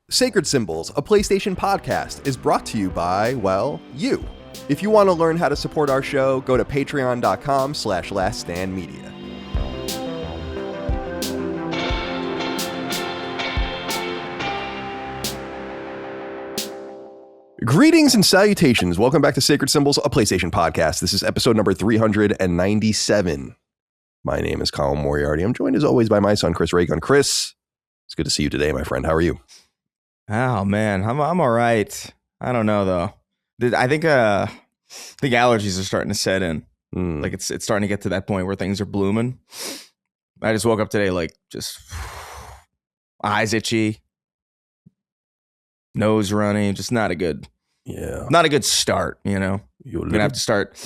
Sacred Symbols, a PlayStation podcast, is brought to you by, well, you. If you want to learn how to support our show, go to patreon.com/laststandmedia. Greetings and salutations. Welcome back to Sacred Symbols, a PlayStation podcast. This is episode number 397. My name is Colin Moriarty. I'm joined as always by my son, Chris Raygun. Chris, it's good to see you today, my friend. How are you? Oh man, I'm all right. I don't know though. I think allergies are starting to set in. Like it's starting to get to that point where things are blooming. I just woke up today like just eyes itchy, nose running, just not a good start, you know. I'm gonna have to start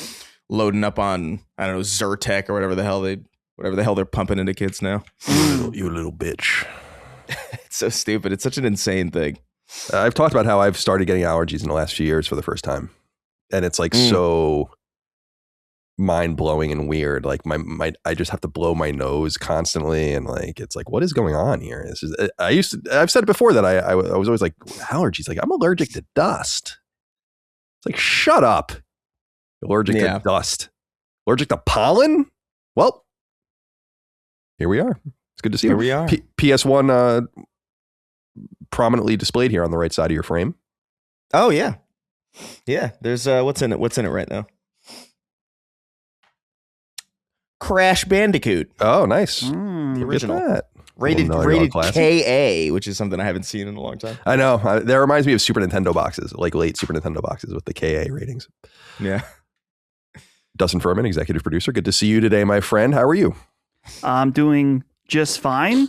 loading up on, I don't know, Zyrtec or whatever the hell they're pumping into kids now. You little bitch. It's so stupid. It's such an insane thing. I've talked about how I've started getting allergies in the last few years for the first time. And it's like so mind blowing and weird. Like I just have to blow my nose constantly. And like, it's like, what is going on here? I've said it before that I was always like, allergies. Like, I'm allergic to dust. It's like, shut up. Allergic to dust. Allergic to pollen? Well, here we are. It's good to see you. Here we are. PS1 prominently displayed here on the right side of your frame. Oh yeah. Yeah. There's what's in it right now? Crash Bandicoot. Oh, nice. The original. That. Rated KA, which is something I haven't seen in a long time. I know. That reminds me of Super Nintendo boxes, like late Super Nintendo boxes with the KA ratings. Yeah. Dustin Furman, executive producer. Good to see you today, my friend. How are you? I'm doing just fine.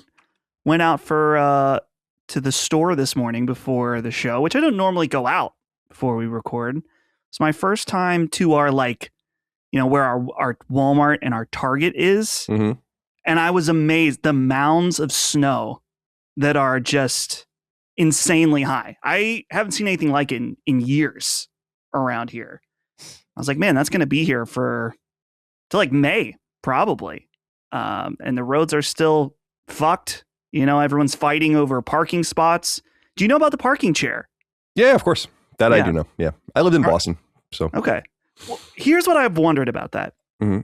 Went out to the store this morning before the show, which I don't normally go out before we record. It's my first time to our, like, you know, where our Walmart and our Target is. Mm-hmm. And I was amazed the mounds of snow that are just insanely high. I haven't seen anything like it in years around here. I was like, man, that's going to be here till like May, probably. And the roads are still fucked. You know, everyone's fighting over parking spots. Do you know about the parking chair? Yeah, of course. That I do know. Yeah. I lived in Boston. So okay. Well, here's what I've wondered about that. Mm-hmm.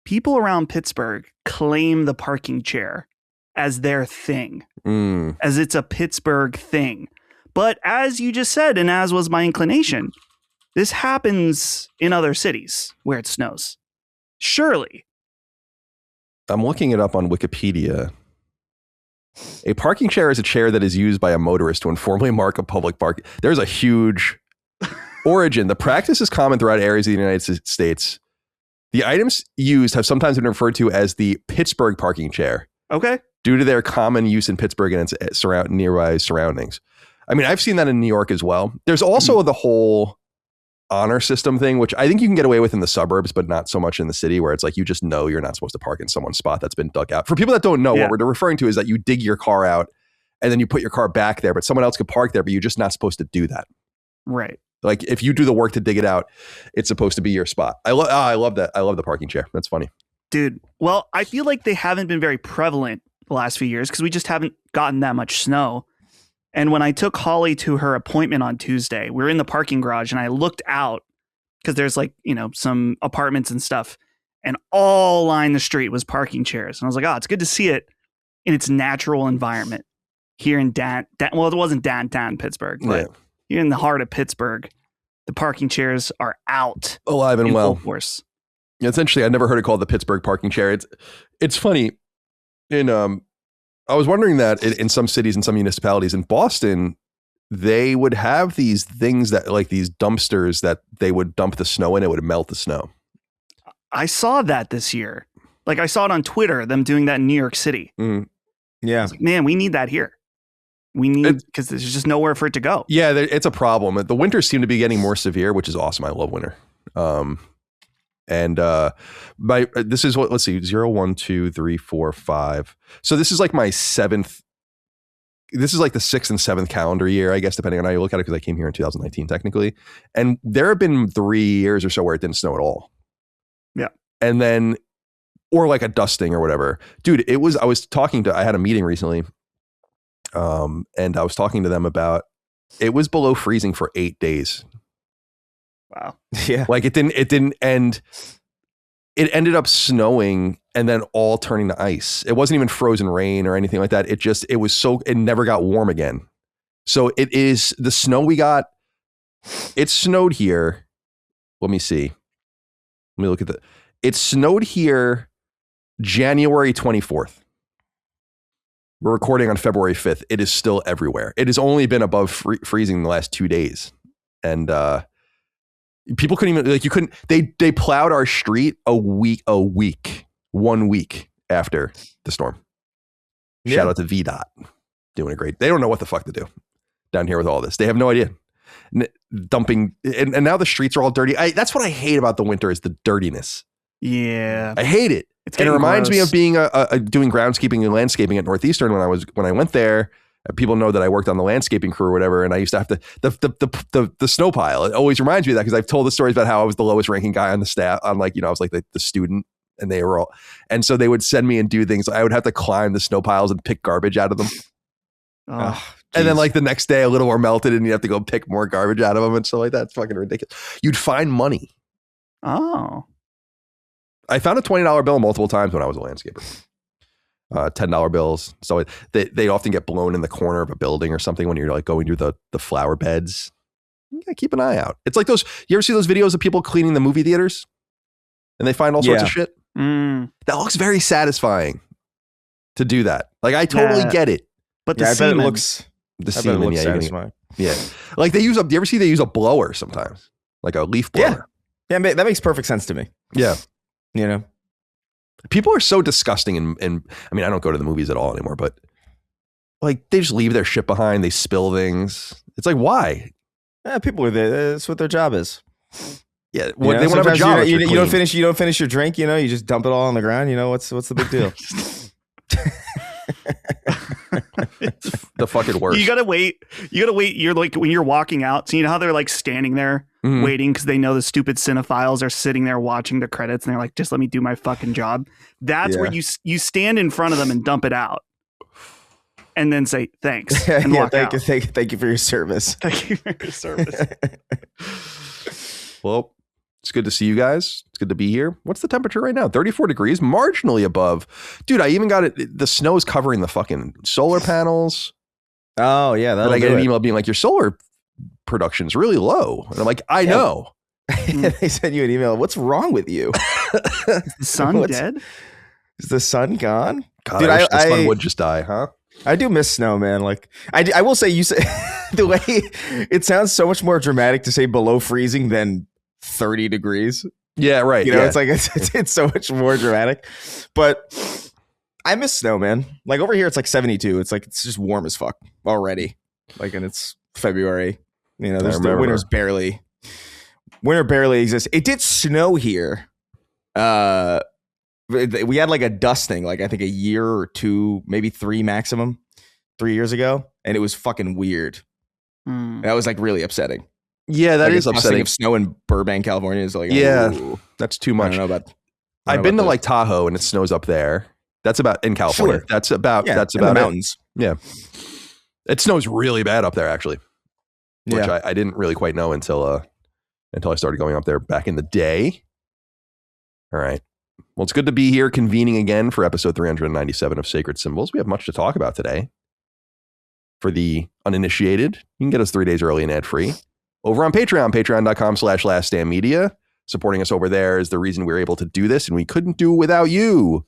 People around Pittsburgh claim the parking chair as their thing, as it's a Pittsburgh thing. But as you just said, and as was my inclination, this happens in other cities where it snows. Surely. I'm looking it up on Wikipedia. A parking chair is a chair that is used by a motorist to informally mark a public park. There's a huge origin. The practice is common throughout areas of the United States. The items used have sometimes been referred to as the Pittsburgh parking chair. Okay. Due to their common use in Pittsburgh and its nearby surroundings. I mean, I've seen that in New York as well. There's also the whole honor system thing, which I think you can get away with in the suburbs, but not so much in the city, where it's like you just know you're not supposed to park in someone's spot that's been dug out. For people that don't know, what we're referring to is that you dig your car out and then you put your car back there, but someone else could park there, but you're just not supposed to do that. Right. Like if you do the work to dig it out, it's supposed to be your spot. I love that. I love the parking chair. That's funny. Dude, well, I feel like they haven't been very prevalent the last few years because we just haven't gotten that much snow. And when I took Holly to her appointment on Tuesday, we were in the parking garage and I looked out because there's like, you know, some apartments and stuff, and all lined the street was parking chairs. And I was like, oh, it's good to see it in its natural environment here in well, it wasn't downtown Pittsburgh, but here in the heart of Pittsburgh, the parking chairs are out. Alive and well. Full force. It's interesting. I never heard it called the Pittsburgh parking chair. It's funny. I was wondering that in some cities and some municipalities in Boston, they would have these things that like these dumpsters that they would dump the snow in. It would melt the snow. I saw that this year. Like I saw it on Twitter, them doing that in New York City. Mm-hmm. Yeah. Like, man, we need that here. We need, because there's just nowhere for it to go. Yeah, it's a problem. The winters seem to be getting more severe, which is awesome. I love winter. This is what, let's see, 0, 1, 2, 3, 4, 5. So this is like my seventh. This is like the 6th and 7th calendar year, I guess, depending on how you look at it, because I came here in 2019, technically. And there have been 3 years or so where it didn't snow at all. Yeah. And then, or like a dusting or whatever. Dude, I had a meeting recently And I was talking to them about it was below freezing for 8 days. Wow. Yeah. Like it didn't end. It ended up snowing and then all turning to ice. It wasn't even frozen rain or anything like that. It never got warm again. So it is the snow we got. It snowed here. Let me see. Let me look at it snowed here January 24th. We're recording on February 5th. It is still everywhere. It has only been above freezing the last 2 days. And people couldn't even, like, you couldn't, they plowed our street 1 week after the storm. Yeah. Shout out to VDOT. Doing a great, they don't know what the fuck to do down here with all this. They have no idea. Dumping, and now the streets are all dirty. That's what I hate about the winter is the dirtiness. Yeah. I hate it. And it reminds me of being doing groundskeeping and landscaping at Northeastern when I went there. People know that I worked on the landscaping crew or whatever, and I used to have to the snow pile. It always reminds me of that because I've told the stories about how I was the lowest ranking guy on the staff. I was like the student, and they were all, and so they would send me and do things. I would have to climb the snow piles and pick garbage out of them. Oh, and then like the next day, a little more melted, and you have to go pick more garbage out of them and stuff like that. It's fucking ridiculous. You'd find money. Oh. I found a $20 bill multiple times when I was a landscaper. $10 bills. So they often get blown in the corner of a building or something when you're like going through the flower beds. You gotta keep an eye out. It's like those, you ever see those videos of people cleaning the movie theaters and they find all sorts of shit? Mm. That looks very satisfying to do that. Like I totally get it. But the I bet semen, it looks, The I bet it semen, looks yeah, satisfying. yeah. Like do you ever see they use a blower sometimes? Like a leaf blower. Yeah, that makes perfect sense to me. Yeah. You know? People are so disgusting and I mean, I don't go to the movies at all anymore, but like they just leave their shit behind. They spill things. It's like, why? Yeah, people are there. That's what their job is. Yeah, they want to have a job. You don't finish your drink. You know, you just dump it all on the ground. You know, what's the big deal? It's the fucking worst. You gotta wait. You're like when you're walking out. So you know how they're like standing there waiting because they know the stupid cinephiles are sitting there watching the credits, and they're like, "Just let me do my fucking job." That's where you stand in front of them and dump it out, and then say thanks and walk out. Thank you for your service. Thank you for your service. Well, it's good to see you guys. It's good to be here. What's the temperature right now? 34 degrees, marginally above. Dude, I even got it. The snow is covering the fucking solar panels. Oh, yeah. And I get an email being like, your solar production's really low. And I'm like, I know. They sent you an email. What's wrong with you? Is the sun dead? Is the sun gone? God, Dude, I wish the sun would just die, huh? I do miss snow, man. Like I will say, you say the way it sounds so much more dramatic to say below freezing than 30 degrees. Yeah, right. You know, it's like it's so much more dramatic. But I miss snow, man. Like over here, it's like 72. It's like it's just warm as fuck already. Like, and it's February. You know, the winter barely exists. It did snow here. We had like a dusting, like I think a year or two, maybe 3 maximum, 3 years ago, and it was fucking weird. That was like really upsetting. Yeah, that like is upsetting. Of snow in Burbank, California is like, that's too much. I don't know about. I've been to like Tahoe and it snows up there. That's about in California. Sure. That's about the mountains. Yeah, it snows really bad up there actually, which I didn't really quite know until I started going up there back in the day. All right. Well, it's good to be here convening again for episode 397 of Sacred Symbols. We have much to talk about today. For the uninitiated, you can get us 3 days early and ad-free over on Patreon, patreon.com/laststandmedia. Supporting us over there is the reason we're able to do this, and we couldn't do it without you.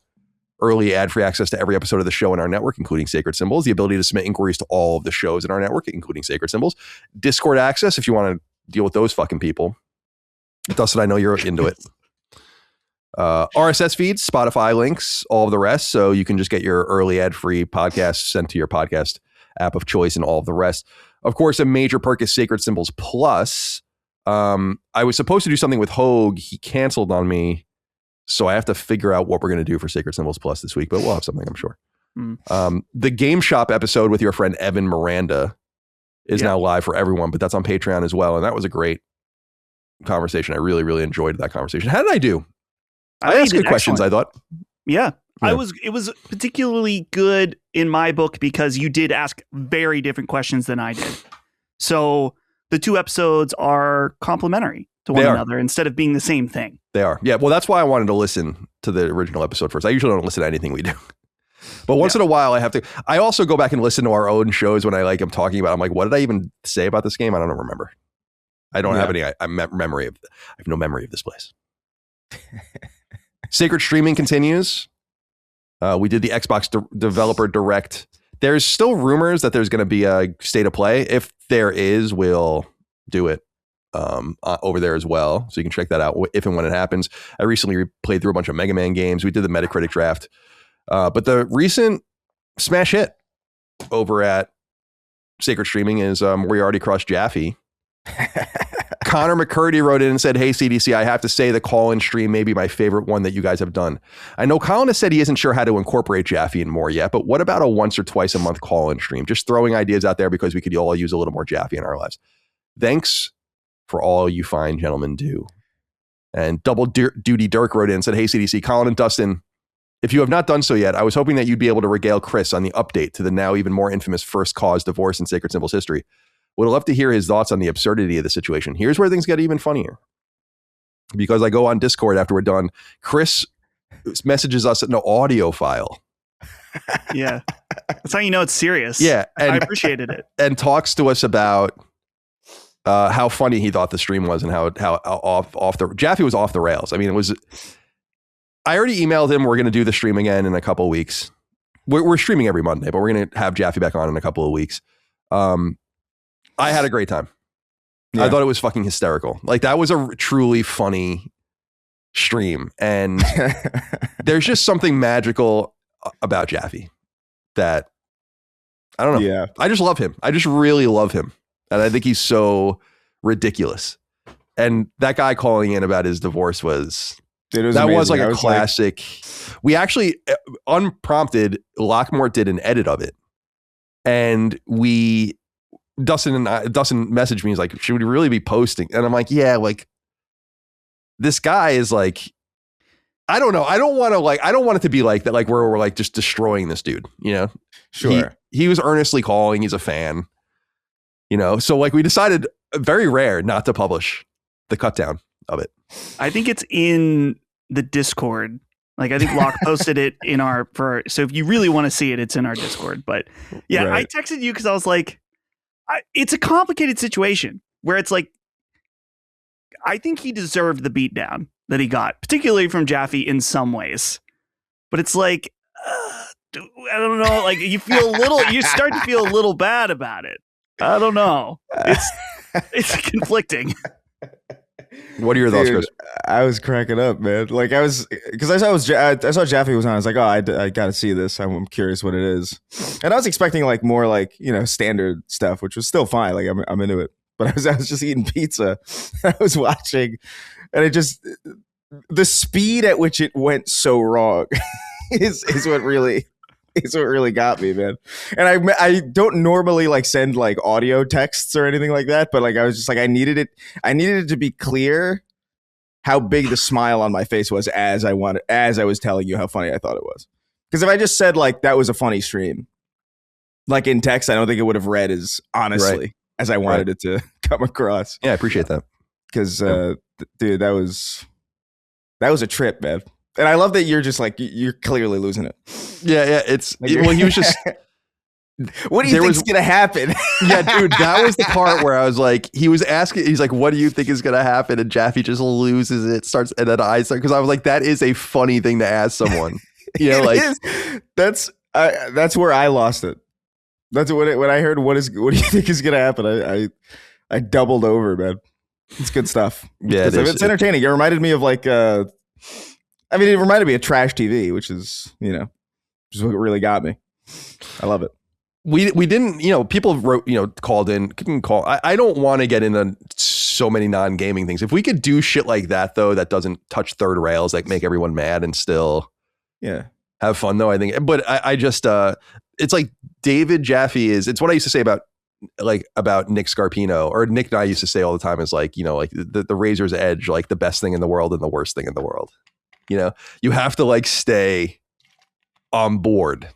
Early ad-free access to every episode of the show in our network, including Sacred Symbols, the ability to submit inquiries to all of the shows in our network, including Sacred Symbols, Discord access if you want to deal with those fucking people. Dustin, I know you're into it. RSS feeds, Spotify links, all of the rest. So you can just get your early ad-free podcasts sent to your podcast app of choice and all of the rest. Of course, a major perk is Sacred Symbols Plus. I was supposed to do something with Hogue. He canceled on me. So I have to figure out what we're going to do for Sacred Symbols Plus this week, but we'll have something, I'm sure. The Game Shop episode with your friend Evan Miranda is now live for everyone, but that's on Patreon as well. And that was a great conversation. I really, really enjoyed that conversation. How did I do? I asked good questions, I thought. Yeah. It was particularly good in my book because you did ask very different questions than I did. So the 2 episodes are complementary to one another instead of being the same thing. They are. Yeah. Well, that's why I wanted to listen to the original episode first. I usually don't listen to anything we do. But once in a while, I have to. I also go back and listen to our own shows when I am talking about. I'm like, what did I even say about this game? I don't remember. I don't have any memory of. I have no memory of this place. Sacred Streaming continues. We did the Xbox Developer Direct. There's still rumors that there's going to be a state of play. If there is, we'll do it over there as well. So you can check that out if and when it happens. I recently played through a bunch of Mega Man games. We did the Metacritic draft. But the recent smash hit over at Sacred Streaming is we already crushed Jaffe. Connor McCurdy wrote in and said, "Hey, CDC, I have to say the Colin stream may be my favorite one that you guys have done. I know Colin has said he isn't sure how to incorporate Jaffe in more yet, but what about a once or twice a month Colin stream? Just throwing ideas out there because we could all use a little more Jaffe in our lives. Thanks for all you fine gentlemen do." And Double Duty Dirk wrote in and said, "Hey, CDC, Colin and Dustin, if you have not done so yet, I was hoping that you'd be able to regale Chris on the update to the now even more infamous first cause divorce in Sacred Symbols history. Would love to hear his thoughts on the absurdity of the situation. Here's where things get even funnier. Because I go on Discord after we're done. Chris messages us an audio file. Yeah. That's how you know it's serious. Yeah. And I appreciated it. And talks to us about how funny he thought the stream was and how off the Jaffe was off the rails. I mean, it was. I already emailed him. We're going to do the stream again in a couple of weeks. We're streaming every Monday, but we're going to have Jaffe back on in a couple of weeks. I had a great time. Yeah. I thought it was fucking hysterical. Like, that was a truly funny stream. And there's just something magical about Jaffe that, I don't know. Yeah. I just love him. I just really love him. And I think he's so ridiculous. And that guy calling in about his divorce was like a classic. We actually, unprompted, Lockmore did an edit of it. And Dustin messaged me. He's like, should we really be posting? And I'm like, yeah, like, this guy is like, I don't know. I don't want it to be like that, like where we're like just destroying this dude, you know? Sure. He was earnestly calling. He's a fan, you know? So like we decided, very rare, not to publish the cut down of it. I think it's in the Discord. Like, I think Locke posted it in so if you really want to see it, it's in our Discord. But yeah, right. I texted you because I was like, it's a complicated situation where it's like, I think he deserved the beatdown that he got, particularly from Jaffe in some ways. But it's like, I don't know, like you start to feel a little bad about it. I don't know. It's conflicting. What are your thoughts, Chris? I was cracking up, man. Like because I saw Jaffe was on. I was like, oh, I got to see this. I'm curious what it is. And I was expecting like more like, you know, standard stuff, which was still fine. Like I'm into it. But I was just eating pizza. I was watching, and it just, the speed at which it went so wrong is what really got me, man. And I don't normally like send like audio texts or anything like that, but like I was just like, I needed it to be clear how big the smile on my face was as I was telling you how funny I thought it was. Because if I just said like that was a funny stream, like in text, I don't think it would have read as honestly as I wanted it to come across. Yeah, I appreciate that. Because dude, that was a trip, man. And I love that you're just like, you're clearly losing it. Yeah. Well, he was just. What do you think's going to happen? Yeah, dude, that was the part where I was like, he's like, what do you think is going to happen? And Jaffe just loses it, and then I start, because I was like, that is a funny thing to ask someone. You know, like, that's where I lost it. That's when I heard, what do you think is going to happen? I doubled over, man. It's good stuff. Yeah, it's entertaining. It reminded me of like, it reminded me of trash TV, which is, you know, just what really got me. I love it. We didn't, you know, people wrote, you know, called in, couldn't call. I don't want to get into so many non-gaming things. If we could do shit like that, though, that doesn't touch third rails, like make everyone mad and still have fun, though, I think. But I just, it's like David Jaffe it's what I used to say about Nick Scarpino, or Nick and I used to say all the time, is like, you know, like the razor's edge, like the best thing in the world and the worst thing in the world. You know, you have to like stay on board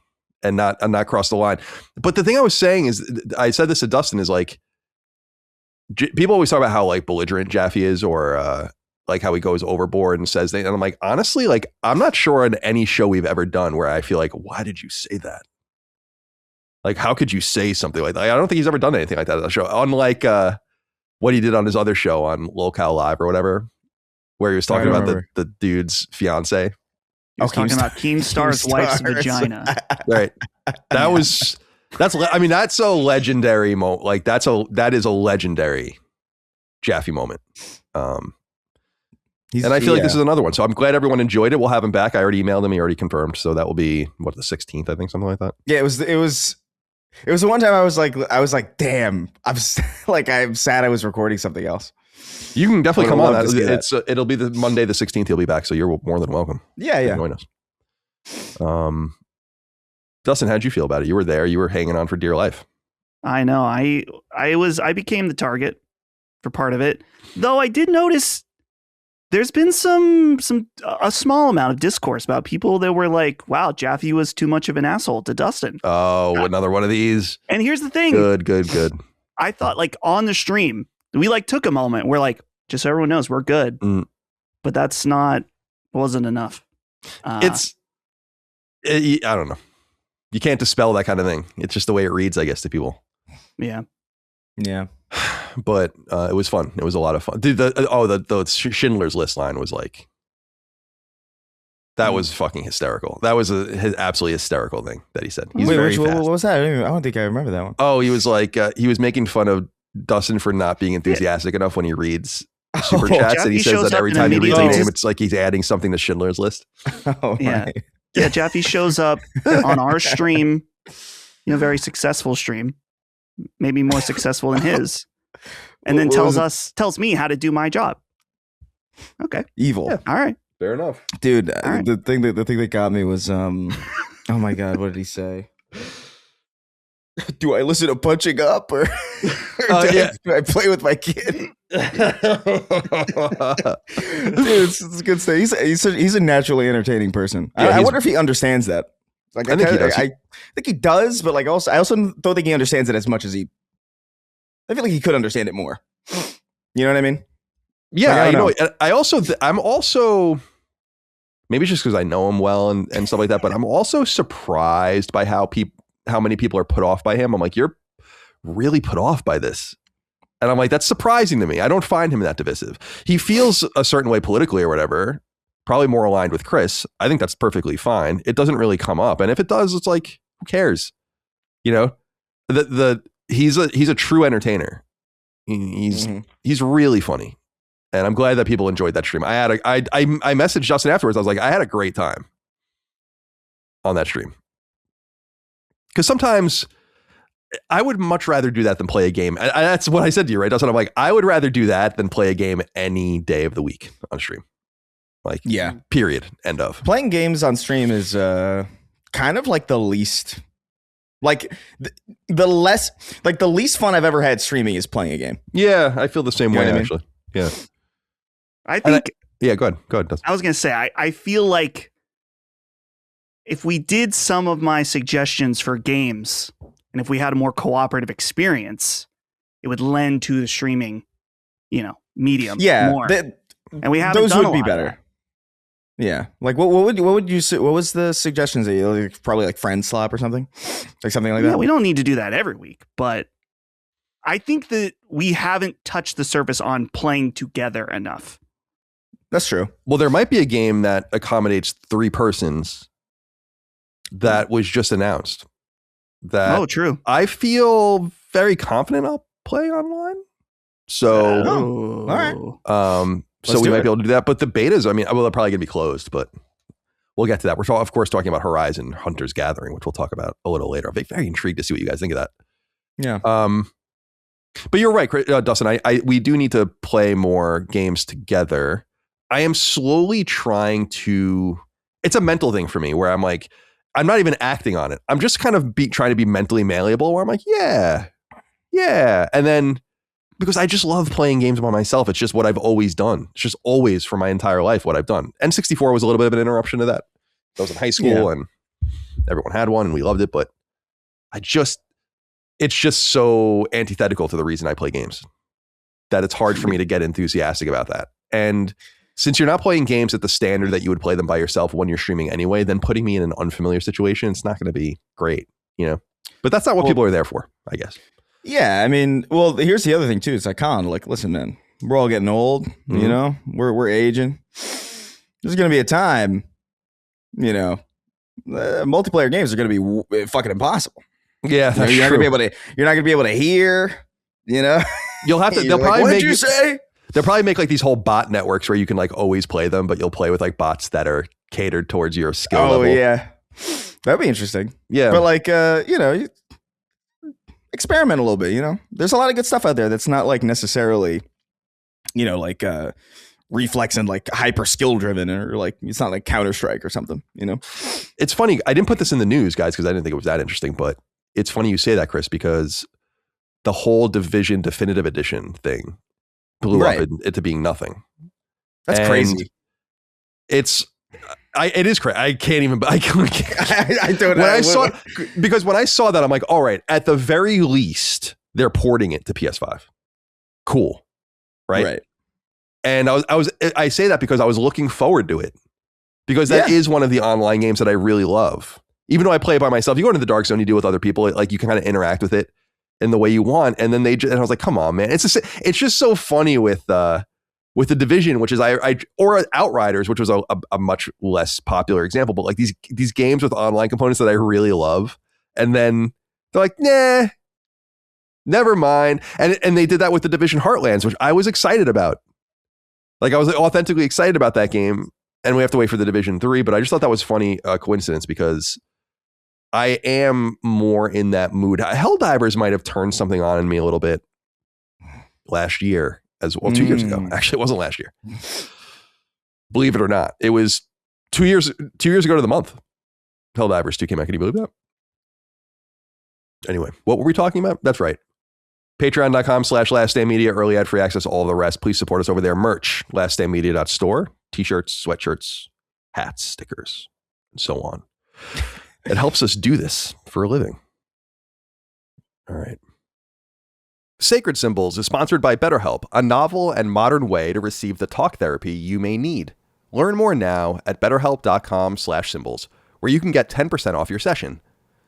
and not cross the line. But the thing I was saying is, I said this to Dustin, is like, people always talk about how like belligerent Jaffe is, or like how he goes overboard and says things. And I'm like, honestly, like, I'm not sure on any show we've ever done where I feel like, why did you say that? Like, how could you say something like that? I don't think he's ever done anything like that on the show. Unlike what he did on his other show on Locale Live or whatever, where he was talking about the dude's fiance. He was talking about Keemstar's wife's vagina. Right. That's a legendary moment. Like, that is a legendary Jaffe moment. And I feel like this is another one. So I'm glad everyone enjoyed it. We'll have him back. I already emailed him. He already confirmed. So that will be the 16th, I think, something like that. Yeah, it was the one time I was like, damn, I'm sad I was recording something else. You can definitely come on. It'll be the Monday the 16th. He'll be back, so you're more than welcome. Yeah. Join us. Dustin, how'd you feel about it? You were there. You were hanging on for dear life. I know. I became the target for part of it, though. I did notice there's been a small amount of discourse about people that were like, "Wow, Jaffe was too much of an asshole to Dustin." Oh, another one of these. And here's the thing. Good. I thought, like, on the stream, we like took a moment. We're like, just so everyone knows, we're good. But that's wasn't enough. I don't know. You can't dispel that kind of thing. It's just the way it reads, I guess, to people. Yeah. But it was fun. It was a lot of fun. Dude, the Schindler's List line was like, that was fucking hysterical. That was his absolutely hysterical thing that he said. He's very fast. What was that? I don't think I remember that one. Oh, he was like, he was making fun of Dustin for not being enthusiastic enough when he reads super chats, and he says that every time he reads a name, it's like he's adding something to Schindler's List. Yeah, Jaffe shows up on our stream, very successful stream, maybe more successful than his, and then tells me how to do my job. Okay, evil. Yeah, all right, fair enough, dude. Right. The thing that got me was, oh my god, what did he say? Do I listen to Punching Up or do I play with my kid? Dude, it's good stuff. He's a naturally entertaining person. Yeah, I wonder if he understands that. Like, I think he does, but like I also don't think he understands it as much as I feel like he could understand it more. You know what I mean? Yeah, I'm also maybe just because I know him well and stuff like that, but I'm also surprised by how many people are put off by him. I'm like, you're really put off by this. And I'm like, that's surprising to me. I don't find him that divisive. He feels a certain way politically or whatever, probably more aligned with Chris. I think that's perfectly fine. It doesn't really come up. And if it does, it's like, who cares? He's a true entertainer. He's really funny. And I'm glad that people enjoyed that stream. I messaged Justin afterwards. I was like, I had a great time on that stream. Because sometimes I would much rather do that than play a game. That's what I said to you, right? That's what I'm like. I would rather do that than play a game any day of the week on stream. Like, yeah, period. End of. Playing games on stream is kind of like the least, like the least fun I've ever had streaming is playing a game. Yeah, I feel the same way, actually. Yeah. I think. Go ahead. I was going to say, I feel like if we did some of my suggestions for games, and if we had a more cooperative experience, it would lend to the streaming, medium more. And we haven't those done would be better. Yeah. Like what would you say? What was the suggestions that you probably like Friend-slop or something? Like something like that? Yeah, we don't need to do that every week, but I think that we haven't touched the surface on playing together enough. That's true. Well, there might be a game that accommodates 3 persons that was just announced. True. I feel very confident I'll play online. So, all right. So we might be able to do that. But the betas, they're probably going to be closed, but we'll get to that. We're of course talking about Horizon Hunter's Gathering, which we'll talk about a little later. I'm very intrigued to see what you guys think of that. Yeah. But you're right, Dustin. We do need to play more games together. I am slowly trying to. It's a mental thing for me where I'm like, I'm not even acting on it. I'm just kind of trying to be mentally malleable where I'm like, yeah. And then because I just love playing games by myself. It's just what I've always done. It's just always for my entire life what I've done. N64 was a little bit of an interruption to that. I was in high school and everyone had one and we loved it, but it's just so antithetical to the reason I play games that it's hard for me to get enthusiastic about that. And since you're not playing games at the standard that you would play them by yourself when you're streaming anyway, then putting me in an unfamiliar situation, it's not going to be great, but that's not what people are there for, I guess. Yeah. I mean, well, here's the other thing too. It's like, Colin, like, listen, man, we're all getting old, we're aging. There's going to be a time, multiplayer games are going to be fucking impossible. Yeah, that's you're true. You're not going to be able to hear, You'll have to, what did you say? They'll probably make like these whole bot networks where you can like always play them, but you'll play with like bots that are catered towards your skill level. Oh yeah. That'd be interesting. Yeah. But like, experiment a little bit, there's a lot of good stuff out there that's not like necessarily, like reflex and like hyper skill driven, or like it's not like Counter-Strike or something, It's funny. I didn't put this in the news, guys, because I didn't think it was that interesting, but it's funny you say that, Chris, because the whole Division Definitive Edition thing blew up into being nothing. That's crazy. It is crazy. I can't even. I don't know. Because when I saw that, I'm like, all right. At the very least, they're porting it to PS5. Cool, right? And I say that because I was looking forward to it, because that is one of the online games that I really love. Even though I play it by myself, you go into the dark zone, you deal with other people, like you can kind of interact with it in the way you want. And then and I was like, come on, man. It's just so funny with the Division, which is or Outriders, which was a much less popular example, but like these games with online components that I really love. And then they're like, nah, never mind. And they did that with the Division Heartlands, which I was excited about. Like I was authentically excited about that game, and we have to wait for the Division 3, but I just thought that was funny coincidence, because I am more in that mood. Helldivers might have turned something on in me a little bit last year as well. 2 years ago. Actually, it wasn't last year. Believe it or not. It was 2 years ago to the month. Helldivers 2 came out. Can you believe that? Anyway, what were we talking about? That's right. Patreon.com/laststandmedia, early ad free access, all the rest. Please support us over there. Merch, laststandmedia.store, t-shirts, sweatshirts, hats, stickers, and so on. It helps us do this for a living. All right. Sacred Symbols is sponsored by BetterHelp, a novel and modern way to receive the talk therapy you may need. Learn more now at betterhelp.com/symbols, where you can get 10% off your session.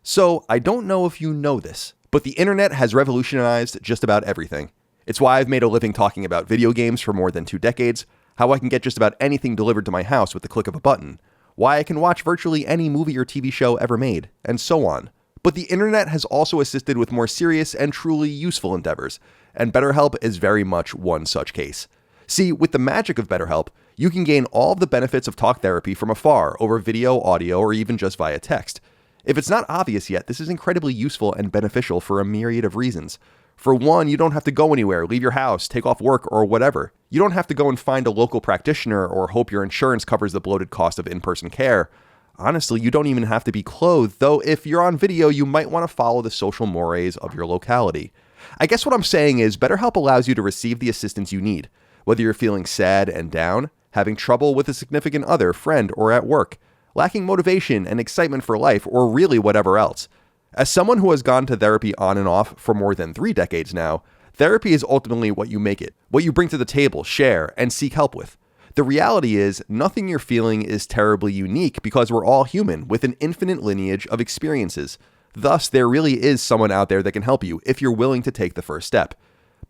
So I don't know if you know this, but the internet has revolutionized just about everything. It's why I've made a living talking about video games for more than 2 decades, how I can get just about anything delivered to my house with the click of a button, why I can watch virtually any movie or TV show ever made, and so on. But the internet has also assisted with more serious and truly useful endeavors, and BetterHelp is very much one such case. See, with the magic of BetterHelp, you can gain all of the benefits of talk therapy from afar over video, audio, or even just via text. If it's not obvious yet, this is incredibly useful and beneficial for a myriad of reasons. For one, you don't have to go anywhere, leave your house, take off work, or whatever. You don't have to go and find a local practitioner or hope your insurance covers the bloated cost of in-person care. Honestly, you don't even have to be clothed, though if you're on video, you might want to follow the social mores of your locality. I guess what I'm saying is BetterHelp allows you to receive the assistance you need, whether you're feeling sad and down, having trouble with a significant other, friend, or at work, lacking motivation and excitement for life, or really whatever else. As someone who has gone to therapy on and off for more than 3 decades now, therapy is ultimately what you make it, what you bring to the table, share, and seek help with. The reality is, nothing you're feeling is terribly unique because we're all human with an infinite lineage of experiences. Thus, there really is someone out there that can help you if you're willing to take the first step.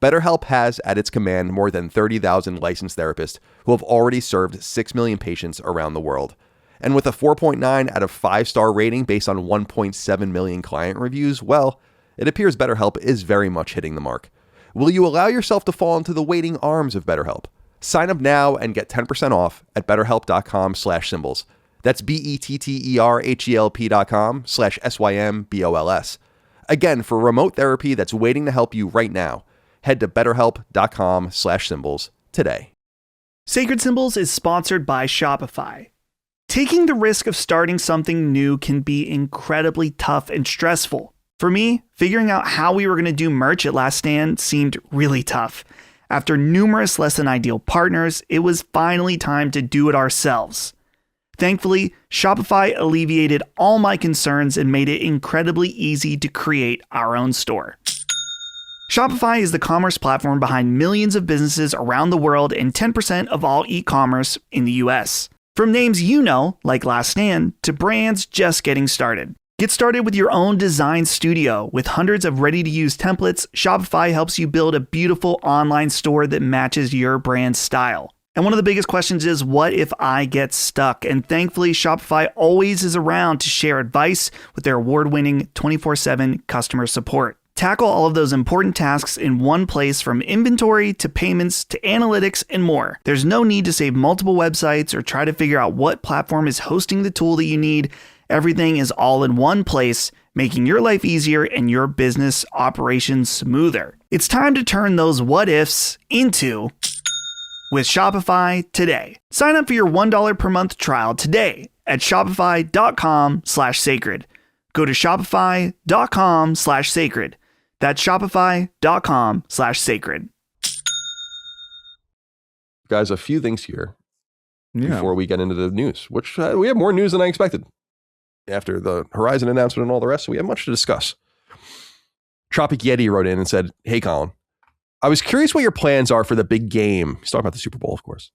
BetterHelp has at its command more than 30,000 licensed therapists who have already served 6 million patients around the world. And with a 4.9 out of 5-star rating based on 1.7 million client reviews, well, it appears BetterHelp is very much hitting the mark. Will you allow yourself to fall into the waiting arms of BetterHelp? Sign up now and get 10% off at betterhelp.com/symbols. That's BetterHelp.com/SYMBOLS. Again, for remote therapy that's waiting to help you right now, head to betterhelp.com/symbols today. Sacred Symbols is sponsored by Shopify. Taking the risk of starting something new can be incredibly tough and stressful. For me, figuring out how we were going to do merch at Last Stand seemed really tough. After numerous less than ideal partners, it was finally time to do it ourselves. Thankfully, Shopify alleviated all my concerns and made it incredibly easy to create our own store. Shopify is the commerce platform behind millions of businesses around the world and 10% of all e-commerce in the US. From names you know, like Last Stand, to brands just getting started. Get started with your own design studio. With hundreds of ready-to-use templates, Shopify helps you build a beautiful online store that matches your brand style. And one of the biggest questions is, what if I get stuck? And thankfully, Shopify always is around to share advice with their award-winning 24/7 customer support. Tackle all of those important tasks in one place, from inventory to payments to analytics and more. There's no need to save multiple websites or try to figure out what platform is hosting the tool that you need. Everything is all in one place, making your life easier and your business operations smoother. It's time to turn those what ifs into with Shopify today. Sign up for your $1 per month trial today at shopify.com/sacred. Go to shopify.com/sacred. That's shopify.com/sacred. Guys, a few things here before we get into the news, which we have more news than I expected after the Horizon announcement and all the rest. So we have much to discuss. Tropic Yeti wrote in and said, "Hey, Colin, I was curious what your plans are for the big game." He's talking about the Super Bowl, of course.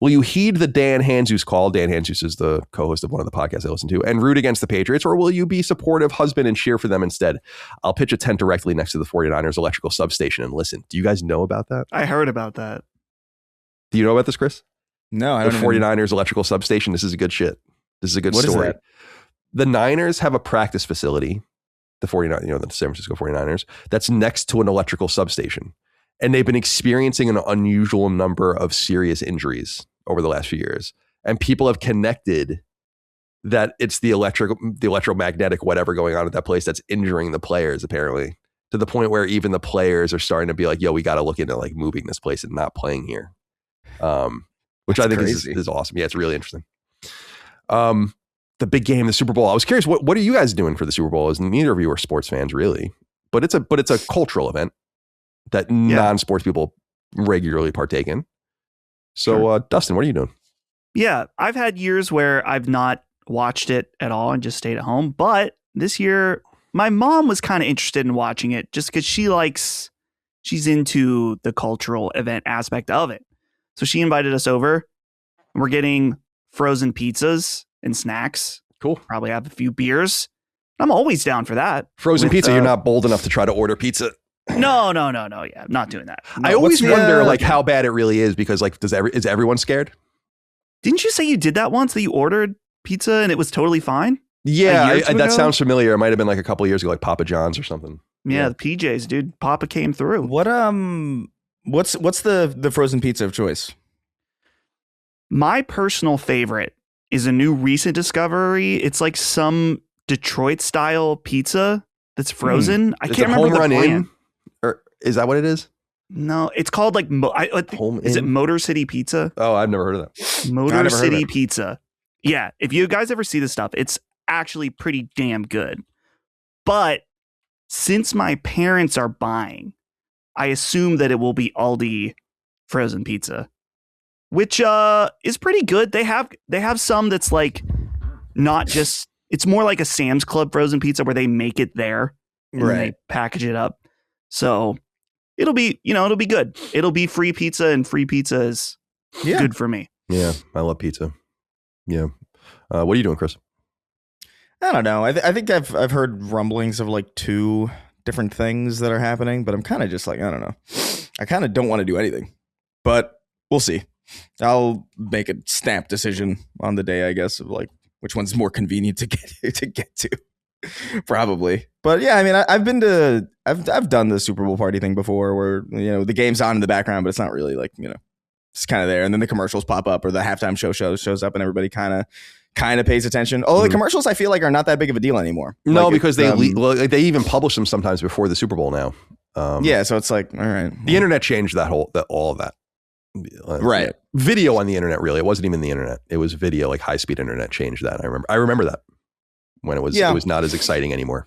"Will you heed the Dan Hanzus call?" Dan Hanzus is the co-host of one of the podcasts I listen to, "and root against the Patriots, or will you be supportive husband and cheer for them instead? I'll pitch a tent directly next to the 49ers electrical substation and listen." Do you guys know about that? I heard about that. Do you know about this, Chris? No, I The don't. 49ers electrical substation. This is a good shit. This is a good story. What is that? The Niners have a practice facility, the 49, the San Francisco 49ers, that's next to an electrical substation. And they've been experiencing an unusual number of serious injuries over the last few years. And people have connected that it's the electromagnetic whatever going on at that place that's injuring the players, apparently, to the point where even the players are starting to be like, yo, we got to look into like moving this place and not playing here. Which That's I think is awesome. Yeah, it's really interesting. The big game, the Super Bowl. I was curious, what are you guys doing for the Super Bowl? As neither of you are sports fans, really, but it's a cultural event that non-sports people regularly partake in. So, sure. Dustin, what are you doing? Yeah, I've had years where I've not watched it at all and just stayed at home. But this year, my mom was kind of interested in watching it just because she's into the cultural event aspect of it. So she invited us over. And we're getting frozen pizzas and snacks. Cool. Probably have a few beers. I'm always down for that. Frozen pizza. You're not bold enough to try to order pizza. No. Yeah, not doing that. No, I always wonder like how bad it really is, because like is everyone scared? Didn't you say you did that once, that you ordered pizza and it was totally fine? Yeah, that sounds familiar. It might have been like a couple of years ago, like Papa John's or something. Yeah, the PJs, dude. Papa came through. What's the frozen pizza of choice? My personal favorite is a new recent discovery. It's like some Detroit style pizza that's frozen. I can't remember the brand. Or is that what it is? No, it's called like is it Motor City Pizza? Oh, I've never heard of that. Motor City Pizza. Yeah, if you guys ever see this stuff, it's actually pretty damn good. But since my parents are buying, I assume that it will be Aldi frozen pizza, which is pretty good. They have some that's like not just, it's more like a Sam's Club frozen pizza where they make it there and they package it up. So it'll be good. It'll be free pizza, and free pizza is good for me. Yeah, I love pizza. Yeah. What are you doing, Chris? I don't know. I think I've heard rumblings of like 2 different things that are happening, but I'm kind of just like, I don't know. I kind of don't want to do anything, but we'll see. I'll make a snap decision on the day, I guess, of like which one's more convenient to get to. Probably. But yeah, I mean, I've done the Super Bowl party thing before, where the game's on in the background, but it's not really like it's kind of there, and then the commercials pop up, or the halftime shows up, and everybody kind of pays attention. Although the commercials, I feel like, are not that big of a deal anymore. No, like because they even publish them sometimes before the Super Bowl now. Yeah, so it's like, all right, the internet changed all of that. Right, video on the internet. Really, it wasn't even the internet; it was video. Like high speed internet changed that. I remember that when it was not as exciting anymore.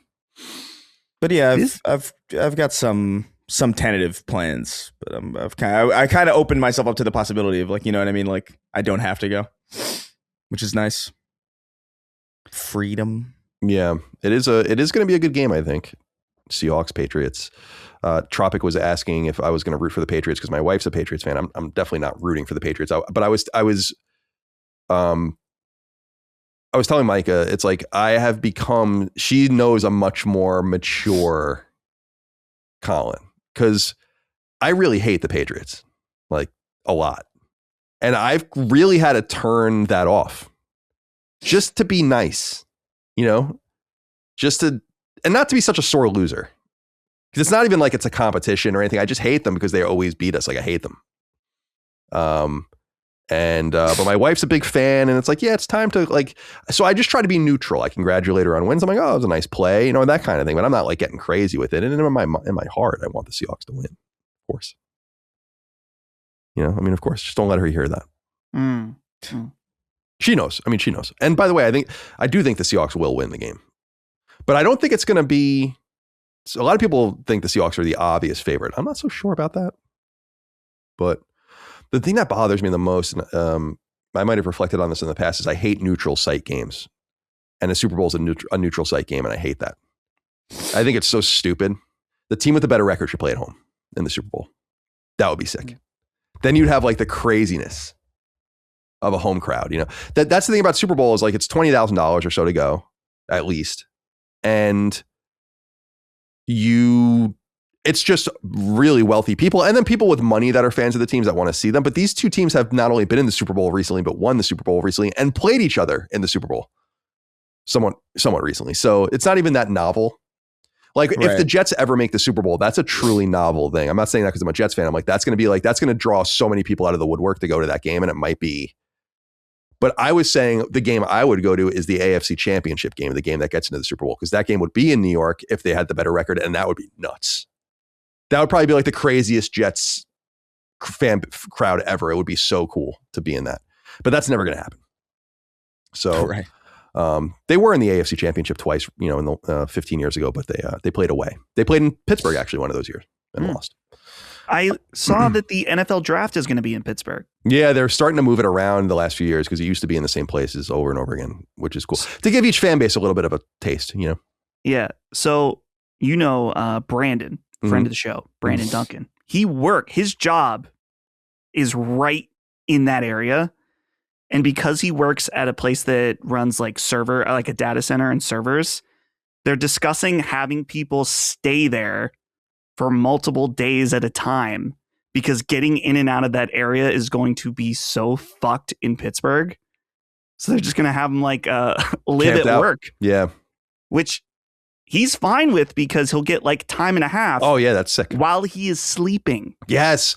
But yeah, I've got some tentative plans, but I kind of opened myself up to the possibility of, like, you know what I mean? Like, I don't have to go. which is nice. Freedom. Yeah, it is going to be a good game, I think. Seahawks, Patriots. Tropic was asking if I was going to root for the Patriots because my wife's a Patriots fan. I'm definitely not rooting for the Patriots. But I was telling Micah, it's like she knows a much more mature Colin, because I really hate the Patriots, like, a lot. And I've really had to turn that off just to be nice, and not to be such a sore loser. Because it's not even like it's a competition or anything. I just hate them because they always beat us. Like, I hate them. But my wife's a big fan, and it's like, yeah, it's time to, like, so I just try to be neutral. I congratulate her on wins. I'm like, oh, it was a nice play, that kind of thing. But I'm not like getting crazy with it. And in my heart, I want the Seahawks to win, of course. Of course, just don't let her hear that. She knows. She knows. And by the way, I do think the Seahawks will win the game, but I don't think it's going to be. So a lot of people think the Seahawks are the obvious favorite. I'm not so sure about that. But the thing that bothers me the most, and I might have reflected on this in the past, is I hate neutral site games. And the Super Bowl is a neutral site game, and I hate that. I think it's so stupid. The team with the better record should play at home in the Super Bowl. That would be sick. Then you'd have like the craziness of a home crowd. That's the thing about Super Bowl is like it's $20,000 or so to go, at least. And it's just really wealthy people, and then people with money that are fans of the teams that want to see them. But these two teams have not only been in the Super Bowl recently, but won the Super Bowl recently and played each other in the Super Bowl somewhat recently. So it's not even that novel. Like, right. If the Jets ever make the Super Bowl, that's a truly novel thing. I'm not saying that because I'm a Jets fan. I'm like, that's going to draw so many people out of the woodwork to go to that game, and it might be. But I was saying the game I would go to is the AFC Championship game, the game that gets into the Super Bowl, because that game would be in New York if they had the better record, and that would be nuts. That would probably be like the craziest Jets fan crowd ever. It would be so cool to be in that. But that's never going to happen. So right. They were in the AFC Championship twice, in the 15 years ago, but they played away. They played in Pittsburgh actually one of those years and lost. I saw that the NFL draft is going to be in Pittsburgh. Yeah, they're starting to move it around the last few years because it used to be in the same places over and over again, which is cool to give each fan base a little bit of a taste. Yeah. So Brandon, friend of the show, Brandon Duncan. His job is right in that area. And because he works at a place that runs like a data center and servers, they're discussing having people stay there for multiple days at a time because getting in and out of that area is going to be so fucked in Pittsburgh. So they're just going to have him like live Camped at out. work. Yeah. Which he's fine with because he'll get like time and a half. Oh yeah, that's sick. While he is sleeping. Yes.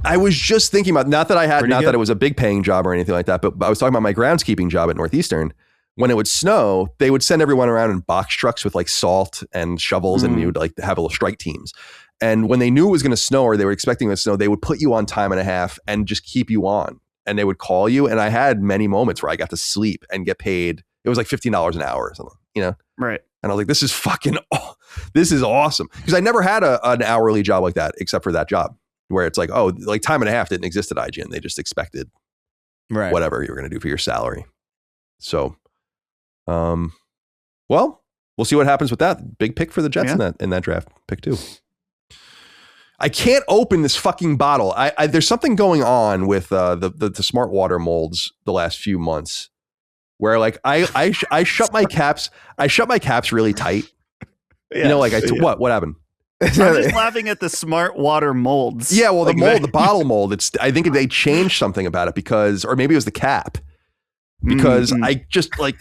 I was just thinking about, not that it was a big paying job or anything like that, but I was talking about my groundskeeping job at Northeastern. When it would snow, they would send everyone around in box trucks with like salt and shovels, and you would like have little strike teams. And when they knew it was going to snow or they were expecting it to snow, they would put you on time and a half and just keep you on. And they would call you. And I had many moments where I got to sleep and get paid. It was like $15 an hour or something, Right. And I was like, this is awesome. Because I never had an hourly job like that, except for that job where it's like, oh, like time and a half didn't exist at IGN. They just expected whatever you were going to do for your salary. So, well, we'll see what happens with that. Big pick for the Jets in that draft. Pick 2. I can't open this fucking bottle. There's something going on with the smart water molds the last few months where like I shut my caps. I shut my caps really tight. Yeah. What happened? I'm just laughing at the smart water molds. Yeah, well, the bottle mold. I think they changed something about it or maybe it was the cap. Because I just like,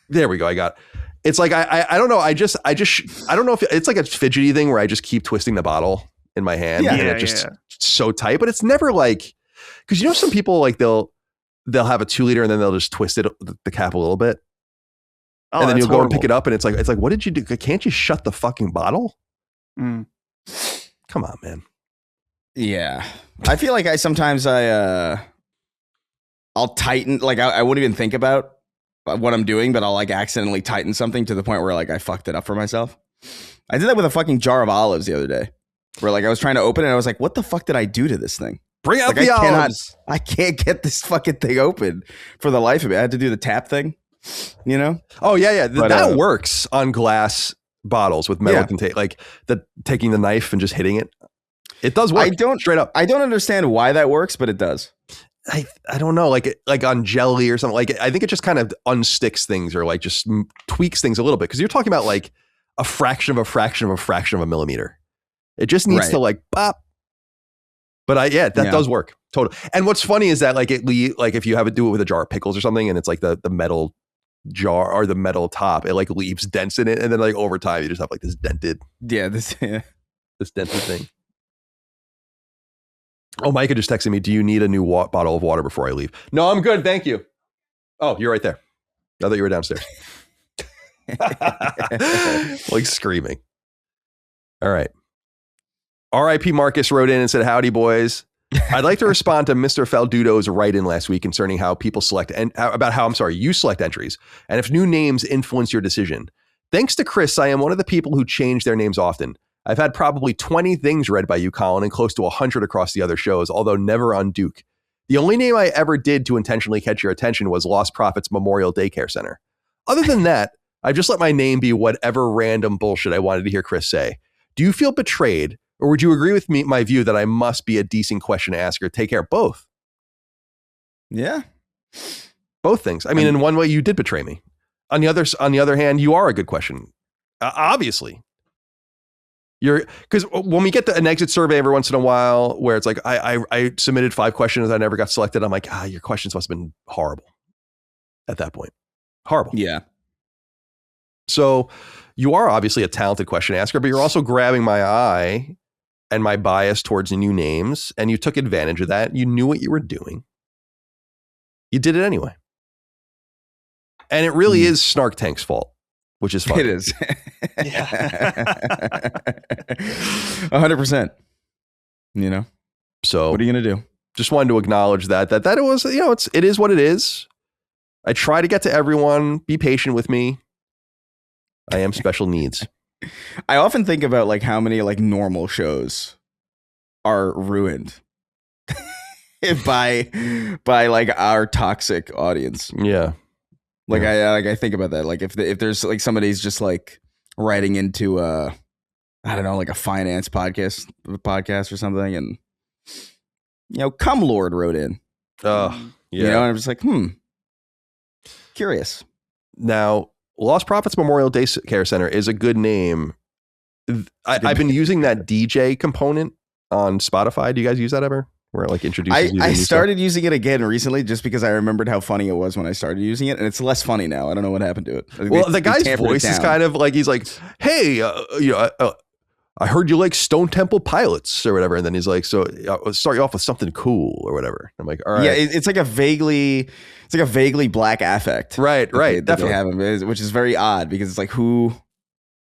there we go. I got. It's like I don't know. I don't know if it's like a fidgety thing where I just keep twisting the bottle in my hand and it just so tight. But it's never like, because some people like they'll have a 2 liter and then they'll just twist it the cap a little bit. Oh, and then you'll go and pick it up and it's like, what did you do? Can't you shut the fucking bottle? Come on, man. Yeah. I feel like I'll tighten, like I wouldn't even think about what I'm doing, but I'll like accidentally tighten something to the point where like I fucked it up for myself. I did that with a fucking jar of olives the other day where like I was trying to open it and I was like, what the fuck did I do to this thing? Bring out Like, the olives. I can't get this fucking thing open for the life of me. I had to do the tap thing, you know? Oh yeah. But, that works on glass bottles with metal contain, like taking the knife and just hitting it. It does work. Straight up. I don't understand why that works, but it does. I don't know, like on jelly or something. Like I think it just kind of unsticks things or like just tweaks things a little bit because you're talking about like a fraction of a millimeter. It just needs to like pop. But that does work totally. And what's funny is that like if you have it do it with a jar of pickles or something, and it's like the metal jar or the metal top, it like leaves dents in it, and then like over time you just have like this dented this dented thing. Oh, Micah just texted me. Do you need a new bottle of water before I leave? No, I'm good, thank you. Oh, you're right there. I thought you were downstairs. Like screaming. All right. R.I.P. Marcus wrote in and said, howdy, boys. I'd like to respond to Mr. Faldudo's write-in last week concerning how people select and about how, you select entries and if new names influence your decision. Thanks to Chris, I am one of the people who change their names often. I've had probably 20 things read by you, Colin, and close to 100 across the other shows, although never on Duke. The only name I ever did to intentionally catch your attention was Lost Prophets Memorial Daycare Center. Other than that, I've just let my name be whatever random bullshit I wanted to hear Chris say. Do you feel betrayed? Or would you agree with my view that I must be a decent question asker? Take care. Both. Yeah. Both things. I mean, in one way, you did betray me. On the other hand, you are a good question. Obviously. Because when we get an exit survey every once in a while where it's like, I submitted 5 questions, I never got selected. I'm like, your questions must have been horrible at that point. Horrible. Yeah. So you are obviously a talented question asker, but you're also grabbing my eye and my bias towards new names, and you took advantage of that. You knew what you were doing. You did it anyway. And it really is Snark Tank's fault, which is fun. It is. 100%. You know? So what are you going to do? Just wanted to acknowledge that it was, it is what it is. I try to get to everyone. Be patient with me. I am special needs. I often think about like how many like normal shows are ruined by like our toxic audience. Yeah. Like I think about that. Like if there's like somebody's just like writing into I don't know, like a finance podcast or something, and Cum Lord wrote in. Oh, yeah. And I'm just like, curious. Now, Lost Prophets Memorial Day Care Center is a good name. I've been using that DJ component on Spotify. Do you guys use that ever? Where it like introduces you to I started stuff? using it again recently just because I remembered how funny it was when I started using it, and it's less funny now. I don't know what happened to it. Well, the guy's voice is kind of like, he's like, hey, I heard you like Stone Temple Pilots or whatever. And then he's like, so I'll start you off with something cool or whatever. I'm like, all right. Yeah, it's like a vaguely black affect. Right. That they have him, which is very odd because it's like, who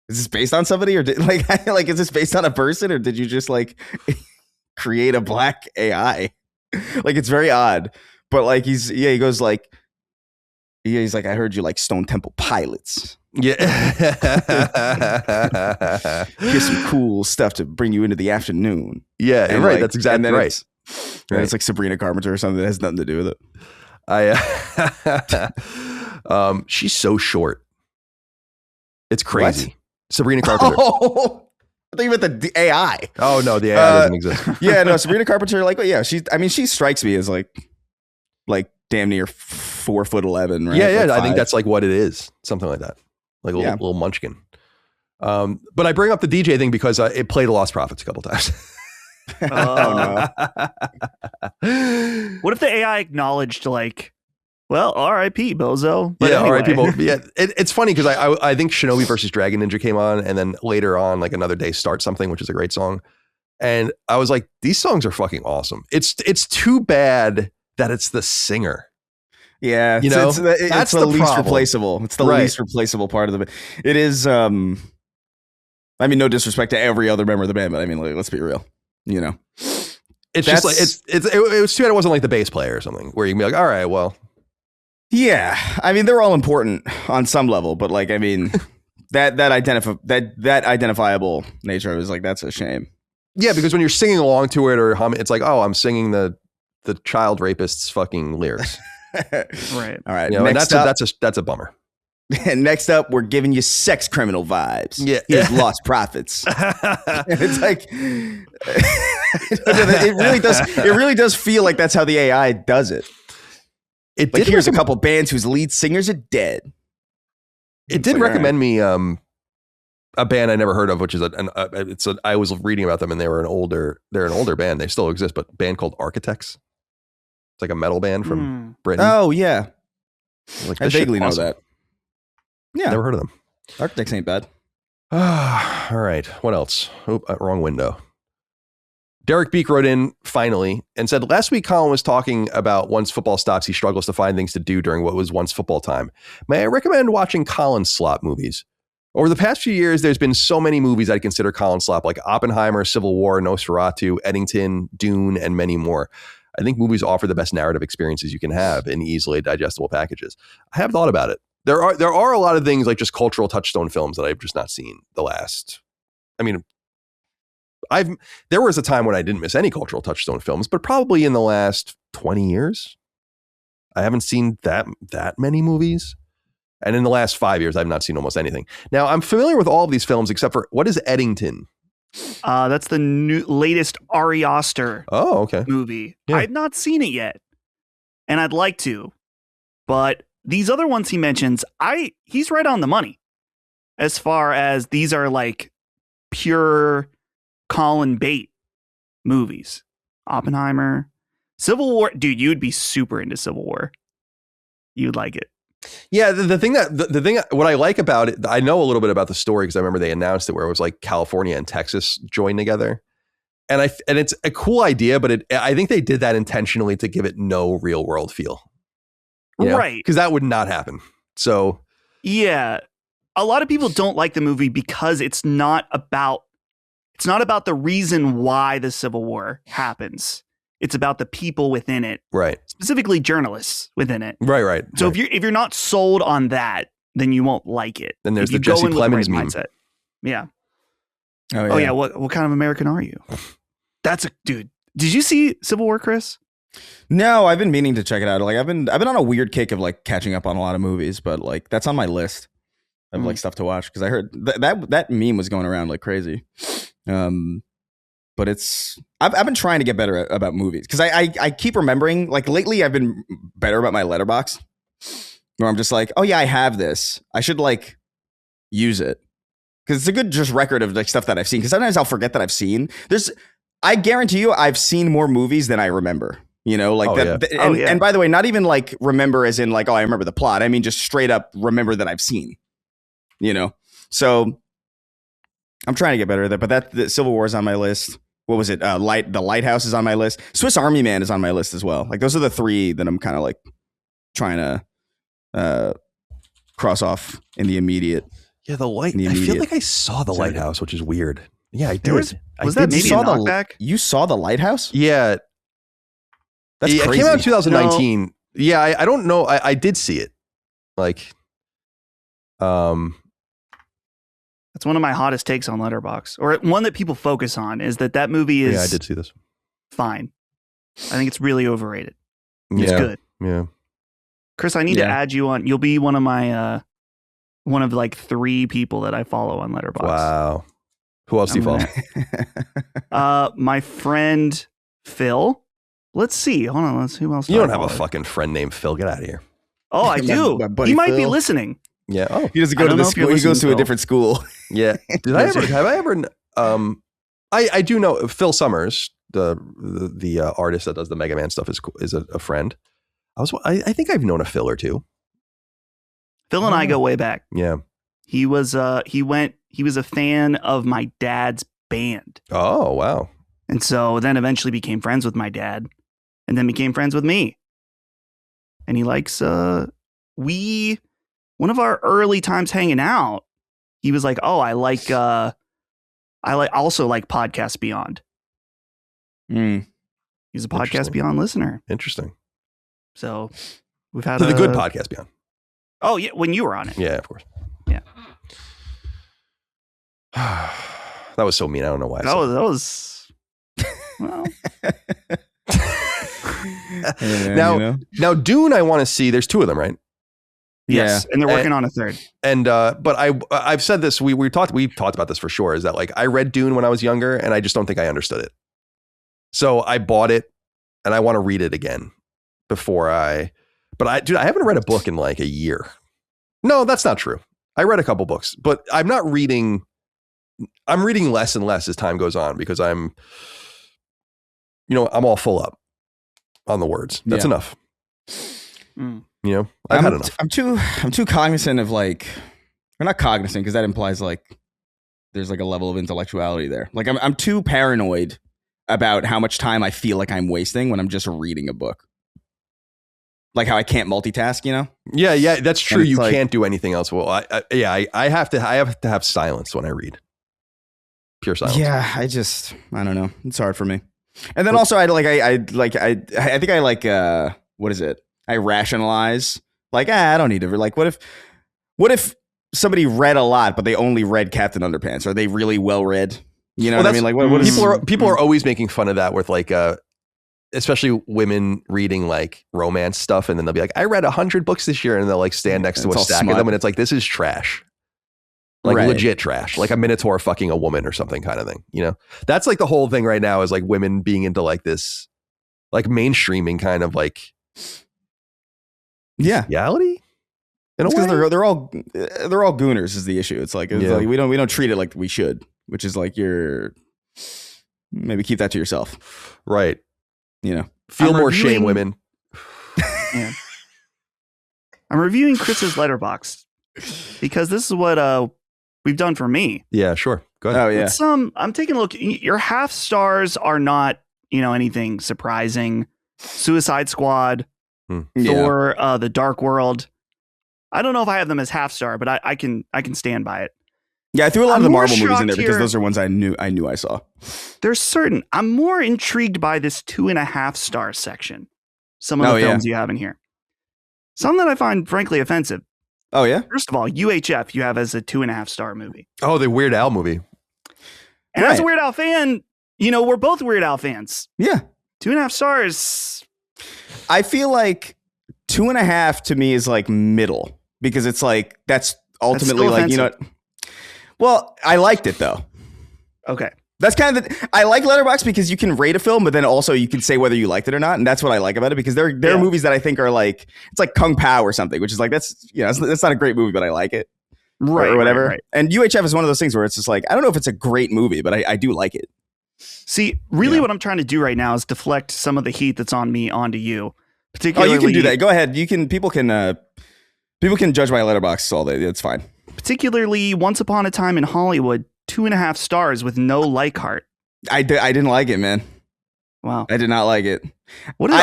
is this based on somebody, or is this based on a person, or did you just like create a black AI? Like, it's very odd. But like he goes like, he's like, I heard you like Stone Temple Pilots. Yeah. Here's some cool stuff to bring you into the afternoon. Yeah, and right. Like, that's exactly right. It's like Sabrina Carpenter or something that has nothing to do with it. She's so short. It's crazy. What? Sabrina Carpenter. Oh, I think about the AI. Oh no, the AI doesn't exist. Yeah, no, Sabrina Carpenter. Like, yeah, she strikes me as like damn near 4'11", right? Yeah, like I think that's like what it is, something like that, like a little munchkin. But I bring up the DJ thing because it played Lost Prophets a couple times. Oh no! What if the AI acknowledged like, well, R.I.P. Bozo? But yeah, anyway. R.I.P. Yeah, it's funny because I think Shinobi versus Dragon Ninja came on, and then later on, like Another Day Start Something, which is a great song, and I was like, these songs are fucking awesome. It's too bad that it's the singer. Yeah, it's the least problem. Replaceable. It's the least replaceable part of the. It is. I mean, no disrespect to every other member of the band, but I mean, like, let's be real. It's just like it was too bad it wasn't like the bass player or something where you can be like, all right, well. Yeah, I mean, they're all important on some level, but like, I mean, that identifiable nature, I was like, that's a shame. Yeah, because when you're singing along to it or humming, it's like, oh, I'm singing the child rapist's fucking lyrics. Right. All right. You know, and that's a bummer. And next up, we're giving you sex criminal vibes. Yeah. Here's Lost Profits. It's like it really does feel like that's how the AI does it. Here's a couple bands whose lead singers are dead. It did recommend me a band I never heard of, which is I was reading about them and they're an older band. They still exist, but a band called Architects. It's like a metal band from Britain. Oh yeah. Like, I vaguely know that. Yeah. Never heard of them. Architects ain't bad. All right. What else? Oh, wrong window. Derek Beek wrote in finally and said, last week Colin was talking about once football stops, he struggles to find things to do during what was once football time. May I recommend watching Colin-slop movies? Over the past few years, there's been so many movies I consider Colin-slop, like Oppenheimer, Civil War, Nosferatu, Eddington, Dune, and many more. I think movies offer the best narrative experiences you can have in easily digestible packages. I have thought about it. There are a lot of things like just cultural touchstone films that I've just not seen the last. I mean, there was a time when I didn't miss any cultural touchstone films, but probably in the last 20 years, I haven't seen that many movies. And in the last 5 years, I've not seen almost anything. Now, I'm familiar with all of these films except for, what is Eddington? That's the latest Ari Aster movie. Yeah. I've not seen it yet, and I'd like to, but these other ones he mentions, he's right on the money. As far as these are like pure Colin Bate movies. Oppenheimer, Civil War. Dude, you'd be super into Civil War. You'd like it. Yeah, the thing what I like about it, I know a little bit about the story because I remember they announced it where it was like California and Texas joined together. And it's a cool idea, but I think they did that intentionally to give it no real world feel. Right. Because that would not happen. So yeah, a lot of people don't like the movie because it's not about the reason why the Civil War happens. It's about the people within it. Right. Specifically journalists within it. Right. So if you're not sold on that, then you won't like it. Then there's the Jesse Plemons meme. Mindset. Yeah. Oh yeah. What kind of American are you? Dude. Did you see Civil War, Chris? No, I've been meaning to check it out. Like I've been on a weird kick of like catching up on a lot of movies, but like that's on my list of like stuff to watch because I heard that meme was going around like crazy. But I've been trying to get better about movies because I keep remembering, like lately I've been better about my letterbox where I'm just like, oh yeah, I have this. I should like use it because it's a good just record of like stuff that I've seen. Because sometimes I'll forget that I've seen. I guarantee you I've seen more movies than I remember. You know, like and by the way, not even like remember as in like, oh, I remember the plot. I mean, just straight up remember that I've seen. You know, so I'm trying to get better at that. But the Civil War is on my list. What was it? The Lighthouse is on my list. Swiss Army Man is on my list as well. Like those are the three that I'm kind of like trying to cross off in the immediate. Yeah, I feel like I saw the Lighthouse, which is weird. Yeah, I did. Was that maybe a knockback? You saw the Lighthouse? Yeah, that's crazy. It came out in 2019. No. Yeah, I don't know. I did see it. Like, that's one of my hottest takes on Letterboxd, or one that people focus on, is that movie is. Yeah, I did see this. Fine. I think it's really overrated. It's good. Yeah. Chris, I need to add you on. You'll be one of my one of like 3 people that I follow on Letterboxd. Wow. Who else do you follow? My friend Phil. Let's see. Hold on. Let's see who else. You don't have a fucking friend named Phil. Get out of here. Oh, I do. He might be listening. Yeah. Oh, he doesn't go to the school. He goes to a different school. Yeah. Have I ever? I do know Phil Summers, the artist that does the Mega Man stuff, is a friend. I think I've known a Phil or two. Phil and I go way back. Yeah. He was a fan of my dad's band. Oh, wow. And so then eventually became friends with my dad, and then became friends with me. And he likes one of our early times hanging out, he was like, "Oh, I also like Podcast Beyond." He's a Podcast Beyond listener. Interesting. So we've had the good Podcast Beyond. Oh yeah, when you were on it. Yeah, of course. Yeah. That was so mean. I don't know why. That was Well, Yeah, now, you know? now Dune, I want to see. There's 2 of them, right? yes, and they're working on a third. And but I've said this. We've talked about this for sure. Is that like I read Dune when I was younger, and I just don't think I understood it. So I bought it, and I want to read it again before I. But I haven't read a book in like a year. No, that's not true. I read a couple books, but I'm not reading. I'm reading less and less as time goes on because I'm all full up on the words. That's enough. Mm. You know, I've had enough. I'm too cognizant of like, or not cognizant because that implies like there's like a level of intellectuality there. Like I'm too paranoid about how much time I feel like I'm wasting when I'm just reading a book. Like how I can't multitask, you know? Yeah, that's true. You like, can't do anything else. Well, I have to have silence when I read. Pure silence. Yeah, I don't know. It's hard for me. And then also I think I like what is it? I rationalize like, I don't need to like what if somebody read a lot but they only read Captain Underpants? Are they really well read? You know what I mean? Like what people are always making fun of that with like especially women reading like romance stuff, and then they'll be like, I read 100 books this year, and they'll like stand next to a stack of them, and it's like, this is trash. Like legit trash, like a Minotaur fucking a woman or something kind of thing. You know, that's like the whole thing right now is like women being into like this, like mainstreaming kind of like, reality. Because they're all gooners is the issue. It's like we don't treat it like we should, which is like maybe keep that to yourself, right? You know, feel more shame, women. Yeah. I'm reviewing Chris's letterbox because this is what we've done for me. Yeah, sure. Go ahead. Oh yeah. I'm taking a look. Your half stars are not, anything surprising. Suicide Squad, Thor, The Dark World. I don't know if I have them as half star, but I can stand by it. Yeah, I threw a lot of the Marvel movies in there because those are ones I knew I saw. There's certain. I'm more intrigued by this 2.5 star section. Some of the films you have in here. Some that I find frankly offensive. Oh yeah. First of all, UHF you have as a 2.5 star movie. Oh, the Weird Al movie. And as a Weird Al fan, we're both Weird Al fans. Yeah. 2.5 stars. I feel like 2.5 to me is like middle because it's like that's ultimately like offensive. Well, I liked it though. Okay. That's kind of I like Letterboxd because you can rate a film, but then also you can say whether you liked it or not, and that's what I like about it because there are movies that I think are like it's like Kung Pao or something, which is like that's not a great movie, but I like it, right? Or whatever. Right. And UHF is one of those things where it's just like I don't know if it's a great movie, but I do like it. See, really, what I'm trying to do right now is deflect some of the heat that's on me onto you. Particularly, you can do that. Go ahead. People can judge my Letterboxd all day. It's fine. Particularly, Once Upon a Time in Hollywood, 2.5 stars with no Leichhardt. I didn't like it, man. Wow, I did not like it. What did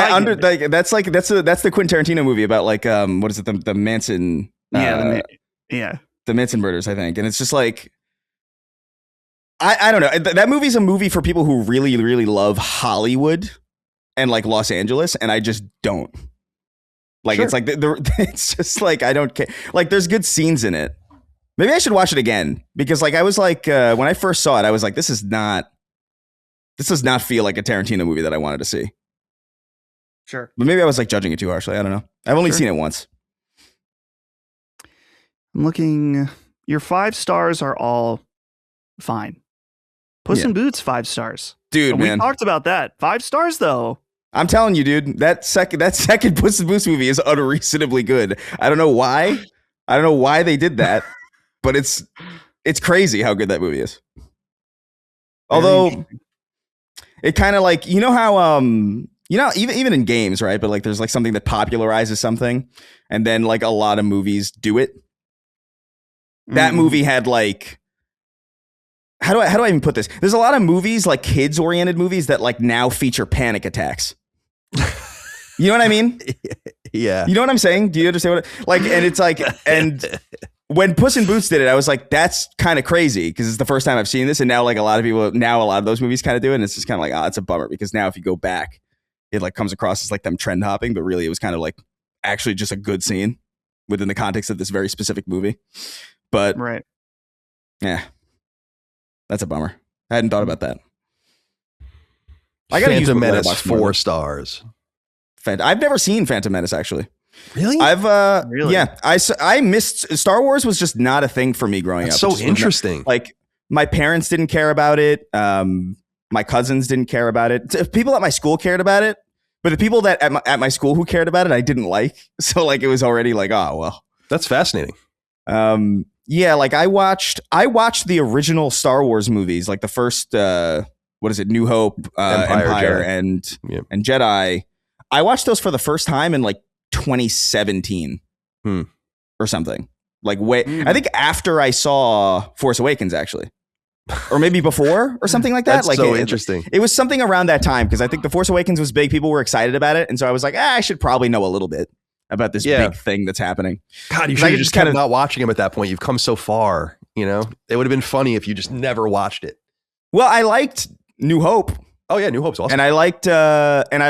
that's the Quentin Tarantino movie about like what is it the Manson the Manson murders, I think, and it's just like I don't know. That movie's a movie for people who really really love Hollywood and like Los Angeles, and I just don't. Like It's like it's just like I don't care. Like there's good scenes in it. Maybe I should watch it again because like I was like when I first saw it, I was like, this does not feel like a Tarantino movie that I wanted to see. Sure. But maybe I was like judging it too harshly. I don't know. I've only seen it once. I'm looking. Your 5 stars are all fine. Puss in Boots 5 stars. Dude, man. We talked about that. 5 stars though. I'm telling you, dude, that second Puss in Boots movie is unreasonably good. I don't know why. I don't know why they did that, but it's crazy how good that movie is. Although it kind of like, how even in games, right? But like there's like something that popularizes something and then like a lot of movies do it. That movie had like how do I even put this? There's a lot of movies, like kids oriented movies that like now feature panic attacks. You know what I mean? Yeah. You know what I'm saying? Do you understand and it's like, and when Puss in Boots did it, I was like, that's kind of crazy because it's the first time I've seen this. And now like a lot of those movies kind of do it. And it's just kind of like, it's a bummer because now if you go back, it like comes across as like them trend hopping, but really it was kind of like actually just a good scene within the context of this very specific movie. But yeah, that's a bummer. I hadn't thought about that. I gotta use Phantom Letterboxd Menace more. 4 stars. I've never seen Phantom Menace actually. Really? Really? Yeah, I missed Star Wars was just not a thing for me growing That's up. so interesting. Like my parents didn't care about it. My cousins didn't care about it. People at my school cared about it, but the people that at my school who cared about it, I didn't like. So like it was already like, oh well. That's fascinating. Yeah, like I watched the original Star Wars movies, like the first what is it, New Hope, Empire Jedi. and Jedi. I watched those for the first time in like 2017 or something. Like I think after I saw Force Awakens actually. Or maybe before or something like that. That's like so interesting. It was something around that time because I think the Force Awakens was big. People were excited about it, and so I was like, I should probably know a little bit about this big thing that's happening. God, you should have just kept not watching them at that point. You've come so far. You know, it would have been funny if you just never watched it. Well, I liked New Hope. Oh yeah, New Hope's awesome. And I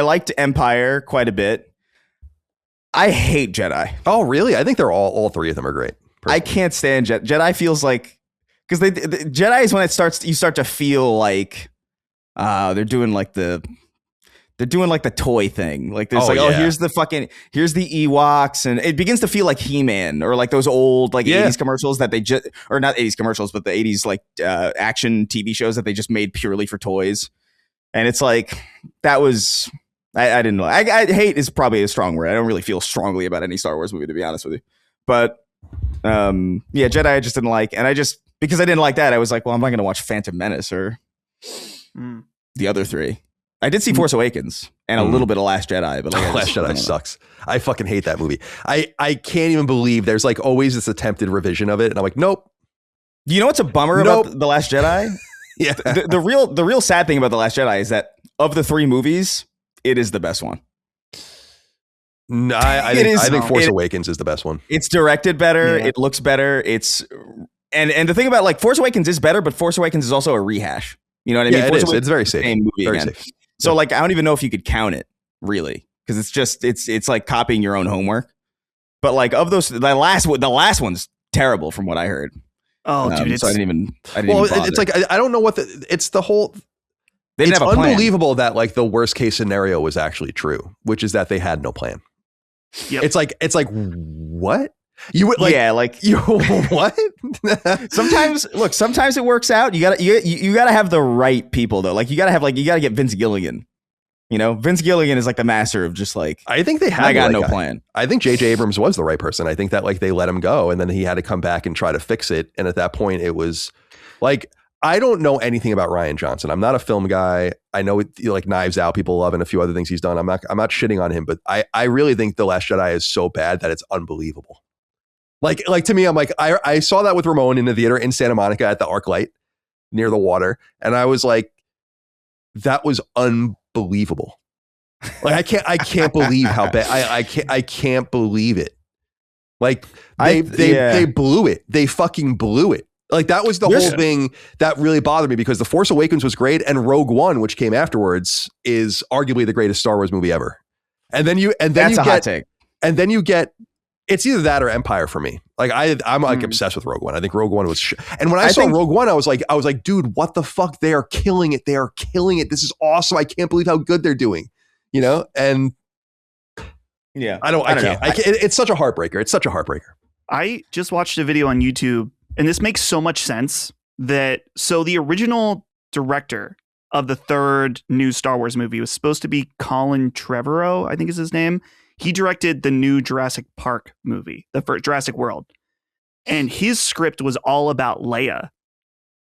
liked Empire quite a bit. I hate Jedi. Oh really? I think they're all three of them are great. Personally. I can't stand Jedi. Feels like because the Jedi is when you start to feel like they're doing like the toy thing. Like there's here's the Ewoks, and it begins to feel like He-Man or like those old like 80s commercials that they just, or not 80s commercials, but the 80s like action TV shows that they just made purely for toys. And it's like that was I didn't know. I hate is probably a strong word. I don't really feel strongly about any Star Wars movie, to be honest with you. But Jedi I just didn't like, and because I didn't like that, I was like, well, I'm not going to watch Phantom Menace or the other three. I did see Force Awakens and a little bit of Last Jedi, but like, Last Jedi sucks. I fucking hate that movie. I can't even believe there's like always this attempted revision of it, and I'm like, nope. You know what's a bummer about The Last Jedi? Yeah. The real sad thing about The Last Jedi is that of the three movies, it is the best one. No, I think Force Awakens is the best one. It's directed better. Yeah. It looks better. And the thing about like Force Awakens is better, but Force Awakens is also a rehash. You know what I mean? Yeah, it is. It's very safe. Same movie very again. safe. So like, I don't even know if you could count it really, because it's like copying your own homework. But like of those, the last one's terrible from what I heard. Oh, dude! So I didn't even it's like I don't know what it's the whole. They didn't have a plan. Unbelievable that like the worst case scenario was actually true, which is that they had no plan. Yep. It's like what you would like you what? Sometimes it works out. You gotta have the right people though. Like you gotta get Vince Gilligan. You know, Vince Gilligan is like the master of just like, I think they had. I got no plan. I think J.J. Abrams was the right person. I think that like they let him go, and then he had to come back and try to fix it. And at that point, it was like, I don't know anything about Rian Johnson. I'm not a film guy. I know like Knives Out, people love, and a few other things he's done. I'm not shitting on him, but I really think The Last Jedi is so bad that it's unbelievable. Like to me, I'm like, I saw that with Ramon in the theater in Santa Monica at the ArcLight near the water, and I was like, that was unbelievable. Like I can't believe how bad I can't believe it. Like they blew it. They fucking blew it. Like that was the whole thing that really bothered me, because The Force Awakens was great, and Rogue One, which came afterwards, is arguably the greatest Star Wars movie ever. And then hot take. And then you get, it's either that or Empire for me. Like I'm like obsessed with Rogue One. I think Rogue One was and when I saw Rogue One, I was like, dude, what the fuck? They are killing it. They are killing it. This is awesome. I can't believe how good they're doing. You know? And yeah, I can't. It's such a heartbreaker. It's such a heartbreaker. I just watched a video on YouTube, and this makes so much sense so the original director of the third new Star Wars movie was supposed to be Colin Trevorrow, I think is his name. He directed the new Jurassic Park movie, the first Jurassic World. And his script was all about Leia.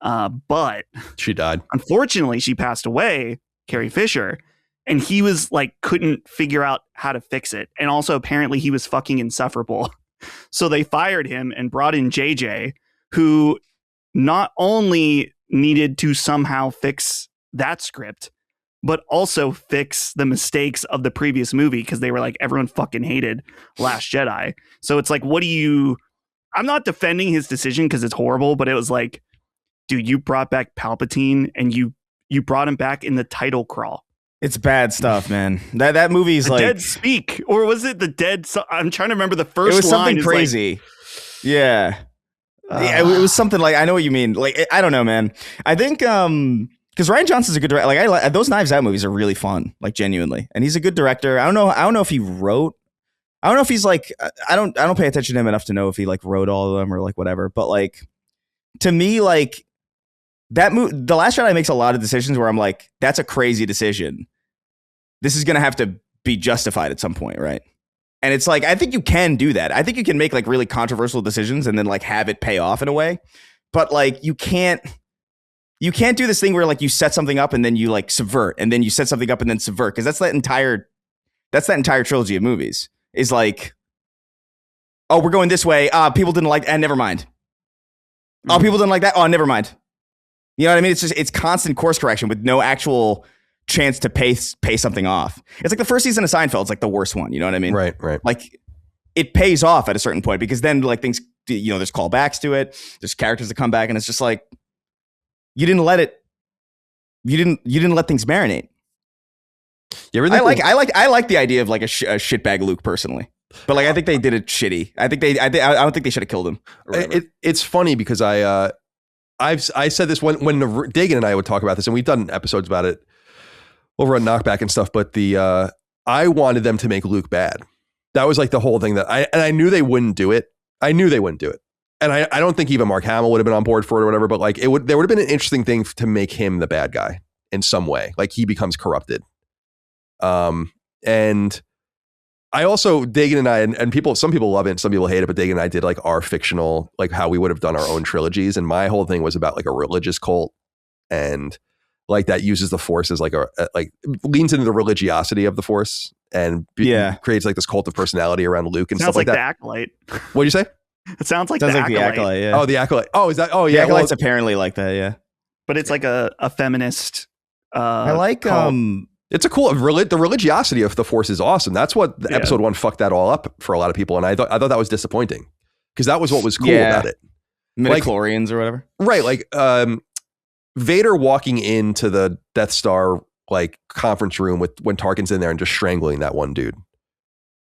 But she died. Unfortunately, she passed away, Carrie Fisher. And he was like, couldn't figure out how to fix it. And also apparently he was fucking insufferable. So they fired him and brought in JJ, who not only needed to somehow fix that script, but also fix the mistakes of the previous movie, because they were like, everyone fucking hated Last Jedi. So it's like, I'm not defending his decision because it's horrible, but it was like, dude, you brought back Palpatine and you brought him back in the title crawl. It's bad stuff, man. That movie's the like Dead Speak, or was it the Dead? I'm trying to remember the first. It was line something crazy. Like, yeah, it was something like, I know what you mean. Like, I don't know, man. I think because because Rian Johnson's a good director. Like those Knives Out movies are really fun, like genuinely, and he's a good director. I don't know if he wrote. I don't know if he's like. I don't pay attention to him enough to know if he like wrote all of them or like whatever. But like to me, like that movie, The Last Jedi makes a lot of decisions where I'm like, that's a crazy decision. This is gonna have to be justified at some point, right? And it's like, I think you can do that. I think you can make like really controversial decisions and then like have it pay off in a way. But like you can't do this thing where like you set something up and then you like subvert, and then you set something up and then subvert, because that's that entire trilogy of movies is like, oh, we're going this way. People didn't like, and never mind. Oh, people didn't like that. Oh, never mind. You know what I mean? It's constant course correction with no actual chance to pay something off. It's like the first season of Seinfeld is like the worst one. You know what I mean? Right. Like it pays off at a certain point, because then like things, you know, there's callbacks to it. There's characters that come back, and it's just like you didn't let things marinate. I like the idea of like a shitbag Luke personally, but like I think they did it shitty. I don't think they should have killed him. It's funny because I said this when Dagan and I would talk about this, and we've done episodes about it over on Knockback and stuff, but I wanted them to make Luke bad. That was like the whole thing I knew they wouldn't do it. And I don't think even Mark Hamill would have been on board for it or whatever, but like there would have been an interesting thing to make him the bad guy in some way. Like he becomes corrupted. And I also, Dagan and I, and some people love it, some people hate it, but Dagan and I did like our fictional, like how we would have done our own trilogies. And my whole thing was about like a religious cult, and like that uses the Force as like like leans into the religiosity of the Force, and creates like this cult of personality around Luke and Sounds stuff like that. The Acolyte. What'd you say? It sounds like the Acolyte. Yeah. Oh, the Acolyte. Oh, is that? Oh, yeah. The Acolyte's apparently like that. Yeah. But it's like a feminist. I like cult. It's a cool the religiosity of the Force is awesome. That's what episode 1 fucked that all up for a lot of people, and I thought that was disappointing, because that was what was cool about it. Midichlorians like, or whatever. Right, like Vader walking into the Death Star like conference room when Tarkin's in there and just strangling that one dude.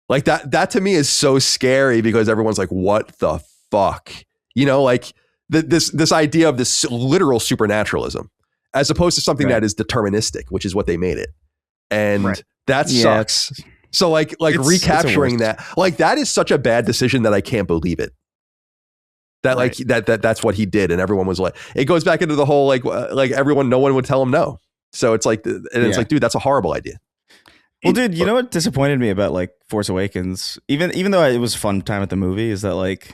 Like that to me is so scary, because everyone's like, what the fuck? You know, like this idea of this literal supernaturalism, as opposed to something that is deterministic, which is what they made it. And that sucks. So like recapturing that, like that is such a bad decision that I can't believe it. That like that's what he did, and everyone was like, it goes back into the whole like everyone, no one would tell him no. So it's like, and it's like, dude, that's a horrible idea. Well, dude, you know what disappointed me about like Force Awakens, even though it was a fun time at the movie, is that like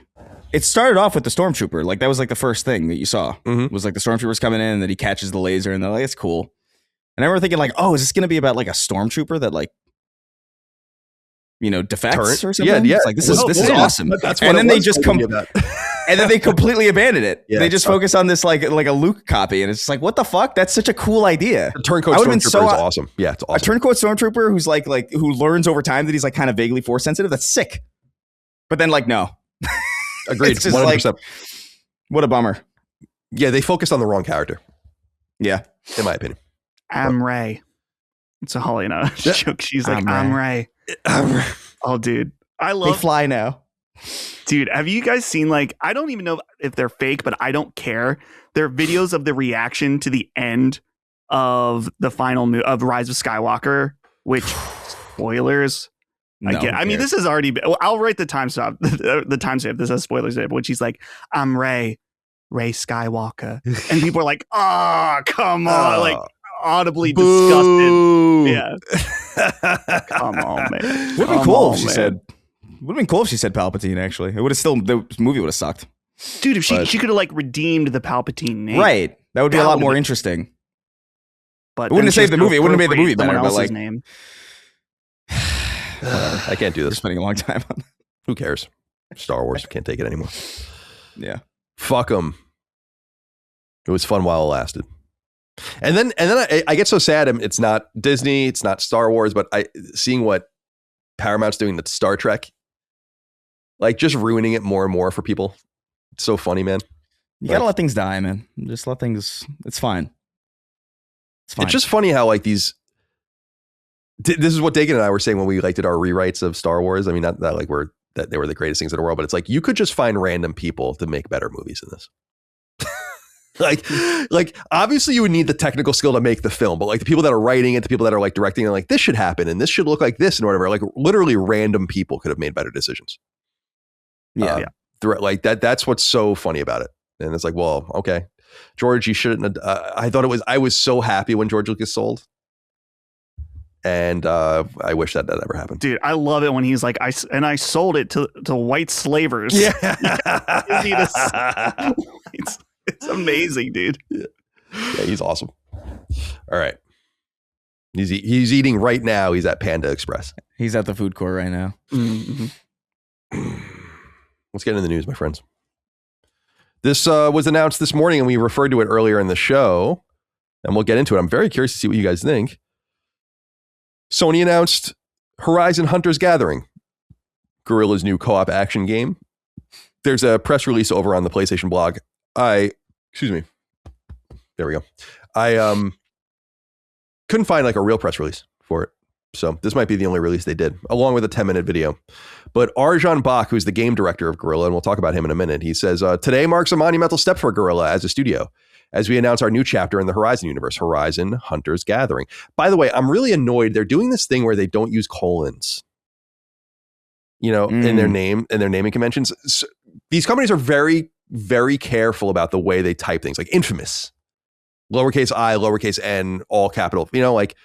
it started off with the Stormtrooper. Like that was like the first thing that you saw was like the Stormtroopers coming in, and that he catches the laser, and they're like, it's cool. And I remember thinking like, oh, is this going to be about like a Stormtrooper that like, you know, defects or something? Yeah. It's like this is awesome. That's what and then they just come about. And then they completely abandoned it. Yeah, they just focus on this like a Luke copy, and it's just like, what the fuck? That's such a cool idea. The turncoat Stormtrooper is awesome. Yeah, it's awesome. A turncoat Stormtrooper who's like who learns over time that he's like kind of vaguely Force sensitive. That's sick. But then like no, agreed. 100%. Like, what a bummer. Yeah, they focused on the wrong character. Yeah, in my opinion. I'm Ray. It's a Helena joke. She's like, I'm Ray. Oh, dude, I love. They fly now. Dude, have you guys seen like, I don't even know if they're fake, but I don't care. There are videos of the reaction to the end of the final of Rise of Skywalker, which spoilers. I mean, this has already been, I'll write the timestamp. The timestamp. This has spoilers in it, which he's like, I'm Ray Skywalker. And people are like, oh, come on. Like audibly disgusted. Yeah. Come on, man. Would have been cool if she said. Would have been cool if she said Palpatine, actually. It would have the movie would have sucked. Dude, if she could have like redeemed the Palpatine name. Right. That would be a lot more interesting. But it wouldn't have saved the movie. It wouldn't have made the movie better, but like name. I can't do this. We're spending a long time on that. Who cares? Star Wars can't take it anymore. Yeah. Fuck them. It was fun while it lasted. And then I get so sad. It's not Disney, it's not Star Wars, but seeing what Paramount's doing to Star Trek, like just ruining it more and more for people. It's so funny, man. You gotta let things die, man. Just let things. It's fine. It's fine. It's just funny how like these. This is what Dagan and I were saying when we like did our rewrites of Star Wars. I mean, not that like that they were the greatest things in the world, but it's like you could just find random people to make better movies than this. like obviously you would need the technical skill to make the film, but like the people that are writing it, the people that are like directing it, like this should happen and this should look like this and whatever. Like literally random people could have made better decisions. Yeah. Like that's what's so funny about it. And it's like, well, okay, George, you shouldn't have, I was so happy when George Lucas sold. And I wish that ever happened. Dude, I love it when he's like, I sold it to white slavers. Yeah. It's amazing, dude. Yeah, he's awesome. All right. He's eating right now. He's at Panda Express. He's at the food court right now. Mm-hmm. Let's get into the news, my friends. This was announced this morning, and we referred to it earlier in the show, and we'll get into it. I'm very curious to see what you guys think. Sony announced Horizon Hunter's Gathering, Guerrilla's new co-op action game. There's a press release over on the PlayStation blog. Excuse me. There we go. I couldn't find like a real press release for it. So this might be the only release they did, along with a 10-minute video. But Arjan Bach, who's the game director of Guerrilla, and we'll talk about him in a minute, he says, today marks a monumental step for Guerrilla as a studio, as we announce our new chapter in the Horizon universe, Horizon Hunter's Gathering. By the way, I'm really annoyed. They're doing this thing where they don't use colons, in their naming conventions. So these companies are very, very careful about the way they type things, like Infamous, lowercase I, lowercase n, all capital, like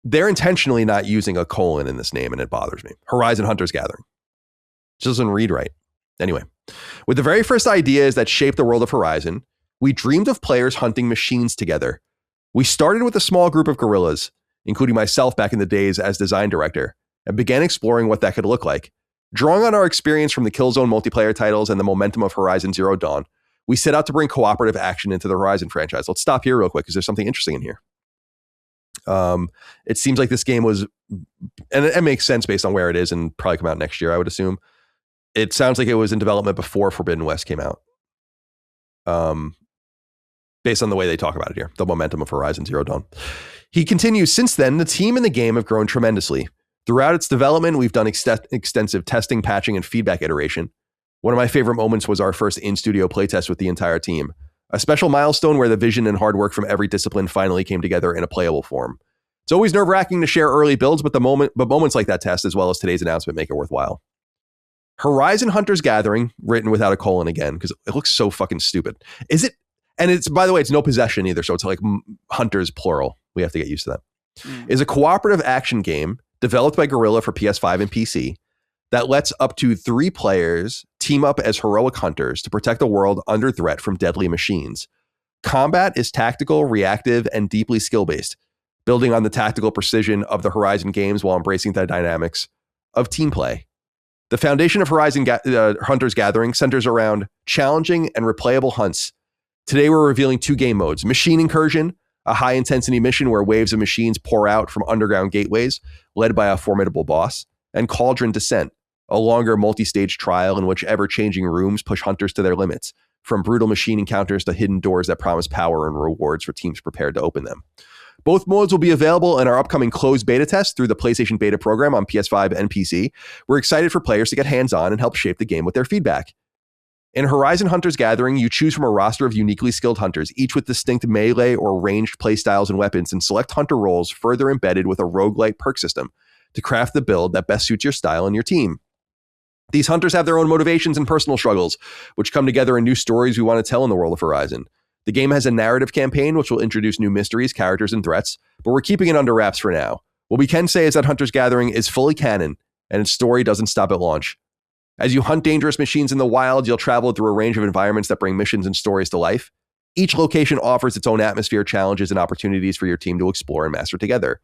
they're intentionally not using a colon in this name, and it bothers me. Horizon Hunter's Gathering. It doesn't read right. Anyway, with the very first ideas that shaped the world of Horizon, we dreamed of players hunting machines together. We started with a small group of guerrillas, including myself back in the days as design director, and began exploring what that could look like. Drawing on our experience from the Killzone multiplayer titles and the momentum of Horizon Zero Dawn, we set out to bring cooperative action into the Horizon franchise. Let's stop here real quick because there's something interesting in here. It seems like this game was, and it makes sense based on where it is and probably come out next year, I would assume. It sounds like it was in development before Forbidden West came out. Based on the way they talk about it here, the momentum of Horizon Zero Dawn. He continues, since then, the team and the game have grown tremendously. Throughout its development, we've done extensive testing, patching, and feedback iteration. One of my favorite moments was our first in-studio playtest with the entire team. A special milestone where the vision and hard work from every discipline finally came together in a playable form. It's always nerve-wracking to share early builds, but moments like that test, as well as today's announcement, make it worthwhile. Horizon Hunter's Gathering, written without a colon again, because it looks so fucking stupid. Is it? And it's, by the way, it's no possession either, so it's like hunters plural. We have to get used to that. Is a cooperative action game developed by Guerrilla for PS5 and PC that lets up to 3 players team up as heroic hunters to protect the world under threat from deadly machines. Combat is tactical, reactive, and deeply skill-based, building on the tactical precision of the Horizon games while embracing the dynamics of team play. The foundation of Horizon Hunter's Gathering centers around challenging and replayable hunts. Today, we're revealing 2 game modes: Machine Incursion, a high-intensity mission where waves of machines pour out from underground gateways, led by a formidable boss, and Cauldron Descent, a longer multi-stage trial in which ever-changing rooms push hunters to their limits, from brutal machine encounters to hidden doors that promise power and rewards for teams prepared to open them. Both modes will be available in our upcoming closed beta test through the PlayStation Beta program on PS5 and PC. We're excited for players to get hands-on and help shape the game with their feedback. In Horizon Hunter's Gathering, you choose from a roster of uniquely skilled hunters, each with distinct melee or ranged playstyles and weapons, and select hunter roles further embedded with a roguelite perk system to craft the build that best suits your style and your team. These hunters have their own motivations and personal struggles, which come together in new stories we want to tell in the world of Horizon. The game has a narrative campaign, which will introduce new mysteries, characters, and threats, but we're keeping it under wraps for now. What we can say is that Hunter's Gathering is fully canon, and its story doesn't stop at launch. As you hunt dangerous machines in the wild, you'll travel through a range of environments that bring missions and stories to life. Each location offers its own atmosphere, challenges, and opportunities for your team to explore and master together.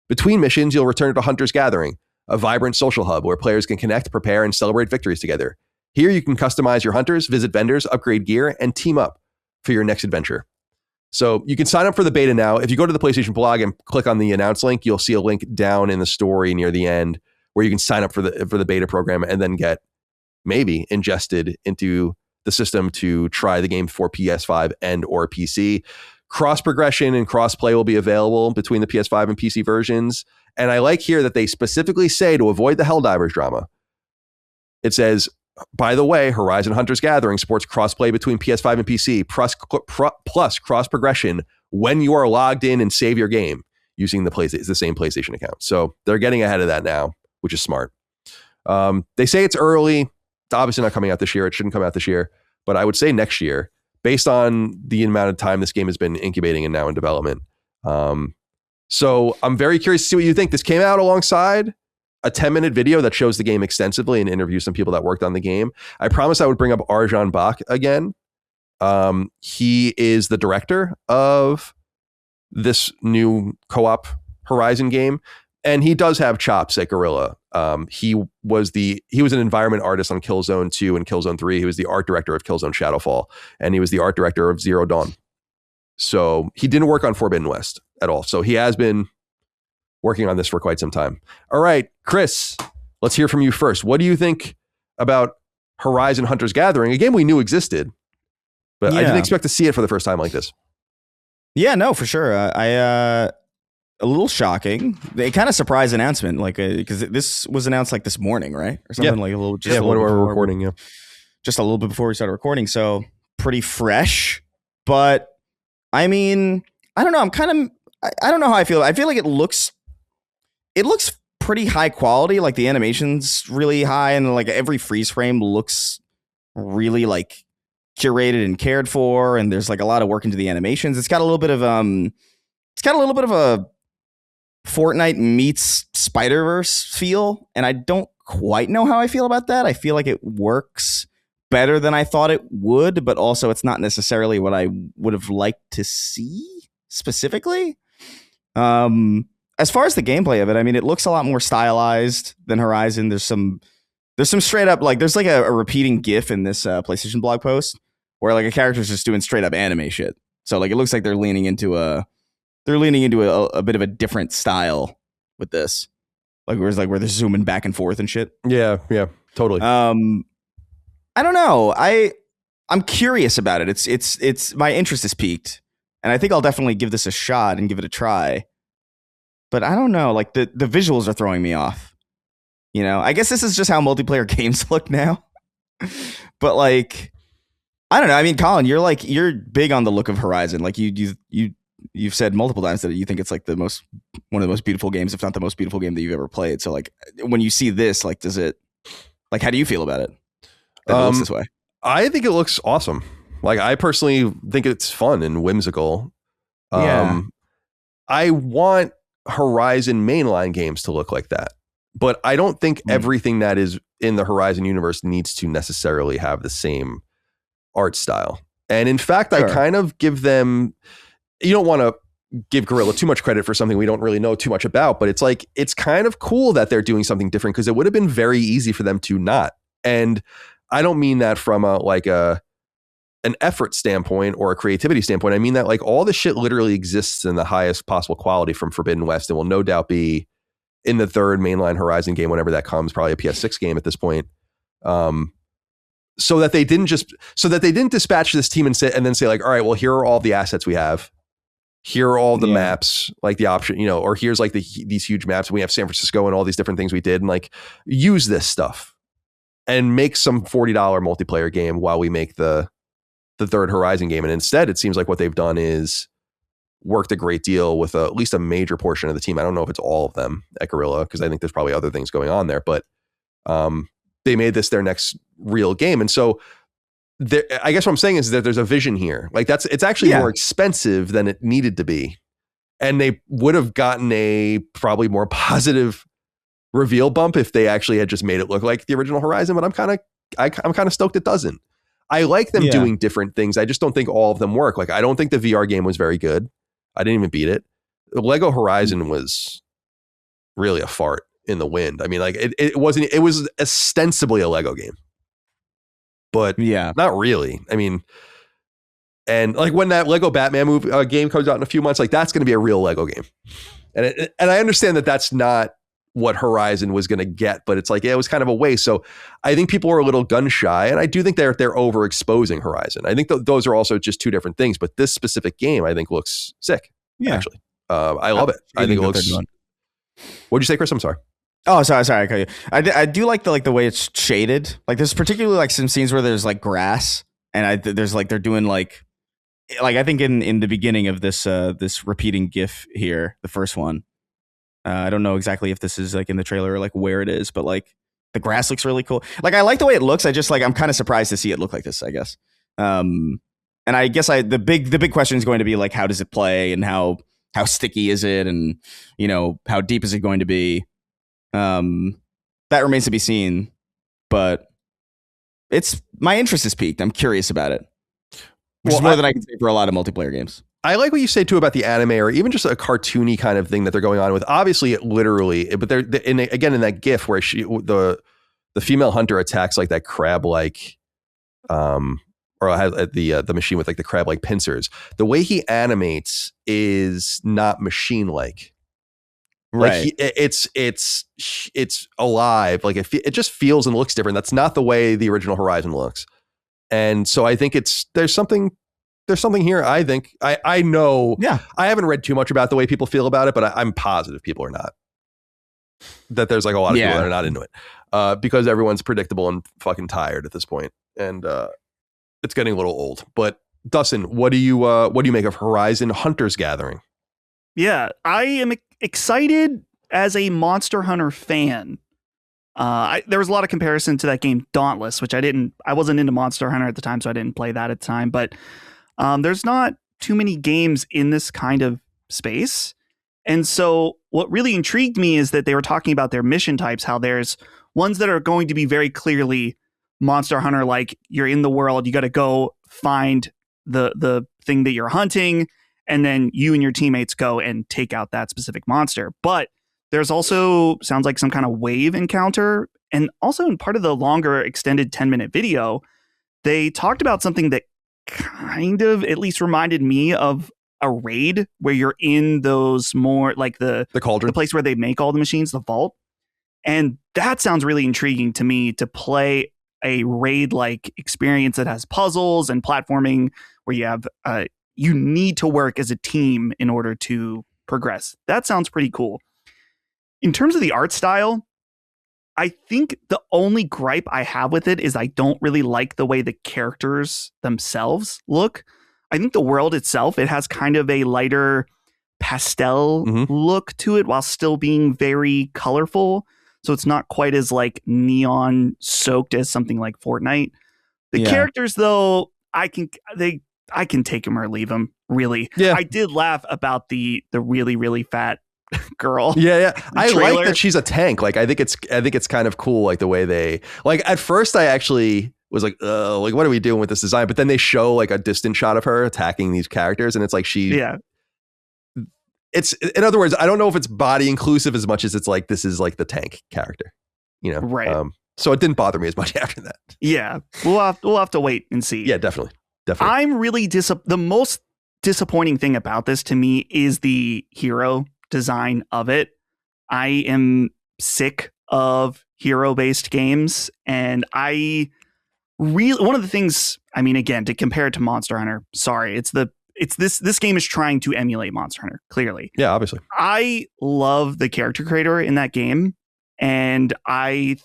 Between missions, you'll return to Hunter's Gathering, a vibrant social hub where players can connect, prepare, and celebrate victories together. Here you can customize your hunters, visit vendors, upgrade gear, and team up for your next adventure. So you can sign up for the beta now. If you go to the PlayStation blog and click on the announce link, you'll see a link down in the story near the end where you can sign up for the beta program and then get maybe ingested into the system to try the game for PS5 and or PC. Cross progression and cross-play will be available between the PS5 and PC versions. And I like here that they specifically say to avoid the Helldivers drama. It says, by the way, Horizon Hunter's Gathering supports crossplay between PS5 and PC, plus cross progression when you are logged in and save your game using the same PlayStation account. So they're getting ahead of that now, which is smart. They say it's early. It's obviously not coming out this year. It shouldn't come out this year, but I would say next year, based on the amount of time this game has been incubating and now in development. So I'm very curious to see what you think. This came out alongside a 10-minute video that shows the game extensively and interviews some people that worked on the game. I promised I would bring up Arjan Bach again. He is the director of this new co-op Horizon game, and he does have chops at Guerrilla. He was an environment artist on Killzone 2 and Killzone 3. He was the art director of Killzone Shadowfall, and he was the art director of Zero Dawn. So he didn't work on Forbidden West at all. So he has been working on this for quite some time. All right, Chris, let's hear from you first. What do you think about Horizon Hunter's Gathering, a game we knew existed, but I didn't expect to see it for the first time like this. Yeah, no, for sure. A little shocking. A kind of surprise announcement, like because this was announced like this morning, right, or something like a little. Just when we're recording, just a little bit before we started recording. So pretty fresh, but I mean, I don't know. I don't know how I feel. I feel like it looks pretty high quality. Like the animation's really high, and like every freeze frame looks really like curated and cared for. And there's like a lot of work into the animations. It's got a little bit of a Fortnite meets Spider-Verse feel, and I don't quite know how I feel about that. I feel like it works better than I thought it would, but also it's not necessarily what I would have liked to see specifically. As far as the gameplay of it, I mean, it looks a lot more stylized than Horizon. There's some straight up, like, there's like a repeating GIF in this PlayStation blog post where like a character's just doing straight up anime shit. So like it looks like they're leaning into a bit of a different style with this, like where they're zooming back and forth and shit. Yeah, totally. I don't know. I'm curious about it. It's my interest is piqued, and I think I'll definitely give this a shot and give it a try. But I don't know, like the visuals are throwing me off. You know, I guess this is just how multiplayer games look now. But like, I don't know. I mean, Colin, you're big on the look of Horizon. Like you've said multiple times that you think it's like one of the most beautiful games, if not the most beautiful game that you've ever played. So like, when you see this, like, how do you feel about it? That it looks this way. I think it looks awesome. Like, I personally think it's fun and whimsical. I want Horizon mainline games to look like that, but I don't think everything that is in the Horizon universe needs to necessarily have the same art style. And in fact, sure. I kind of give them, you don't want to give Guerrilla too much credit for something we don't really know too much about, but it's like, it's kind of cool that they're doing something different, because it would have been very easy for them to not. And I don't mean that from an effort standpoint or a creativity standpoint. I mean that like all the shit literally exists in the highest possible quality from Forbidden West, and will no doubt be in the third mainline Horizon game whenever that comes, probably a PS6 game at this point. So that they didn't dispatch this team and then say like, all right, well, here are all the assets we have. Here are all the maps, like the option, or here's like these huge maps. We have San Francisco and all these different things we did, and like use this stuff and make some $40 multiplayer game while we make the third Horizon game. And instead, it seems like what they've done is worked a great deal with at least a major portion of the team. I don't know if it's all of them at Guerrilla, because I think there's probably other things going on there, but they made this their next real game. And so I guess what I'm saying is that there's a vision here. Like it's actually more expensive than it needed to be. And they would have gotten a probably more positive reveal bump if they actually had just made it look like the original Horizon. But I'm kind of stoked it doesn't. I like them doing different things. I just don't think all of them work. Like, I don't think the VR game was very good. I didn't even beat it. The Lego Horizon was really a fart in the wind. I mean, like it wasn't, it was ostensibly a Lego game, but not really. I mean, and like when that Lego Batman game comes out in a few months, like that's going to be a real Lego game. And I understand that that's not what Horizon was going to get, but it's like, it was kind of a waste. So I think people are a little gun shy, and I do think they're overexposing Horizon. I think those are also just two different things, but this specific game I think looks sick. Actually, I love it. I think it looks. What'd you say, Chris? I'm sorry. Oh, sorry, I cut you. I do like the way it's shaded. Like there's particularly like some scenes where there's like grass, and there's like they're doing like I think in the beginning of this this repeating GIF here, the first one. I don't know exactly if this is like in the trailer or like where it is, but like the grass looks really cool. Like I like the way it looks. I just like I'm kind of surprised to see it look like this, I guess. And I guess the big question is going to be like how does it play and how sticky is it, and you know how deep is it going to be. That remains to be seen, but my interest is piqued. I'm curious about it, which is more than I can say for a lot of multiplayer games. I like what you say too about the anime or even just a cartoony kind of thing that they're going on with. Obviously, it literally, but they're in that GIF where the female hunter attacks like that crab like, or has the machine with like the crab like pincers. The way he animates is not machine like. Right. Like it's alive. Like it just feels and looks different. That's not the way the original Horizon looks. And so I think there's something here. I think I know. Yeah. I haven't read too much about the way people feel about it, but I'm positive people are not. That there's like a lot of people that are not into it because everyone's predictable and fucking tired at this point, and it's getting a little old. But Dustin, what do you make of Horizon Hunter's Gathering? Yeah, I am excited as a Monster Hunter fan. There was a lot of comparison to that game Dauntless, which I wasn't into Monster Hunter at the time, so I didn't play that at the time. But there's not too many games in this kind of space. And so what really intrigued me is that they were talking about their mission types, how there's ones that are going to be very clearly Monster Hunter, like you're in the world, you got to go find the thing that you're hunting, and then you and your teammates go and take out that specific monster. But there's also sounds like some kind of wave encounter. And also in part of the longer extended 10-minute video, they talked about something that kind of at least reminded me of a raid where you're in those more like the cauldron, the place where they make all the machines, the vault. And that sounds really intriguing to me, to play a raid like experience that has puzzles and platforming where you have you need to work as a team in order to progress. That sounds pretty cool. In terms of the art style, I think the only gripe I have with it is I don't really like the way the characters themselves look. I think the world itself, it has kind of a lighter pastel look to it while still being very colorful. So it's not quite as like neon soaked as something like Fortnite. The characters, though, I can take them or leave them, really. Yeah. I did laugh about the really, really fat girl. Yeah. I like that she's a tank. Like I think it's kind of cool, like the way they like at first I actually was like what are we doing with this design? But then they show like a distant shot of her attacking these characters, and it's like it's in other words, I don't know if it's body inclusive as much as it's like this is like the tank character, you know? Right. So it didn't bother me as much after that. Yeah. We'll have to wait and see. Yeah, definitely. I'm really the most disappointing thing about this to me is the hero design of it. I am sick of hero-based games, and I really, one of the things, I mean, again, to compare it to Monster Hunter, sorry, this game is trying to emulate Monster Hunter, clearly. Yeah, obviously. I love the character creator in that game, and I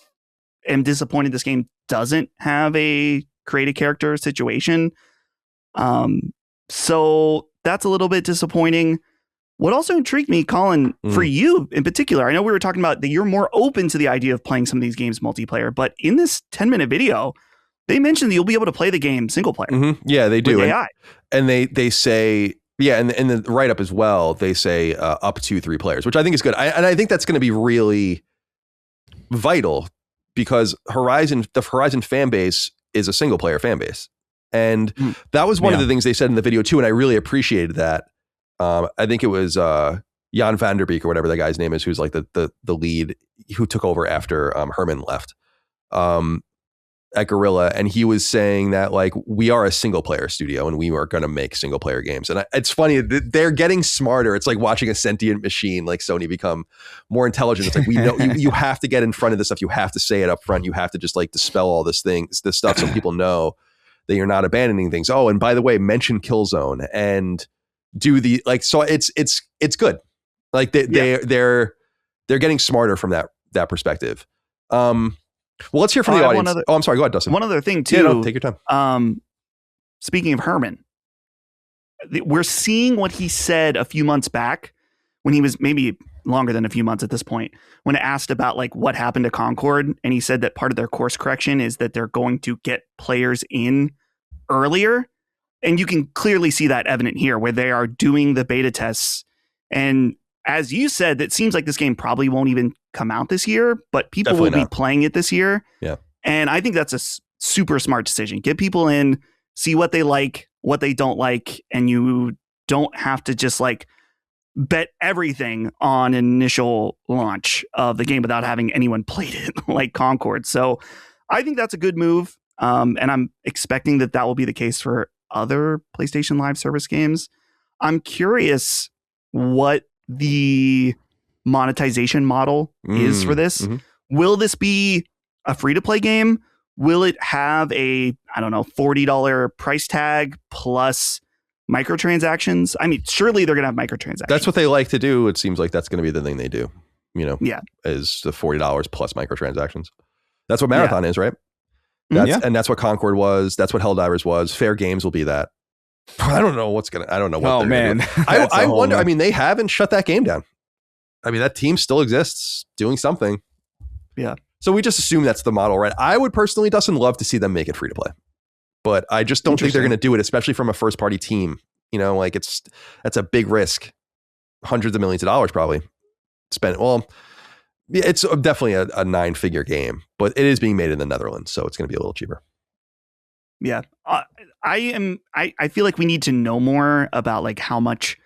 am disappointed this game doesn't have a create a character situation. So that's a little bit disappointing. What also intrigued me, Colin, for you in particular, I know we were talking about that you're more open to the idea of playing some of these games multiplayer, but in this 10-minute video, they mentioned that you'll be able to play the game single player. Yeah, they do. With AI. And they say, and in the write-up as well, they say up to 3 players, which I think is good. I think that's going to be really vital because the Horizon fan base is a single player fan base. And that was one of the things they said in the video too. And I really appreciated that. I think it was Jan Vanderbeek or whatever that guy's name is, who's like the lead who took over after Herman left at Guerrilla. And he was saying that like, we are a single player studio and we are going to make single player games. And it's funny, they're getting smarter. It's like watching a sentient machine like Sony become more intelligent. It's like, we know you have to get in front of this stuff. You have to say it up front. You have to just like dispel all this stuff so people know that you're not abandoning things. Oh, and by the way, mention Killzone and do the like. So it's good. Like they're getting smarter from that that perspective. Well, let's hear from the audience. I'm sorry. Go ahead, Dustin. One other thing too. Yeah, no, take your time. Speaking of Herman, we're seeing what he said a few months back when he was maybe longer than a few months at this point, when asked about like what happened to Concord. And he said that part of their course correction is that they're going to get players in earlier. And you can clearly see that evident here where they are doing the beta tests. And as you said, it seems like this game probably won't even come out this year, but people will be playing it this year. Yeah. And I think that's a super smart decision. Get people in, see what they like, what they don't like, and you don't have to just like bet everything on initial launch of the game without having anyone played it like Concord. So I think that's a good move. And I'm expecting that will be the case for other PlayStation Live service games. I'm curious what the monetization model is for this. Mm-hmm. Will this be a free-to-play game? Will it have a, I don't know, $40 price tag plus microtransactions? I mean, surely they're going to have microtransactions. That's what they like to do. It seems like that's going to be the thing they do, yeah, is the $40 plus microtransactions. That's what Marathon is, right? And that's what Concord was. That's what Helldivers was. Fair Games will be that. I don't know what they're going to do. I wonder. I mean, they haven't shut that game down. I mean, that team still exists doing something. Yeah. So we just assume that's the model, right? I would personally, Dustin, love to see them make it free to play, but I just don't think they're going to do it, especially from a first party team. Like that's a big risk. Hundreds of millions of dollars probably spent. Well, it's definitely a 9-figure game, but it is being made in the Netherlands, so it's going to be a little cheaper. Yeah. I feel like we need to know more about like how much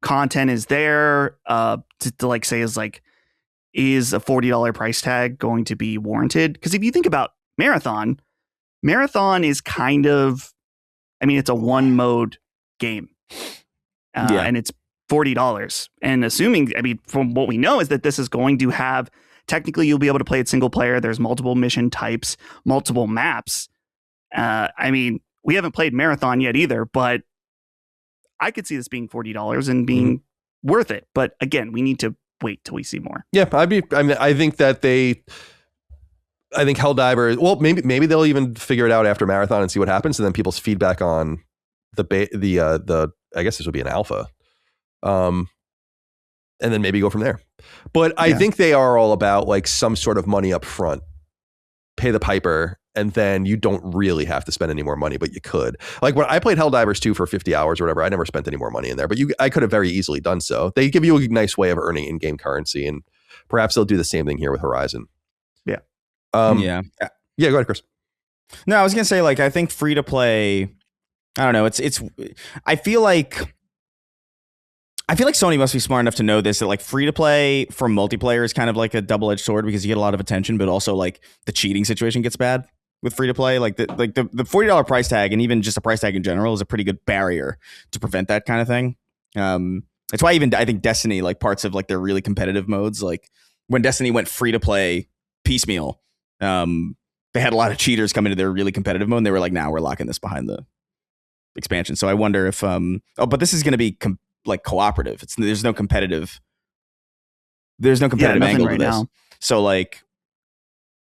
content is there to like say is a $40 price tag going to be warranted? Because if you think about Marathon is kind of, I mean, it's a one mode game and it's $40. And assuming, I mean, from what we know is that this is going to have, technically you'll be able to play it single player. There's multiple mission types, multiple maps. I mean, we haven't played Marathon yet either, but I could see this being $40 and being worth it. But again, we need to wait till we see more. Yeah, I think Helldivers, well, maybe they'll even figure it out after Marathon and see what happens, and then people's feedback on the I guess this would be an alpha. And then maybe go from there. But I think they are all about like some sort of money up front. Pay the piper, and then you don't really have to spend any more money, but you could. Like when I played Helldivers 2 for 50 hours or whatever, I never spent any more money in there, but I could have very easily done so. They give you a nice way of earning in-game currency, and perhaps they'll do the same thing here with Horizon. Yeah. Yeah, go ahead, Chris. No, I was going to say, like, I think free to play, I don't know. I feel like Sony must be smart enough to know this, that like free to play for multiplayer is kind of like a double-edged sword because you get a lot of attention, but also like the cheating situation gets bad with free to play. Like the $40 price tag, and even just a price tag in general, is a pretty good barrier to prevent that kind of thing. It's why even I think Destiny, like parts of like their really competitive modes, like when Destiny went free to play piecemeal, they had a lot of cheaters come into their really competitive mode, and they were like, "Now we're locking this behind the expansion." So I wonder if but this is going to be like cooperative. There's no competitive angle to this. Now. So like,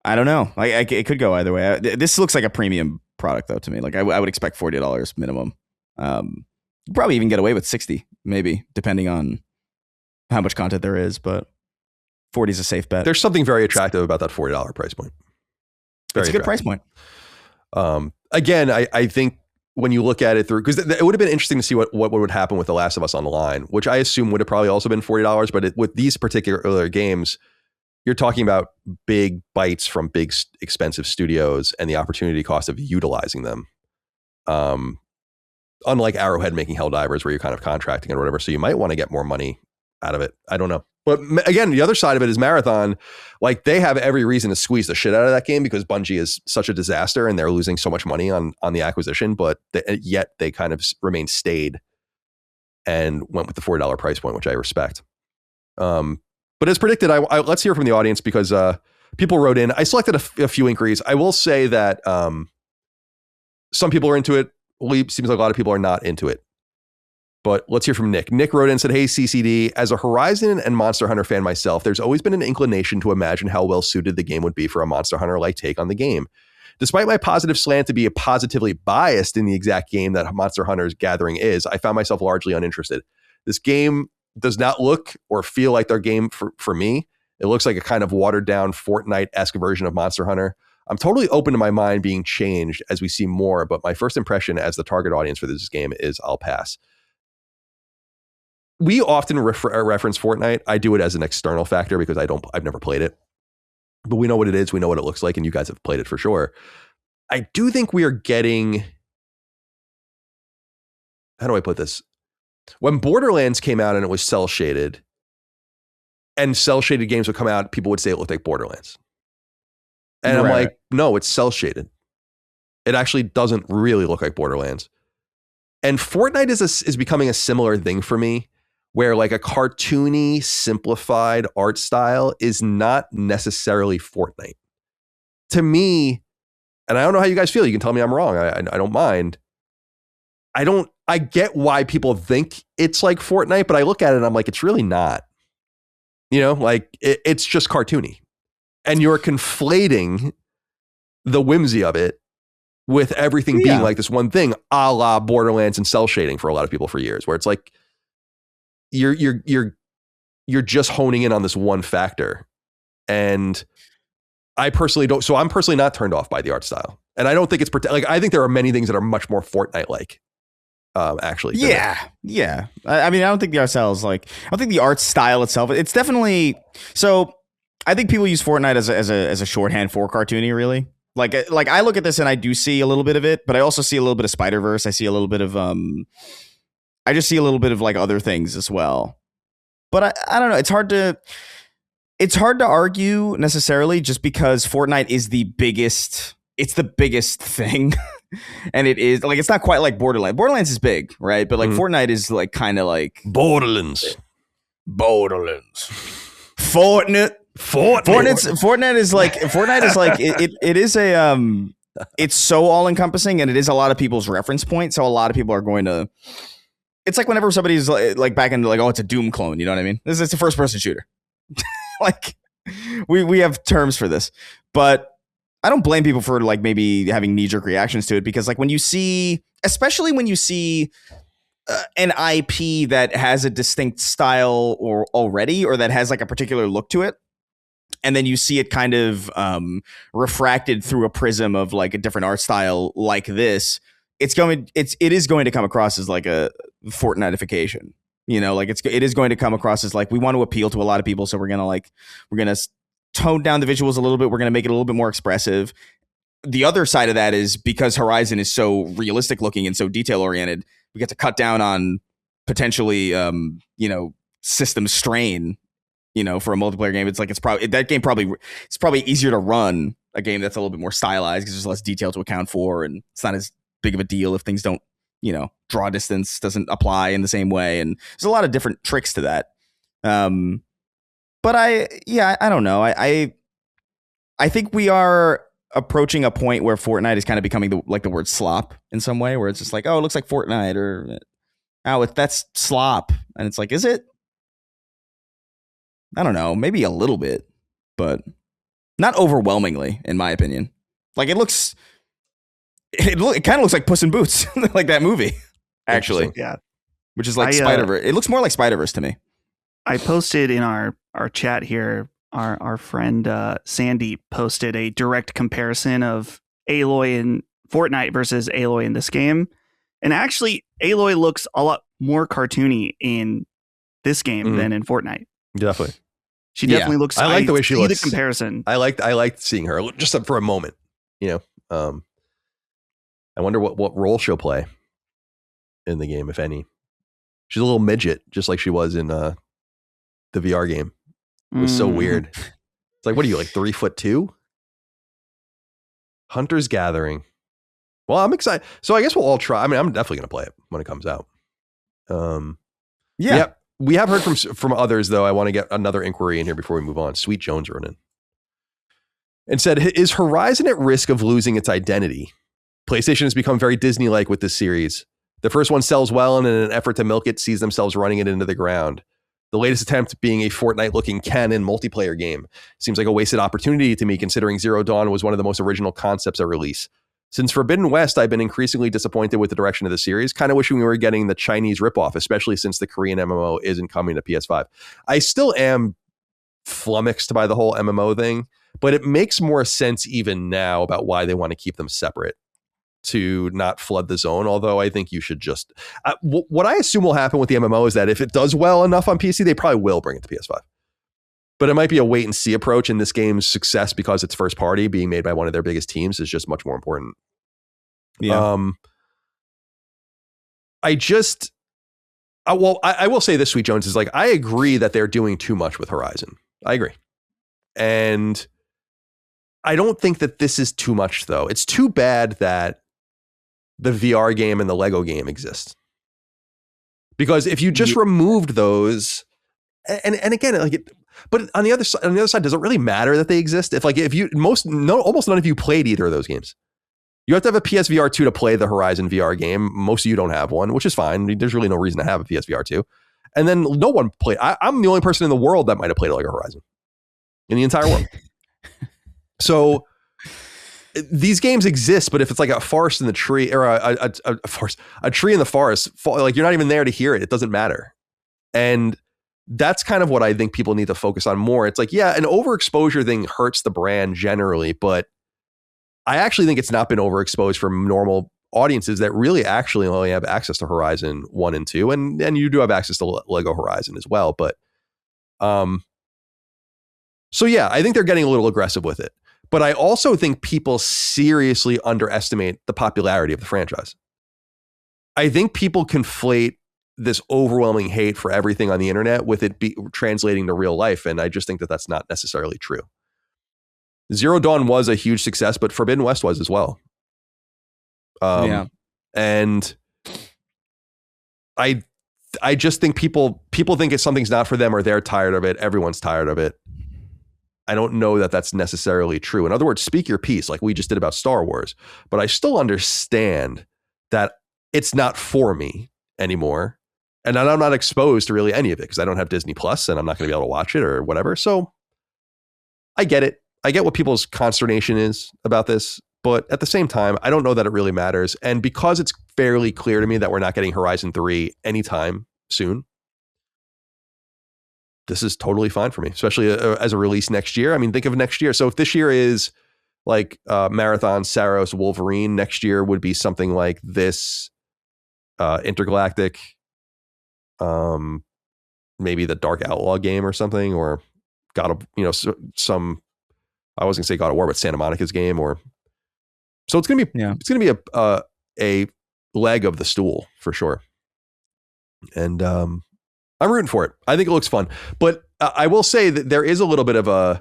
I don't know. It could go either way. This looks like a premium product though to me. Like I would expect $40 minimum. You probably even get away with $60, maybe, depending on how much content there is. But 40 is a safe bet. There's something very attractive about that $40 price point. It's a good price point. Again, I think when you look at it through, because it would have been interesting to see what would happen with The Last of Us Online, which I assume would have probably also been $40. But with these particular games, you're talking about big bites from big expensive studios and the opportunity cost of utilizing them. Unlike Arrowhead making Helldivers, where you're kind of contracting or whatever, so you might want to get more money out of it. I don't know. But again, the other side of it is Marathon. Like they have every reason to squeeze the shit out of that game because Bungie is such a disaster and they're losing so much money on the acquisition, but yet they kind of remain stayed and went with the $40 price point, which I respect. But as predicted, let's hear from the audience because people wrote in. I selected a few inquiries. I will say that some people are into it. Seems like a lot of people are not into it. But let's hear from Nick. Nick wrote in and said, hey, CCD, as a Horizon and Monster Hunter fan myself, there's always been an inclination to imagine how well suited the game would be for a Monster Hunter-like take on the game. Despite my positive slant to be positively biased in the exact game that Monster Hunter's Gathering is, I found myself largely uninterested. This game does not look or feel like their game for me. It looks like a kind of watered-down Fortnite-esque version of Monster Hunter. I'm totally open to my mind being changed as we see more, but my first impression as the target audience for this game is I'll pass. We often reference Fortnite. I do it as an external factor because I've never played it, but we know what it is. We know what it looks like, and you guys have played it for sure. I do think we are getting, how do I put this? When Borderlands came out and it was cell shaded, and cell shaded games would come out, people would say it looked like Borderlands. And I'm like, no, it's cell shaded. It actually doesn't really look like Borderlands. And Fortnite is becoming a similar thing for me, where like a cartoony, simplified art style is not necessarily Fortnite. To me, and I don't know how you guys feel, you can tell me I'm wrong, I don't mind. I get why people think it's like Fortnite, but I look at it and I'm like, it's really not. You know, like it's just cartoony. And you're conflating the whimsy of it with everything being like this one thing, a la Borderlands and cell shading for a lot of people for years, where it's like, you're just honing in on this one factor. And I personally don't. So I'm personally not turned off by the art style. And I don't think it's like, I think there are many things that are much more Fortnite-like. Actually. Yeah. I mean, I don't think the art style is like, I don't think the art style itself, it's definitely, so I think people use Fortnite as a shorthand for cartoony, really. Like I look at this and I do see a little bit of it, but I also see a little bit of Spider-Verse. I see a little bit of, I just see a little bit of like other things as well. But I don't know. It's hard to argue necessarily just because Fortnite is the biggest thing. And it is like, it's not quite like Borderlands. Borderlands is big, right? But like Fortnite is like kind of like Borderlands. Fortnite is like it is a it's so all encompassing, and it is a lot of people's reference point. So a lot of people are going to. It's like whenever somebody's like back into like, oh, it's a Doom clone. You know what I mean? It's a first person shooter. Like we have terms for this, but I don't blame people for like maybe having knee jerk reactions to it, because like especially when you see an IP that has a distinct style or that has like a particular look to it, and then you see it kind of refracted through a prism of like a different art style like this, it is going to come across as like a Fortnite-ification. You know, like it is going to come across as like, we want to appeal to a lot of people, so we're gonna tone down the visuals a little bit. We're gonna make it a little bit more expressive. The other side of that is because Horizon is so realistic looking and so detail oriented, we get to cut down on potentially system strain. You know, for a multiplayer game, it's like it's probably easier to run a game that's a little bit more stylized because there's less detail to account for, and it's not as big of a deal if things don't, draw distance doesn't apply in the same way, and there's a lot of different tricks to that. But I don't know. I think we are approaching a point where Fortnite is kind of becoming the word slop in some way, where it's just like, oh, it looks like Fortnite, or oh, that's slop, and it's like, is it? I don't know, maybe a little bit, but not overwhelmingly, in my opinion. Like it kind of looks like Puss in Boots, like that movie, actually. Yeah, which is like Spider-Verse. It looks more like Spider-Verse to me. I posted in our chat here, our friend Sandy posted a direct comparison of Aloy in Fortnite versus Aloy in this game, and actually Aloy looks a lot more cartoony in this game than in Fortnite. Definitely. She definitely looks. I like the way she looks. The comparison. I liked seeing her just for a moment. I wonder what role she'll play in the game, if any. She's a little midget, just like she was in the VR game. It was so weird. It's like, what are you, like 3'2"? Hunter's Gathering. Well, I'm excited. So I guess we'll all try. I mean, I'm definitely going to play it when it comes out. Yeah. We have heard from others, though. I want to get another inquiry in here before we move on. Sweet Jones wrote in and said, is Horizon at risk of losing its identity? PlayStation has become very Disney-like with this series, The first one sells well, and in an effort to milk it, sees themselves running it into the ground. The latest attempt being a Fortnite-looking canon multiplayer game. Seems like a wasted opportunity to me, considering Zero Dawn was one of the most original concepts at release. Since Forbidden West, I've been increasingly disappointed with the direction of the series. Kind of wishing we were getting the Chinese ripoff, especially since the Korean MMO isn't coming to PS5. I still am flummoxed by the whole MMO thing, but it makes more sense even now about why they want to keep them separate to not flood the zone. Although I think you should just what I assume will happen with the MMO is that if it does well enough on PC, they probably will bring it to PS5. But it might be a wait and see approach, and this game's success because it's first party, being made by one of their biggest teams, is just much more important. Yeah. I will say this, Sweet Jones, is like, I agree that they're doing too much with Horizon. I agree. And I don't think that this is too much, though. It's too bad that the VR game and the Lego game exist. Because if you just removed those, and again, like, but on the other side, does it really matter that they exist? If almost none of you played either of those games. You have to have a PSVR 2 to play the Horizon VR game. Most of you don't have one, which is fine. There's really no reason to have a PSVR 2. And then no one played. I'm the only person in the world that might have played Lego Horizon in the entire world. So these games exist, but if it's like a forest in the tree, or a tree in the forest, like, you're not even there to hear it. It doesn't matter. And that's kind of what I think people need to focus on more. It's like, yeah, an overexposure thing hurts the brand generally, but I actually think it's not been overexposed for normal audiences that really actually only have access to Horizon 1 and 2. And you do have access to Lego Horizon as well. But so yeah, I think they're getting a little aggressive with it. But I also think people seriously underestimate the popularity of the franchise. I think people conflate this overwhelming hate for everything on the internet with it translating to real life. And I just think that that's not necessarily true. Zero Dawn was a huge success, but Forbidden West was as well. And I just think people think if something's not for them or they're tired of it, everyone's tired of it. I don't know that that's necessarily true. In other words, speak your piece like we just did about Star Wars. But I still understand that it's not for me anymore. And I'm not exposed to really any of it because I don't have Disney Plus and I'm not going to be able to watch it or whatever. So I get it. I get what people's consternation is about this. But at the same time, I don't know that it really matters. And because it's fairly clear to me that we're not getting Horizon 3 anytime soon, this is totally fine for me, especially as a release next year. I mean, think of next year. So if this year is like Marathon, Saros, Wolverine, next year would be something like this, Intergalactic, maybe the Dark Outlaw game or something, or some, I wasn't gonna say God of War, but Santa Monica's game, or so it's gonna be a leg of the stool for sure. And I'm rooting for it. I think it looks fun, but I will say that there is a little bit of I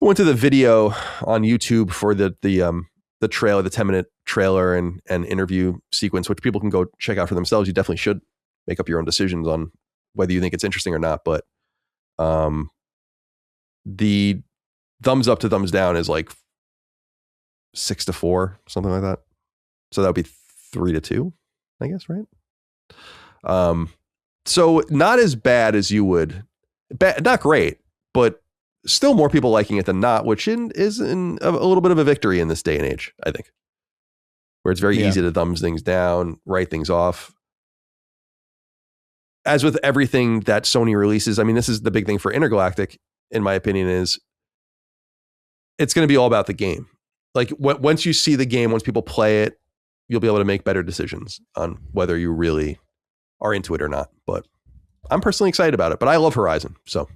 went to the video on YouTube for the trailer, the 10-minute trailer and interview sequence, which people can go check out for themselves. You definitely should make up your own decisions on whether you think it's interesting or not. But the thumbs up to thumbs down is like 6-4, something like that. So that would be 3-2, I guess, right? So not as bad as you would, not great, but still more people liking it than not, which is a little bit of a victory in this day and age, I think, where it's very easy to thumbs things down, write things off. As with everything that Sony releases, I mean, this is the big thing for Intergalactic, in my opinion, is it's going to be all about the game. Like once you see the game, once people play it, you'll be able to make better decisions on whether you really are into it or not. But I'm personally excited about it, but I love Horizon, so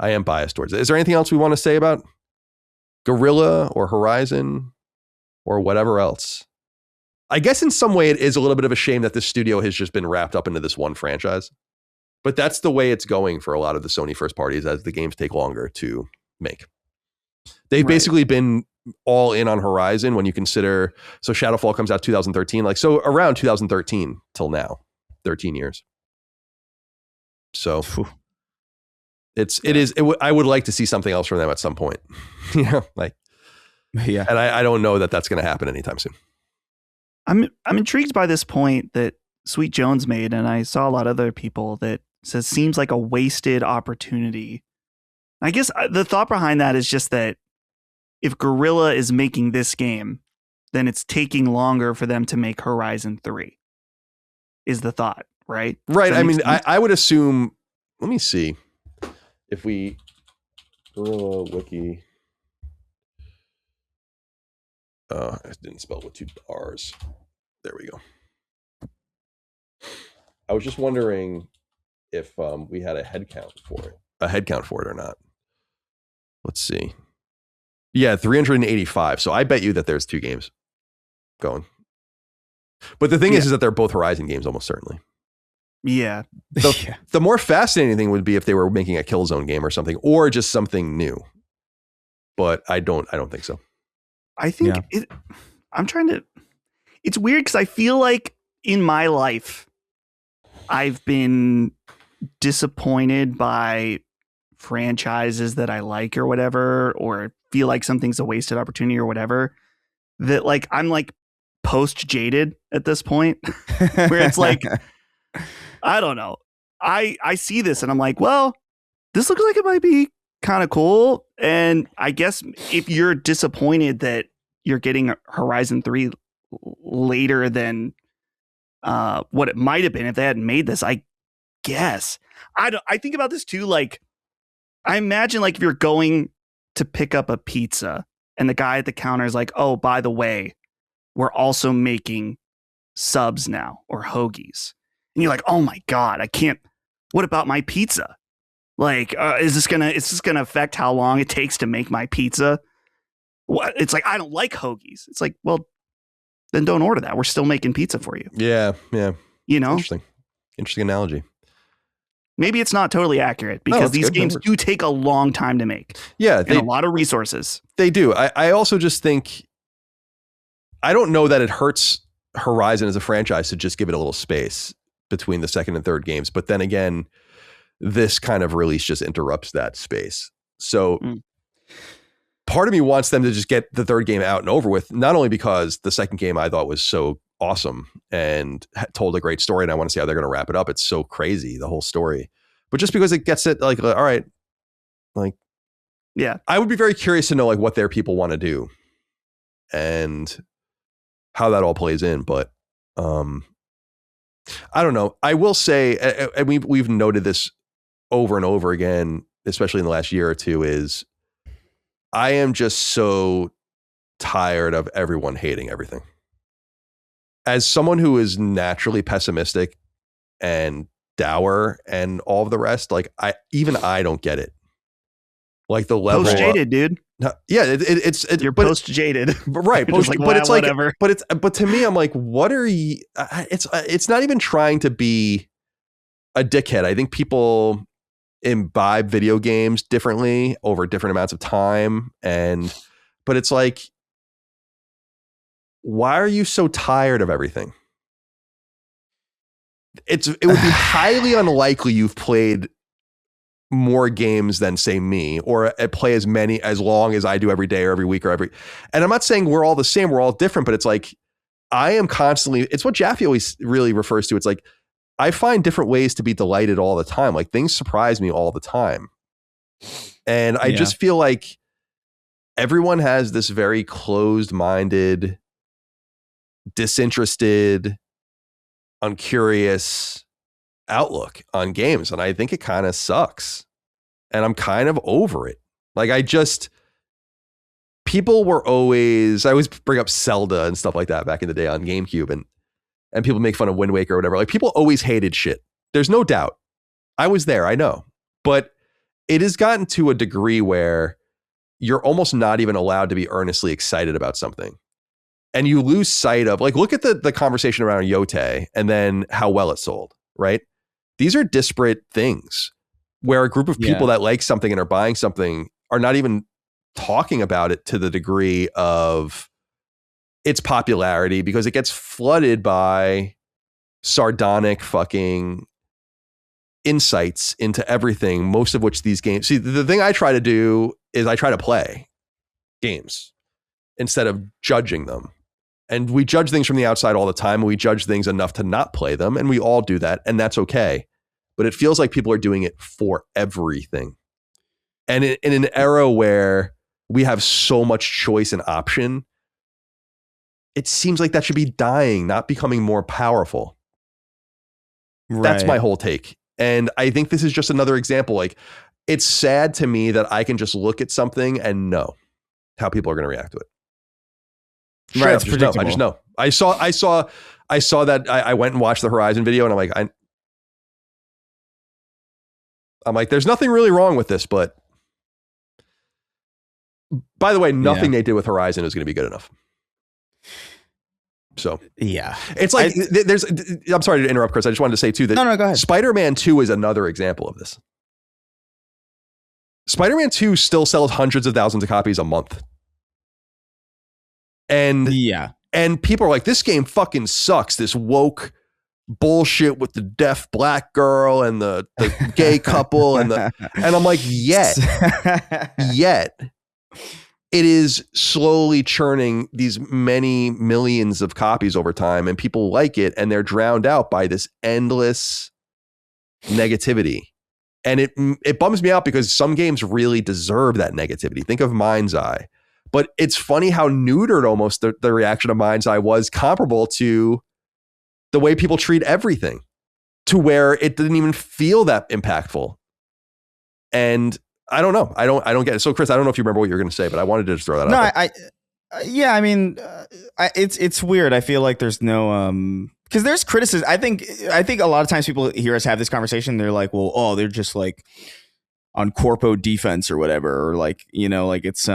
I am biased towards it. Is there anything else we want to say about Guerrilla or Horizon or whatever else? I guess in some way it is a little bit of a shame that this studio has just been wrapped up into this one franchise, but that's the way it's going for a lot of the Sony first parties as the games take longer to make. They've basically been all in on Horizon when you consider, so Shadowfall comes out 2013, like, so around 2013 till now, 13 years. So I would like to see something else from them at some point. And I don't know that that's going to happen anytime soon. I'm intrigued by this point that Sweet Jones made, and I saw a lot of other people that says seems like a wasted opportunity. I guess the thought behind that is just that if Guerrilla is making this game, then it's taking longer for them to make Horizon 3. Is the thought, right? Right. I mean, I would assume, let me see if we Guerrilla Wiki. I didn't spell it with 2 R's. There we go. I was just wondering if we had a head count for it or not. Let's see. Yeah, 385. So I bet you that there's 2 games going. But the thing is that they're both Horizon games, almost certainly. Yeah. The more fascinating thing would be if they were making a Killzone game or something, or just something new. But I don't think so. I think it's weird because I feel like in my life, I've been disappointed by franchises that I like or whatever, or feel like something's a wasted opportunity or whatever, that like I'm like post jaded at this point where it's like, I don't know. I see this and I'm like, well, this looks like it might be kind of cool. And I guess if you're disappointed that you're getting Horizon 3 later than what it might have been if they hadn't made this, I guess. I think about this too. Like, I imagine like if you're going to pick up a pizza and the guy at the counter is like, oh, by the way, we're also making subs now or hoagies. And you're like, oh my God, I can't. What about my pizza? Like, is this gonna affect how long it takes to make my pizza? It's like, I don't like hoagies. It's like, well, then don't order that. We're still making pizza for you. Yeah. You know? Interesting analogy. Maybe it's not totally accurate because these games do take a long time to make. Yeah. And a lot of resources. They do. I also just think, I don't know that it hurts Horizon as a franchise to just give it a little space between the second and third games. But then again, this kind of release just interrupts that space. So part of me wants them to just get the third game out and over with, not only because the second game I thought was so awesome and told a great story and I want to see how they're going to wrap it up. It's so crazy, the whole story, but just because it gets it like, all right, like, yeah, I would be very curious to know like what their people want to do and how that all plays in. But I don't know. I will say, and we've noted this over and over again, especially in the last year or two, is I am just so tired of everyone hating everything. As someone who is naturally pessimistic and dour and all of the rest, like I don't get it. Like the level post jaded, dude. Yeah, it's you're post jaded, right? Post, like, but it's whatever. like, but to me, I'm like, what are you? It's not even trying to be a dickhead. I think people imbibe video games differently over different amounts of time, but it's like, why are you so tired of everything? It would be highly unlikely you've played more games than say me, or play as long as I do every day or every week or and I'm not saying we're all the same, we're all different, but it's like, I am constantly, it's what Jaffe always really refers to. It's like, I find different ways to be delighted all the time. Like things surprise me all the time. And I just feel like everyone has this very closed-minded, disinterested, uncurious outlook on games. And I think it kind of sucks. And I'm kind of over it. Like I always bring up Zelda and stuff like that back in the day on GameCube, and people make fun of Wind Waker or whatever. Like people always hated shit. There's no doubt. I was there, I know. But it has gotten to a degree where you're almost not even allowed to be earnestly excited about something. And you lose sight of, like, look at the conversation around Yote and then how well it sold, right? These are disparate things where a group of people that like something and are buying something are not even talking about it to the degree of its popularity, because it gets flooded by sardonic fucking insights into everything, most of which these games. See, the thing I try to do is I try to play games instead of judging them. And we judge things from the outside all the time. And we judge things enough to not play them. And we all do that. And that's okay. But it feels like people are doing it for everything. And in an era where we have so much choice and option, it seems like that should be dying, not becoming more powerful. Right. That's my whole take. And I think this is just another example. Like, it's sad to me that I can just look at something and know how people are going to react to it. Right, it's predictable. I just know. I saw that. I went and watched the Horizon video, and I'm like, there's nothing really wrong with this, but by the way, nothing they did with Horizon is going to be good enough. So yeah, it's like I'm sorry to interrupt, Chris. I just wanted to say too that no, go ahead. Spider-Man 2 is another example of this. Spider-Man 2 still sells hundreds of thousands of copies a month. And people are like, this game fucking sucks. This woke bullshit with the deaf black girl and the gay couple and I'm like, yet it is slowly churning these many millions of copies over time, and people like it, and they're drowned out by this endless negativity. And it bums me out because some games really deserve that negativity. Think of Mind's Eye. But it's funny how neutered almost the reaction of Mind's Eye was comparable to the way people treat everything, to where it didn't even feel that impactful. And I don't know. I don't get it. So Chris, I don't know if you remember what you were going to say, but I wanted to just throw that out there. I mean, it's weird. I feel like there's no, because there's criticism. I think a lot of times people hear us have this conversation. They're like, well, oh, they're just like on corpo defense or whatever, or like, you know, like it's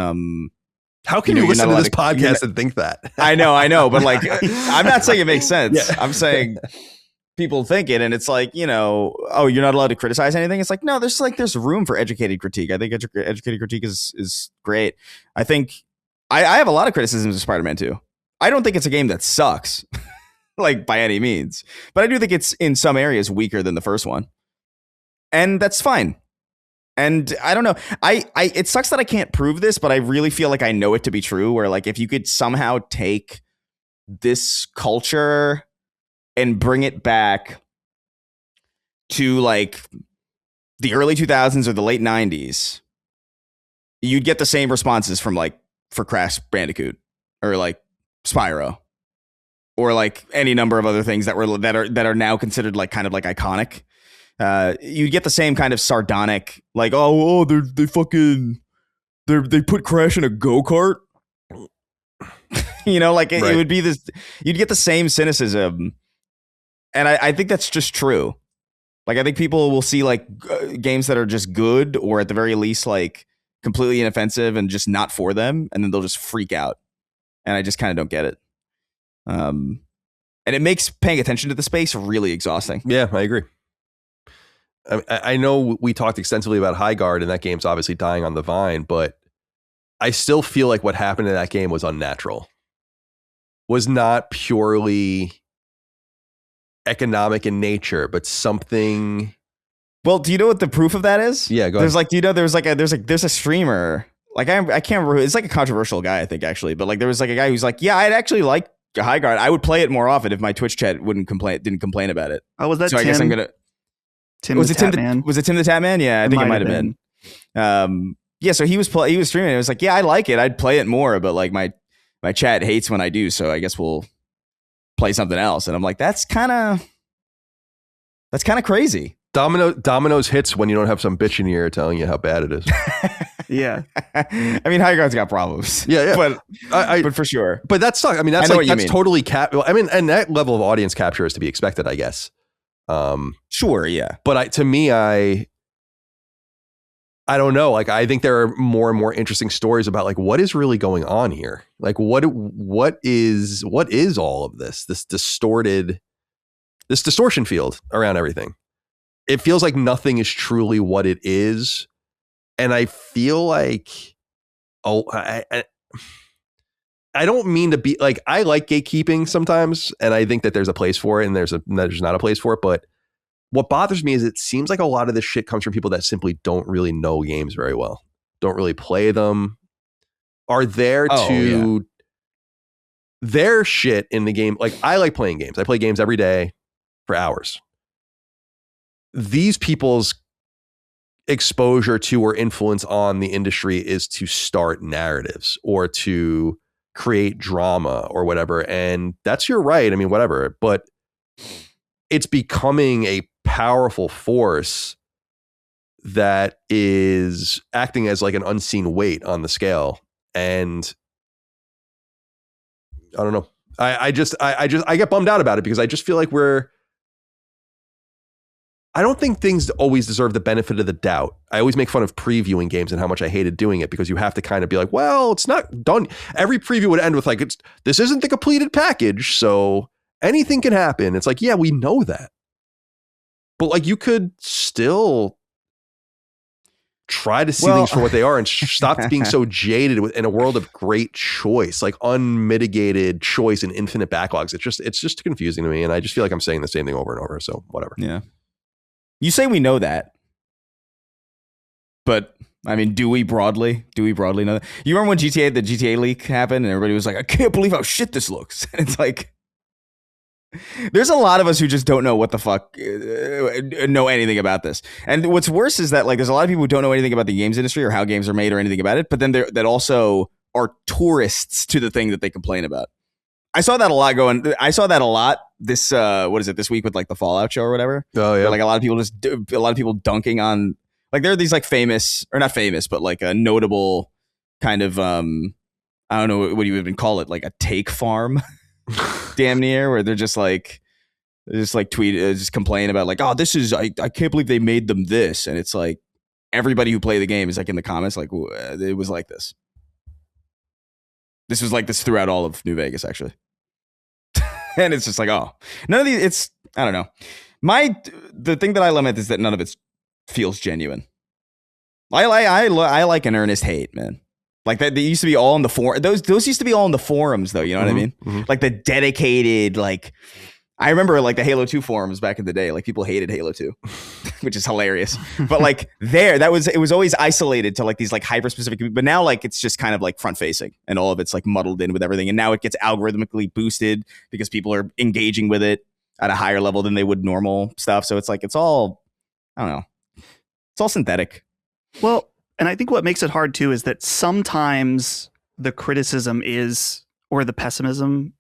how can you listen to this podcast and think that? I know, but like, I'm not saying it makes sense. Yeah. I'm saying people think it, and it's like, you know, oh, you're not allowed to criticize anything. It's like, no, there's room for educated critique. I think educated critique is great. I think I have a lot of criticisms of Spider-Man 2. I don't think it's a game that sucks, like by any means, but I do think it's in some areas weaker than the first one, and that's fine. And I don't know. It sucks that I can't prove this, but I really feel like I know it to be true. Where like if you could somehow take this culture and bring it back to like the early 2000s or the late 90s, you'd get the same responses from like for Crash Bandicoot or like Spyro or like any number of other things that are now considered like kind of like iconic. You get the same kind of sardonic, like, oh, they put Crash in a go-kart. You know, like it would be this. You'd get the same cynicism, and I think that's just true. Like I think people will see like games that are just good, or at the very least like completely inoffensive and just not for them, and then they'll just freak out. And I just kind of don't get it. And it makes paying attention to the space really exhausting. Yeah, I agree. I know we talked extensively about High Guard, and that game's obviously dying on the vine, but I still feel like what happened in that game was unnatural. Was not purely economic in nature, but something. Well, do you know what the proof of that is? Yeah, go ahead. There's like, you know, there's a streamer. Like I can't remember. It's like a controversial guy, I think, actually. But like there was like a guy who's like, yeah, I'd actually like High Guard. I would play it more often if my Twitch chat didn't complain about it. Oh, was that so? Tim? I guess I'm gonna. Was it Tim the Tatman? Yeah, I think it might have been. Yeah, so he was streaming. It was like, yeah, I like it. I'd play it more, but like my chat hates when I do. So I guess we'll play something else. And I'm like, that's kind of crazy. Domino's hits when you don't have some bitch in your ear telling you how bad it is. Yeah. I mean, High Guard's got problems. Yeah. But for sure. But that's totally and that level of audience capture is to be expected, I guess. Sure, yeah. But to me, I don't know. Like, I think there are more and more interesting stories about like what is really going on here. Like, what is all of this? This distortion field around everything. It feels like nothing is truly what it is, and I feel like, I don't mean to be like, I like gatekeeping sometimes, and I think that there's a place for it and there's not a place for it. But what bothers me is it seems like a lot of this shit comes from people that simply don't really know games very well, don't really play them, are there their shit in the game, like I like playing games. I play games every day for hours. These people's exposure to or influence on the industry is to start narratives or to create drama or whatever. And that's your right. I mean, whatever, but it's becoming a powerful force that is acting as like an unseen weight on the scale. And I don't know. I get bummed out about it because I just feel like I don't think things always deserve the benefit of the doubt. I always make fun of previewing games and how much I hated doing it because you have to kind of be like, well, it's not done. Every preview would end with like, this isn't the completed package, so anything can happen. It's like, yeah, we know that. But like you could still try to see things for what they are and stop being so jaded in a world of great choice, like unmitigated choice and infinite backlogs. It's just confusing to me. And I just feel like I'm saying the same thing over and over. So whatever. Yeah. You say we know that, but I mean, do we broadly know that? You remember when the GTA leak happened and everybody was like, I can't believe how shit this looks. And it's like, there's a lot of us who just don't know what the fuck, know anything about this. And what's worse is that like, there's a lot of people who don't know anything about the games industry or how games are made or anything about it, but then that also are tourists to the thing that they complain about. I saw that a lot this this week with like the Fallout show or whatever. Oh yeah. Where, like a lot of people dunking on, like there are these like famous, or not famous, but like a notable kind of I don't know what you would even call it, like a take farm damn near, where they're just complain about like, oh, this is I can't believe they made them this, and it's like everybody who played the game is like in the comments like it was like this. This was like this throughout all of New Vegas, actually. And it's just like, oh, none of these, I don't know. The thing that I lament is that none of it feels genuine. I like an earnest hate, man. Like that, they used to be all in the forum. Those used to be all in the forums, though. You know what I mean? Mm-hmm. Like the dedicated, like, I remember like the Halo 2 forums back in the day. Like people hated Halo 2, which is hilarious. But like it was always isolated to like these like hyper specific. But now like it's just kind of like front facing, and all of it's like muddled in with everything. And now it gets algorithmically boosted because people are engaging with it at a higher level than they would normal stuff. So it's like it's all, I don't know, it's all synthetic. Well, and I think what makes it hard too is that sometimes the criticism is, or the pessimism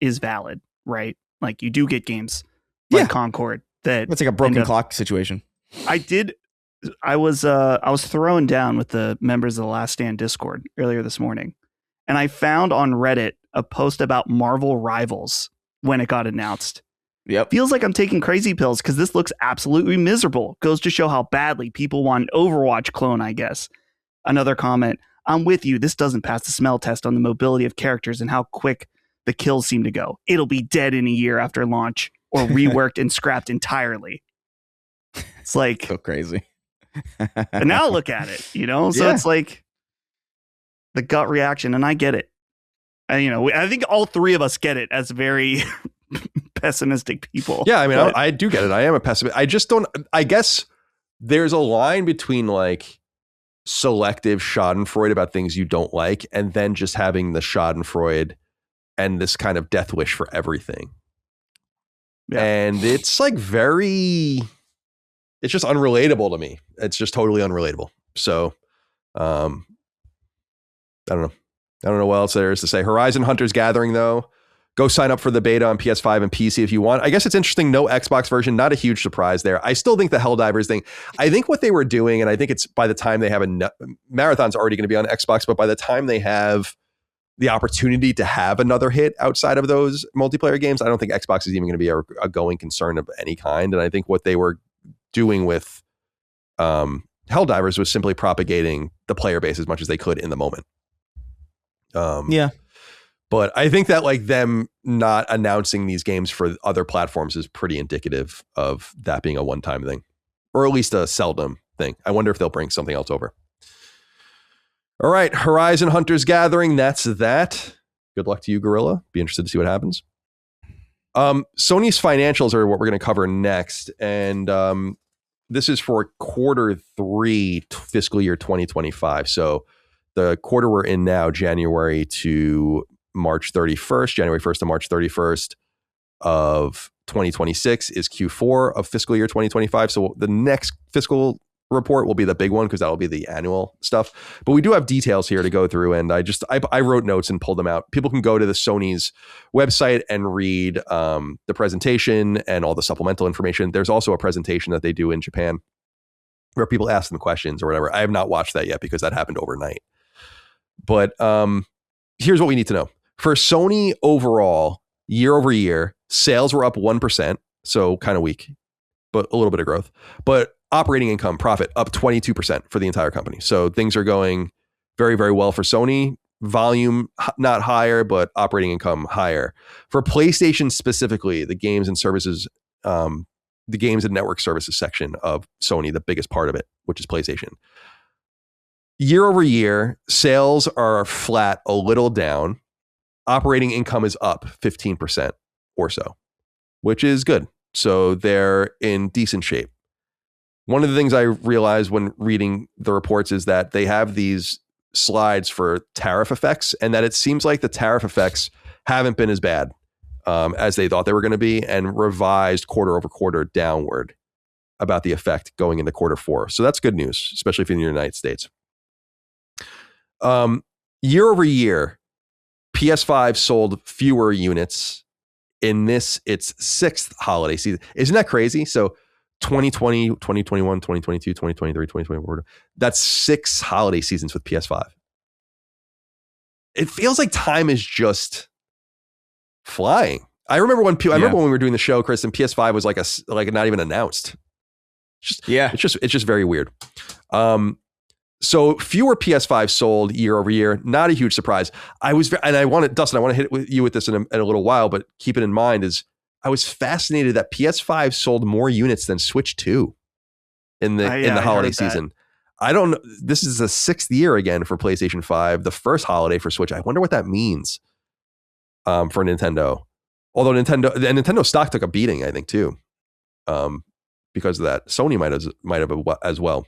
is valid, right? Like you do get games like Concord that it's like a broken clock situation. I was throwing down with the members of the Last Stand Discord earlier this morning, and I found on Reddit a post about Marvel Rivals when it got announced. Yep. Feels like I'm taking crazy pills because this looks absolutely miserable. Goes to show how badly people want an Overwatch clone, I guess. Another comment, I'm with you. This doesn't pass the smell test on the mobility of characters and how quick the kills seem to go. It'll be dead in a year after launch or reworked and scrapped entirely. It's like so crazy. And now look at it, you know? So it's like the gut reaction, and I get it. And, I think all three of us get it as very pessimistic people. Yeah, I mean, I do get it. I am a pessimist. I just don't, I guess there's a line between like selective schadenfreude about things you don't like and then just having the schadenfreude and this kind of death wish for everything. Yeah. And it's like it's just unrelatable to me. It's just totally unrelatable. So, I don't know. I don't know what else there is to say. Horizon Hunter's Gathering, though, go sign up for the beta on PS5 and PC if you want. I guess it's interesting. No Xbox version. Not a huge surprise there. I still think the Helldivers thing, I think what they were doing, and I think it's by the time they have Marathon's already going to be on Xbox, but by the time they have the opportunity to have another hit outside of those multiplayer games, I don't think Xbox is even going to be a going concern of any kind. And I think what they were doing with Helldivers was simply propagating the player base as much as they could in the moment. But I think that like them not announcing these games for other platforms is pretty indicative of that being a one-time thing, or at least a seldom thing. I wonder if they'll bring something else over. All right, Horizon Hunter's Gathering. That's that. Good luck to you, Gorilla. Be interested to see what happens. Sony's financials are what we're going to cover next. And this is for Q3 fiscal year 2025. So the quarter we're in now, January to March 31st, January 1st to March 31st of 2026 is Q4 of fiscal year 2025. So the next fiscal report will be the big one because that'll be the annual stuff. But we do have details here to go through, and I wrote notes and pulled them out. People can go to the Sony's website and read the presentation and all the supplemental information. There's also a presentation that they do in Japan where people ask them questions or whatever. I have not watched that yet because that happened overnight. But here's what we need to know. For Sony overall, year over year, sales were up 1%, so kind of weak, but a little bit of growth. But operating income, profit, up 22% for the entire company. So things are going very, very well for Sony. Volume not higher, but operating income higher. For PlayStation specifically, the games and services, the games and network services section of Sony, the biggest part of it, which is PlayStation. Year over year, sales are flat, a little down. Operating income is up 15% or so, which is good. So they're in decent shape. One of the things I realized when reading the reports is that they have these slides for tariff effects, and that it seems like the tariff effects haven't been as bad as they thought they were going to be, and revised quarter over quarter downward about the effect going into quarter four. So that's good news, especially if you're in the United States. Year over year, PS5 sold fewer units in its sixth holiday season. Isn't that crazy? So 2020, 2021, 2022, 2023, 2024. That's 6 holiday seasons with PS5. It feels like time is just flying. I remember when I remember when we were doing the show, Chris, and PS5 was like not even announced. It's just very weird. So fewer PS5 sold year over year. Not a huge surprise. Dustin, I want to hit you with this in a little while, but keep it in mind is I was fascinated that PS5 sold more units than Switch 2 in the holiday season. I don't know. This is the 6th year again for PlayStation 5, the first holiday for Switch. I wonder what that means for Nintendo. Although Nintendo stock took a beating, I think, too, because of that. Sony might have as well.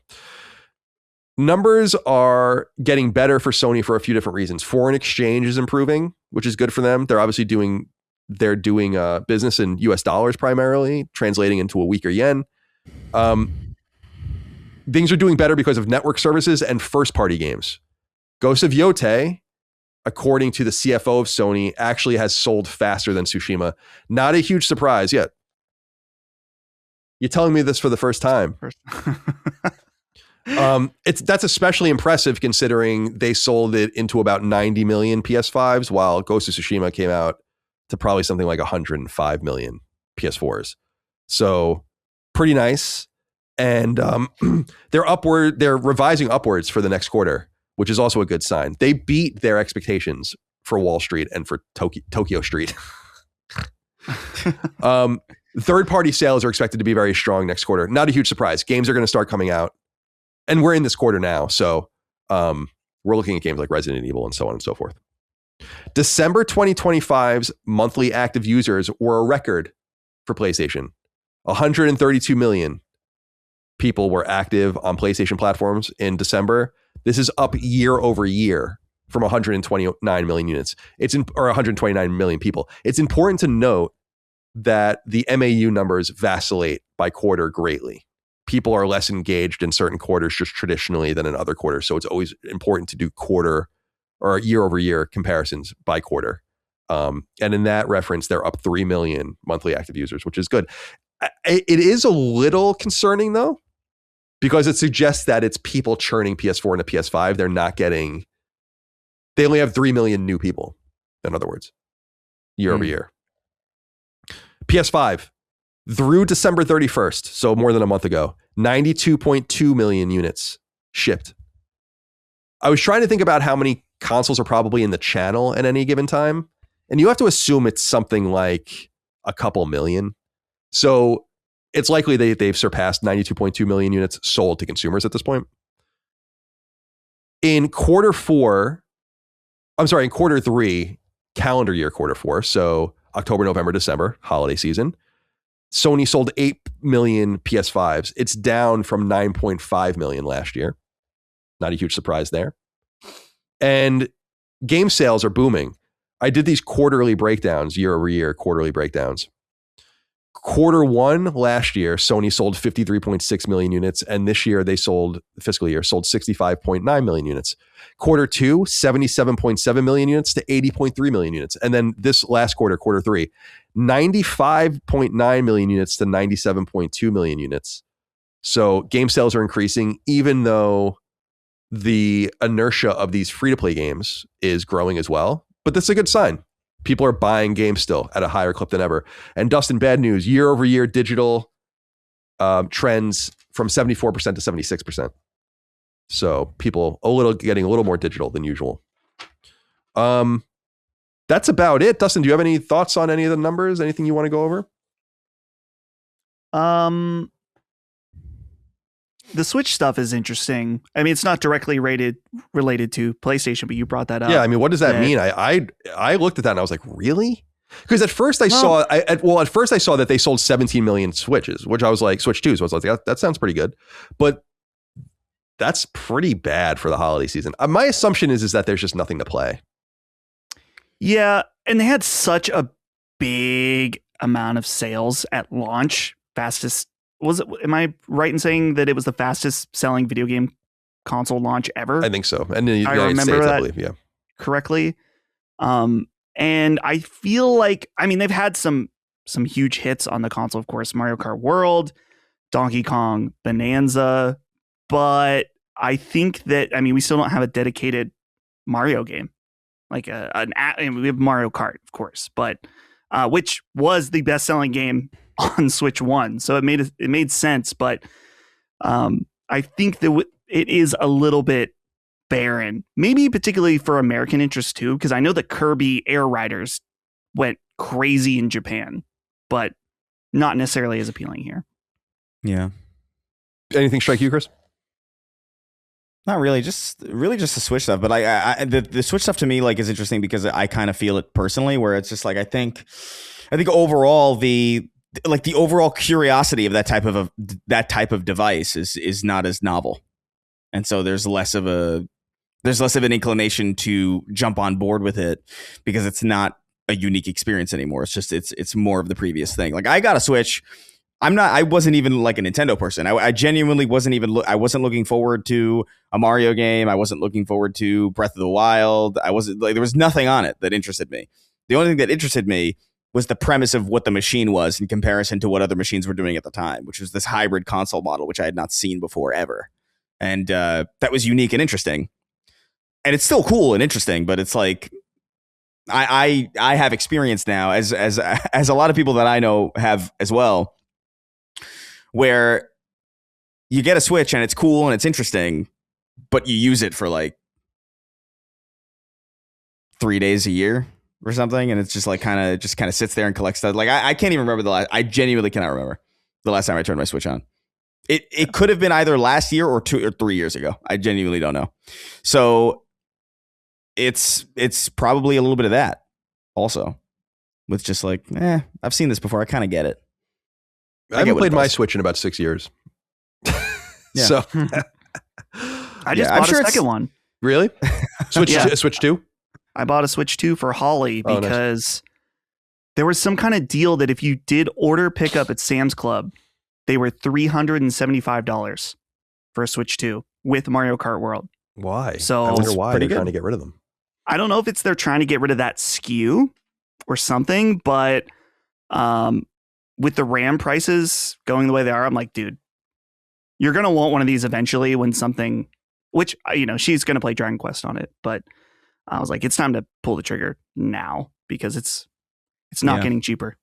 Numbers are getting better for Sony for a few different reasons. Foreign exchange is improving, which is good for them. They're obviously doing business in US dollars primarily, translating into a weaker yen. Things are doing better because of network services and first-party games. Ghost of Yotei, according to the CFO of Sony, actually has sold faster than Tsushima. Not a huge surprise yet. You're telling me this for the first time. That's especially impressive considering they sold it into about 90 million PS5s, while Ghost of Tsushima came out to probably something like 105 million PS4s. So pretty nice. And they're revising upwards for the next quarter, which is also a good sign. They beat their expectations for Wall Street and for Tokyo Street. Third-party sales are expected to be very strong next quarter. Not a huge surprise. Games are going to start coming out. And we're in this quarter now, so we're looking at games like Resident Evil and so on and so forth. December 2025's monthly active users were a record for PlayStation. 132 million people were active on PlayStation platforms in December. This is up year over year from 129 million units. Or 129 million people. It's important to note that the MAU numbers vacillate by quarter greatly. People are less engaged in certain quarters just traditionally than in other quarters. So it's always important to do quarter or year over year comparisons by quarter. And in that reference, they're up 3 million monthly active users, which is good. It is a little concerning though, because it suggests that it's people churning PS4 into PS5. They only have 3 million new people, in other words, year over year. PS5, through December 31st, so more than a month ago, 92.2 million units shipped. I was trying to think about how many consoles are probably in the channel at any given time, and you have to assume it's something like a couple million. So it's likely they've surpassed 92.2 million units sold to consumers at this point. In quarter 3, calendar year quarter 4, so October, November, December, holiday season, Sony sold 8 million PS5s. It's down from 9.5 million last year. Not a huge surprise there. And game sales are booming. I did these quarterly breakdowns, year over year, quarterly breakdowns. Quarter one last year, Sony sold 53.6 million units, and this year fiscal year sold 65.9 million units. Quarter two, 77.7 million units to 80.3 million units. And then this last quarter, quarter three, 95.9 million units to 97.2 million units. So game sales are increasing, even though the inertia of these free-to-play games is growing as well. But that's a good sign. People are buying games still at a higher clip than ever. And Dustin, bad news, year over year digital trends from 74% to 76%. So people getting a little more digital than usual. That's about it. Dustin, do you have any thoughts on any of the numbers? Anything you want to go over? The Switch stuff is interesting. I mean, it's not directly related to PlayStation, but you brought that up. Yeah, I mean, what does that mean? I looked at that and I was like, really? Because at first I saw that they sold 17 million Switches, which I was like, Switch 2s. So I was like, that sounds pretty good. But that's pretty bad for the holiday season. My assumption is that there's just nothing to play. Yeah, and they had such a big amount of sales at launch. Am I right in saying that it was the fastest selling video game console launch ever? I think so. And I remember that, I believe, yeah, correctly. And I feel like, I mean, they've had some huge hits on the console, of course, Mario Kart World, Donkey Kong Bonanza, but I think that, I mean, we still don't have a dedicated Mario game, like we have Mario Kart, of course, but which was the best selling game on Switch 1. So it made sense, but I think that it is a little bit barren, maybe particularly for American interest too, because I know that Kirby Air Riders went crazy in Japan, but not necessarily as appealing here. Yeah. Anything strike you, Chris? Not really, just the Switch stuff. But the Switch stuff to me like is interesting because I kind of feel it personally, where it's just like I think overall the overall curiosity of that type of device is not as novel, and so there's less of an inclination to jump on board with it because it's not a unique experience anymore. It's just it's more of the previous thing. Like I got a Switch. I wasn't even like a Nintendo person. I genuinely wasn't even. I wasn't looking forward to a Mario game. I wasn't looking forward to Breath of the Wild. I wasn't like there was nothing on it that interested me. The only thing that interested me was the premise of what the machine was in comparison to what other machines were doing at the time, which was this hybrid console model, which I had not seen before ever. And that was unique and interesting. And it's still cool and interesting, but it's like, I have experience now as a lot of people that I know have as well, where you get a Switch and it's cool and it's interesting, but you use it for like 3 days a year or something, and it's just like kind of sits there and collects stuff. Like I can't even remember I genuinely cannot remember the last time I turned my Switch on. It could have been either last year or 2 or 3 years ago. I genuinely don't know. So it's probably a little bit of that also, with just like, I've seen this before. I kind of get it. I haven't played my Switch in about 6 years. So I just bought a second one. Really? Switch 2? I bought a Switch 2 for Holly because there was some kind of deal that if you did order pickup at Sam's Club, they were $375 for a Switch 2 with Mario Kart World. Why? So I wonder why they're trying to get rid of them. I don't know if they're trying to get rid of that SKU or something, but with the RAM prices going the way they are, I'm like, dude, you're going to want one of these eventually when something, which, she's going to play Dragon Quest on it, but I was like, it's time to pull the trigger now because it's not getting cheaper.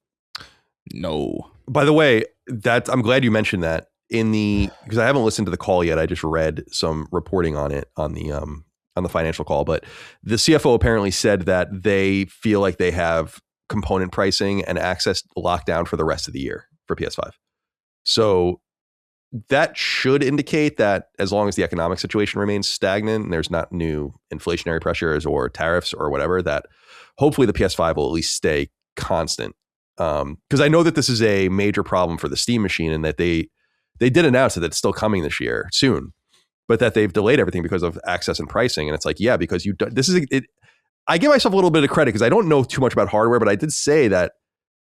No. By the way, I'm glad you mentioned that because I haven't listened to the call yet. I just read some reporting on it on the financial call, but the CFO apparently said that they feel like they have component pricing and access locked down for the rest of the year for PS5. So that should indicate that as long as the economic situation remains stagnant and there's not new inflationary pressures or tariffs or whatever, that hopefully the PS5 will at least stay constant. Because I know that this is a major problem for the Steam machine and that they did announce that it's still coming this year soon, but that they've delayed everything because of access and pricing. And it's like, yeah, because I give myself a little bit of credit because I don't know too much about hardware, but I did say that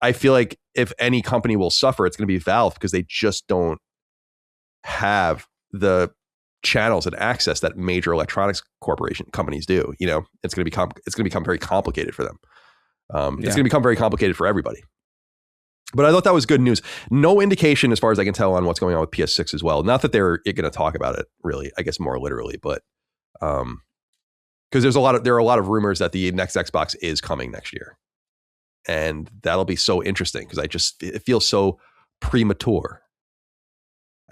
I feel like if any company will suffer, it's going to be Valve because they just don't have the channels and access that major electronics corporation companies do. You know, it's going to become very complicated for them. It's going to become very complicated for everybody. But I thought that was good news. No indication, as far as I can tell, on what's going on with PS6 as well. Not that they're going to talk about it, really. I guess more literally, but because there are a lot of rumors that the next Xbox is coming next year, and that'll be so interesting because it feels so premature.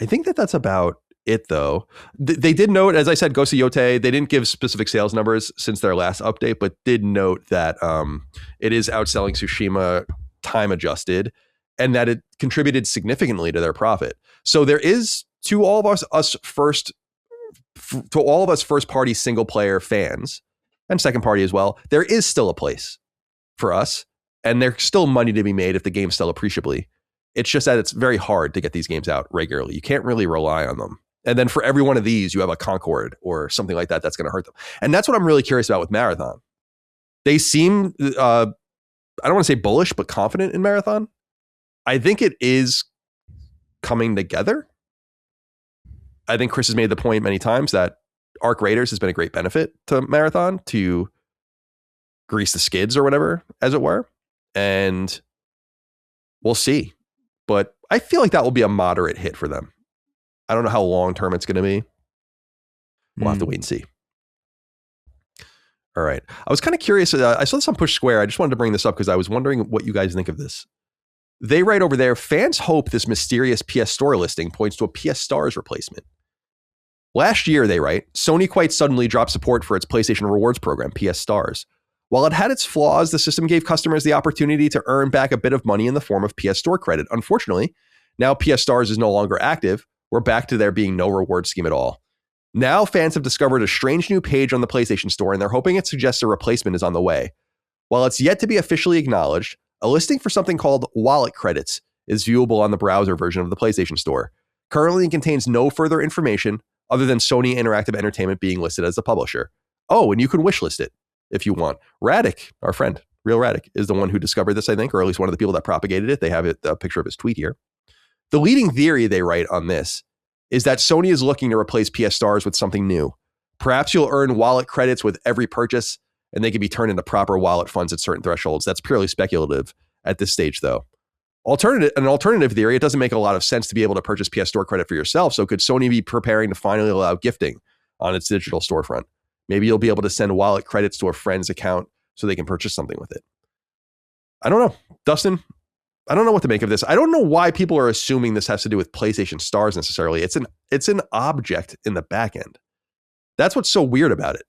I think that's about it, though. They did note, as I said, Ghost of Yotei, they didn't give specific sales numbers since their last update, but did note that it is outselling Tsushima time adjusted, and that it contributed significantly to their profit. So there is, to all of us first party single player fans and second party as well, there is still a place for us, and there's still money to be made if the games sell appreciably. It's just that it's very hard to get these games out regularly. You can't really rely on them. And then for every one of these, you have a Concord or something like that that's going to hurt them. And that's what I'm really curious about with Marathon. They seem, I don't want to say bullish, but confident in Marathon. I think it is coming together. I think Chris has made the point many times that Arc Raiders has been a great benefit to Marathon to grease the skids or whatever, as it were. And we'll see. But I feel like that will be a moderate hit for them. I don't know how long term it's going to be. We'll have to wait and see. All right. I was kind of curious. I saw this on Push Square. I just wanted to bring this up because I was wondering what you guys think of this. They write over there, fans hope this mysterious PS Store listing points to a PS Stars replacement. Last year, they write, Sony quite suddenly dropped support for its PlayStation Rewards program, PS Stars. While it had its flaws, the system gave customers the opportunity to earn back a bit of money in the form of PS Store credit. Unfortunately, now PS Stars is no longer active. We're back to there being no reward scheme at all. Now fans have discovered a strange new page on the PlayStation Store, and they're hoping it suggests a replacement is on the way. While it's yet to be officially acknowledged, a listing for something called Wallet Credits is viewable on the browser version of the PlayStation Store. Currently, it contains no further information other than Sony Interactive Entertainment being listed as the publisher. Oh, and you can wishlist it if you want. Radic, our friend, Real Radic, is the one who discovered this, I think, or at least one of the people that propagated it. They have a picture of his tweet here. The leading theory they write on this is that Sony is looking to replace PS Stars with something new. Perhaps you'll earn wallet credits with every purchase, and they can be turned into proper wallet funds at certain thresholds. That's purely speculative at this stage, though. An alternative theory, it doesn't make a lot of sense to be able to purchase PS Store credit for yourself, so could Sony be preparing to finally allow gifting on its digital storefront? Maybe you'll be able to send wallet credits to a friend's account so they can purchase something with it. I don't know. Dustin, I don't know what to make of this. I don't know why people are assuming this has to do with PlayStation Stars necessarily. It's an object in the back end. That's what's so weird about it.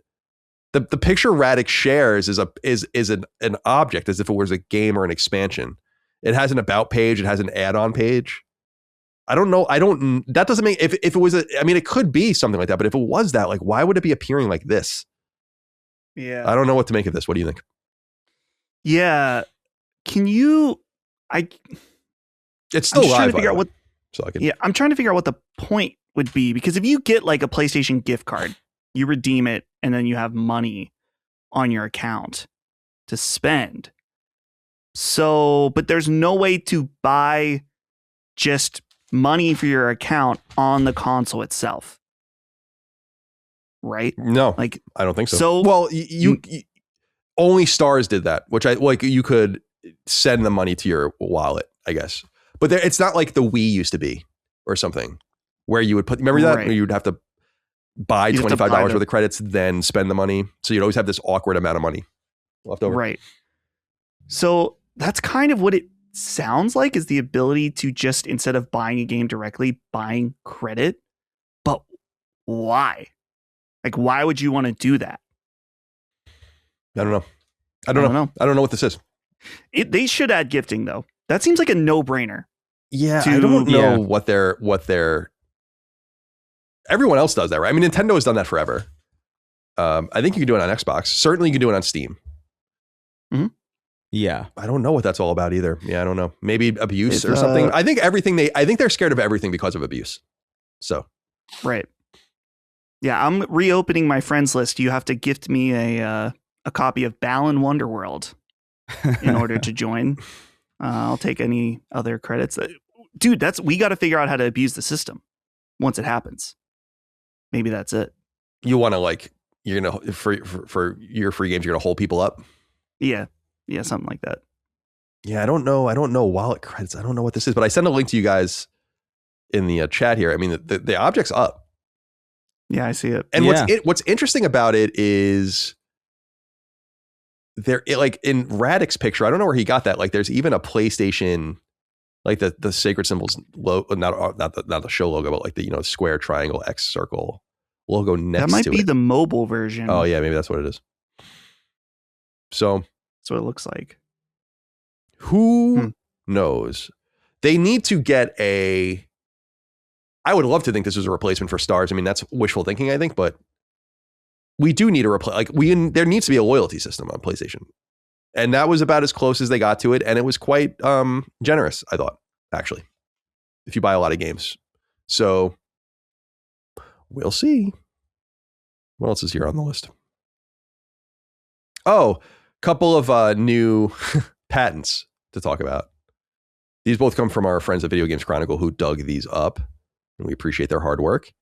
The picture Radic shares is an object, as if it was a game or an expansion. It has an about page. It has an add-on page. I don't know. That doesn't make, if it was it could be something like that, but if it was that, like, why would it be appearing like this? Yeah. I don't know what to make of this. What do you think? Yeah. Can you, it's still live. Trying to figure out what, so I can, yeah, I'm trying to figure out what the point would be, because if you get like a PlayStation gift card, you redeem it, and then you have money on your account to spend. So, but there's no way to buy just money for your account on the console itself. Right? No, like, I don't think so. So, well, you only Stars did that, which you could send the money to your wallet, I guess. But it's not like the Wii used to be or something where you would remember that? Right. Where you'd have to buy $25 worth of credits, then spend the money. So you'd always have this awkward amount of money left over. Right. So that's kind of what it sounds like, is the ability to just, instead of buying a game directly, buying credit. But why? Like, why would you want to do that? I don't know. I don't know what this is. They should add gifting, though. That seems like a no-brainer. Yeah, I don't know what they're. Everyone else does that, right? I mean, Nintendo has done that forever. I think you can do it on Xbox. Certainly, you can do it on Steam. Mm-hmm. Yeah, I don't know what that's all about either. Yeah, I don't know. Maybe abuse or something. I think they're scared of everything because of abuse. So, right. Yeah, I'm reopening my friends list. You have to gift me a a copy of Balan Wonderworld in order to join. I'll take any other credits. Dude, we got to figure out how to abuse the system once it happens. Maybe that's it. You want to like, you're going to, for your free games, you're going to hold people up? Yeah. Yeah, something like that. Yeah, I don't know wallet credits. I don't know what this is, but I sent a link to you guys in the chat here. I mean, the object's up. Yeah, I see it. And what's interesting about it is like in Radix picture, I don't know where he got that. Like there's even a PlayStation, like the sacred symbols logo, not the show logo, but like the, square, triangle, X, circle logo next to it. That might be the mobile version. Oh yeah, maybe that's what it is. So that's what it looks like. Who knows? They need to get I would love to think this was a replacement for Stars. I mean, that's wishful thinking, I think, but we do need a replace. There needs to be a loyalty system on PlayStation, and that was about as close as they got to it, and it was quite generous, I thought, actually, if you buy a lot of games. So we'll see. What else is here on the list? Oh, couple of new patents to talk about. These both come from our friends at Video Games Chronicle who dug these up, and we appreciate their hard work.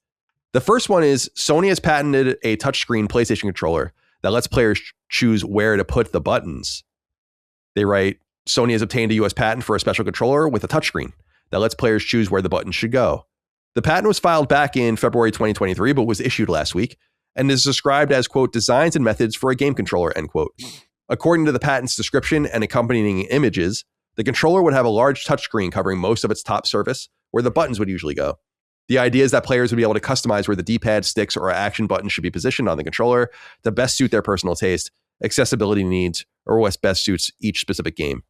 The first one is Sony has patented a touchscreen PlayStation controller that lets players choose where to put the buttons. They write, Sony has obtained a US patent for a special controller with a touchscreen that lets players choose where the buttons should go. The patent was filed back in February 2023, but was issued last week and is described as, quote, designs and methods for a game controller, end quote. According to the patent's description and accompanying images, the controller would have a large touchscreen covering most of its top surface where the buttons would usually go. The idea is that players would be able to customize where the D-pad, sticks, or action buttons should be positioned on the controller to best suit their personal taste, accessibility needs, or what best suits each specific game.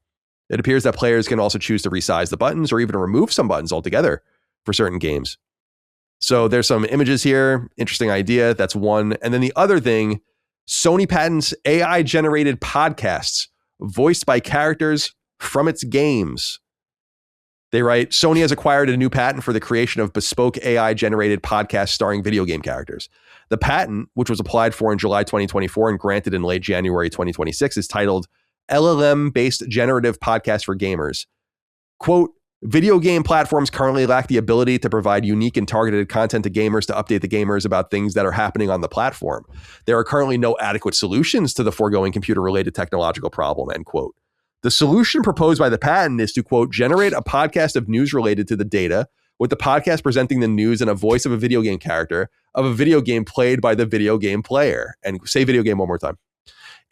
It appears that players can also choose to resize the buttons or even remove some buttons altogether for certain games. So there's some images here. Interesting idea. That's one. And then the other thing, Sony patents AI-generated podcasts voiced by characters from its games. They write, Sony has acquired a new patent for the creation of bespoke AI-generated podcasts starring video game characters. The patent, which was applied for in July 2024 and granted in late January 2026, is titled LLM-based generative podcast for gamers. Quote, video game platforms currently lack the ability to provide unique and targeted content to gamers to update the gamers about things that are happening on the platform. There are currently no adequate solutions to the foregoing computer-related technological problem, end quote. The solution proposed by the patent is to, quote, generate a podcast of news related to the data, with the podcast presenting the news in a voice of a video game character of a video game played by the video game player. And say video game one more time.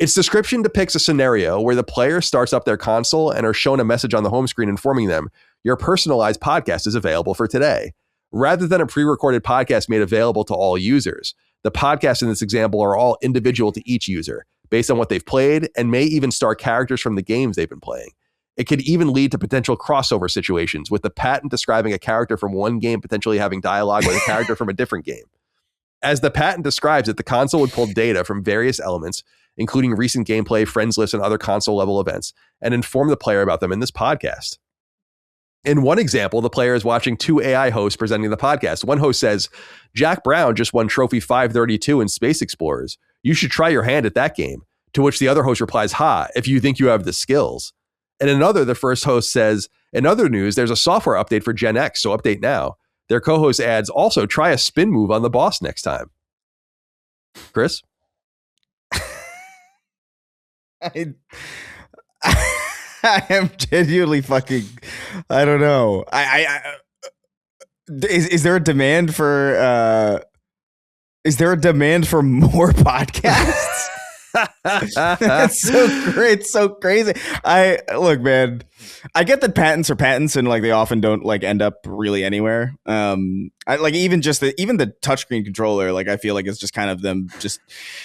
Its description depicts a scenario where the player starts up their console and are shown a message on the home screen informing them, your personalized podcast is available for today. Rather than a pre-recorded podcast made available to all users, the podcasts in this example are all individual to each user, based on what they've played, and may even star characters from the games they've been playing. It could even lead to potential crossover situations, with the patent describing a character from one game potentially having dialogue with a character from a different game. As the patent describes it, the console would pull data from various elements, including recent gameplay, friends lists, and other console-level events, and inform the player about them in this podcast. In one example, the player is watching two AI hosts presenting the podcast. One host says, Jack Brown just won Trophy 532 in Space Explorers. You should try your hand at that game. To which the other host replies, ha, if you think you have the skills. And another, the first host says, in other news, there's a software update for Gen X, so update now. Their co-host adds, also try a spin move on the boss next time. Chris? I am genuinely fucking, I don't know. Is there a demand for more podcasts? That's so great, so crazy. Look, man, I get that patents are patents and like they often don't like end up really anywhere. I like even the touchscreen controller, like I feel like it's just kind of them just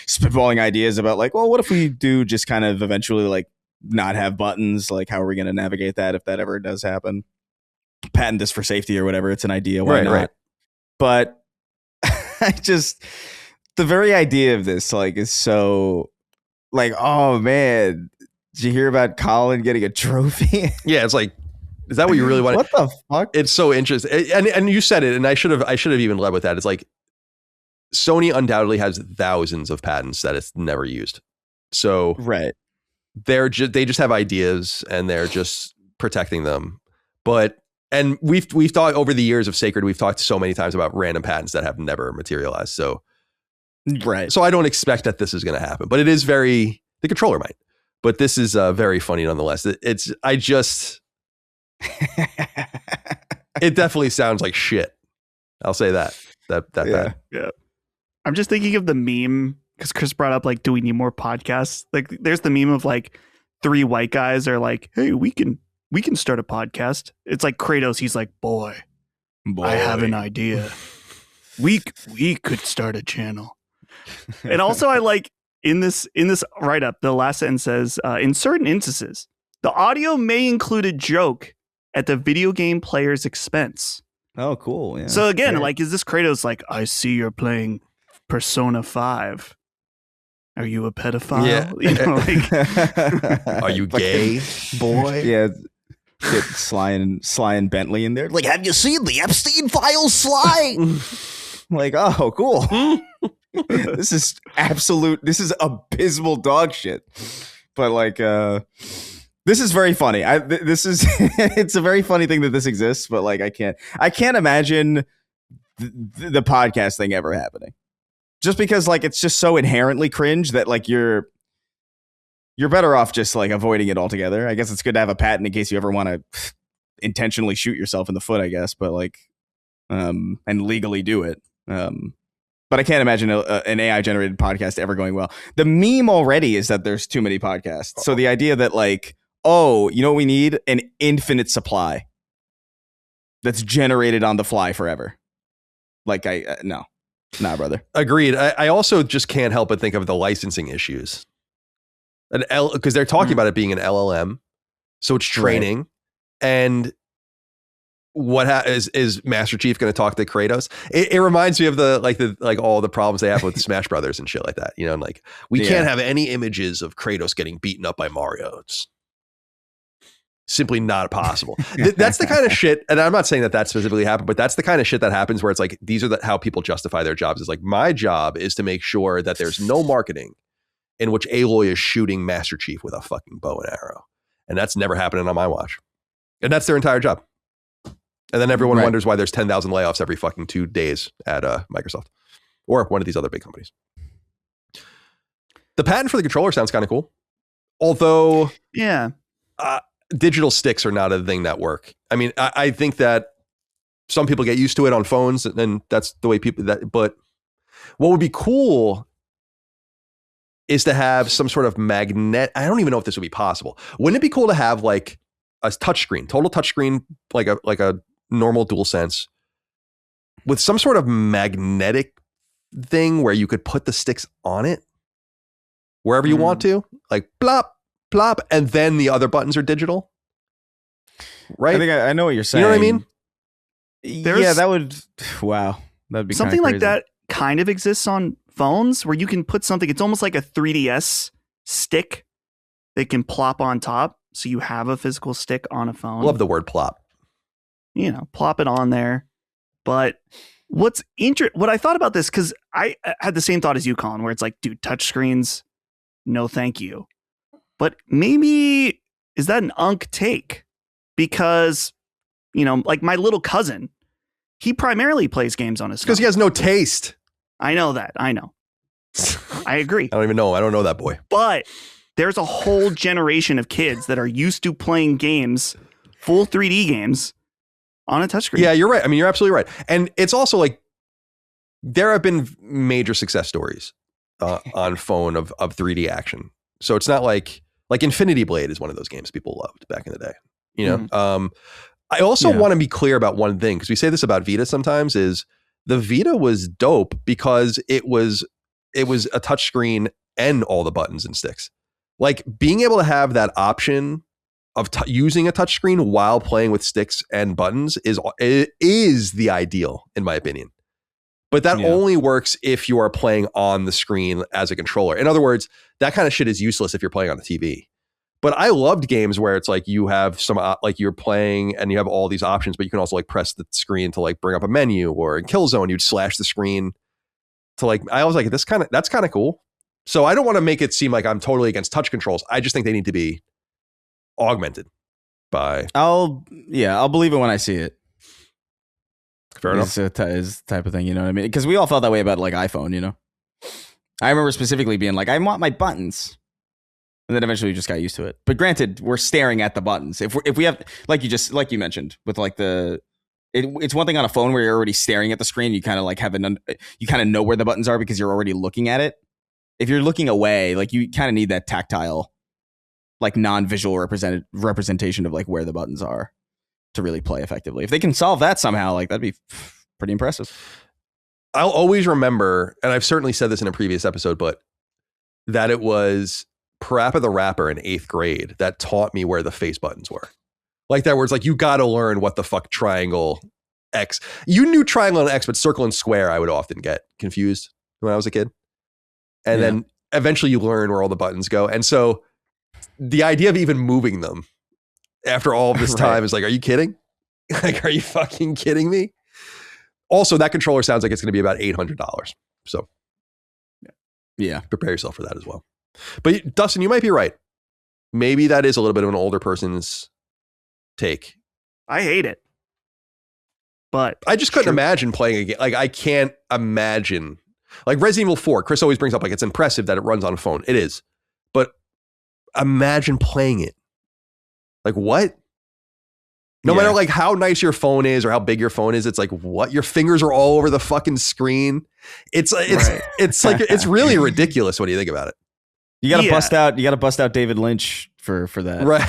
spitballing ideas about like, well, what if we do just kind of eventually like not have buttons? Like, how are we going to navigate that if that ever does happen? Patent this for safety or whatever. It's an idea. Why not? Right. But the very idea of this like is so like, oh man, did you hear about Colin getting a trophy? Yeah, it's like, is that what you really want? What the fuck? It's so interesting. And you said it, and I should have even led with that. It's like Sony undoubtedly has thousands of patents that it's never used. So right. they just have ideas and they're just protecting them. And we've thought over the years of Sacred, we've talked so many times about random patents that have never materialized. So right. So I don't expect that this is going to happen, but it is the controller might. But this is very funny nonetheless. It definitely sounds like shit. I'll say that bad. Yeah. I'm just thinking of the meme because Chris brought up like, do we need more podcasts? Like, there's the meme of like 3 white guys are like, hey, we can start a podcast. It's like Kratos. He's like, boy, I have an idea. We could start a channel. And also, I like in this write up, the last sentence says, in certain instances, the audio may include a joke at the video game player's expense. Oh, cool. Yeah. So again, like, is this Kratos like, I see you're playing Persona 5. Are you a pedophile? Yeah. You know, like, are you gay, boy? Yeah. Get Sly and Bentley in there. Like, have you seen the Epstein files, Sly? Like, oh, cool. This is abysmal dog shit. But like, this is very funny. It's a very funny thing that this exists, but like, I can't imagine the podcast thing ever happening. Just because like, it's just so inherently cringe that like you're better off just like avoiding it altogether. I guess it's good to have a patent in case you ever want to intentionally shoot yourself in the foot, I guess, but like, and legally do it. But I can't imagine an AI generated podcast ever going well. The meme already is that there's too many podcasts. So the idea that like, oh, you know what we need? An infinite supply that's generated on the fly forever. Like no, nah, brother. Agreed. I also just can't help but think of the licensing issues. Because they're talking about it being an LLM, so it's training, right. And what is Master Chief going to talk to Kratos? It reminds me of the all the problems they have with Smash Brothers and shit like that. You know, and like we can't have any images of Kratos getting beaten up by Mario. It's simply not possible. That's the kind of shit, and I'm not saying that specifically happened, but that's the kind of shit that happens where it's like these are how people justify their jobs. It's like my job is to make sure that there's no marketing in which Aloy is shooting Master Chief with a fucking bow and arrow. And that's never happening on my watch. And that's their entire job. And then everyone wonders why there's 10,000 layoffs every fucking 2 days at Microsoft or one of these other big companies. The patent for the controller sounds kind of cool. Although, digital sticks are not a thing that work. I mean, I think that some people get used to it on phones and that's the way but what would be cool is to have some sort of magnet. I don't even know if this would be possible. Wouldn't it be cool to have like a touchscreen, total touchscreen, like a normal DualSense with some sort of magnetic thing where you could put the sticks on it wherever you want to, like plop, plop, and then the other buttons are digital. Right? I think I know what you're saying. You know what I mean? That would, wow. That'd be something like crazy. that kind of exists on phones where you can put something, it's almost like a 3DS stick that can plop on top. So you have a physical stick on a phone. Love the word plop. You know, plop it on there. But what I thought about this, because I had the same thought as you, Colin, where it's like, dude, touchscreens, no thank you. But maybe, is that an unk take? Because, you know, like my little cousin, he primarily plays games on his phone. Because he has no taste. I know that. I know. I agree. I don't even know. I don't know that boy. But there's a whole generation of kids that are used to playing games, full 3D games, on a touchscreen. Yeah, you're right. I mean, you're absolutely right. And it's also like, there have been major success stories on phone of 3D action. So it's not like Infinity Blade is one of those games people loved back in the day. You know, I also want to be clear about one thing, because we say this about Vita sometimes, is the Vita was dope because it was a touchscreen and all the buttons and sticks. Like being able to have that option of using a touchscreen while playing with sticks and buttons is the ideal, in my opinion. But that only works if you are playing on the screen as a controller. In other words, that kind of shit is useless if you're playing on a TV. But I loved games where it's like you have some like you're playing and you have all these options, but you can also like press the screen to like bring up a menu, or in Killzone you'd slash the screen to like, I was like, that's kind of cool. So I don't want to make it seem like I'm totally against touch controls. I just think they need to be augmented by. I'll believe it when I see it. Fair enough. It's the type of thing, you know what I mean? Because we all felt that way about like iPhone, you know? I remember specifically being like, I want my buttons. And then eventually we just got used to it. But granted, we're staring at the buttons. If we have, like you mentioned, with like it's one thing on a phone where you're already staring at the screen. You kind of like you kind of know where the buttons are because you're already looking at it. If you're looking away, like you kind of need that tactile, like non-visual representation of like where the buttons are to really play effectively. If they can solve that somehow, like that'd be pretty impressive. I'll always remember, and I've certainly said this in a previous episode, but that it was Parappa the Rapper in 8th grade that taught me where the face buttons were. Like that, where it's like, you got to learn what the fuck triangle X. You knew triangle and X, but circle and square, I would often get confused when I was a kid. And then eventually you learn where all the buttons go. And so the idea of even moving them after all of this time is like, are you kidding? Like, are you fucking kidding me? Also, that controller sounds like it's going to be about $800. So yeah, prepare yourself for that as well. But Dustin, you might be right. Maybe that is a little bit of an older person's take. I hate it. But I just couldn't imagine playing a game. Like, I can't imagine. Like Resident Evil 4, Chris always brings up, like, it's impressive that it runs on a phone. It is. But imagine playing it. Like, what? No matter like how nice your phone is or how big your phone is, it's like, what? Your fingers are all over the fucking screen. It's like it's really ridiculous when you think about it. You gotta bust out David Lynch for that. Right.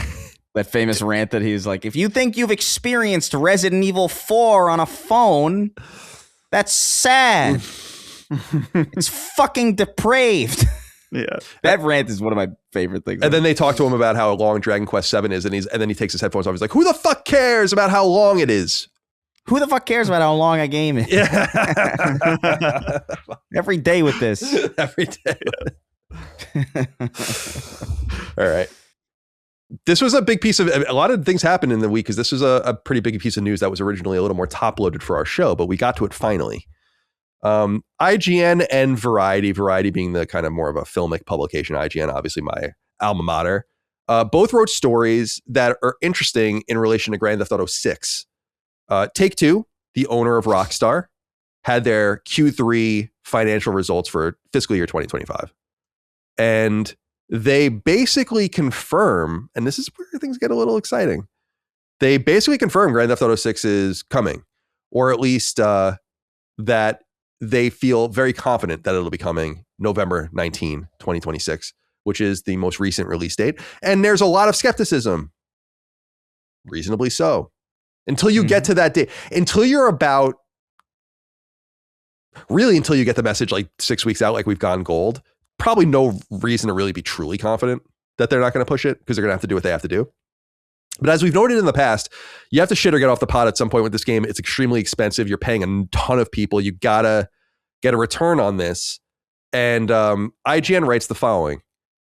That famous rant that he's like, if you think you've experienced Resident Evil 4 on a phone, that's sad. It's fucking depraved. Yeah, that rant is one of my favorite things. And then they talk to him about how long Dragon Quest 7 is, and then he takes his headphones off. He's like, "Who the fuck cares about how long it is? Who the fuck cares about how long a game is? Yeah, every day with this, every day." All right, this was a big piece of a lot of things happened in the week because this was a pretty big piece of news that was originally a little more top loaded for our show, but we got to it finally. IGN and Variety being the kind of more of a filmic publication, IGN, obviously my alma mater, both wrote stories that are interesting in relation to Grand Theft Auto 6. Take-Two, the owner of Rockstar, had their Q3 financial results for fiscal year 2025. And they basically confirm, and this is where things get a little exciting, they basically confirm Grand Theft Auto 6 is coming, or at least that they feel very confident that it'll be coming November 19, 2026, which is the most recent release date. And there's a lot of skepticism, reasonably so, until you get to that date, until you get the message like 6 weeks out, like we've gone gold. Probably no reason to really be truly confident that they're not going to push it because they're going to have to do what they have to do. But as we've noted in the past, you have to shit or get off the pot at some point with this game. It's extremely expensive. You're paying a ton of people. You gotta get a return on this. And IGN writes the following.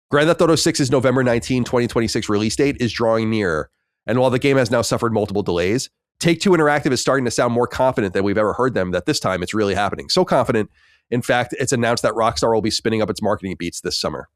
Grand Theft Auto 6's November 19, 2026 release date is drawing nearer. And while the game has now suffered multiple delays, Take-Two Interactive is starting to sound more confident than we've ever heard them that this time it's really happening. So confident, in fact, it's announced that Rockstar will be spinning up its marketing beats this summer.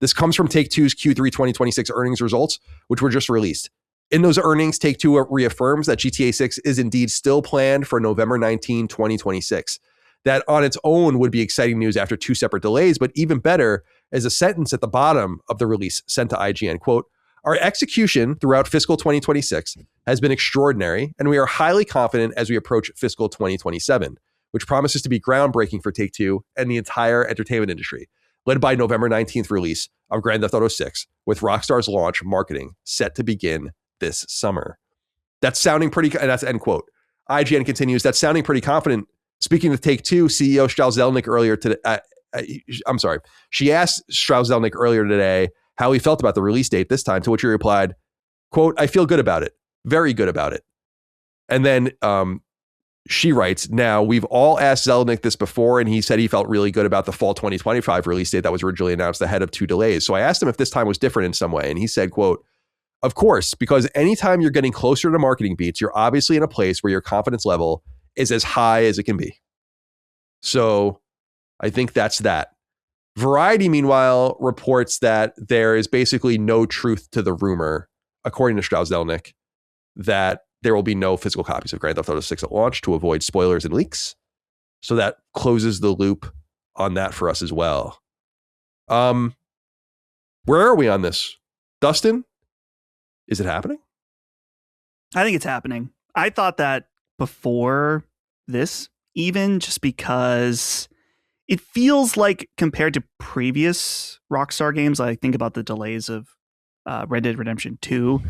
This comes from Take-Two's Q3 2026 earnings results, which were just released. In those earnings, Take-Two reaffirms that GTA 6 is indeed still planned for November 19, 2026. That on its own would be exciting news after two separate delays, but even better is a sentence at the bottom of the release sent to IGN, quote, "Our execution throughout fiscal 2026 has been extraordinary, and we are highly confident as we approach fiscal 2027, which promises to be groundbreaking for Take-Two and the entire entertainment industry, led by November 19th release of Grand Theft Auto 6, with Rockstar's launch marketing set to begin this summer." That's sounding pretty, and that's end quote. IGN continues, that's sounding pretty confident. Speaking to Take-Two, CEO Strauss Zelnick earlier today, she asked Strauss Zelnick earlier today how he felt about the release date this time, to which he replied, quote, "I feel good about it, very good about it." And then she writes, "Now, we've all asked Zelnick this before, and he said he felt really good about the fall 2025 release date that was originally announced ahead of two delays. So I asked him if this time was different in some way, and he said, quote, "Of course, because anytime you're getting closer to marketing beats, you're obviously in a place where your confidence level is as high as it can be." So I think that's that. Variety, meanwhile, reports that there is basically no truth to the rumor, according to Strauss-Zelnick, that there will be no physical copies of Grand Theft Auto 6 at launch to avoid spoilers and leaks. So that closes the loop on that for us as well. Where are we on this? Dustin, is it happening? I think it's happening. I thought that before this, even just because it feels like compared to previous Rockstar games, I think about the delays of Red Dead Redemption 2.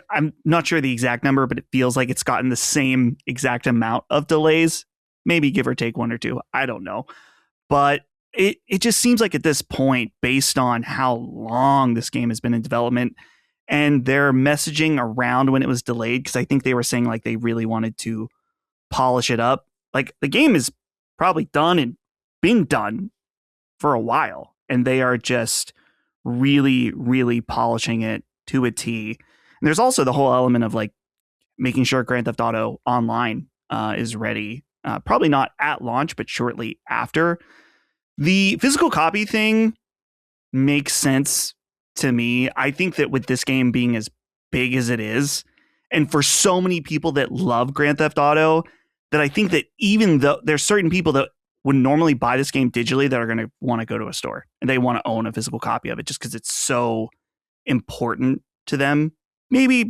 I'm not sure the exact number, but it feels like it's gotten the same exact amount of delays, maybe give or take one or two. I don't know. But it just seems like at this point, based on how long this game has been in development and their messaging around when it was delayed, because I think they were saying like they really wanted to polish it up. Like the game is probably done and been done for a while, and they are just really, really polishing it to a T. And there's also the whole element of like making sure Grand Theft Auto Online is ready. Probably not at launch, but shortly after. The physical copy thing makes sense to me. I think that with this game being as big as it is, and for so many people that love Grand Theft Auto, that I think that even though there's certain people that would normally buy this game digitally that are going to want to go to a store and they want to own a physical copy of it just because it's so important to them. Maybe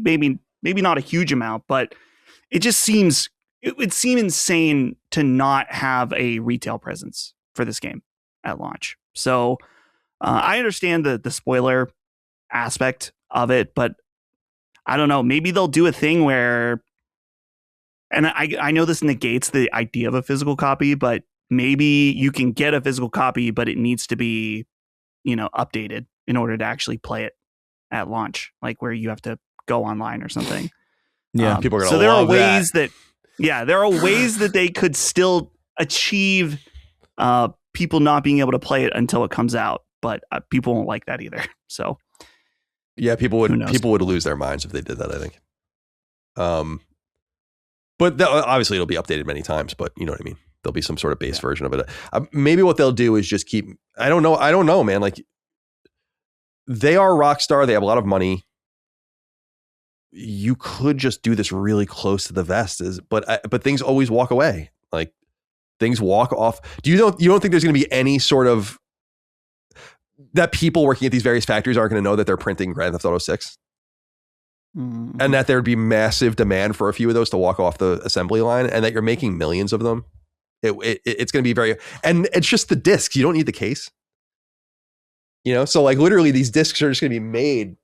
not a huge amount, but it just seems, it would seem insane to not have a retail presence for this game at launch. So I understand the spoiler aspect of it, but I don't know, maybe they'll do a thing where, and I know this negates the idea of a physical copy, but maybe you can get a physical copy, but it needs to be, updated in order to actually play it at launch, like where you have to go online or something. Yeah, people are going to so there are love ways that. there are ways that they could still achieve people not being able to play it until it comes out, but people won't like that either. So yeah, people would lose their minds if they did that, I think. But obviously it'll be updated many times, but you know what I mean? There'll be some sort of base version of it. Maybe what they'll do is just keep, I don't know, man. Like they are Rockstar. They have a lot of money. You could just do this really close to the vest, but things always walk away. Like things walk off. You don't think there's going to be any sort of that people working at these various factories aren't going to know that they're printing Grand Theft Auto 6? Mm-hmm. And that there'd be massive demand for a few of those to walk off the assembly line, and that you're making millions of them. It's going to be very, and it's just the discs. You don't need the case. So like literally these discs are just going to be made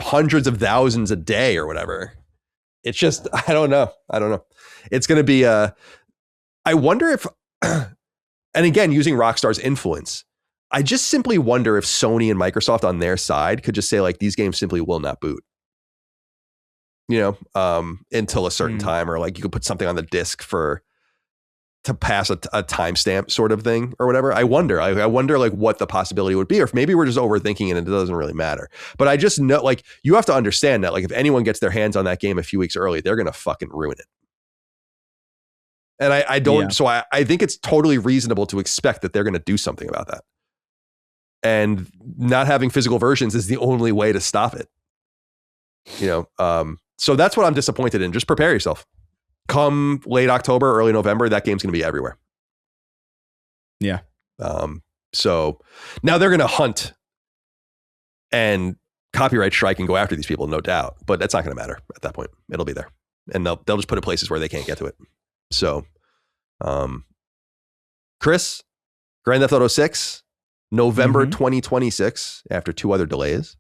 hundreds of thousands a day or whatever. It's just, I don't know. It's going to be I wonder if, and again, using Rockstar's influence, I just simply wonder if Sony and Microsoft on their side could just say like, these games simply will not boot, until a certain time, or like you could put something on the disc to pass a timestamp sort of thing or whatever. I wonder like what the possibility would be, or if maybe we're just overthinking it and it doesn't really matter. But I just know, like, you have to understand that like if anyone gets their hands on that game a few weeks early, they're going to fucking ruin it. And I don't, so I think it's totally reasonable to expect that they're going to do something about that. And not having physical versions is the only way to stop it. So that's what I'm disappointed in. Just prepare yourself. Come late October, early November, that game's going to be everywhere. Yeah. So now they're going to hunt and copyright strike and go after these people, no doubt. But that's not going to matter at that point. It'll be there, and they'll just put it places where they can't get to it. So, Chris, Grand Theft Auto 6, November 2026, after 2 other delays.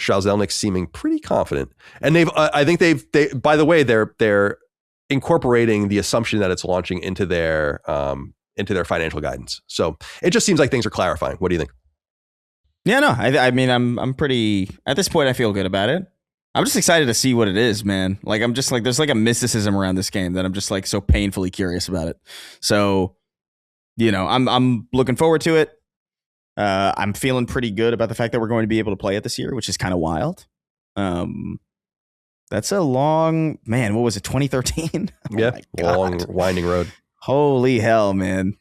Strauss-Zelnick seeming pretty confident, and I think they by the way, they're incorporating the assumption that it's launching into their financial guidance. So it just seems like things are clarifying. What do you think? Yeah, no, I mean, I'm pretty, at this point, I feel good about it. I'm just excited to see what it is, man. Like, I'm just like, there's like a mysticism around this game that I'm just like so painfully curious about it. So, I'm looking forward to it. I'm feeling pretty good about the fact that we're going to be able to play it this year, which is kind of wild. That's a long, man, what was it, 2013? Yeah, long, winding road. Holy hell, man.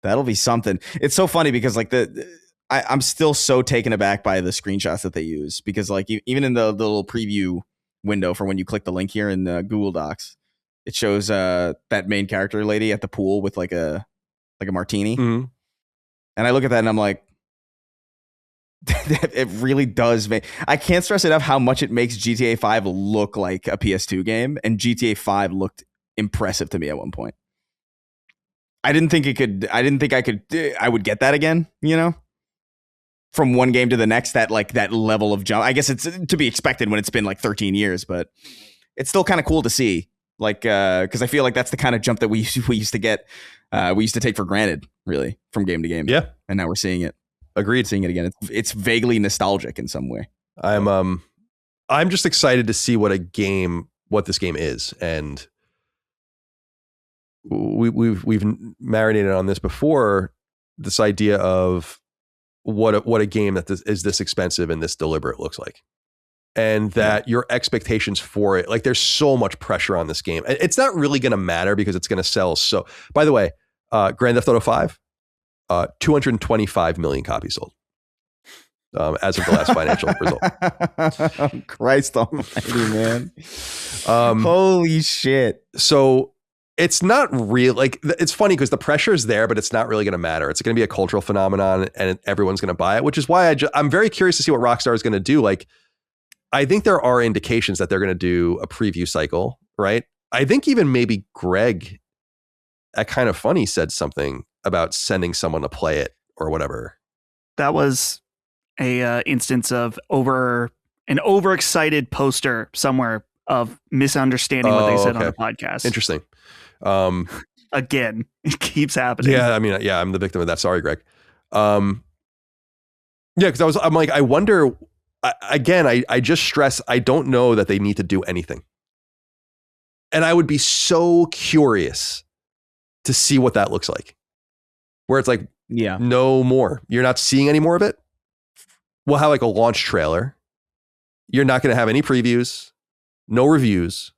That'll be something. It's so funny because like I'm still so taken aback by the screenshots that they use, because like even in the little preview window for when you click the link here in Google Docs, it shows that main character lady at the pool with like a martini. Mm-hmm. And I look at that and I'm like, it really does make, I can't stress enough how much it makes GTA 5 look like a PS2 game, and GTA 5 looked impressive to me at one point. I didn't think I would get that again, you know, from one game to the next, that level of jump. I guess it's to be expected when it's been like 13 years, but it's still kind of cool to see, like, because I feel like that's the kind of jump that we used to get, we used to take for granted, really, from game to game. Yeah. And now we're seeing it. Agreed. Seeing it again. It's vaguely nostalgic in some way. I'm just excited to see what this game is. And we've marinated on this before, this idea of what a game that is this expensive and this deliberate looks like. And that your expectations for it, like there's so much pressure on this game. It's not really going to matter because it's going to sell. So, by the way, Grand Theft Auto 5, 225 million copies sold as of the last financial result. Christ almighty, man. Holy shit. So it's not real. Like, it's funny because the pressure is there, but it's not really going to matter. It's going to be a cultural phenomenon and everyone's going to buy it, which is why I'm very curious to see what Rockstar is going to do. Like, I think there are indications that they're going to do a preview cycle, right? I think even maybe Greg at Kind of Funny said something about sending someone to play it or whatever. That was a instance of an overexcited poster somewhere of misunderstanding what they said on the podcast. Interesting. Again, it keeps happening. Yeah, I mean, yeah, I'm the victim of that. Sorry, Greg. Yeah, because I'm like, I wonder. Again, I just stress, I don't know that they need to do anything. And I would be so curious to see what that looks like. Where it's like, yeah, no more. You're not seeing any more of it. We'll have like a launch trailer. You're not going to have any previews, no reviews,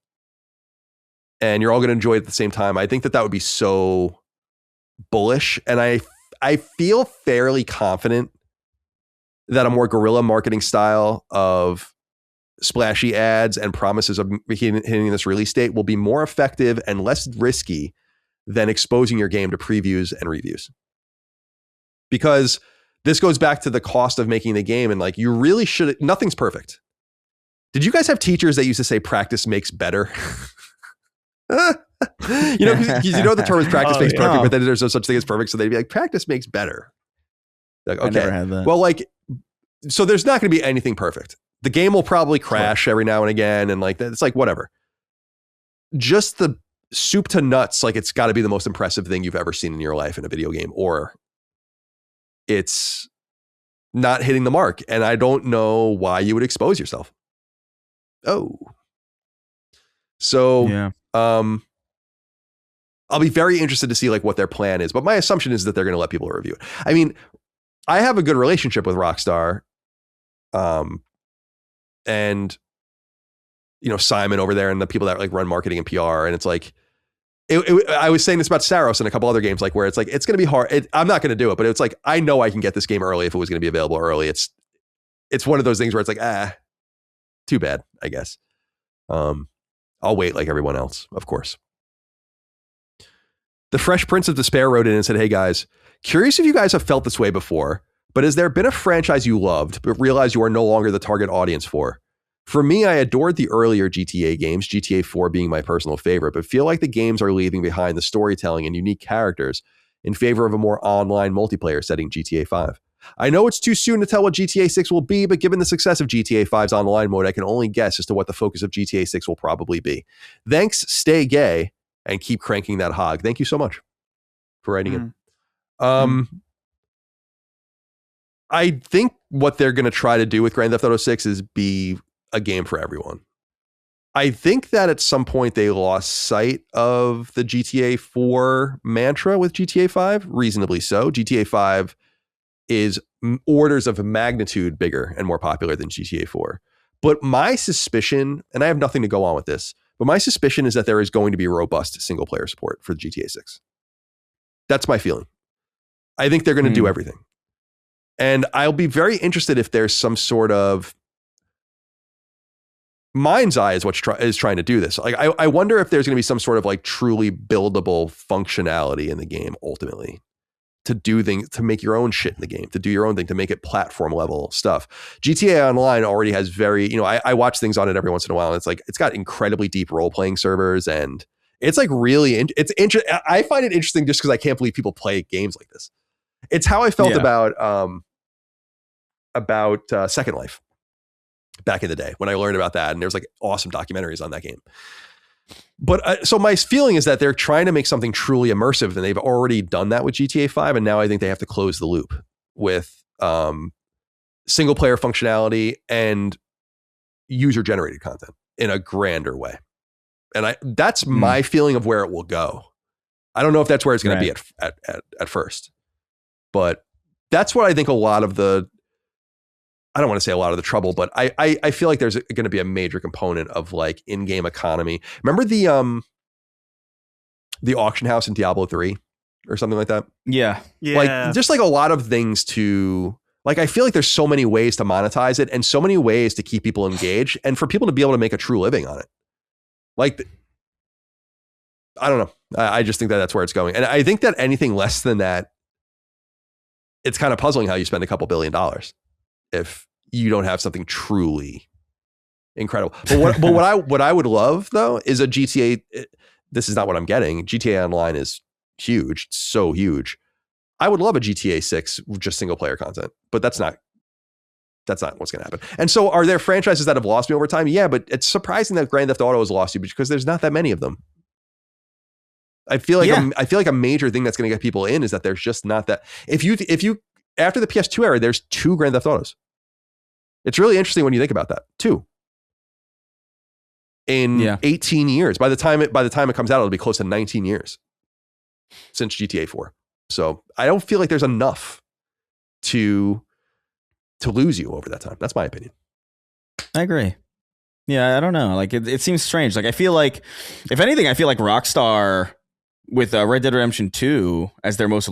and you're all going to enjoy it at the same time. I think that would be so bullish. And I feel fairly confident that a more guerrilla marketing style of splashy ads and promises of hitting this release date will be more effective and less risky than exposing your game to previews and reviews. Because this goes back to the cost of making the game, and like, you really should, nothing's perfect. Did you guys have teachers that used to say practice makes better? You know, because you know the term is practice makes perfect, but then there's no such thing as perfect. So they'd be like, practice makes better. Like, okay. I never had that. Well, like, so there's not going to be anything perfect. The game will probably crash every now and again. And like, it's like, whatever. Just the soup to nuts. Like, it's got to be the most impressive thing you've ever seen in your life in a video game, or it's not hitting the mark. And I don't know why you would expose yourself. Oh, so, yeah. I'll be very interested to see like what their plan is, but my assumption is that they're going to let people review it. I mean, I have a good relationship with Rockstar. And you know, Simon over there and the people that like run marketing and PR. And it's like, I was saying this about Saros and a couple other games, like where it's like, it's going to be hard. I'm not going to do it, but it's like, I know I can get this game early if it was going to be available early. It's one of those things where it's like, too bad, I guess. I'll wait like everyone else, of course. The Fresh Prince of Despair wrote in and said, hey guys, curious if you guys have felt this way before, but has there been a franchise you loved, but realized you are no longer the target audience for? For me, I adored the earlier GTA games, GTA 4 being my personal favorite, but feel like the games are leaving behind the storytelling and unique characters in favor of a more online multiplayer setting, GTA 5. I know it's too soon to tell what GTA 6 will be, but given the success of GTA 5's online mode, I can only guess as to what the focus of GTA 6 will probably be. Thanks, stay gay, and keep cranking that hog. Thank you so much for writing in. I think what they're going to try to do with Grand Theft Auto 6 is be a game for everyone. I think that at some point they lost sight of the GTA 4 mantra with GTA 5, reasonably so. GTA 5 is orders of magnitude bigger and more popular than GTA 4. But my suspicion, and I have nothing to go on with this, but my suspicion is that there is going to be robust single player support for GTA 6. That's my feeling. I think they're going to do everything. And I'll be very interested if there's some sort of Mind's Eye is is trying to do this. Like, I wonder if there's going to be some sort of like truly buildable functionality in the game ultimately to do things, to make your own shit in the game, to do your own thing, to make it platform level stuff. GTA Online already has very, I watch things on it every once in a while, and it's like, it's got incredibly deep role-playing servers, and it's like really, it's interesting. I find it interesting just because I can't believe people play games like this. It's how I felt about Second Life back in the day when I learned about that, and there's like awesome documentaries on that game. But so my feeling is that they're trying to make something truly immersive, and they've already done that with GTA 5, and now I think they have to close the loop with single player functionality and user generated content in a grander way. And that's my feeling of where it will go. I don't know if that's where it's going to be at first, but that's what I think a lot of the, I don't want to say a lot of the trouble, but I feel like there's going to be a major component of like in-game economy. Remember the auction house in Diablo 3 or something like that? Yeah. Like just like a lot of things to like, I feel like there's so many ways to monetize it and so many ways to keep people engaged and for people to be able to make a true living on it. Like, I don't know. I just think that that's where it's going. And I think that anything less than that, it's kind of puzzling how you spend a couple $1 billion if you don't have something truly incredible. But what I would love though is a GTA. This is not what I'm getting. GTA Online is huge. It's so huge. I would love a GTA 6 just single player content, but that's not what's going to happen. And so are there franchises that have lost me over time? Yeah, but it's surprising that Grand Theft Auto has lost you because there's not that many of them. I feel like a major thing that's going to get people in is that there's just not that. If you after the PS2 era, there's 2 Grand Theft Autos. It's really interesting when you think about that. 2 in 18 years. By the time it comes out, it'll be close to 19 years since GTA 4. So I don't feel like there's enough to lose you over that time. That's my opinion. I agree. Yeah, I don't know. Like it seems strange. Like I feel like, if anything, I feel like Rockstar with Red Dead Redemption 2 as their most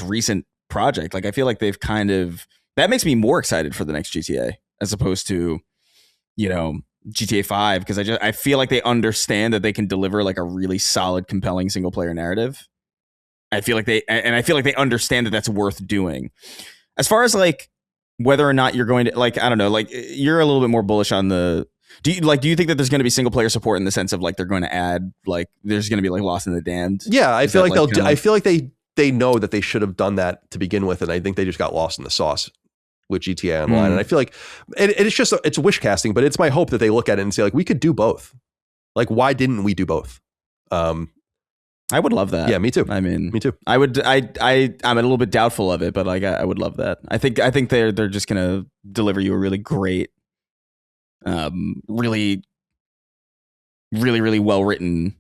recent project. Like I feel like they've kind of, that makes me more excited for the next GTA as opposed to, GTA 5, because I feel like they understand that they can deliver like a really solid, compelling single player narrative. I feel like they understand that that's worth doing. As far as like whether or not you're going to, like, I don't know, like you're a little bit more bullish on the, do you think that there's going to be single player support in the sense of like they're going to add, like there's going to be like Lost in the Damned? Yeah, I feel like I feel like they know that they should have done that to begin with, and I think they just got lost in the sauce with GTA Online. And I feel like it's wish casting, but it's my hope that they look at it and say like, we could do both. Like, why didn't we do both? I would love that. Yeah, me too. I mean, me too. I'm a little bit doubtful of it, but like I would love that. I think they're just gonna deliver you a really great, really well written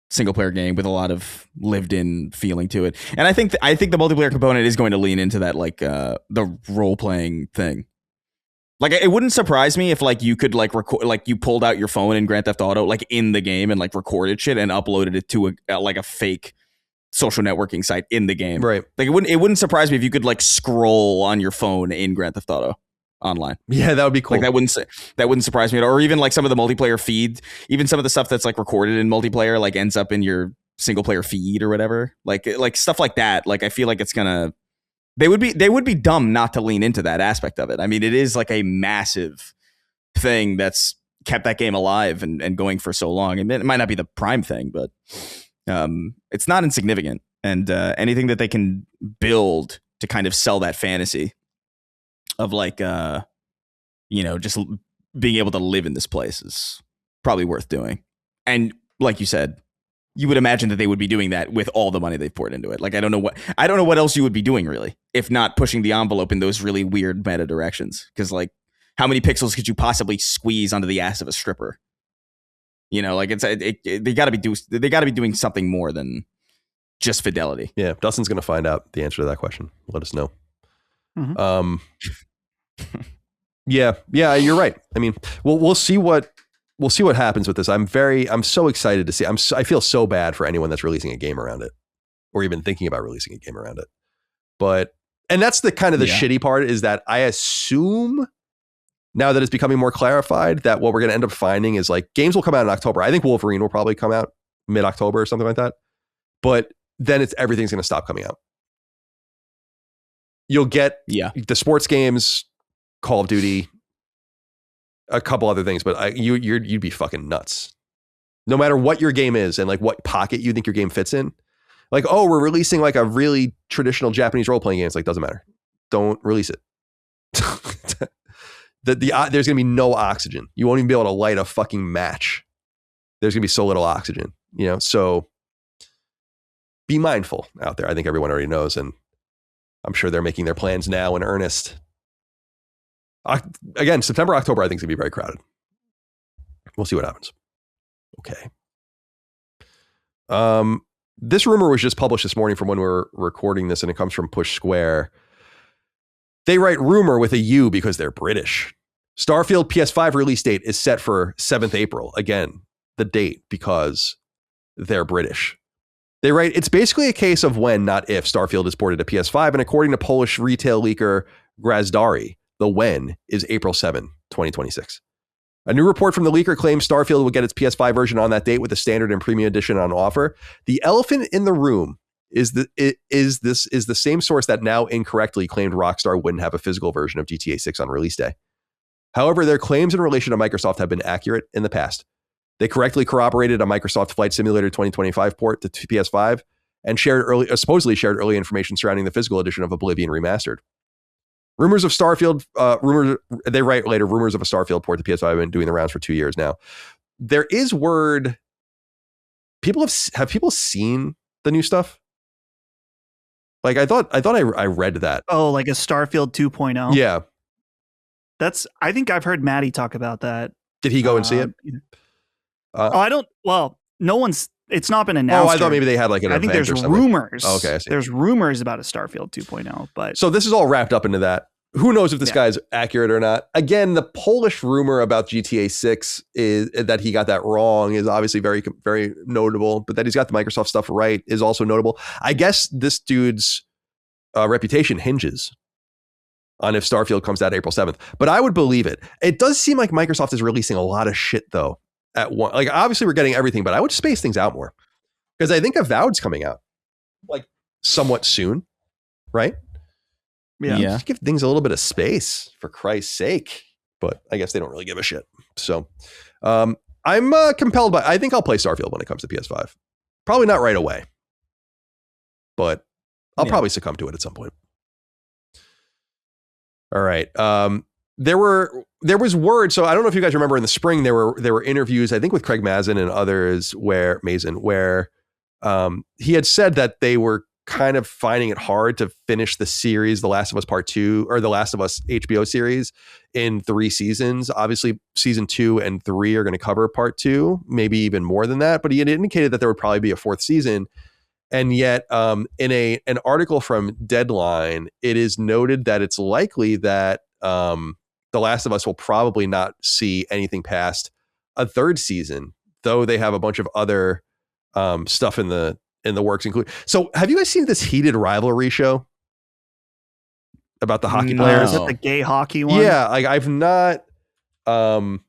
single player game with a lot of lived in feeling to it. And I think the multiplayer component is going to lean into that, like the role playing thing. Like it wouldn't surprise me if like you could like record, like you pulled out your phone in Grand Theft Auto like in the game and like recorded shit and uploaded it to a fake social networking site in the game. Right. Like it wouldn't surprise me if you could like scroll on your phone in Grand Theft Auto Online. Yeah, that would be cool. Like that wouldn't surprise me at all. Or even like some of the multiplayer feed, even some of the stuff that's like recorded in multiplayer like ends up in your single player feed or whatever. Like stuff like that. Like I feel like it's gonna. They would be dumb not to lean into that aspect of it. I mean, it is like a massive thing that's kept that game alive and going for so long. And it might not be the prime thing, but it's not insignificant. And anything that they can build to kind of sell that fantasy of like, just being able to live in this place is probably worth doing. And like you said, you would imagine that they would be doing that with all the money they've poured into it. Like, I don't know what else you would be doing really, if not pushing the envelope in those really weird meta directions. Cause like how many pixels could you possibly squeeze onto the ass of a stripper? Like they gotta be doing something more than just fidelity. Yeah. Dustin's going to find out the answer to that question. Let us know. Mm-hmm. Yeah, you're right. I mean, we'll see what happens with this. I'm so excited to see. I feel so bad for anyone that's releasing a game around it, or even thinking about releasing a game around it. And that's the kind of the shitty part, is that I assume now that it's becoming more clarified that what we're going to end up finding is like games will come out in October. I think Wolverine will probably come out mid-October or something like that. But then everything's going to stop coming out. You'll get the sports games, Call of Duty, a couple other things, but you'd be fucking nuts. No matter what your game is and like what pocket you think your game fits in. Like, oh, we're releasing like a really traditional Japanese role-playing game. It's like, doesn't matter. Don't release it. There's going to be no oxygen. You won't even be able to light a fucking match. There's going to be so little oxygen, so be mindful out there. I think everyone already knows, and I'm sure they're making their plans now in earnest. Again, September, October, I think is going to be very crowded. We'll see what happens. Okay. This rumor was just published this morning from when we're recording this, and it comes from Push Square. They write rumor with a U because they're British. Starfield PS5 release date is set for 7th April. Again, the date because they're British. They write, it's basically a case of when, not if, Starfield is ported to PS5. And according to Polish retail leaker Grazdari, the when is April 7, 2026. A new report from the leaker claims Starfield will get its PS5 version on that date with the standard and premium edition on offer. The elephant in the room is the same source that now incorrectly claimed Rockstar wouldn't have a physical version of GTA 6 on release day. However, their claims in relation to Microsoft have been accurate in the past. They correctly corroborated a Microsoft Flight Simulator 2025 port to PS5 and supposedly shared early information surrounding the physical edition of Oblivion Remastered. Rumors of Starfield, they write later, rumors of a Starfield port to PS5 have been doing the rounds for 2 years now. There is word. Have people seen the new stuff? Like I thought I read that. Oh, like a Starfield 2.0. Yeah. I think I've heard Maddie talk about that. Did he go and see it? No one's, it's not been announced. Oh, I thought maybe they had like an event. I think there's rumors. Oh, okay, I see. There's rumors about a Starfield 2.0, but. So this is all wrapped up into that. Who knows if this guy's accurate or not? Again, the Polish rumor about GTA 6 is that he got that wrong is obviously very, very notable, but that he's got the Microsoft stuff right is also notable. I guess this dude's reputation hinges on if Starfield comes out April 7th, but I would believe it. It does seem like Microsoft is releasing a lot of shit though at one. Like obviously we're getting everything, but I would space things out more because I think Avowed's coming out like somewhat soon, right? Yeah. Just give things a little bit of space for Christ's sake, but I guess they don't really give a shit. So I'm compelled by, I think I'll play Starfield when it comes to PS5. Probably not right away, but I'll probably succumb to it at some point. All right. There was word. So I don't know if you guys remember in the spring, there were interviews, I think with Craig Mazin and others where he had said that they were kind of finding it hard to finish the series, The Last of Us Part 2 or The Last of Us HBO series in 3 seasons. Obviously season 2 and 3 are going to cover part 2, maybe even more than that. But he had indicated that there would probably be a 4th season. And yet in an article from Deadline, it is noted that it's likely that The Last of Us will probably not see anything past a 3rd season, though they have a bunch of other stuff in the works include. So have you guys seen this heated rivalry show about the hockey players? Is that the gay hockey one? Yeah. Like I've not, I don't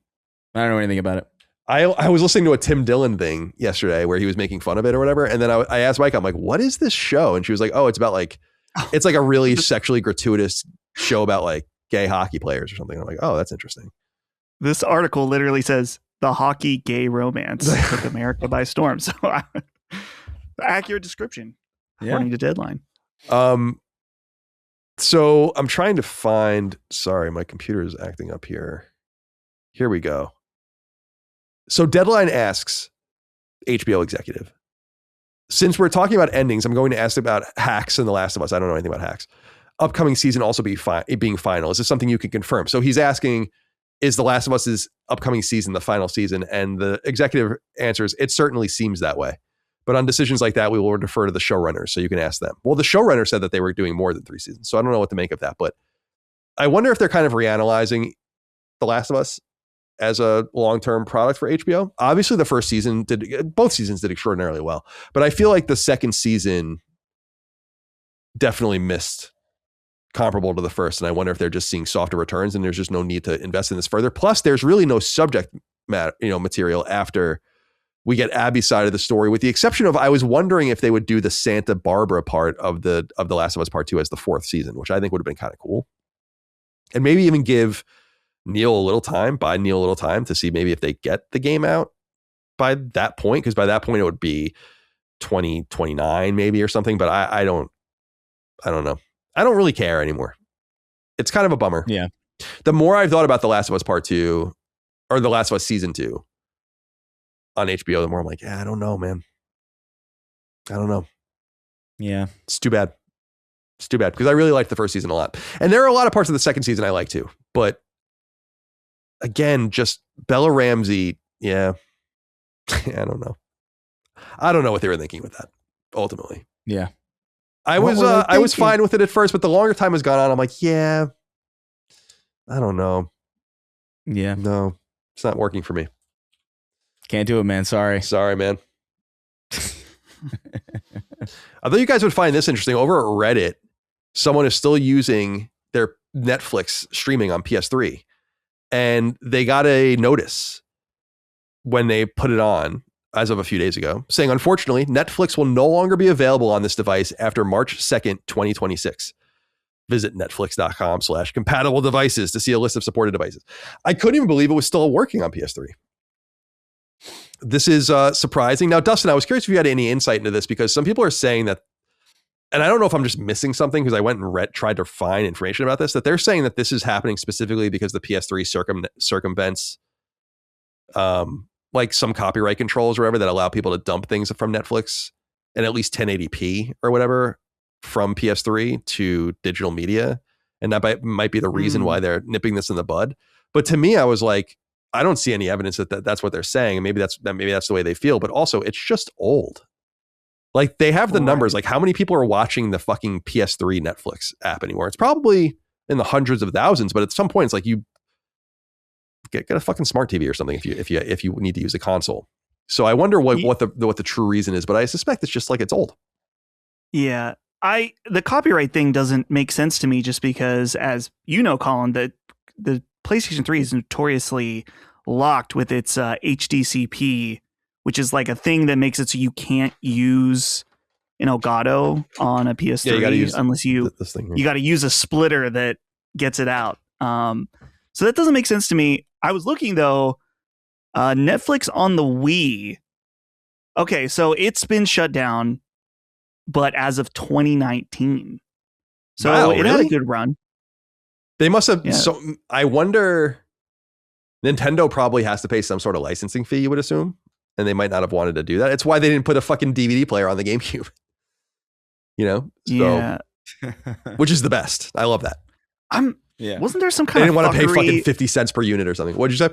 know anything about it. I was listening to a Tim Dillon thing yesterday where he was making fun of it or whatever. And then I asked Mike, I'm like, what is this show? And she was like, oh, it's about like, it's like a really sexually gratuitous show about like gay hockey players or something. I'm like, oh, that's interesting. This article literally says the hockey gay romance took America by storm. So accurate description according to Deadline. So I'm trying to find, sorry, my computer is acting up here. Here we go. So Deadline asks HBO executive, since we're talking about endings, I'm going to ask about Hacks and The Last of Us. I don't know anything about Hacks. Upcoming season also being final. Is this something you can confirm? So he's asking, is The Last of Us's upcoming season the final season? And the executive answers, it certainly seems that way. But on decisions like that, we will defer to the showrunners, so you can ask them. Well, the showrunner said that they were doing more than 3 seasons, so I don't know what to make of that. But I wonder if they're kind of reanalyzing The Last of Us as a long-term product for HBO. Obviously, both seasons did extraordinarily well. But I feel like the second season definitely missed comparable to the first. And I wonder if they're just seeing softer returns and there's just no need to invest in this further. Plus, there's really no subject matter, material after we get Abby's side of the story, with the exception of I was wondering if they would do the Santa Barbara part of the Last of Us Part 2 as the 4th season, which I think would have been kind of cool. And maybe even give buy Neil a little time to see maybe if they get the game out by that point, because by that point it would be 2029 maybe or something. But I don't know. I don't really care anymore. It's kind of a bummer. Yeah. The more I've thought about The Last of Us Part 2 or The Last of Us Season 2 on HBO, the more I'm like, yeah, I don't know, man. I don't know. Yeah. It's too bad. It's too bad because I really liked the first season a lot. And there are a lot of parts of the second season I like too. But again, just Bella Ramsey, yeah. I don't know. I don't know what they were thinking with that, ultimately. Yeah. I was fine with it at first, but the longer time has gone on, I'm like, yeah, I don't know. Yeah. No, it's not working for me. Can't do it, man. Sorry, man. I thought you guys would find this interesting. Over at Reddit, someone is still using their Netflix streaming on PS3, and they got a notice when they put it on as of a few days ago, saying, unfortunately, Netflix will no longer be available on this device after March 2nd, 2026. Visit netflix.com/compatible devices to see a list of supported devices. I couldn't even believe it was still working on PS3. This is surprising. Now, Dustin, I was curious if you had any insight into this, because some people are saying that, and I don't know if I'm just missing something because I went and tried to find information about this, that they're saying that this is happening specifically because the PS3 circumvents like some copyright controls or whatever that allow people to dump things from Netflix and at least 1080p or whatever from PS3 to digital media. And that might be the reason why they're nipping this in the bud. But to me, I was like, I don't see any evidence that that's what they're saying. And maybe that's the way they feel, but also it's just old. Like they have the numbers, like how many people are watching the fucking PS3 Netflix app anymore? It's probably in the hundreds of thousands, but at some point it's like you get a fucking smart TV or something if you need to use a console. So I wonder what the true reason is, but I suspect it's just like it's old. Yeah. The copyright thing doesn't make sense to me, just because, as you know, Colin, that the PlayStation 3 is notoriously locked with its HDCP, which is like a thing that makes it so you can't use an Elgato on a PS3 unless you got to use a splitter that gets it out. So that doesn't make sense to me. I was looking though, Netflix on the Wii. Okay, so it's been shut down, but as of 2019. So wow, it had a good run. They must have. Yeah. So I wonder, Nintendo probably has to pay some sort of licensing fee, you would assume, and they might not have wanted to do that. It's why they didn't put a fucking DVD player on the GameCube. So, yeah, which is the best. I love that. Wasn't there some kind of they didn't want to pay fucking 50 cents per unit or something? What'd you say?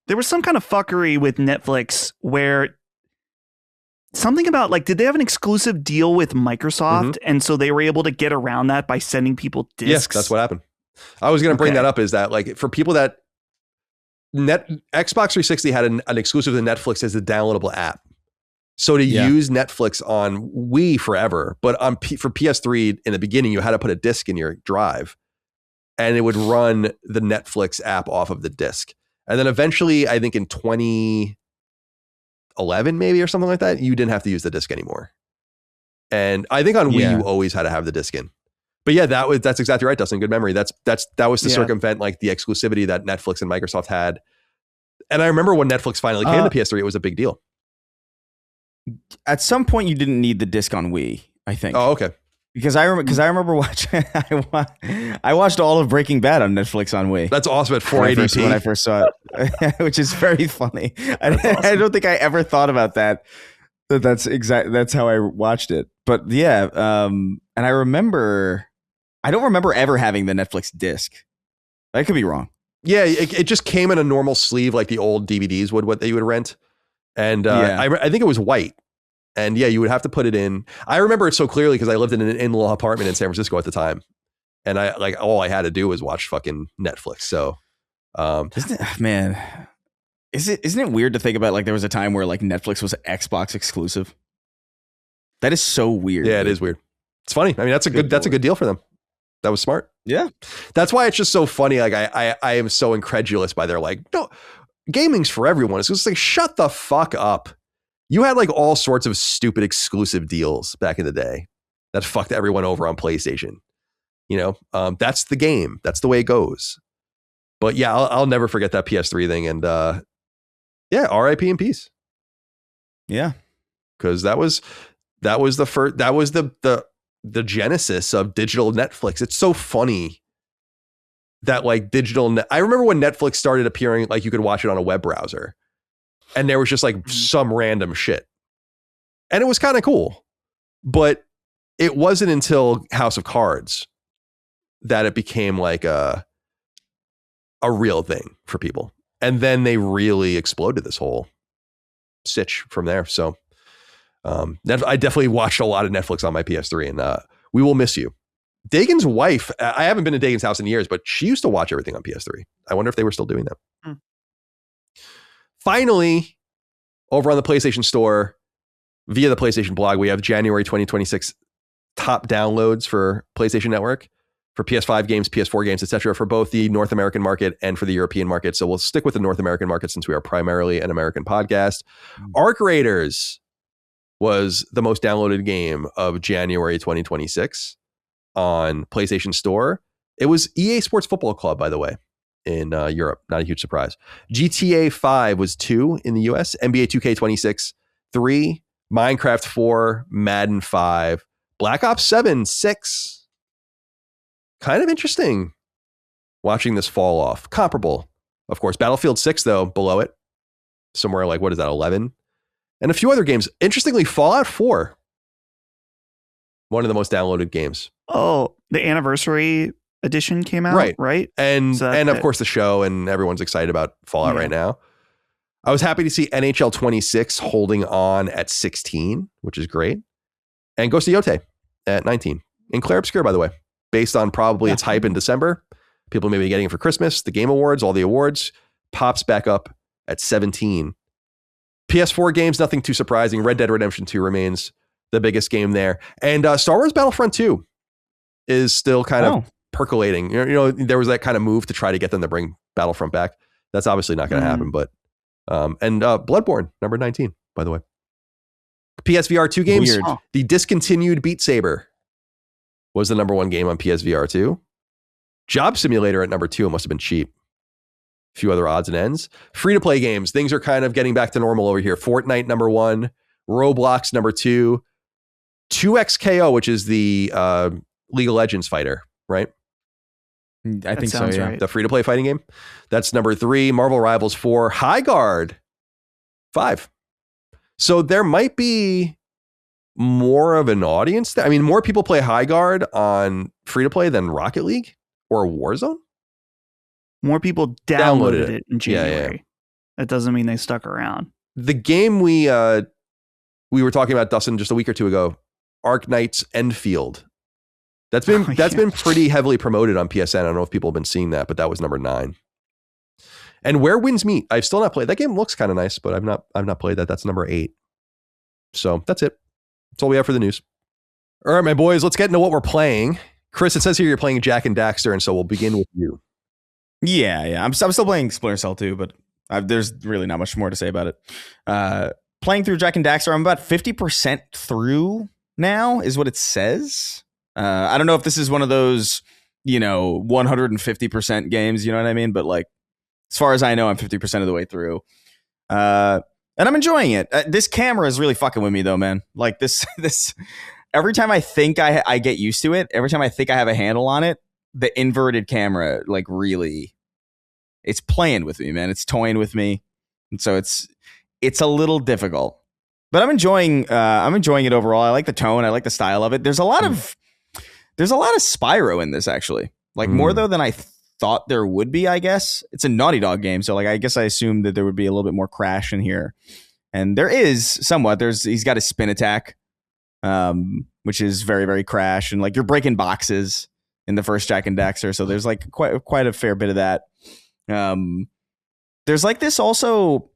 There was some kind of fuckery with Netflix where something about, like, did they have an exclusive deal with Microsoft? And so they were able to get around that by sending people discs? Yes, that's what happened. I was going to bring that up, is that, like, for people that Xbox 360 had an exclusive to Netflix as a downloadable app. So to use Netflix on Wii forever, but for PS3 in the beginning, you had to put a disc in your drive and it would run the Netflix app off of the disc. And then eventually, I think in 2011 maybe or something like that, you didn't have to use the disc anymore. And I think on Wii, you always had to have the disc in. But yeah, that's exactly right, Dustin. Good memory. That was to circumvent like the exclusivity that Netflix and Microsoft had. And I remember when Netflix finally came to PS3, it was a big deal. At some point, you didn't need the disc on Wii, I think. Oh, okay. Because I remember watching. I watched all of Breaking Bad on Netflix on Wii. That's awesome at 480p when I first saw it, which is very funny. I don't think I ever thought about that. That's how I watched it. But yeah, and I don't remember ever having the Netflix disc. I could be wrong. Yeah, it just came in a normal sleeve like the old DVDs would, what they would rent. And I think it was white. And yeah, you would have to put it in. I remember it so clearly because I lived in an in-law apartment in San Francisco at the time. And all I had to do was watch fucking Netflix. So isn't it weird to think about, like, there was a time where like Netflix was Xbox exclusive? That is so weird. Yeah, it is weird. It's funny. I mean, that's a good deal for them. That was smart. Yeah. That's why it's just so funny. Like I am so incredulous by their like, no, gaming's for everyone. It's just like, shut the fuck up. You had like all sorts of stupid exclusive deals back in the day that fucked everyone over on PlayStation. You know, that's the game. That's the way it goes. But yeah, I'll never forget that PS3 thing. And yeah, RIP in peace. Yeah. Because that was the first, that was the genesis of digital Netflix. It's so funny that like I remember when Netflix started appearing, like you could watch it on a web browser and there was just like some random shit. And it was kind of cool, but it wasn't until House of Cards that it became like a real thing for people. And then they really exploded this whole sitch from there. So I definitely watched a lot of Netflix on my PS3 and we will miss you. Dagan's wife, I haven't been to Dagan's house in years, but she used to watch everything on PS3. I wonder if they were still doing that. Finally, over on the PlayStation Store, via the PlayStation blog, we have January 2026 top downloads for PlayStation Network for PS5 games, PS4 games, etc., for both the North American market and for the European market. So we'll stick with the North American market since we are primarily an American podcast. Arc Raiders was the most downloaded game of January 2026 on PlayStation Store. It was EA Sports Football Club, by the way, in Europe. Not a huge surprise. GTA 5 was 2 in the US. NBA 2K26, 3. Minecraft 4. Madden 5. Black Ops 7, 6. Kind of interesting watching this fall off. Comparable, of course. Battlefield 6, though, below it. Somewhere like, what is that, 11? And a few other games. Interestingly, Fallout 4. One of the most downloaded games. Oh, the anniversary edition came out, right? And of course the show, and everyone's excited about Fallout right now. I was happy to see NHL 26 holding on at 16, which is great. And Ghost of Yote at 19. In Clair Obscur, by the way, based on probably its hype in December. People may be getting it for Christmas. The Game Awards, all the awards, pops back up at 17. PS4 games, nothing too surprising. Red Dead Redemption 2 remains the biggest game there. And Star Wars Battlefront 2 is still kind of percolating. You know, there was that kind of move to try to get them to bring Battlefront back. That's obviously not going to happen. But Bloodborne, number 19, by the way. PSVR 2 games. The discontinued Beat Saber was the number 1 game on PSVR 2. Job Simulator at number 2. It must have been cheap. A few other odds and ends. Free-to-play games. Things are kind of getting back to normal over here. Fortnite, number 1. Roblox, number 2. 2XKO, which is the League of Legends fighter, right? I think so, yeah. Right. The free-to-play fighting game. That's number 3. Marvel Rivals 4. High Guard 5. So there might be more of an audience. I mean, more people play High Guard on free-to-play than Rocket League or Warzone. More people downloaded it in January. Yeah. That doesn't mean they stuck around. The game we were talking about, Dustin, just a week or two ago, Arc Knight's Enfield. That's been pretty heavily promoted on PSN. I don't know if people have been seeing that, but that was number 9. And Where Winds Meet, I've still not played. That game looks kind of nice, but I've not played that. That's number 8. So that's it. That's all we have for the news. All right, my boys, let's get into what we're playing. Chris, it says here you're playing Jack and Daxter, and so we'll begin with you. Yeah. I'm still playing Splinter Cell 2, but there's really not much more to say about it. Playing through Jack and Daxter, I'm about 50% through now, is what it says. I don't know if this is one of those, 150% games, you know what I mean? But like, as far as I know, I'm 50% of the way through. And I'm enjoying it. This camera is really fucking with me though, man. Like this, every time I think I get used to it, every time I think I have a handle on it, the inverted camera, like really, it's playing with me, man. It's toying with me. And so it's a little difficult, but I'm enjoying it overall. I like the tone. I like the style of it. There's a lot of Spyro in this, actually, like more though than I thought there would be. I guess it's a Naughty Dog game, so like I guess I assumed that there would be a little bit more Crash in here, and there is somewhat. He's got a spin attack, which is very, very Crash, and like you're breaking boxes in the first Jack and Daxter, so there's like quite a fair bit of that. There's like this also.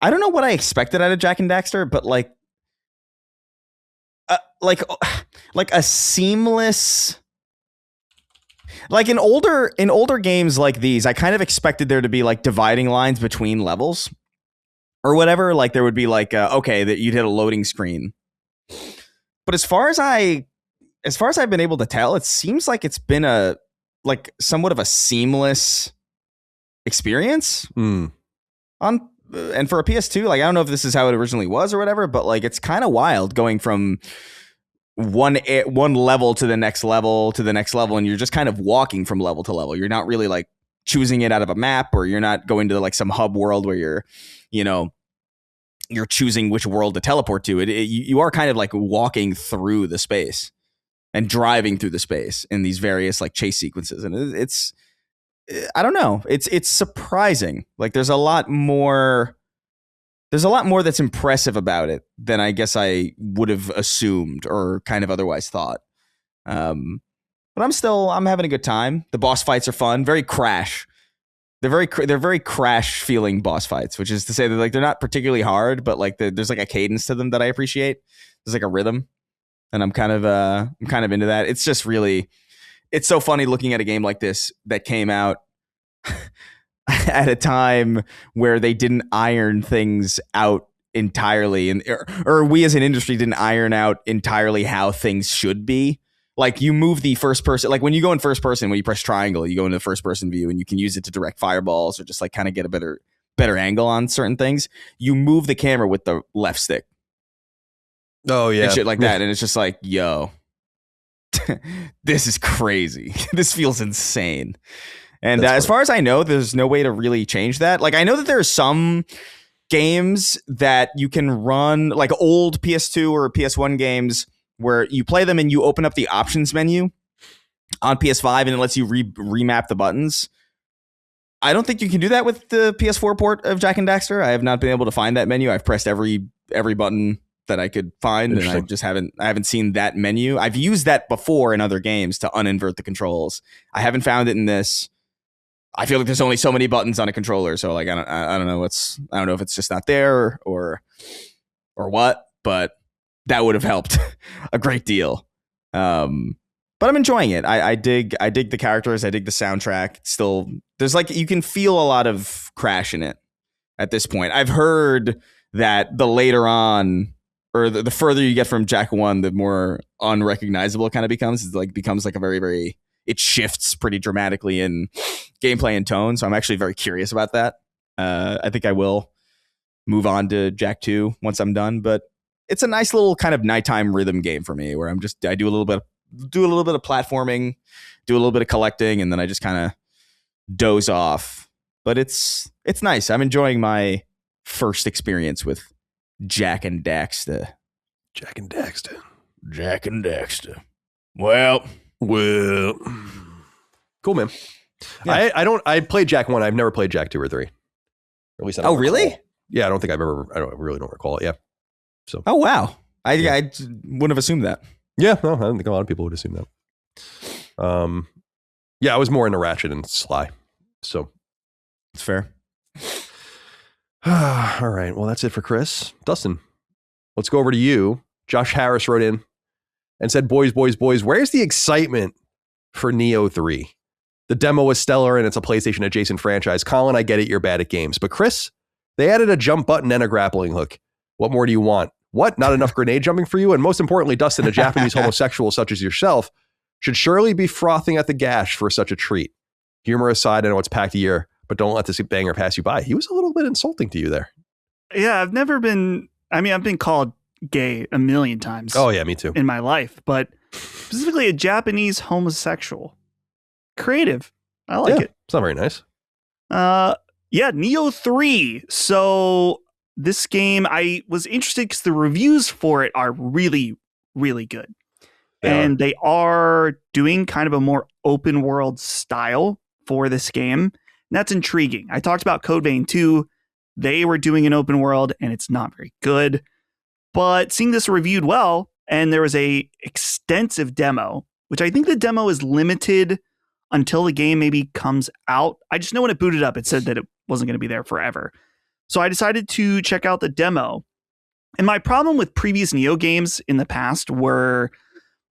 I don't know what I expected out of Jack and Daxter, but like like a seamless. Like in older games like these, I kind of expected there to be like dividing lines between levels or whatever. Like there would be like, okay, that you'd hit a loading screen. But as far as I've been able to tell, it seems like it's been somewhat of a seamless experience on, and for a PS2, like I don't know if this is how it originally was or whatever, but like it's kind of wild going from one level to the next level to the next level, and you're just kind of walking from level to level. You're not really like choosing it out of a map, or you're not going to like some hub world where you're choosing which world to teleport to. You are kind of like walking through the space and driving through the space in these various like chase sequences, and it's I don't know, it's surprising. Like there's a lot more that's impressive about it than I guess I would have assumed or kind of otherwise thought. But I'm having a good time. The boss fights are fun, very Crash. They're very Crash feeling boss fights, which is to say that like they're not particularly hard, but like there's like a cadence to them that I appreciate. There's like a rhythm, and I'm kind of into that. It's just really, it's so funny looking at a game like this that came out at a time where they didn't iron things out entirely, and or we as an industry didn't iron out entirely how things should be. Like you move the first person, like when you go in first person, when you press triangle, you go into the first person view and you can use it to direct fireballs or just like kind of get a better angle on certain things. You move the camera with the left stick. Oh yeah. And shit like that. And it's just like, yo, this is crazy. This feels insane. And as far as I know, there's no way to really change that. Like I know that there are some games that you can run, like old PS2 or PS1 games, where you play them and you open up the options menu on PS5 and it lets you remap the buttons. I don't think you can do that with the PS4 port of Jak and Daxter. I have not been able to find that menu. I've pressed every button that I could find, and I haven't seen that menu. I've used that before in other games to uninvert the controls. I haven't found it in this. I feel like there's only so many buttons on a controller, so like I don't know if it's just not there or what, but that would have helped a great deal. But I'm enjoying it. I dig the characters. I dig the soundtrack. Still, there's like, you can feel a lot of Crash in it at this point. I've heard that the later on, or the further you get from Jak 1, the more unrecognizable it kind of becomes. It becomes like a very, very, it shifts pretty dramatically in gameplay and tone. So I'm actually very curious about that. I think I will move on to Jak 2 once I'm done, but it's a nice little kind of nighttime rhythm game for me, where I do a little bit of platforming, do a little bit of collecting, and then I just kind of doze off. But it's nice. I'm enjoying my first experience with Jak and Daxter. Jak and Daxter. Jak and Daxter. Well, cool, man. Yeah. I played Jak 1. I've never played Jak 2 or 3. Or at least I don't recall. Really? Yeah, I don't think I've ever. I really don't recall it. Yeah. So. Oh wow. I wouldn't have assumed that. Yeah, no, I don't think a lot of people would assume that. Yeah, I was more into Ratchet and Sly, so it's fair. All right, well, that's it for Chris. Dustin, let's go over to you. Josh Harris wrote in and said, boys, where's the excitement for Nioh 3? The demo was stellar and it's a PlayStation adjacent franchise. Colin, I get it, you're bad at games. But Chris, they added a jump button and a grappling hook. What more do you want? What? Not enough grenade jumping for you? And most importantly, Dustin, a Japanese homosexual such as yourself should surely be frothing at the gash for such a treat. Humor aside, I know it's packed a year, but don't let this banger pass you by. He was a little bit insulting to you there. Yeah, I've been called gay a million times. Oh yeah, me too. In my life, but specifically a Japanese homosexual. Creative. I like it. It's not very nice. Yeah, Nioh 3. So this game, I was interested because the reviews for it are really, really good. They are doing kind of a more open world style for this game. And that's intriguing. I talked about Code Vein 2. They were doing an open world and it's not very good. But seeing this reviewed well, and there was a extensive demo, which I think the demo is limited until the game maybe comes out. I just know when it booted up, it said that it wasn't going to be there forever. So I decided to check out the demo. And my problem with previous Nioh games in the past were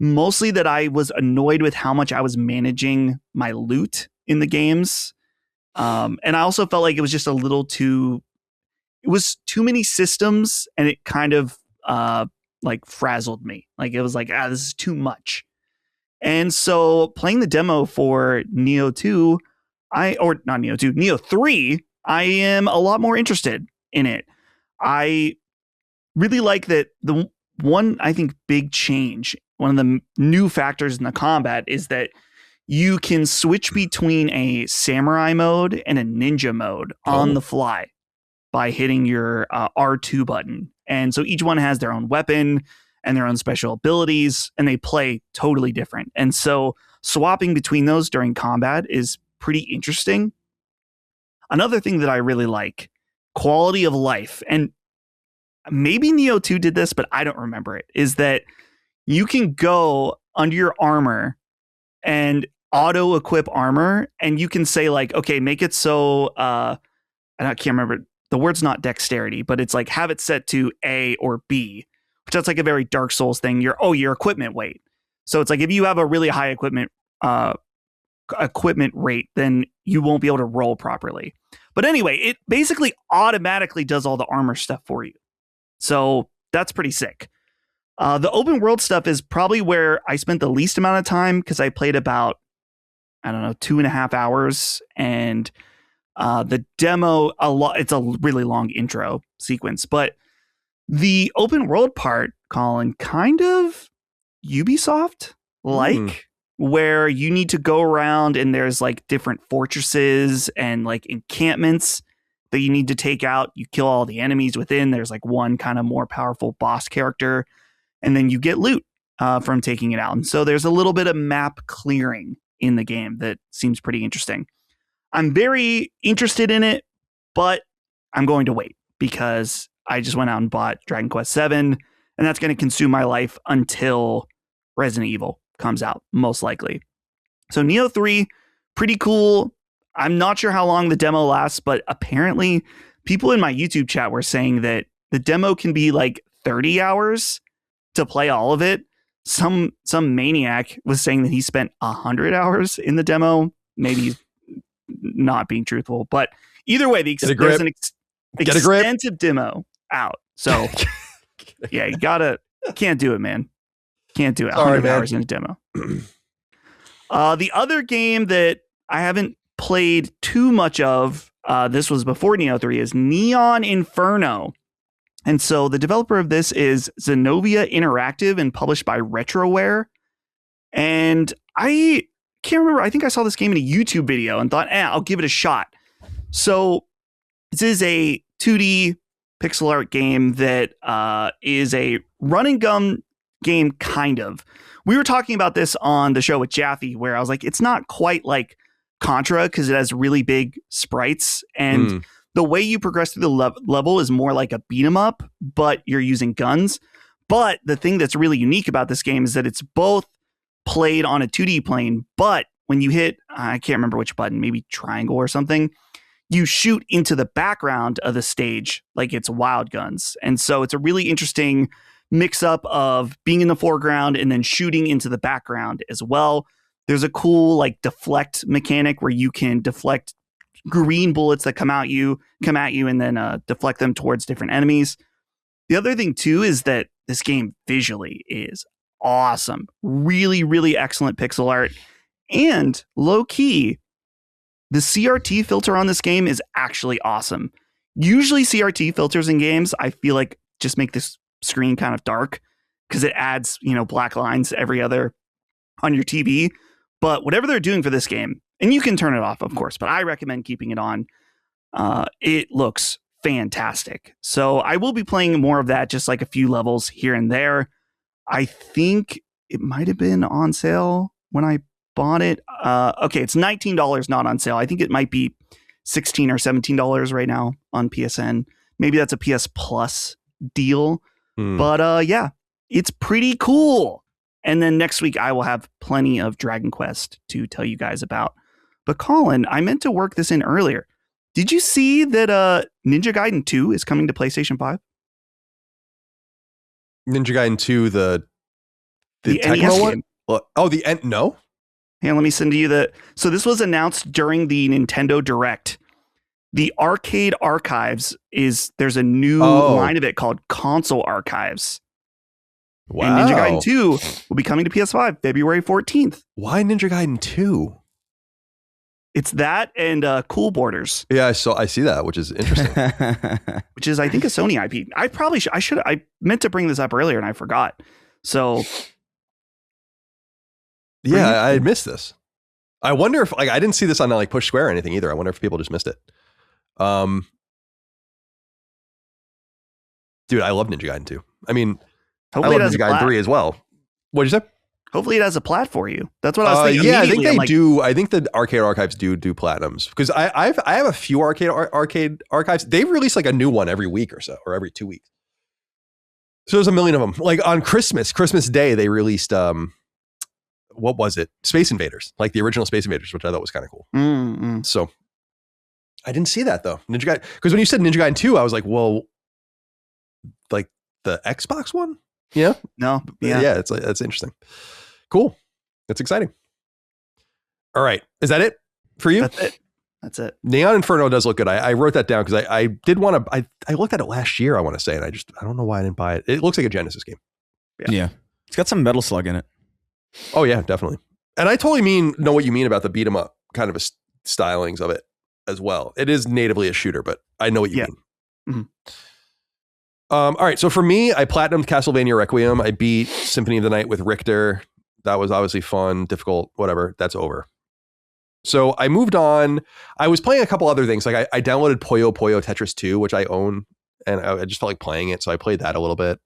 mostly that I was annoyed with how much I was managing my loot in the games. And I also felt like it was just it was too many systems, and it kind of like frazzled me. Like it was like, this is too much. And so playing the demo for Nioh 2, Nioh 3, I am a lot more interested in it. I really like that the one, I think, big change, one of the new factors in the combat is that you can switch between a samurai mode and a ninja mode on the fly by hitting your R2 button. And so each one has their own weapon and their own special abilities, and they play totally different. And so swapping between those during combat is pretty interesting. Another thing that I really like, quality of life, and maybe Nioh 2 did this, but I don't remember it, is that you can go under your armor and auto equip armor, and you can say like, okay, make it so I can't remember, the word's not dexterity, but it's like have it set to A or B, which that's like a very Dark Souls thing. Your equipment weight. So it's like if you have a really high equipment rate, then you won't be able to roll properly. But anyway, it basically automatically does all the armor stuff for you. So that's pretty sick. The open world stuff is probably where I spent the least amount of time, because I played about, 2.5 hours, and the demo, it's a really long intro sequence, but the open world part, Colin, kind of Ubisoft like, where you need to go around and there's like different fortresses and like encampments that you need to take out. You kill all the enemies within. There's like one kind of more powerful boss character, and then you get loot from taking it out. And so there's a little bit of map clearing in the game that seems pretty interesting. I'm very interested in it, but I'm going to wait because I just went out and bought Dragon Quest VII, and that's going to consume my life until Resident Evil comes out, most likely. So Nioh 3, pretty cool. I'm not sure how long the demo lasts, but apparently people in my YouTube chat were saying that the demo can be like 30 hours to play all of it. Some maniac was saying that he spent 100 hours in the demo. Maybe he's not being truthful, but either way, there's an extensive demo out. So yeah, can't do it, man. Can't do it. 100 hours in a demo. The other game that I haven't played too much of, this was before Nioh 3, is Neon Inferno. And so the developer of this is Zenobia Interactive and published by Retroware. And I can't remember. I think I saw this game in a YouTube video and thought, I'll give it a shot. So this is a 2D pixel art game that is a run and gun game, kind of. We were talking about this on the show with Jaffe, where I was like, it's not quite like Contra because it has really big sprites, and the way you progress through the level is more like a beat 'em up, but you're using guns. But the thing that's really unique about this game is that it's both played on a 2D plane, but when you hit, I can't remember which button, maybe triangle or something, you shoot into the background of the stage like it's wild guns. And so it's a really interesting mix up of being in the foreground and then shooting into the background as well. There's a cool like deflect mechanic where you can deflect green bullets that come at you and then deflect them towards different enemies. The other thing too is that this game visually is awesome. Really, really excellent pixel art, and low key, the CRT filter on this game is actually awesome. Usually CRT filters in games, I feel like, just make this screen kind of dark because it adds, black lines every other on your TV. But whatever they're doing for this game, and you can turn it off, of course, but I recommend keeping it on. It looks fantastic. So I will be playing more of that, just like a few levels here and there. I think it might have been on sale when I bought it. Okay, it's $19, not on sale. I think it might be $16 or $17 right now on PSN. Maybe that's a PS Plus deal. But yeah, it's pretty cool. And then next week I will have plenty of Dragon Quest to tell you guys about. But Colin, I meant to work this in earlier. Did you see that Ninja Gaiden 2 is coming to PlayStation 5? Ninja Gaiden 2, the Tecmo NES one? game. Oh, the end. No. And let me send you the. So this was announced during the Nintendo Direct. The Arcade Archives there's a new line of it called Console Archives. Wow. And Ninja Gaiden 2 will be coming to PS5 February 14th. Why Ninja Gaiden 2? It's that and Cool Borders. Yeah, I see that, which is interesting. Which is, I think, a Sony IP. I meant to bring this up earlier and I forgot. So. Yeah, I had missed this. I wonder if I didn't see this on like Push Square or anything either. I wonder if people just missed it. Dude, I love Ninja Gaiden 2. I mean, hopefully I love Ninja Gaiden 3 as well. What'd you say? Hopefully it has a plat for you. That's what I was thinking. Yeah, I think they do. I think the Arcade Archives do platinums because I have a few arcade archives. They release like a new one every week or so, or every 2 weeks. So there's a million of them. Like on Christmas Day, they released what was it? Space Invaders, like the original Space Invaders, which I thought was kind of cool. Mm-hmm. So I didn't see that though. Ninja Gaiden, because when you said Ninja Gaiden 2, I was like, well, like the Xbox one? Yeah. No. Yeah. Yeah. It's like, that's interesting. Cool. That's exciting. All right. Is that it for you? That's it. Neon Inferno does look good. I wrote that down because I did want to. I looked at it last year, I want to say, and I don't know why I didn't buy it. It looks like a Genesis game. Yeah. It's got some Metal Slug in it. Oh, yeah, definitely. And I totally know what you mean about the beat 'em up kind of stylings of it as well. It is natively a shooter, but I know what you mean. Mm-hmm. All right. So for me, I platinumed Castlevania Requiem. I beat Symphony of the Night with Richter. That was obviously fun, difficult, whatever. That's over. So I moved on. I was playing a couple other things. Like I downloaded Puyo Puyo Tetris 2, which I own, and I just felt like playing it. So I played that a little bit.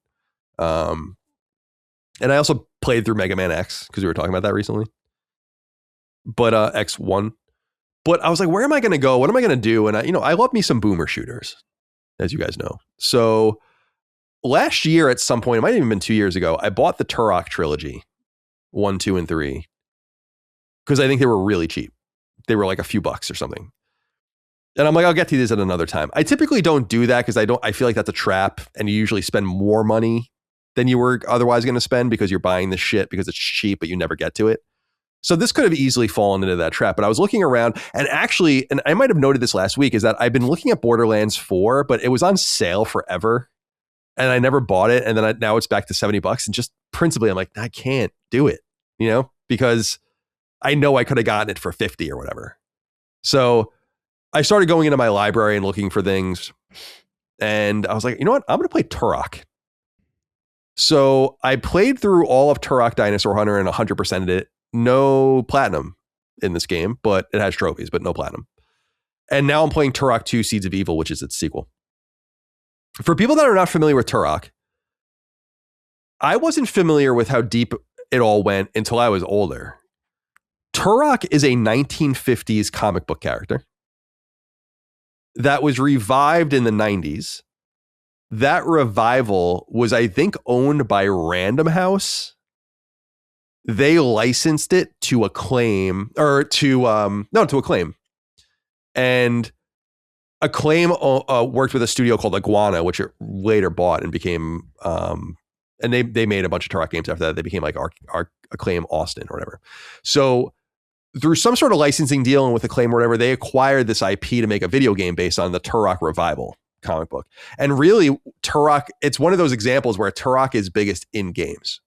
And I also played through Mega Man X because we were talking about that recently. But X1. But I was like, where am I going to go? What am I going to do? And I love me some boomer shooters, as you guys know. So last year at some point, it might have even been 2 years ago, I bought the Turok trilogy, 1, 2, and 3, because I think they were really cheap. They were like a few bucks or something. And I'm like, I'll get to these at another time. I typically don't do that because I feel like that's a trap, and you usually spend more money than you were otherwise going to spend because you're buying this shit because it's cheap, but you never get to it. So this could have easily fallen into that trap. But I was looking around, and actually, and I might have noted this last week, is that I've been looking at Borderlands 4, but it was on sale forever, and I never bought it. And then now it's back to $70, and just principally, I'm like, I can't do it, because I know I could have gotten it for 50 or whatever. So I started going into my library and looking for things, and I was like, you know what? I'm going to play Turok. So I played through all of Turok Dinosaur Hunter and 100%ed it. No platinum in this game, but it has trophies, but no platinum. And now I'm playing Turok 2 Seeds of Evil, which is its sequel. For people that are not familiar with Turok, I wasn't familiar with how deep it all went until I was older. Turok is a 1950s comic book character that was revived in the 90s. That revival was, I think, owned by Random House. They licensed it to Acclaim, and Acclaim worked with a studio called Iguana, which it later bought and became, and they made a bunch of Turok games after that. They became like Acclaim Austin or whatever. So through some sort of licensing deal and with Acclaim or whatever, they acquired this IP to make a video game based on the Turok revival comic book. And really, Turok, it's one of those examples where Turok is biggest in games.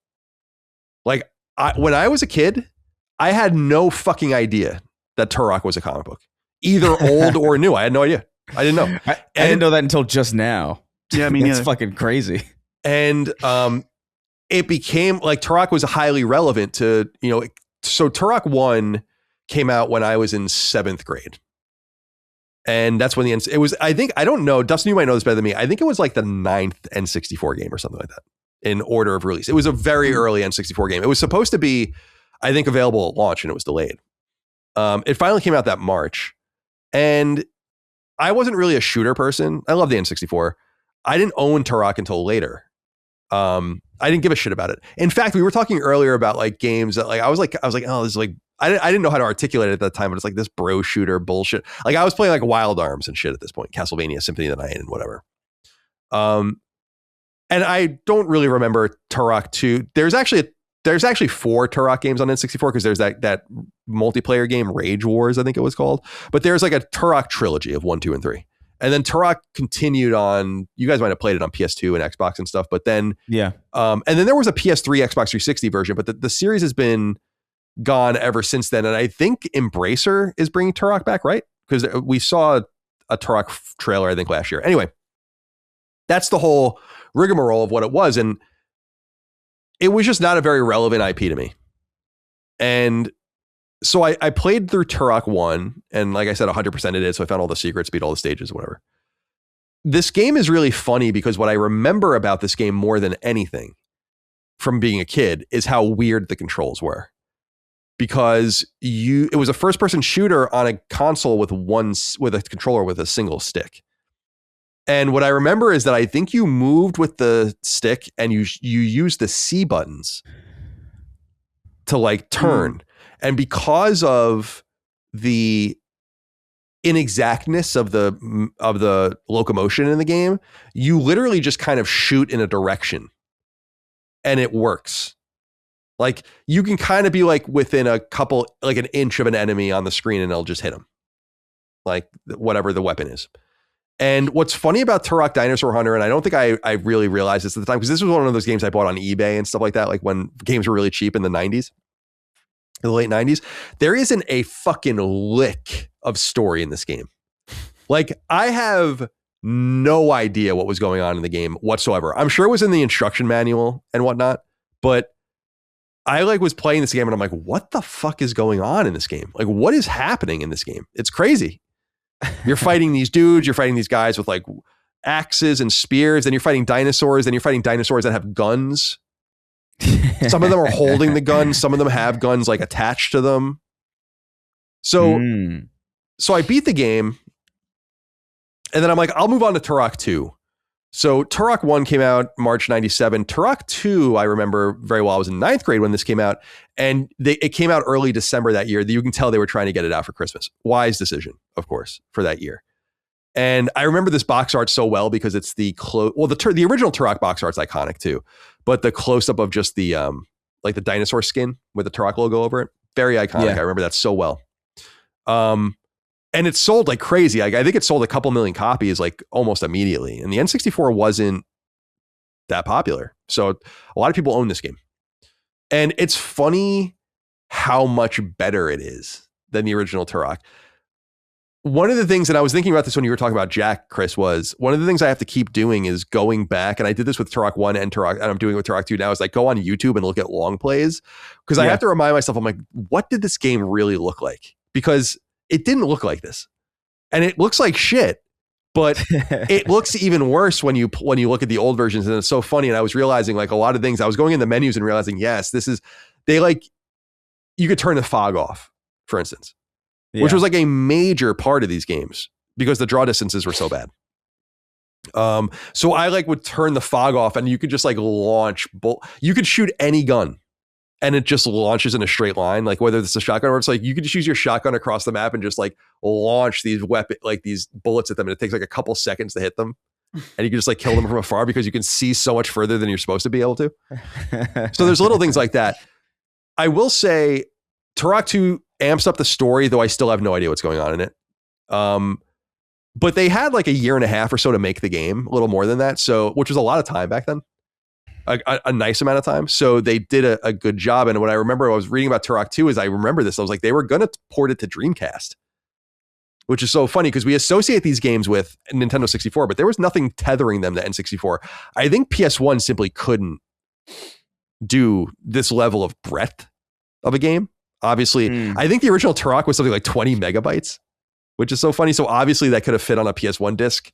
Like, when I was a kid, I had no fucking idea that Turok was a comic book, either old or new. I had no idea. I didn't know. I didn't know that until just now. Yeah, I mean, it's fucking crazy. And it became like Turok was highly relevant to, so Turok 1 came out when I was in 7th grade. And that's when it was, I think, I don't know, Dustin, you might know this better than me. I think it was like the 9th N64 game or something like that in order of release. It was a very early N64 game. It was supposed to be, I think, available at launch, and it was delayed. It finally came out that March. And I wasn't really a shooter person. I love the N64. I didn't own Turok until later. I didn't give a shit about it. In fact, we were talking earlier about like games that I was like, oh, this is like, I didn't know how to articulate it at that time, but it's like this bro shooter bullshit. Like I was playing like Wild Arms and shit at this point, Castlevania, Symphony of the Night, and whatever. And I don't really remember Turok 2. There's actually 4 Turok games on N64 because there's that multiplayer game Rage Wars, I think it was called. But there's like a Turok trilogy of 1, 2, and 3. And then Turok continued on. You guys might have played it on PS2 and Xbox and stuff. But then, and then there was a PS3, Xbox 360 version. But the series has been gone ever since then. And I think Embracer is bringing Turok back, right? Because we saw a Turok trailer, I think, last year. Anyway, that's the whole rigmarole of what it was. And it was just not a very relevant IP to me. And so I played through Turok 1, and like I said, 100% it is. So I found all the secrets, beat all the stages, whatever. This game is really funny because what I remember about this game more than anything from being a kid is how weird the controls were. Because it was a first-person shooter on a console with a controller with a single stick. And what I remember is that I think you moved with the stick and you used the C buttons to like turn. And because of the inexactness of the locomotion in the game, you literally just kind of shoot in a direction and it works. Like you can kind of be like within an inch of an enemy on the screen and it'll just hit them. Like whatever the weapon is. And what's funny about Turok Dinosaur Hunter, and I don't think I really realized this at the time, because this was one of those games I bought on eBay and stuff like that, like when games were really cheap in the 90s, in the late 90s, there isn't a fucking lick of story in this game. Like I have no idea what was going on in the game whatsoever. I'm sure it was in the instruction manual and whatnot, but I was playing this game and I'm like, what the fuck is going on in this game? Like, what is happening in this game? It's crazy. You're fighting these dudes, you're fighting these guys with like axes and spears, and you're fighting dinosaurs, and you're fighting dinosaurs that have guns. Some of them are holding the guns, some of them have guns like attached to them. So I beat the game, and then I'm like, I'll move on to Turok 2. So Turok 1 came out March 97. Turok 2, I remember very well. I was in 9th grade when this came out, and it came out early December that year. You can tell they were trying to get it out for Christmas. Wise decision, of course, for that year. And I remember this box art so well because it's the original Turok box art's iconic too, but the close up of just the the dinosaur skin with the Turok logo over it, very iconic. Yeah. I remember that so well. And it sold like crazy. I think it sold a couple million copies like almost immediately. And the N64 wasn't that popular. So a lot of people own this game. And it's funny how much better it is than the original Turok. One of the things, and I was thinking about this when you were talking about Jack, Chris, was one of the things I have to keep doing is going back. And I did this with Turok 1 and I'm doing it with Turok 2 now, is like go on YouTube and look at long plays. Because I have to remind myself, I'm like, what did this game really look like? Because it didn't look like this, and it looks like shit, but it looks even worse when you look at the old versions. And it's so funny. And I was realizing like a lot of things, I was going in the menus and realizing, yes, you could turn the fog off, for instance, which was like a major part of these games because the draw distances were so bad. So I would turn the fog off and you could just launch, you could shoot any gun. And it just launches in a straight line, like whether it's a shotgun or it's like you could just use your shotgun across the map and just launch these these bullets at them. And it takes a couple seconds to hit them. And you can just kill them from afar because you can see so much further than you're supposed to be able to. So there's little things like that. I will say Turok 2 amps up the story, though I still have no idea what's going on in it. But they had a year and a half or so to make the game, a little more than that. So, which was a lot of time back then. A nice amount of time. So they did a good job. And what I remember I was reading about Turok 2 is I remember this. I was like, they were going to port it to Dreamcast, which is so funny because we associate these games with Nintendo 64, but there was nothing tethering them to N64. I think PS1 simply couldn't do this level of breadth of a game. Obviously, I think the original Turok was something like 20 megabytes, which is so funny. So obviously that could have fit on a PS1 disc,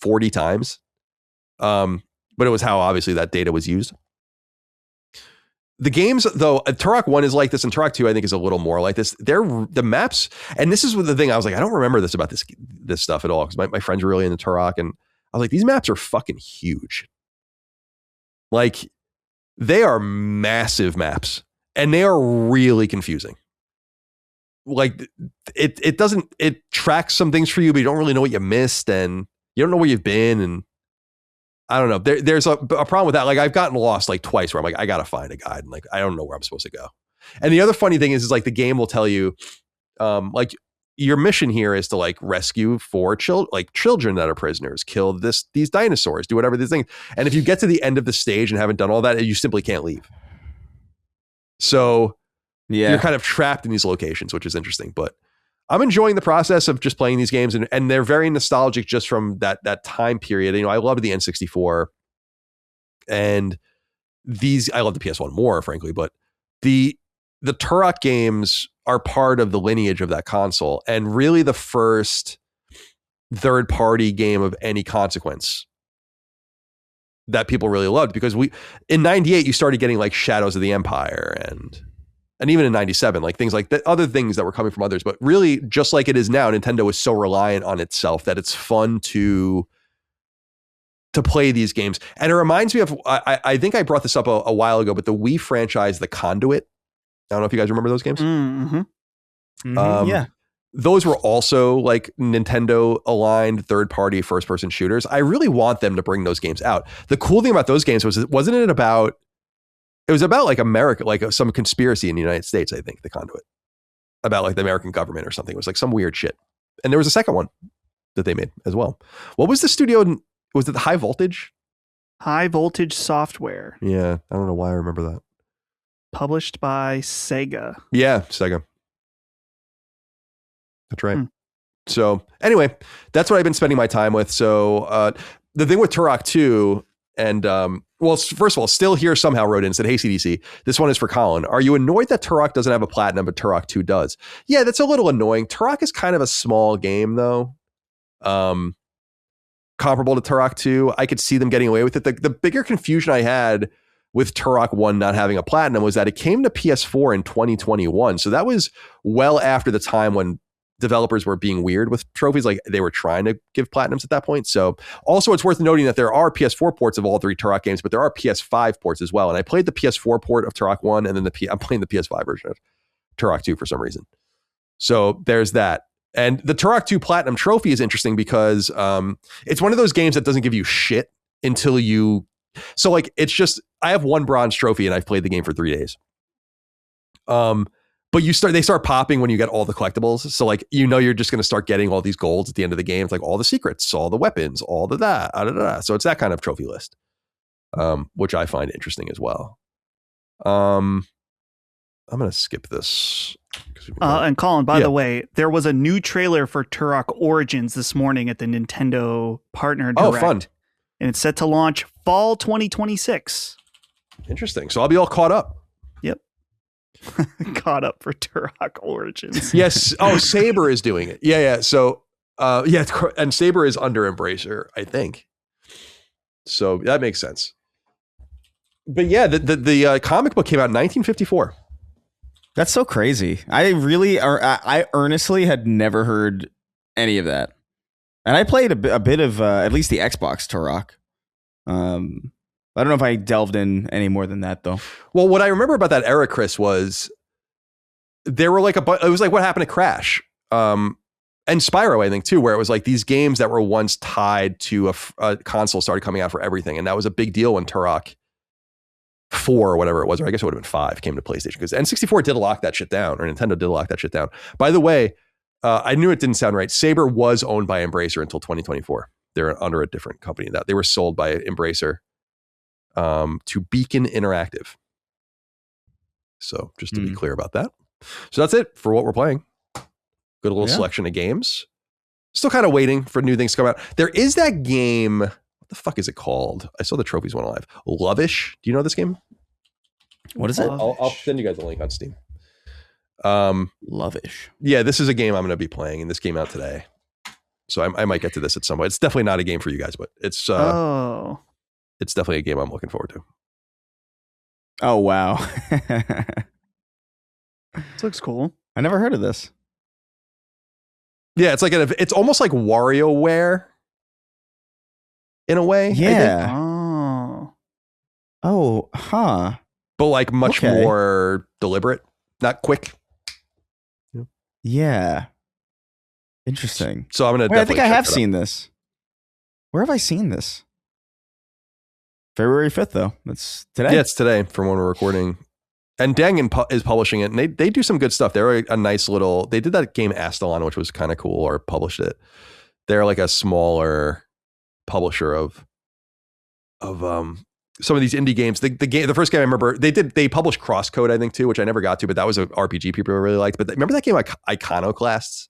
40 times? But it was how obviously that data was used. The games, though, Turok 1 is like this, and Turok 2, I think, is a little more like this. The maps, and this is the thing, I was like, I don't remember this about this stuff at all, because my friends were really into Turok, and I was like, these maps are fucking huge. They are massive maps, and they are really confusing. It tracks some things for you, but you don't really know what you missed, and you don't know where you've been, and I don't know. There's a problem with that. Like I've gotten lost like twice where I'm like, I gotta find a guide, and like I don't know where I'm supposed to go. And the other funny thing is like the game will tell you, like your mission here is to like rescue 4 children that are prisoners, kill these dinosaurs, do whatever these things. And if you get to the end of the stage and haven't done all that, you simply can't leave. So you're kind of trapped in these locations, which is interesting. But I'm enjoying the process of just playing these games, and they're very nostalgic just from that time period. You know, I loved the N64, and I love the PS1 more, frankly, but the Turok games are part of the lineage of that console, and really the first third-party game of any consequence that people really loved, because in 98 you started getting like Shadows of the Empire and even in 97, like things like that, other things that were coming from others. But really, just like it is now, Nintendo is so reliant on itself that it's fun to play these games. And it reminds me of, I think I brought this up a while ago, but the Wii franchise, The Conduit. I don't know if you guys remember those games. Yeah. Those were also like Nintendo aligned third-party first-person shooters. I really want them to bring those games out. The cool thing about those games was, it was about like America, like some conspiracy in the United States, I think, The Conduit, about like the American government or something. It was like some weird shit. And there was a second one that they made as well. What was the studio? Was it the High Voltage? High Voltage Software. Yeah, I don't know why I remember that. Published by Sega. Yeah, Sega. That's right. So anyway, that's what I've been spending my time with. So the thing with Turok 2, and well, first of all, Still Here somehow wrote in and said, "Hey CDC, this one is for Colin. Are you annoyed that Turok doesn't have a platinum, but Turok 2 does?" Yeah, that's a little annoying. Turok is kind of a small game, though. Comparable to Turok 2, I could see them getting away with it. The bigger confusion I had with Turok 1 not having a platinum was that it came to PS4 in 2021. So that was well after the time when developers were being weird with trophies. Like they were trying to give platinums at that point. So also it's worth noting that there are PS4 ports of all 3 Turok games, but there are PS5 ports as well. And I played the PS4 port of Turok 1, and then I'm playing the PS5 version of Turok 2 for some reason. So there's that. And the Turok 2 Platinum Trophy is interesting because it's one of those games that doesn't give you shit until you... So like, it's just, I have 1 bronze trophy and I've played the game for 3 days. But they start popping when you get all the collectibles. So like, you're just going to start getting all these golds at the end of the game. It's like all the secrets, all the weapons, all the that. So it's that kind of trophy list, which I find interesting as well. I'm going to skip this. And Colin, by the way, there was a new trailer for Turok Origins this morning at the Nintendo Partner Direct. Oh, fun. And it's set to launch fall 2026. Interesting. So I'll be all caught up. Yep. Caught up for Turok Origins. Yes. Oh, Saber is doing it. Yeah. So, yeah. And Saber is under Embracer, I think. So that makes sense. But yeah, the comic book came out in 1954. That's so crazy. I earnestly had never heard any of that. And I played a bit of at least the Xbox Turok. I don't know if I delved in any more than that, though. Well, what I remember about that era, Chris, was there were like it was like what happened to Crash and Spyro, I think, too, where it was like these games that were once tied to a console started coming out for everything. And that was a big deal when Turok 4 or whatever it was, or I guess it would have been 5, came to PlayStation, because N64 did lock that shit down, or Nintendo did lock that shit down. By the way, I knew it didn't sound right. Saber was owned by Embracer until 2024. They're under a different company. That they were sold by Embracer to Beacon Interactive. So just to be clear about that. So that's it for what we're playing. Good little selection of games. Still kind of waiting for new things to come out. There is that game. What the fuck is it called? I saw the trophies one alive. Lovish. Do you know this game? What is it? I'll send you guys a link on Steam. Lovish. Yeah, this is a game I'm going to be playing, and this came out today. So I might get to this at some point. It's definitely not a game for you guys, but it's it's definitely a game I'm looking forward to. Oh, wow. This looks cool. I never heard of this. Yeah, it's like it's almost like WarioWare in a way. Yeah. Oh, huh. But like much more deliberate, not quick. Yeah. Interesting. So I'm gonna. Wait, I think I have seen this. Where have I seen this? February 5th, though. That's today. Yeah, it's today from when we're recording. And Dangan is publishing it, and they do some good stuff. They're a nice little. They did that game Astalon, which was kind of cool, or published it. They're like a smaller publisher of some of these indie games. The first game I remember they published Crosscode, I think too, which I never got to, but that was an RPG people really liked. But remember that game like Iconoclasts?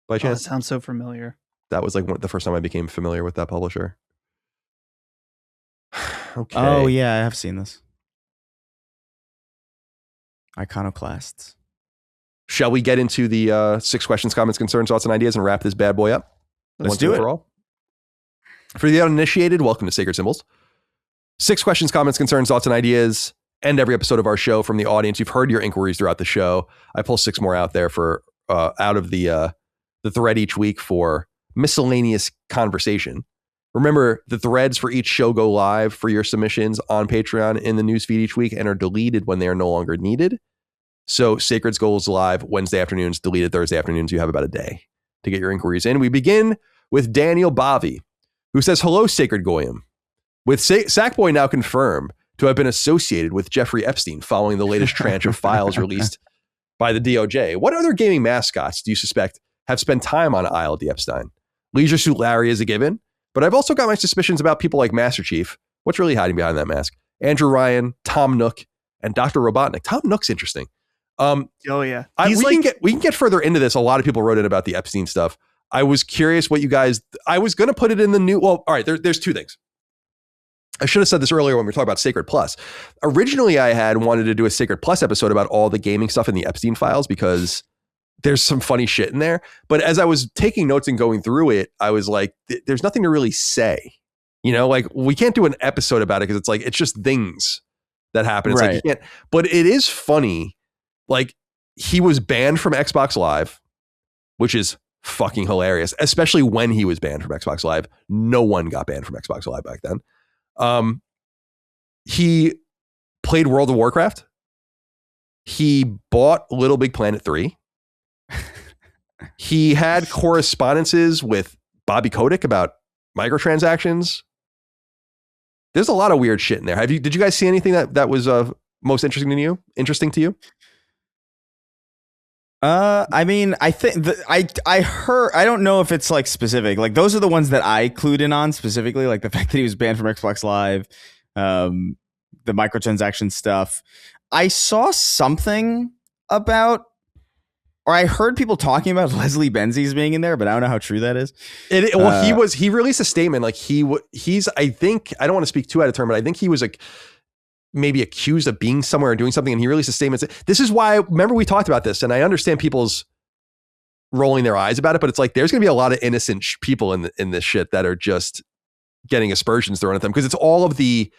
By chance, that sounds so familiar. That was like the first time I became familiar with that publisher. Okay. Oh yeah, I have seen this. Iconoclasts. Shall we get into the 6 questions, comments, concerns, thoughts, and ideas and wrap this bad boy up? Let's do it. For the uninitiated, welcome to Sacred Symbols. 6 questions, comments, concerns, thoughts, and ideas. End every episode of our show from the audience. You've heard your inquiries throughout the show. I pull 6 more out there for out of the thread each week for miscellaneous conversation. Remember, the threads for each show go live for your submissions on Patreon in the newsfeed each week and are deleted when they are no longer needed. So Sacred's goes live Wednesday afternoons, deleted Thursday afternoons. You have about a day to get your inquiries in. We begin with Daniel Bavi, who says, hello, Sacred Goyim. With Sackboy now confirmed to have been associated with Jeffrey Epstein following the latest tranche of files released by the DOJ, what other gaming mascots do you suspect have spent time on Isle D. Epstein? Leisure Suit Larry is a given, but I've also got my suspicions about people like Master Chief. What's really hiding behind that mask? Andrew Ryan, Tom Nook, and Dr. Robotnik. Tom Nook's interesting. Oh yeah, we can get further into this. A lot of people wrote in about the Epstein stuff. I was curious what you guys. I was going to put it in the new. Well, all right. There's 2 things. I should have said this earlier when we were talking about Sacred Plus. Originally, I had wanted to do a Sacred Plus episode about all the gaming stuff in the Epstein files because there's some funny shit in there. But as I was taking notes and going through it, I was like, there's nothing to really say. You know, like we can't do an episode about it because it's just things that happen. It's right. like you can't. But it is funny. Like he was banned from Xbox Live, which is fucking hilarious, especially when he was banned from Xbox Live. No one got banned from Xbox Live back then. He played World of Warcraft. He bought Little Big Planet 3. He had correspondences with Bobby Kotick about microtransactions. There's a lot of weird shit in there. Did you guys see anything that was most interesting to you? I mean, I think I heard, I don't know if it's like specific, like those are the ones that I clued in on specifically, like the fact that he was banned from Xbox Live, the microtransaction stuff. I saw something about, or I heard people talking about Leslie Benzies being in there, but I don't know how true that is. He released a statement like he's, I think, I don't want to speak too out of turn, but I think he was like, maybe accused of being somewhere or doing something, and he released a statement. This is why, remember we talked about this, and I understand people's rolling their eyes about it, but it's like there's going to be a lot of innocent people in this shit that are just getting aspersions thrown at them because it's all of the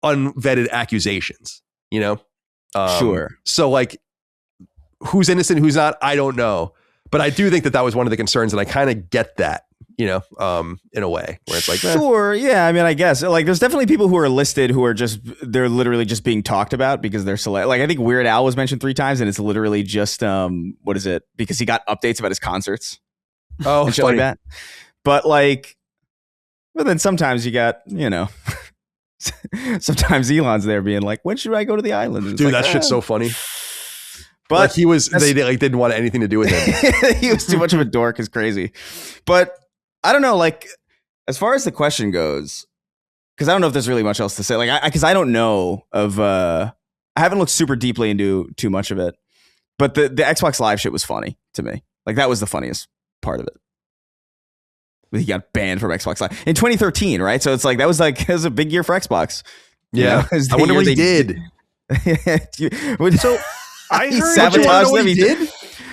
unvetted accusations, you know? Sure. So like, who's innocent, who's not, I don't know. But I do think that was one of the concerns, and I kind of get that, you know, in a way where it's like, sure. Yeah. I mean, I guess like there's definitely people who are listed who are they're literally just being talked about because they're like, I think Weird Al was mentioned 3 times and it's literally just, what is it? Because he got updates about his concerts. Oh, and shit like that. But like, but then sometimes you got, you know, sometimes Elon's there being like, when should I go to the island? Dude, that shit's so funny. But like they didn't want anything to do with him. He was too much of a dork. Is crazy. But I don't know, like, as far as the question goes, because I don't know if there's really much else to say. Like, because I don't know of, I haven't looked super deeply into too much of it. But the Xbox Live shit was funny to me. Like, that was the funniest part of it. He got banned from Xbox Live in 2013, right? So it's like that was a big year for Xbox. Yeah, I wonder what he did. So I heard sabotaged them. He did.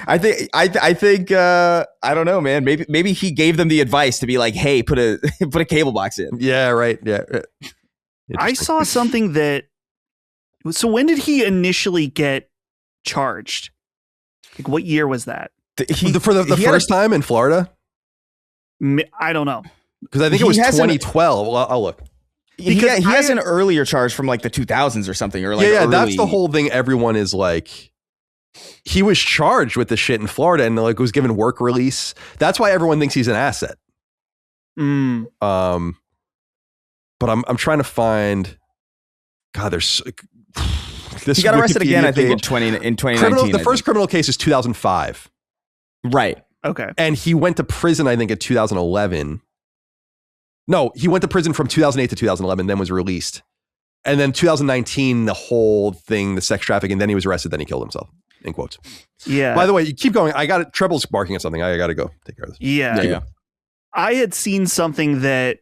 I think I don't know, man. Maybe he gave them the advice to be like, hey, put a cable box in. Yeah, right. Yeah. I saw something that. So when did he initially get charged? Like, what year was that? For the first time in Florida? I don't know. Because I think it was 2012. I'll look. Because he has an earlier charge from like the 2000s or something. Or like that's the whole thing. Everyone is like, he was charged with the shit in Florida and like was given work release. That's why everyone thinks he's an asset. but I'm trying to find. God, there's this. He got arrested again, I think, page. in 2019. The first criminal case is 2005. Right. Okay. And he went to prison, I think, in 2011. No, he went to prison from 2008 to 2011, then was released. And then 2019, the whole thing, the sex trafficking, then he was arrested, then he killed himself, in quotes. Yeah. By the way, you keep going. I got it. Treble's barking at something. I got to go take care of this. Yeah. I had seen something that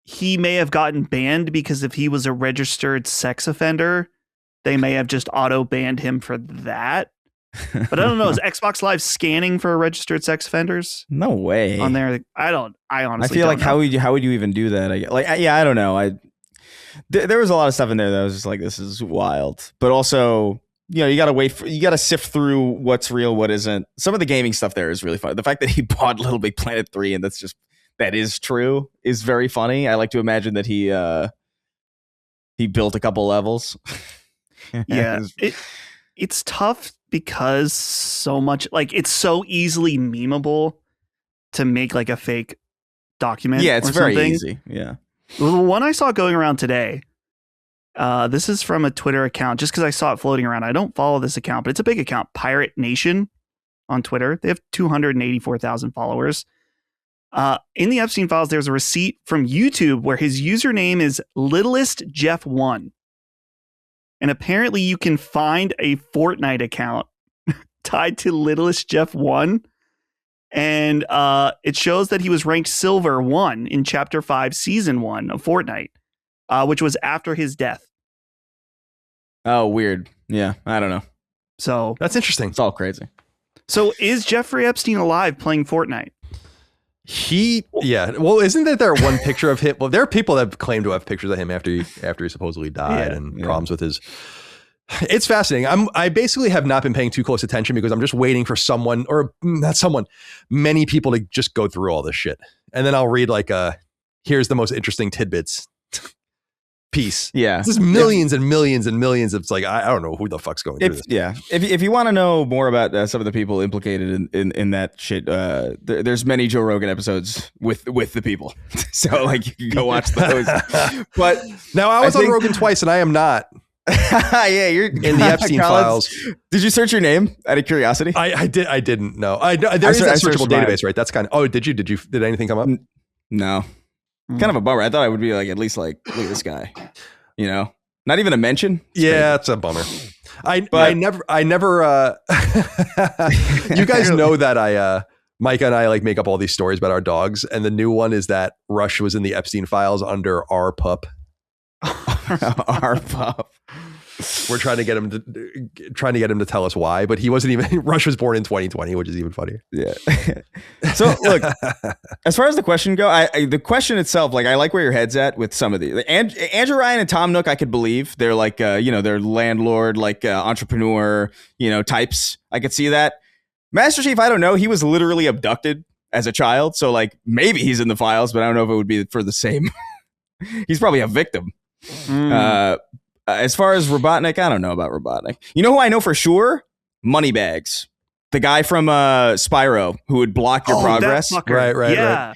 he may have gotten banned because if he was a registered sex offender, they may have just auto banned him for that. But I don't know. Is Xbox Live scanning for registered sex offenders? No way. On there, I honestly feel like know. how would you even do that? I don't know. There was a lot of stuff in there that I was just like, this is wild. But also, you got to you got to sift through what's real, what isn't. Some of the gaming stuff there is really fun. The fact that he bought Little Big Planet 3 and that is true is very funny. I like to imagine that he built a couple levels. Yeah, it's tough because so much, like, it's so easily memeable to make like a fake document. Yeah, it's very easy. Yeah. The one I saw going around today, this is from a Twitter account, just because I saw it floating around. I don't follow this account, but it's a big account, Pirate Nation on Twitter. They have 284,000 followers. In the Epstein files, there's a receipt from YouTube where his username is LittlestJeff1. And apparently you can find a Fortnite account tied to LittlestJeff1. And it shows that he was ranked Silver 1 in Chapter 5, Season 1 of Fortnite, which was after his death. Oh, weird. Yeah, I don't know. So that's interesting. It's all crazy. So is Jeffrey Epstein alive playing Fortnite? Well, isn't there one picture of him? Well, there are people that claim to have pictures of him after he supposedly died and problems with his. It's fascinating. I basically have not been paying too close attention because I'm just waiting for someone, or not someone, many people to just go through all this shit, and then I'll read like here's the most interesting tidbits piece. Yeah, this is millions and millions and millions. It's like I don't know who the fuck's going through this. Yeah, if you want to know more about some of the people implicated in that shit, there's many Joe Rogan episodes with the people, so like you can go watch those. But now I was on Rogan twice, and I am not. Yeah, you're in the Epstein files. Did you search your name out of curiosity? I didn't know. There is that searchable database, right? That's kind of. Oh, did anything come up? No. Kind of a bummer. I thought I would be like, at least like, look at this guy, not even a mention. It's a bummer. I never you guys know that Micah and I like make up all these stories about our dogs. And the new one is that Rush was in the Epstein files under our pup. Our pup. We're trying to get him to tell us why, but he wasn't even. Rush was born in 2020, which is even funnier. Yeah. So look, as far as the question go, the question itself, like I like where your head's at with some of these. Andrew Ryan and Tom Nook, I could believe they're like they're landlord, like entrepreneur, types. I could see that. Master Chief, I don't know. He was literally abducted as a child, so like maybe he's in the files, but I don't know if it would be for the same. He's probably a victim. As far as Robotnik, I don't know about Robotnik. You know who I know for sure? Moneybags. The guy from Spyro who would block your progress. Right.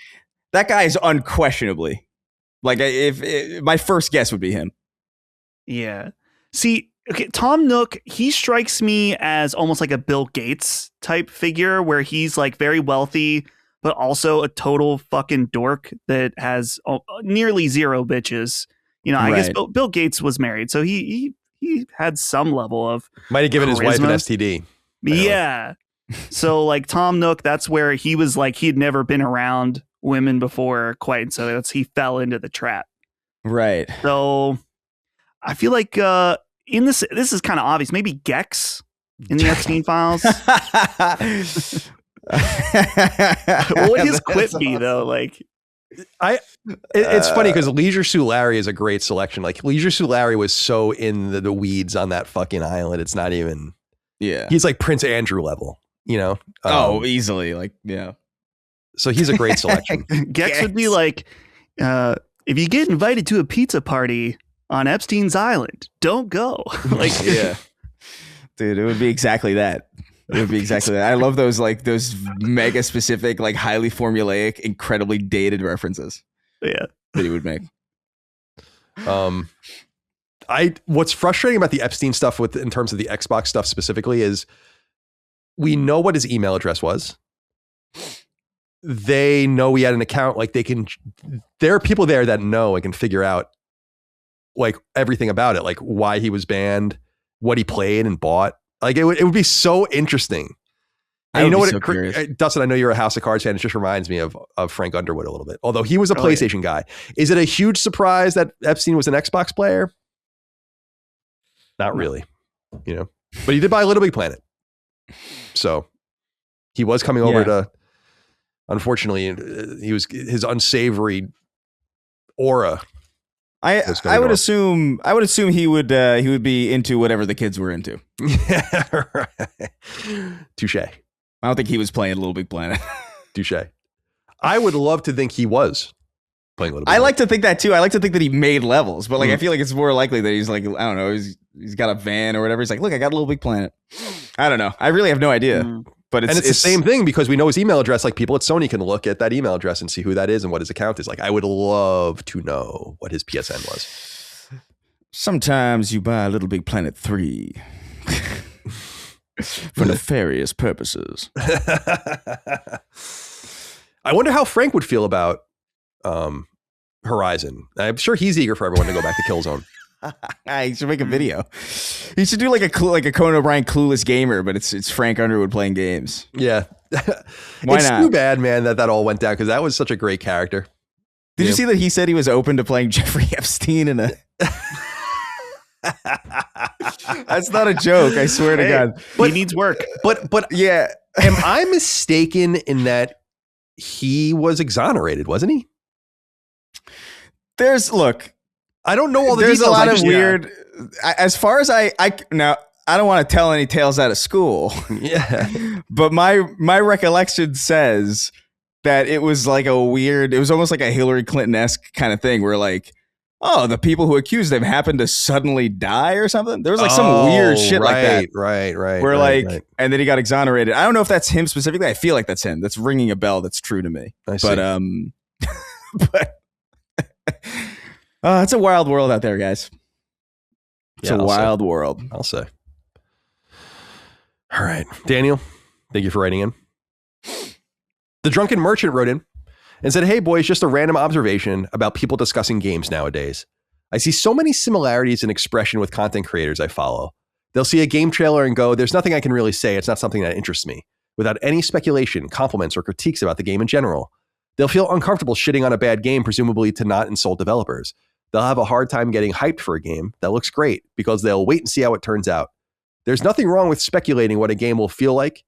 That guy is unquestionably. Like, my first guess would be him. Yeah. See, okay, Tom Nook, he strikes me as almost like a Bill Gates type figure where he's like very wealthy, but also a total fucking dork that has nearly zero bitches. I guess Bill Gates was married, so he had some level of might have given charisma. His wife an STD. Yeah. So like Tom Nook, that's where he was like he'd never been around women before quite, so he fell into the trap. Right. So I feel like in this is kind of obvious. Maybe Gex in the Epstein files. What would his quip be though? Like. It's funny because Leisure Suit Larry is a great selection. Like Leisure Suit Larry was so in the weeds on that fucking island. It's not even. Yeah, he's like Prince Andrew level. Easily. Like So he's a great selection. Gex would be like, if you get invited to a pizza party on Epstein's Island, don't go. Like, yeah, dude, it would be exactly that. It would be exactly that. I love those mega specific, like highly formulaic, incredibly dated references. Yeah, that he would make. What's frustrating about the Epstein stuff in terms of the Xbox stuff specifically is we know what his email address was. They know he had an account. Like there are people there that know and can figure out like everything about it, like why he was banned, what he played and bought. Like it would be so interesting. And you know what, Dustin, I know you're a House of Cards fan. It just reminds me of Frank Underwood a little bit. Although he was a PlayStation guy. Is it a huge surprise that Epstein was an Xbox player? Not really, but he did buy Little Big Planet. So he was coming over to, unfortunately, his unsavory aura. I would assume he would be into whatever the kids were into. Yeah, right. Touche. I don't think he was playing Little Big Planet. Touche. I would love to think he was playing Little Big Planet. I like to think that too. I like to think that he made levels, but I feel like it's more likely that he's like, I don't know, he's got a van or whatever. He's like, look, I got a Little Big Planet. I don't know. I really have no idea. But it's the same thing because we know his email address. Like people at Sony can look at that email address and see who that is and what his account is. Like I would love to know what his PSN was. Sometimes you buy Little Big Planet 3 for nefarious purposes. I wonder how Frank would feel about Horizon. I'm sure he's eager for everyone to go back to Killzone. He should make a video. He should do like a Conan O'Brien Clueless Gamer, but it's Frank Underwood playing games. Yeah. Why it's not? too bad, man, that all went down because that was such a great character. Did you see that he said he was open to playing Jeffrey Epstein in a... That's not a joke, I swear to God. But, he needs work. But yeah. Am I mistaken in that he was exonerated, wasn't he? I don't know all the There's details. A lot of weird. As far as I now, I don't want to tell any tales out of school. Yeah, but my recollection says that it was like a weird. It was almost like a Hillary Clinton-esque kind of thing, where like, oh, the people who accused him happened to suddenly die or something. There was like some weird shit like that. Right. Where and then he got exonerated. I don't know if that's him specifically. I feel like that's him. That's ringing a bell. That's true to me. I see. But it's a wild world out there, guys. It's a wild world. I'll say. All right. Daniel, thank you for writing in. The Drunken Merchant wrote in and said, hey, boys, just a random observation about people discussing games nowadays. I see so many similarities in expression with content creators I follow. They'll see a game trailer and go, there's nothing I can really say. It's not something that interests me, without any speculation, compliments, or critiques about the game in general. They'll feel uncomfortable shitting on a bad game, presumably to not insult developers. They'll have a hard time getting hyped for a game that looks great because they'll wait and see how it turns out. There's nothing wrong with speculating what a game will feel like,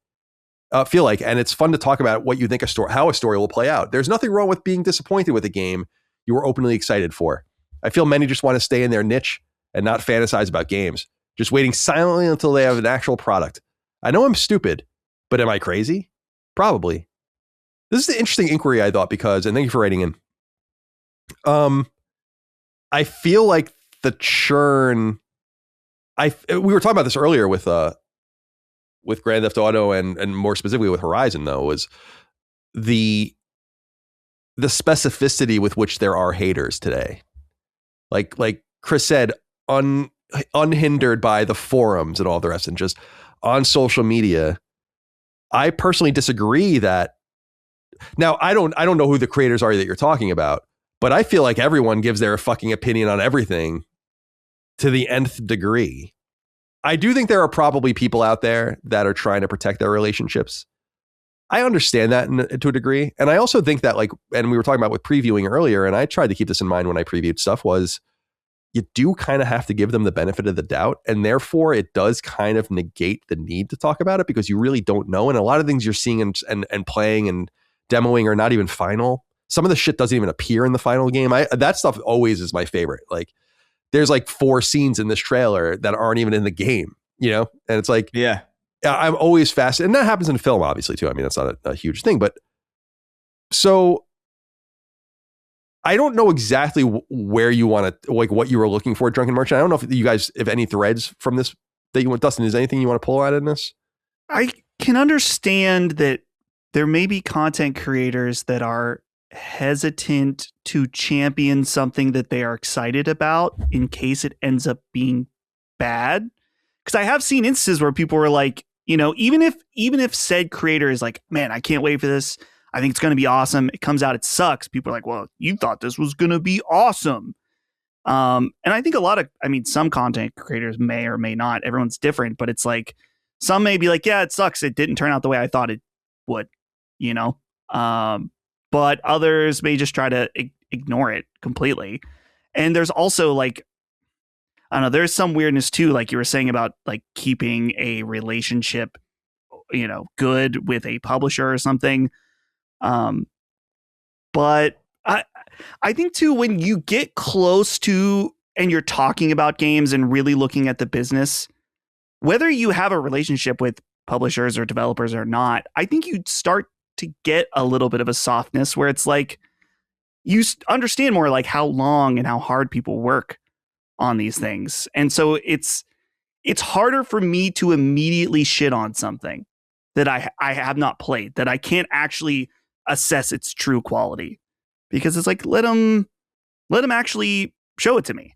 and it's fun to talk about what you think how a story will play out. There's nothing wrong with being disappointed with a game you were openly excited for. I feel many just want to stay in their niche and not fantasize about games, just waiting silently until they have an actual product. I know I'm stupid, but am I crazy? Probably. This is an interesting inquiry, I thought, because, and thank you for writing in. I feel like the churn. We were talking about this earlier with Grand Theft Auto and more specifically with Horizon, though, was the specificity with which there are haters today. Like Chris said, unhindered by the forums and all the rest, and just on social media. I personally disagree that. Now, I don't know who the creators are that you're talking about, but I feel like everyone gives their fucking opinion on everything to the nth degree. I do think there are probably people out there that are trying to protect their relationships. I understand that to a degree. And I also think that, like, and we were talking about with previewing earlier, and I tried to keep this in mind when I previewed stuff, was you do kind of have to give them the benefit of the doubt. And therefore, it does kind of negate the need to talk about it because you really don't know. And a lot of things you're seeing and playing and demoing are not even final. Some of the shit doesn't even appear in the final game. That stuff always is my favorite. Like, there's like 4 scenes in this trailer that aren't even in the game, and it's like, yeah, I'm always fascinated. And that happens in film, obviously, too. I mean, that's not a huge thing, but so I don't know exactly where you want to, like, what you were looking for, Drunken Merchant. I don't know if you guys have any threads from this that you want. Dustin, is there anything you want to pull out in this? I can understand that there may be content creators that are hesitant to champion something that they are excited about in case it ends up being bad. Because I have seen instances where people were like, even if said creator is like, man, I can't wait for this, I think it's going to be awesome, it comes out, it sucks, people are like, well, you thought this was going to be awesome. And I think some content creators may or may not, everyone's different, but it's like some may be like, yeah, it sucks, it didn't turn out the way I thought it would, but others may just try to ignore it completely. And there's also like, I don't know, there's some weirdness too, like you were saying about like keeping a relationship, good with a publisher or something. But I think too, when you get close to and you're talking about games and really looking at the business, whether you have a relationship with publishers or developers or not, I think you start to get a little bit of a softness where it's like you understand more like how long and how hard people work on these things. And so it's harder for me to immediately shit on something that I have not played, that I can't actually assess its true quality, because it's like, let them actually show it to me.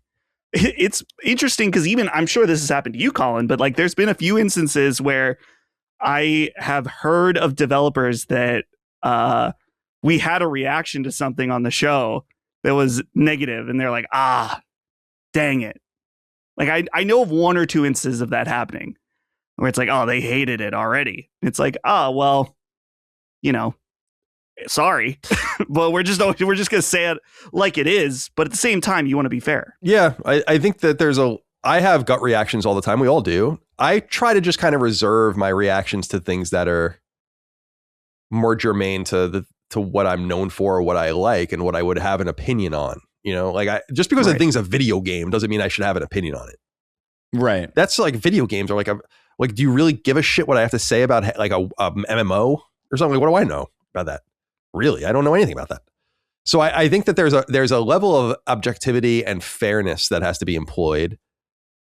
It's interesting because even, I'm sure this has happened to you, Colin, but like there's been a few instances where I have heard of developers that we had a reaction to something on the show that was negative, and they're like, dang it. Like I know of one or two instances of that happening where it's like, oh, they hated it already. It's like, well, sorry, but we're just gonna say it like it is. But at the same time, you want to be fair. Yeah, I think that I have gut reactions all the time. We all do. I try to just kind of reserve my reactions to things that are more germane to what I'm known for, or what I like, and what I would have an opinion on. Just because a thing's a video game doesn't mean I should have an opinion on it. Right. That's like video games are like, do you really give a shit what I have to say about like a MMO or something? Like, what do I know about that? Really? I don't know anything about that. So I think that there's a level of objectivity and fairness that has to be employed,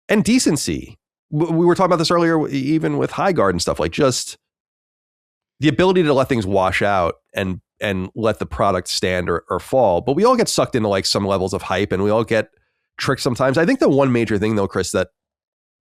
and decency. We were talking about this earlier, even with High Guard and stuff, like just the ability to let things wash out and let the product stand or fall. But we all get sucked into like some levels of hype, and we all get tricked sometimes. I think the one major thing though, Chris, that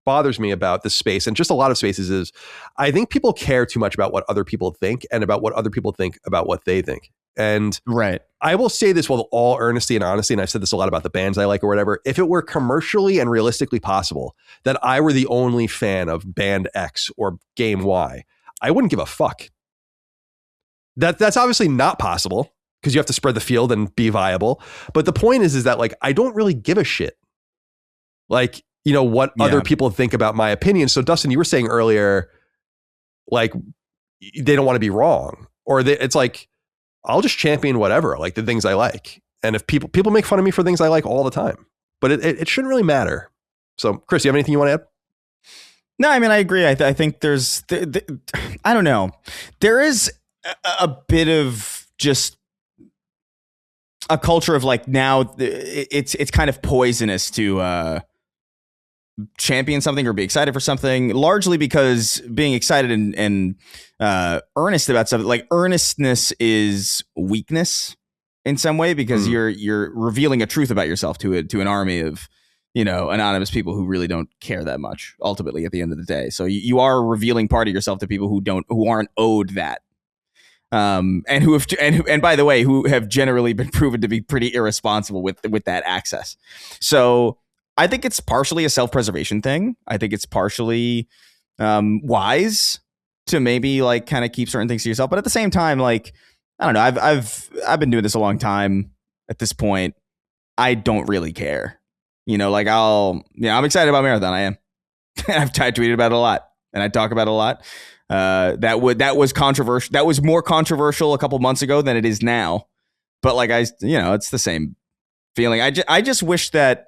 bothers me about this space and just a lot of spaces is I think people care too much about what other people think and about what other people think about what they think. And right. I will say this with all earnesty and honesty, and I've said this a lot about the bands I like or whatever, if it were commercially and realistically possible that I were the only fan of band X or game Y, I wouldn't give a fuck. That's obviously not possible because you have to spread the field and be viable. But the point is that like, I don't really give a shit. Like, what other people think about my opinion. So Dustin, you were saying earlier, like they don't want to be wrong, or it's like, I'll just champion whatever, like the things I like. And if people make fun of me for things I like all the time, but it shouldn't really matter. So Chris, you have anything you want to add? No, I mean, I agree. I think there's, I don't know. There is a bit of just a culture of like, now it's kind of poisonous to champion something or be excited for something, largely because being excited and earnest about something, like earnestness is weakness in some way, because you're revealing a truth about yourself to an army of anonymous people who really don't care that much ultimately at the end of the day. So you are revealing part of yourself to people who aren't owed that. And who have and by the way, who have generally been proven to be pretty irresponsible with that access. So I think it's partially a self-preservation thing. I think it's partially wise to maybe like kind of keep certain things to yourself. But at the same time, like, I don't know, I've been doing this a long time. At this point, I don't really care. Like I'm excited about Marathon. I am. I've tweeted about it a lot, and I talk about it a lot. That was controversial. That was more controversial a couple months ago than it is now. But like it's the same feeling. I just wish that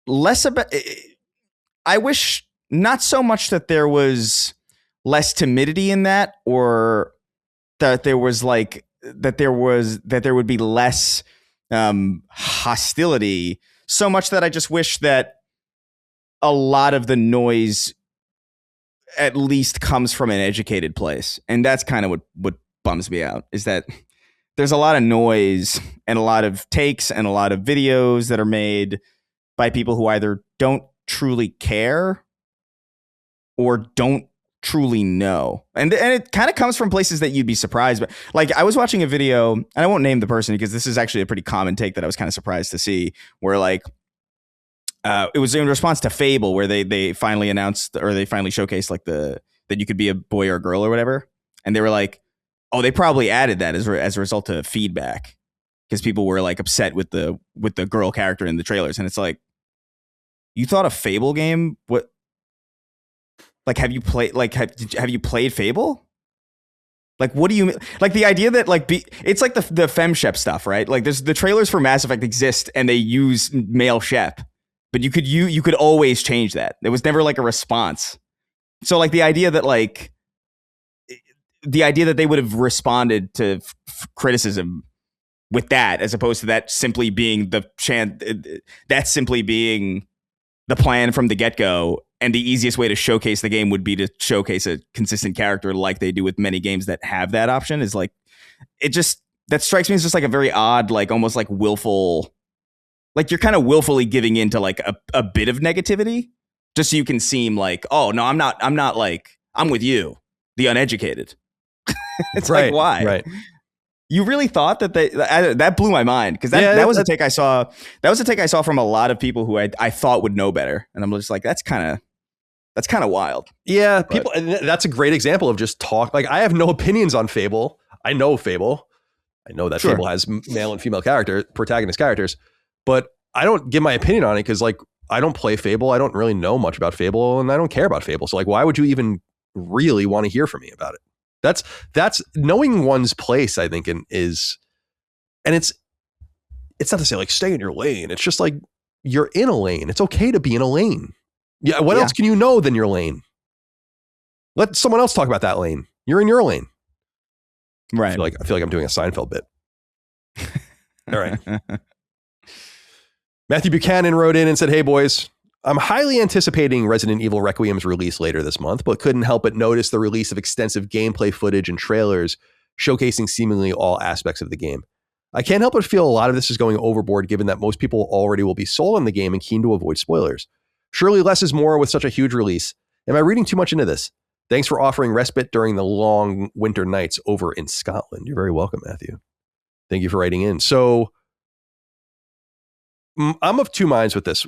less about. I wish not so much that there was less timidity in that, or that there was like that there would be less hostility. So much that I just wish that a lot of the noise at least comes from an educated place. And that's kind of what bums me out, is that there's a lot of noise and a lot of takes and a lot of videos that are made by people who either don't truly care or don't truly know. And it kind of comes from places that you'd be surprised. But like, I was watching a video, and I won't name the person because this is actually a pretty common take that I was kind of surprised to see, where like, it was in response to Fable, where they finally announced, or they finally showcased like that you could be a boy or a girl or whatever. And they were like, oh, they probably added that as a result of feedback, because people were like upset with the girl character in the trailers. And it's like, you thought a Fable game? What? Like, have you played? Like, have you played Fable? Like, what do you like? The idea that like it's like the femshep stuff, right? Like, there's the trailers for Mass Effect exist, and they use male shep, but you could always change that. There was never like a response. So like the idea that they would have responded to criticism with that, as opposed to that simply being that's simply being the plan from the get-go. And the easiest way to showcase the game would be to showcase a consistent character like they do with many games that have that option. Is like, that strikes me as just like a very odd, like almost like willful, like you're kind of willfully giving into like a bit of negativity just so you can seem like, oh no, I'm not like, I'm with you, the uneducated. It's right, like, why? Right. You really thought that blew my mind, because that was a take I saw. That was a take I saw from a lot of people who I thought would know better, and I'm just like, that's kind of wild. Yeah, people. And that's a great example of just talk. Like, I have no opinions on Fable. I know Fable. I know that Fable has male and female protagonist characters, but I don't give my opinion on it because like I don't play Fable. I don't really know much about Fable, and I don't care about Fable. So like, why would you even really want to hear from me about it? That's knowing one's place, I think, and it's not to say like stay in your lane. It's just like you're in a lane. It's okay to be in a lane. Yeah. What else can you know than your lane? Let someone else talk about that lane. You're in your lane. Right. I feel like I'm doing a Seinfeld bit. All right. Matthew Buchanan wrote in and said, "Hey boys, I'm highly anticipating Resident Evil Requiem's release later this month, but couldn't help but notice the release of extensive gameplay footage and trailers showcasing seemingly all aspects of the game. I can't help but feel a lot of this is going overboard, given that most people already will be sold on the game and keen to avoid spoilers. Surely less is more with such a huge release. Am I reading too much into this? Thanks for offering respite during the long winter nights over in Scotland." You're very welcome, Matthew. Thank you for writing in. So I'm of two minds with this.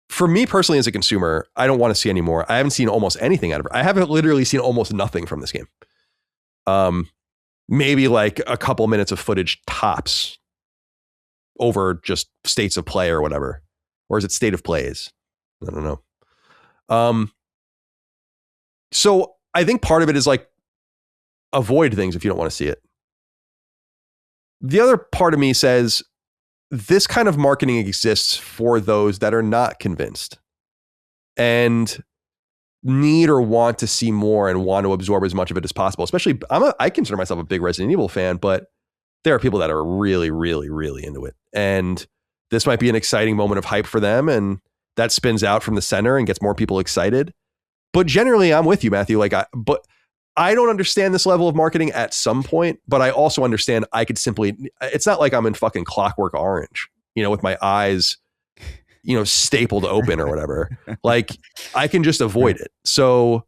For me personally, as a consumer, I don't want to see any more. I haven't seen almost anything out of it. I haven't literally seen almost nothing from this game. Maybe like a couple minutes of footage tops over just states of play or whatever. Or is it state of plays? I don't know. So I think part of it is like avoid things if you don't want to see it. The other part of me says, this kind of marketing exists for those that are not convinced and need or want to see more and want to absorb as much of it as possible. Especially, I consider myself a big Resident Evil fan, but there are people that are really, really, really into it. And this might be an exciting moment of hype for them, and that spins out from the center and gets more people excited. But generally, I'm with you, Matthew. But I don't understand this level of marketing at some point, but I also understand I could it's not like I'm in fucking Clockwork Orange, with my eyes, stapled open or whatever. Like, I can just avoid it. So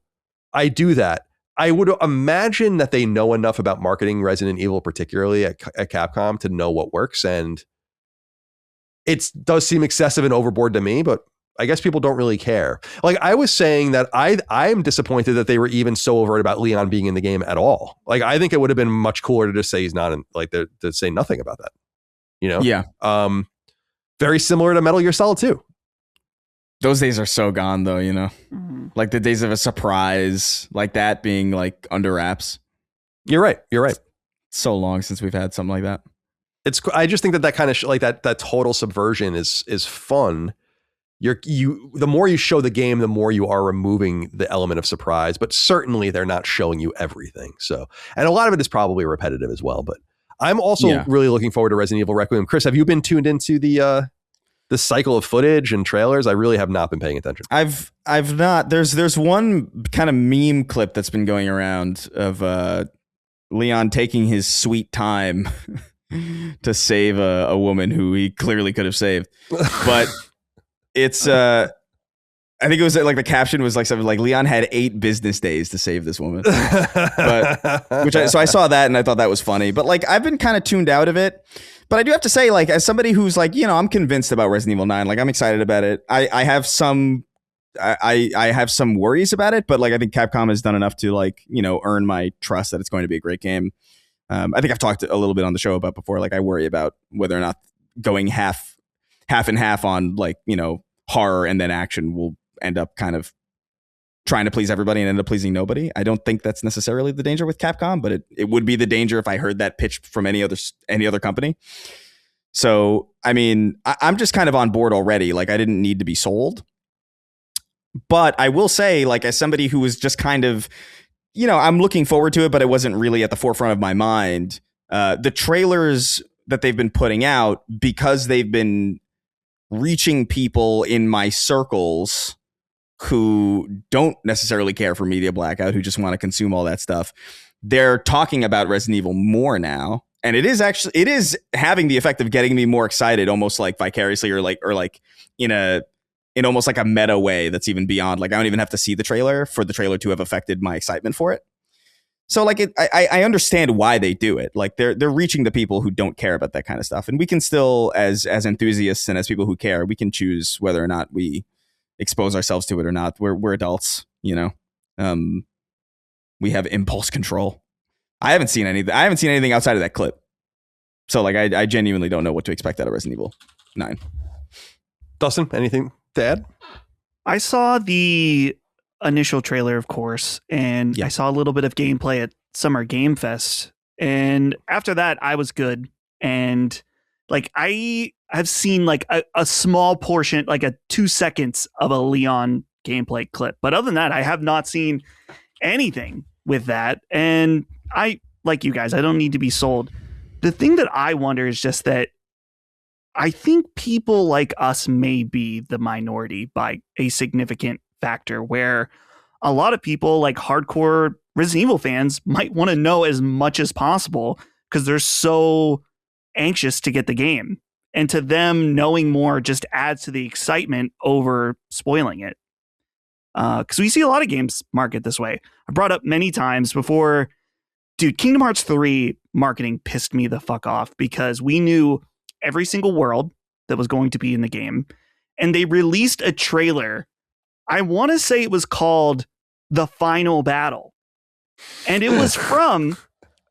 I do that. I would imagine that they know enough about marketing Resident Evil, particularly at Capcom, to know what works. And it does seem excessive and overboard to me, but I guess people don't really care. Like, I was saying that I'm disappointed that they were even so overt about Leon being in the game at all. Like, I think it would have been much cooler to just say he's not in, like, to say nothing about that. Yeah. Very similar to Metal Gear Solid 2. Those days are so gone, though. Mm-hmm. Like the days of a surprise like that being like under wraps. You're right. It's so long since we've had something like that. I just think that kind of like that total subversion is fun. The more you show the game, the more you are removing the element of surprise, but certainly they're not showing you everything. So, and a lot of it is probably repetitive as well, but I'm also really looking forward to Resident Evil Requiem. Chris, have you been tuned into the cycle of footage and trailers? I really have not been paying attention. I've not. There's one kind of meme clip that's been going around of Leon taking his sweet time to save a woman who he clearly could have saved. But it's I think it was like the caption was like something like Leon had 8 business days to save this woman. So I saw that and I thought that was funny. But like I've been kind of tuned out of it. But I do have to say, like, as somebody who's like, I'm convinced about Resident Evil 9, like I'm excited about it. I have some worries about it, but like I think Capcom has done enough to like, earn my trust that it's going to be a great game. I think I've talked a little bit on the show about before, like I worry about whether or not going half and half on like, horror and then action will end up kind of trying to please everybody and end up pleasing nobody. I don't think that's necessarily the danger with Capcom, but it would be the danger if I heard that pitch from any other company. So, I mean, I'm just kind of on board already. Like I didn't need to be sold. But I will say, like, as somebody who was just kind of, I'm looking forward to it, but it wasn't really at the forefront of my mind. The trailers that they've been putting out, because they've been reaching people in my circles who don't necessarily care for media blackout, who just want to consume all that stuff, they're talking about Resident Evil more now. And it is having the effect of getting me more excited, almost like vicariously or like in almost like a meta way that's even beyond, like I don't even have to see the trailer for the trailer to have affected my excitement for it. So like I understand why they do it. Like they're reaching the people who don't care about that kind of stuff. And we can still, as enthusiasts and as people who care, we can choose whether or not we expose ourselves to it or not. We're adults, we have impulse control. I haven't seen anything outside of that clip. So like I genuinely don't know what to expect out of Resident Evil 9. Dustin, anything to add? I saw the initial trailer, of course, and I saw a little bit of gameplay at Summer Game Fest. And after that, I was good. And like I have seen like a small portion, like a 2 seconds of a Leon gameplay clip. But other than that, I have not seen anything with that. And I, like you guys, I don't need to be sold. The thing that I wonder is just that I think people like us may be the minority by a significant factor, where a lot of people, like hardcore Resident Evil fans, might want to know as much as possible because they're so anxious to get the game. And to them, knowing more just adds to the excitement over spoiling it. Because we see a lot of games market this way. I brought up many times before, dude, Kingdom Hearts 3 marketing pissed me the fuck off because we knew every single world that was going to be in the game. And they released a trailer. I want to say it was called The Final Battle. And it was from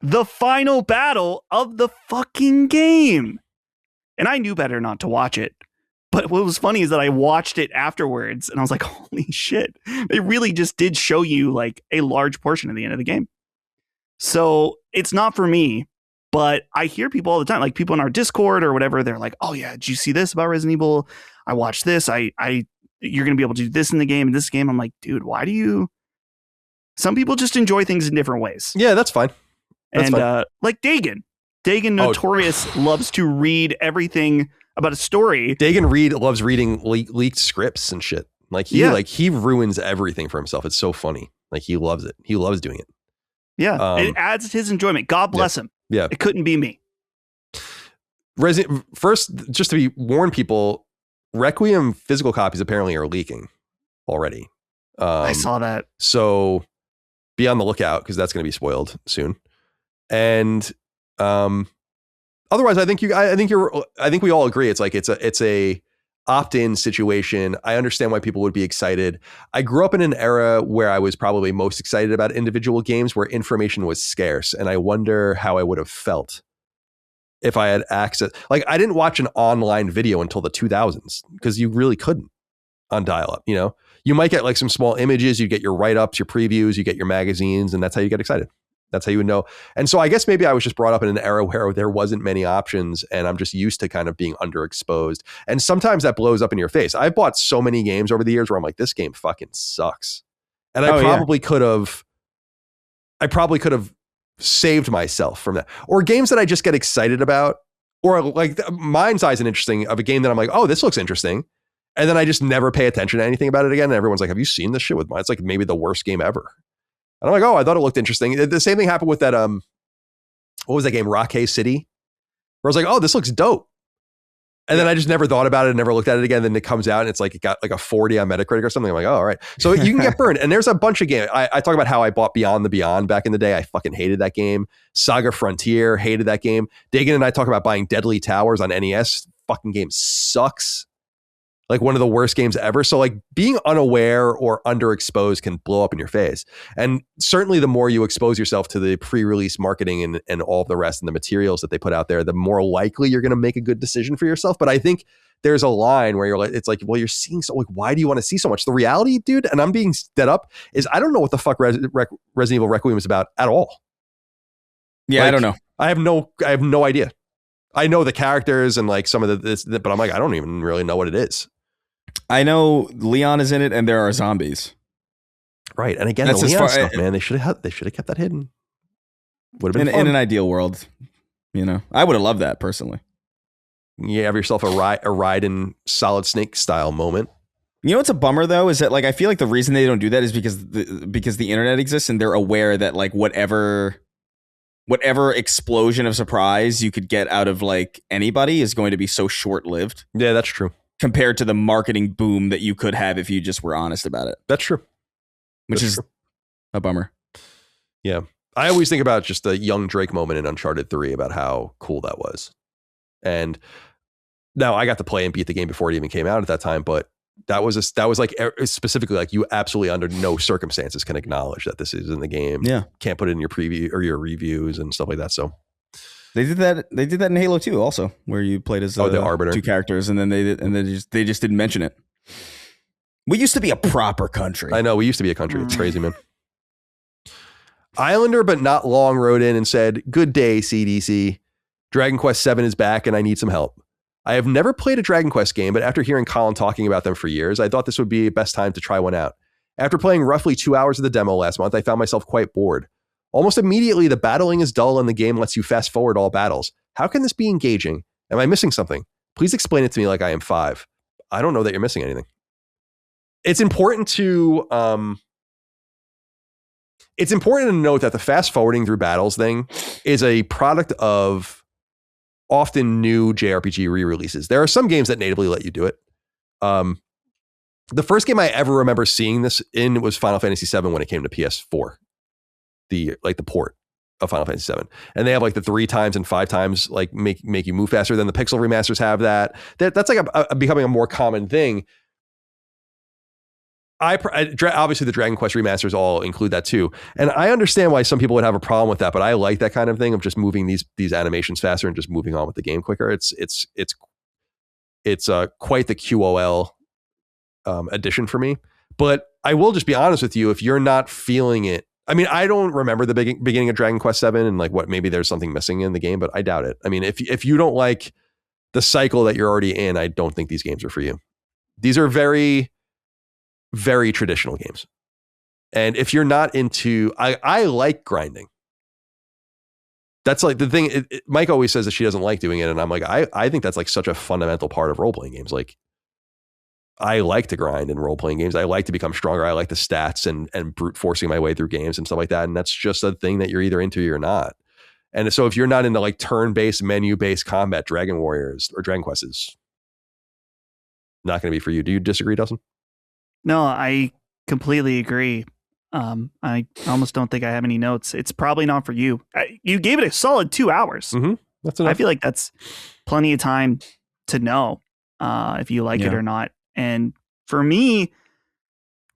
the final battle of the fucking game. And I knew better not to watch it. But what was funny is that I watched it afterwards and I was like, holy shit. They really just did show you like a large portion of the end of the game. So it's not for me. But I hear people all the time, like people in our Discord or whatever, they're like, oh yeah, did you see this about Resident Evil? I watched this. You're going to be able to do this in the game, in this game. I'm like, dude, why do you? Some people just enjoy things in different ways. Yeah, that's fine. That's fine. Like Dagan Notorious loves to read everything about a story. Dagan loves reading leaked scripts and shit. Like he ruins everything for himself. It's so funny. Like he loves it. He loves doing it. Yeah, it adds to his enjoyment. God bless him. Yeah, it couldn't be me. First, just to warn people, Requiem physical copies apparently are leaking already. I saw that. So be on the lookout because that's going to be spoiled soon. And otherwise, I think we all agree. It's like it's a opt-in situation. I understand why people would be excited. I grew up in an era where I was probably most excited about individual games where information was scarce. And I wonder how I would have felt if I had access. Like I didn't watch an online video until the 2000s because you really couldn't on dial-up. You might get like some small images, you get your write-ups, your previews, you get your magazines, and that's how you get excited. That's how you would know. And so I guess maybe I was just brought up in an era where there wasn't many options and I'm just used to kind of being underexposed. And sometimes that blows up in your face. I've bought so many games over the years where I'm like, this game fucking sucks. And I probably could have saved myself from that. Or games that I just get excited about. Or like Mind's Eye is an interesting of a game that I'm like, oh, this looks interesting. And then I just never pay attention to anything about it again. And everyone's like, have you seen this shit with mine? It's like maybe the worst game ever. And I'm like, oh, I thought it looked interesting. The same thing happened with that what was that game? Rockay City. Where I was like, oh, this looks dope. And then I just never thought about it, never looked at it again. Then it comes out and it's like, it got like a 40 on Metacritic or something. I'm like, oh, all right. So you can get burned. And there's a bunch of games. I talk about how I bought Beyond the Beyond back in the day. I fucking hated that game. Saga Frontier, hated that game. Dagan and I talk about buying Deadly Towers on NES. Fucking game sucks. Like one of the worst games ever. So like being unaware or underexposed can blow up in your face. And certainly the more you expose yourself to the pre-release marketing and all of the rest and the materials that they put out there, the more likely you're going to make a good decision for yourself. But I think there's a line where you're like, it's like, well, you're seeing so like, why do you want to see so much? The reality, dude, and I'm being dead up, is I don't know what the fuck Resident Evil Requiem is about at all. Yeah, like, I don't know. I have no idea. I know the characters and like some of this, but I'm like, I don't even really know what it is. I know Leon is in it, and there are zombies. Right, and again, that's the Leon stuff, man. They should have kept that hidden. Would have been fun. In an ideal world, you know. I would have loved that personally. You have yourself a Raiden Solid Snake style moment. You know what's a bummer though is that like I feel like the reason they don't do that is because the internet exists and they're aware that like whatever explosion of surprise you could get out of like anybody is going to be so short lived. Yeah, that's true. Compared to the marketing boom that you could have if you just were honest about it. That's true. Which is a bummer. Yeah. I always think about just the young Drake moment in Uncharted 3 about how cool that was. And now I got to play and beat the game before it even came out at that time, but that was like specifically like you absolutely under no circumstances can acknowledge that this is in the game. Yeah. Can't put it in your preview or your reviews and stuff like that. So they did that in Halo 2 also, where you played as the Arbiter. 2 characters, and then they just didn't mention it. We used to be a proper country. I know, we used to be a country. It's crazy, man. Islander but not long wrote in and said, "Good day, CDC. Dragon Quest VII is back and I need some help. I have never played a Dragon Quest game, but after hearing Colin talking about them for years, I thought this would be the best time to try one out. After playing roughly 2 hours of the demo last month, I found myself quite bored. Almost immediately, the battling is dull and the game lets you fast forward all battles. How can this be engaging? Am I missing something? Please explain it to me like I am 5. I don't know that you're missing anything." It's important to note that the fast forwarding through battles thing is a product of often new JRPG re-releases. There are some games that natively let you do it. The first game I ever remember seeing this in was Final Fantasy VII when it came to PS4. The port of Final Fantasy VII, and they have like the 3 times and 5 times like make you move faster. Than the pixel remasters have that. That's like becoming a more common thing. Obviously the Dragon Quest remasters all include that too, and I understand why some people would have a problem with that. But I like that kind of thing of just moving these animations faster and just moving on with the game quicker. It's quite the QOL addition for me. But I will just be honest with you, if you're not feeling it. I mean, I don't remember the beginning of Dragon Quest VII and like what maybe there's something missing in the game, but I doubt it. I mean, if you don't like the cycle that you're already in, I don't think these games are for you. These are very, very traditional games. And if you're not into, I like grinding. That's like the thing. Mike always says that she doesn't like doing it. And I'm like, I think that's like such a fundamental part of role-playing games. Like, I like to grind in role-playing games. I like to become stronger. I like the stats and brute forcing my way through games and stuff like that. And that's just a thing that you're either into or you're not. And so if you're not into like turn-based, menu-based combat, Dragon Warriors or Dragon Quest is not going to be for you. Do you disagree, Dustin? No, I completely agree. I almost don't think I have any notes. It's probably not for you. You gave it a solid 2 hours. Mm-hmm. That's enough. I feel like that's plenty of time to know if you like it or not. And for me,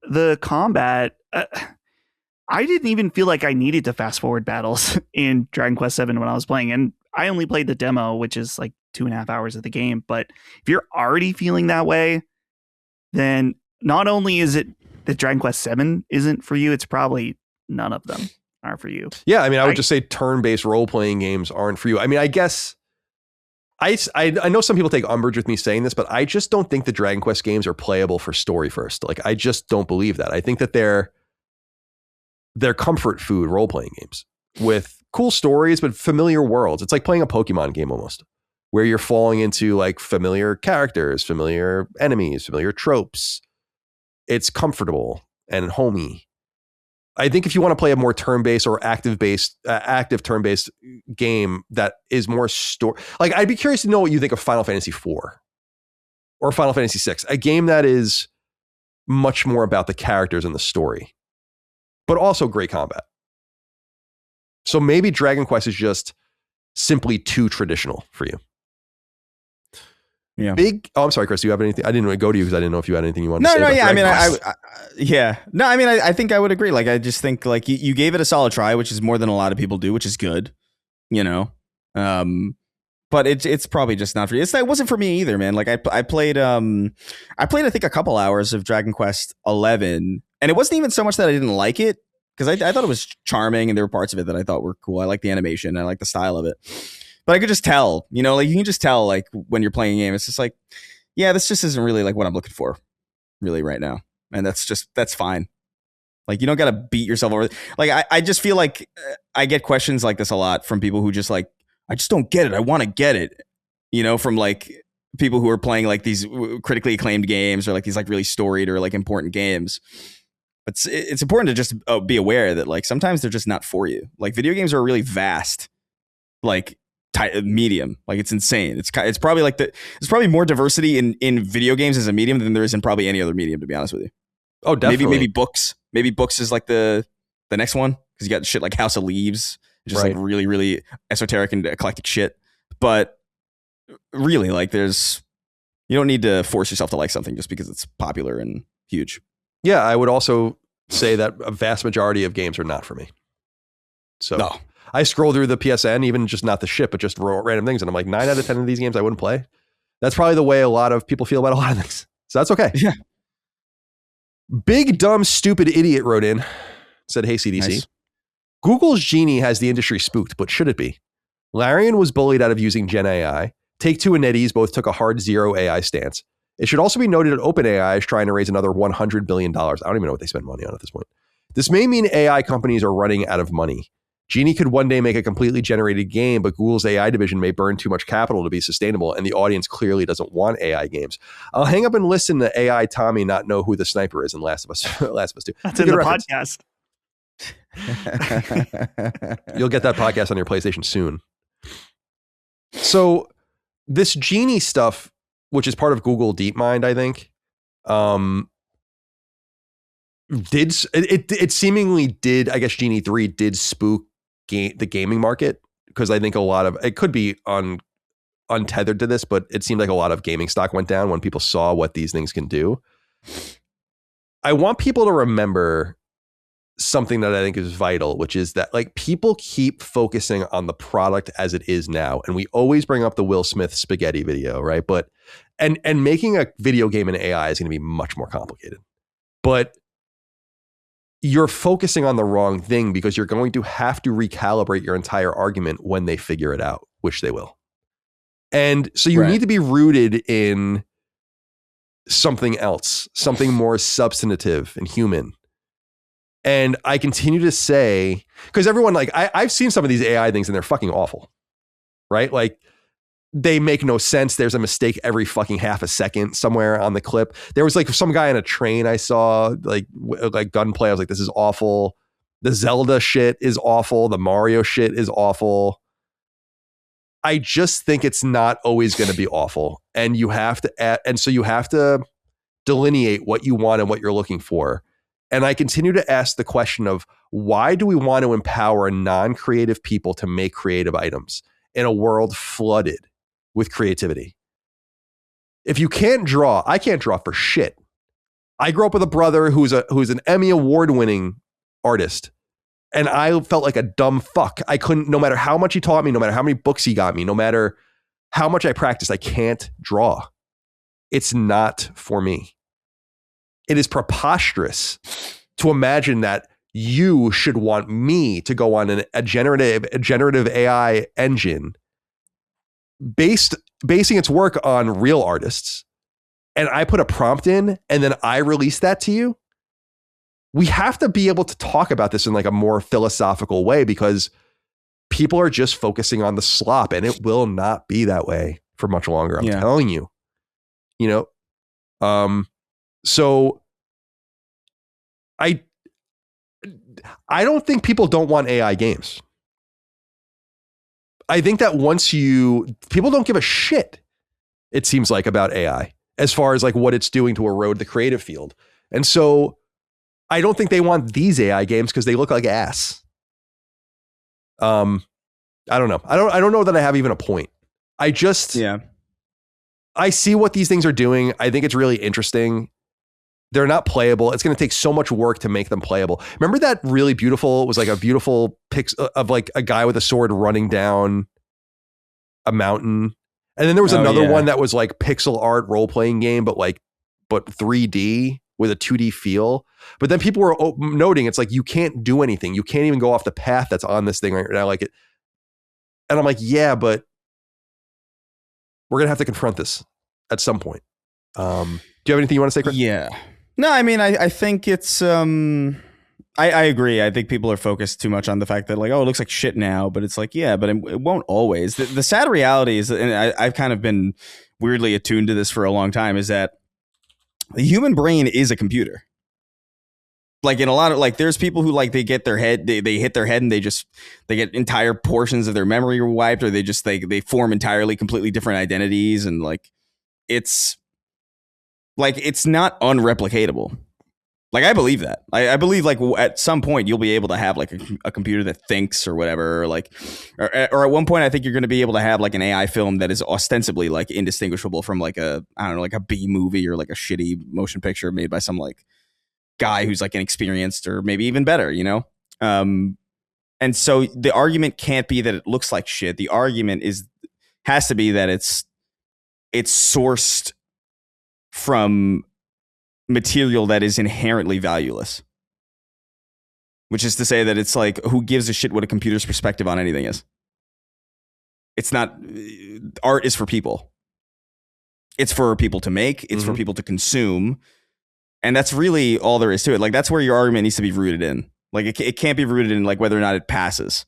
the combat, I didn't even feel like I needed to fast forward battles in Dragon Quest VII when I was playing. And I only played the demo, which is like 2.5 hours of the game. But if you're already feeling that way, then not only is it that Dragon Quest VII isn't for you, it's probably none of them are for you. Yeah, I mean, I would just say turn-based role-playing games aren't for you. I mean, I guess I know some people take umbrage with me saying this, but I just don't think the Dragon Quest games are playable for story first. Like, I just don't believe that. I think that they're comfort food role-playing games with cool stories, but familiar worlds. It's like playing a Pokemon game almost, where you're falling into like familiar characters, familiar enemies, familiar tropes. It's comfortable and homey. I think if you want to play a more turn-based or active turn-based game that is more like, I'd be curious to know what you think of Final Fantasy IV or Final Fantasy VI, a game that is much more about the characters and the story, but also great combat. So maybe Dragon Quest is just simply too traditional for you. Yeah. I'm sorry, Chris. Do you have anything? I didn't really go to you because I didn't know if you had anything you wanted to say. No. Yeah. Dragon Quest. I think I would agree. Like, I just think like you gave it a solid try, which is more than a lot of people do, which is good, you know? But it's probably just not for you. It wasn't for me either, man. Like I played, I think a couple hours of Dragon Quest 11, and it wasn't even so much that I didn't like it, because I thought it was charming and there were parts of it that I thought were cool. I like the animation. I like the style of it. But I could just tell, you know, like you can just tell, like when you're playing a game, it's just like, yeah, this just isn't really like what I'm looking for really right now. And that's fine. Like, you don't got to beat yourself over. Like, I just feel like I get questions like this a lot from people who just like, I just don't get it. I want to get it, you know, from like people who are playing like these critically acclaimed games or like these like really storied or like important games. But it's important to just be aware that like sometimes they're just not for you. Like video games are a really vast, like, medium. Like, it's insane. It's probably like there's probably more diversity in video games as a medium than there is in probably any other medium, to be honest with you. Oh, definitely. Maybe books is like the next one, because you got shit like House of Leaves, just like really, really esoteric and eclectic shit. But really, like, you don't need to force yourself to like something just because it's popular and huge. Yeah, I would also say that a vast majority of games are not for me. So no. I scroll through the PSN, even just not the shit, but just random things. And I'm like, 9 out of 10 of these games I wouldn't play. That's probably the way a lot of people feel about a lot of things. So that's okay. Yeah. Big, dumb, stupid idiot wrote in, said, hey, CDC. Nice. Google's Genie has the industry spooked, but should it be? Larian was bullied out of using Gen AI. Take-Two and NetEase both took a hard zero AI stance. It should also be noted that OpenAI is trying to raise another $100 billion. I don't even know what they spend money on at this point. This may mean AI companies are running out of money. Genie could one day make a completely generated game, but Google's AI division may burn too much capital to be sustainable, and the audience clearly doesn't want AI games. I'll hang up and listen to AI Tommy not know who the sniper is in Last of Us 2. That's in the podcast. You'll get that podcast on your PlayStation soon. So this Genie stuff, which is part of Google DeepMind, I think, it seemingly did. I guess Genie 3 did spook the gaming market, because I think a lot of it could be untethered to this, but it seemed like a lot of gaming stock went down when people saw what these things can do. I want people to remember something that I think is vital, which is that like people keep focusing on the product as it is now, and we always bring up the Will Smith spaghetti video, right? But and making a video game in AI is going to be much more complicated. But you're focusing on the wrong thing, because you're going to have to recalibrate your entire argument when they figure it out, which they will. And so you need to be rooted in something else, something more substantive and human. And I continue to say, because everyone, like, I've seen some of these AI things and they're fucking awful, right? Like, they make no sense. There's a mistake every fucking half a second somewhere on the clip. There was like some guy on a train I saw, like gunplay. I was like, this is awful. The Zelda shit is awful. The Mario shit is awful. I just think it's not always going to be awful. And you have to, and so you have to delineate what you want and what you're looking for. And I continue to ask the question of, why do we want to empower non-creative people to make creative items in a world flooded with creativity? If you can't draw, I can't draw for shit. I grew up with a brother who's an Emmy award-winning artist, and I felt like a dumb fuck. I couldn't, no matter how much he taught me, no matter how many books he got me, no matter how much I practiced, I can't draw. It's not for me. It is preposterous to imagine that you should want me to go on a generative AI engine basing its work on real artists, and I put a prompt in and then I release that to you. We have to be able to talk about this in like a more philosophical way, because people are just focusing on the slop, and it will not be that way for much longer. I'm telling you, so I don't think people don't want AI games. I think that people don't give a shit, it seems like, about AI as far as like what it's doing to erode the creative field. And so I don't think they want these AI games because they look like ass. I don't know. I don't know that I have even a point. I see what these things are doing. I think it's really interesting. They're not playable. It's going to take so much work to make them playable. Remember that really beautiful, it was like a beautiful pic of like a guy with a sword running down a mountain. And then there was another one that was like pixel art role-playing game, but 3D with a 2D feel. But then people were noting it's like, you can't do anything. You can't even go off the path that's on this thing right now. Like it. And I'm like, yeah, but we're going to have to confront this at some point. Do you have anything you want to say, Chris? Yeah. No, I mean, I think it's, I agree. I think people are focused too much on the fact that like, oh, it looks like shit now, but it's like, yeah, but it won't always. The sad reality is, and I've kind of been weirdly attuned to this for a long time, is that the human brain is a computer. Like in a lot of like, there's people who like, they get their head, they hit their head and they get entire portions of their memory wiped, or they form entirely completely different identities. And like, it's not unreplicatable. Like, I believe that. I believe like at some point you'll be able to have like a computer that thinks or whatever, or like, or at one point I think you're going to be able to have like an AI film that is ostensibly like indistinguishable from like a B movie or like a shitty motion picture made by some like guy who's like inexperienced or maybe even better, you know? And so the argument can't be that it looks like shit. The argument has to be that it's sourced from material that is inherently valueless, which is to say that it's like, who gives a shit what a computer's perspective on anything is? It's not, art is for people. It's for people to make, it's for people to consume. And that's really all there is to it. Like, that's where your argument needs to be rooted in. Like, it can't be rooted in like whether or not it passes,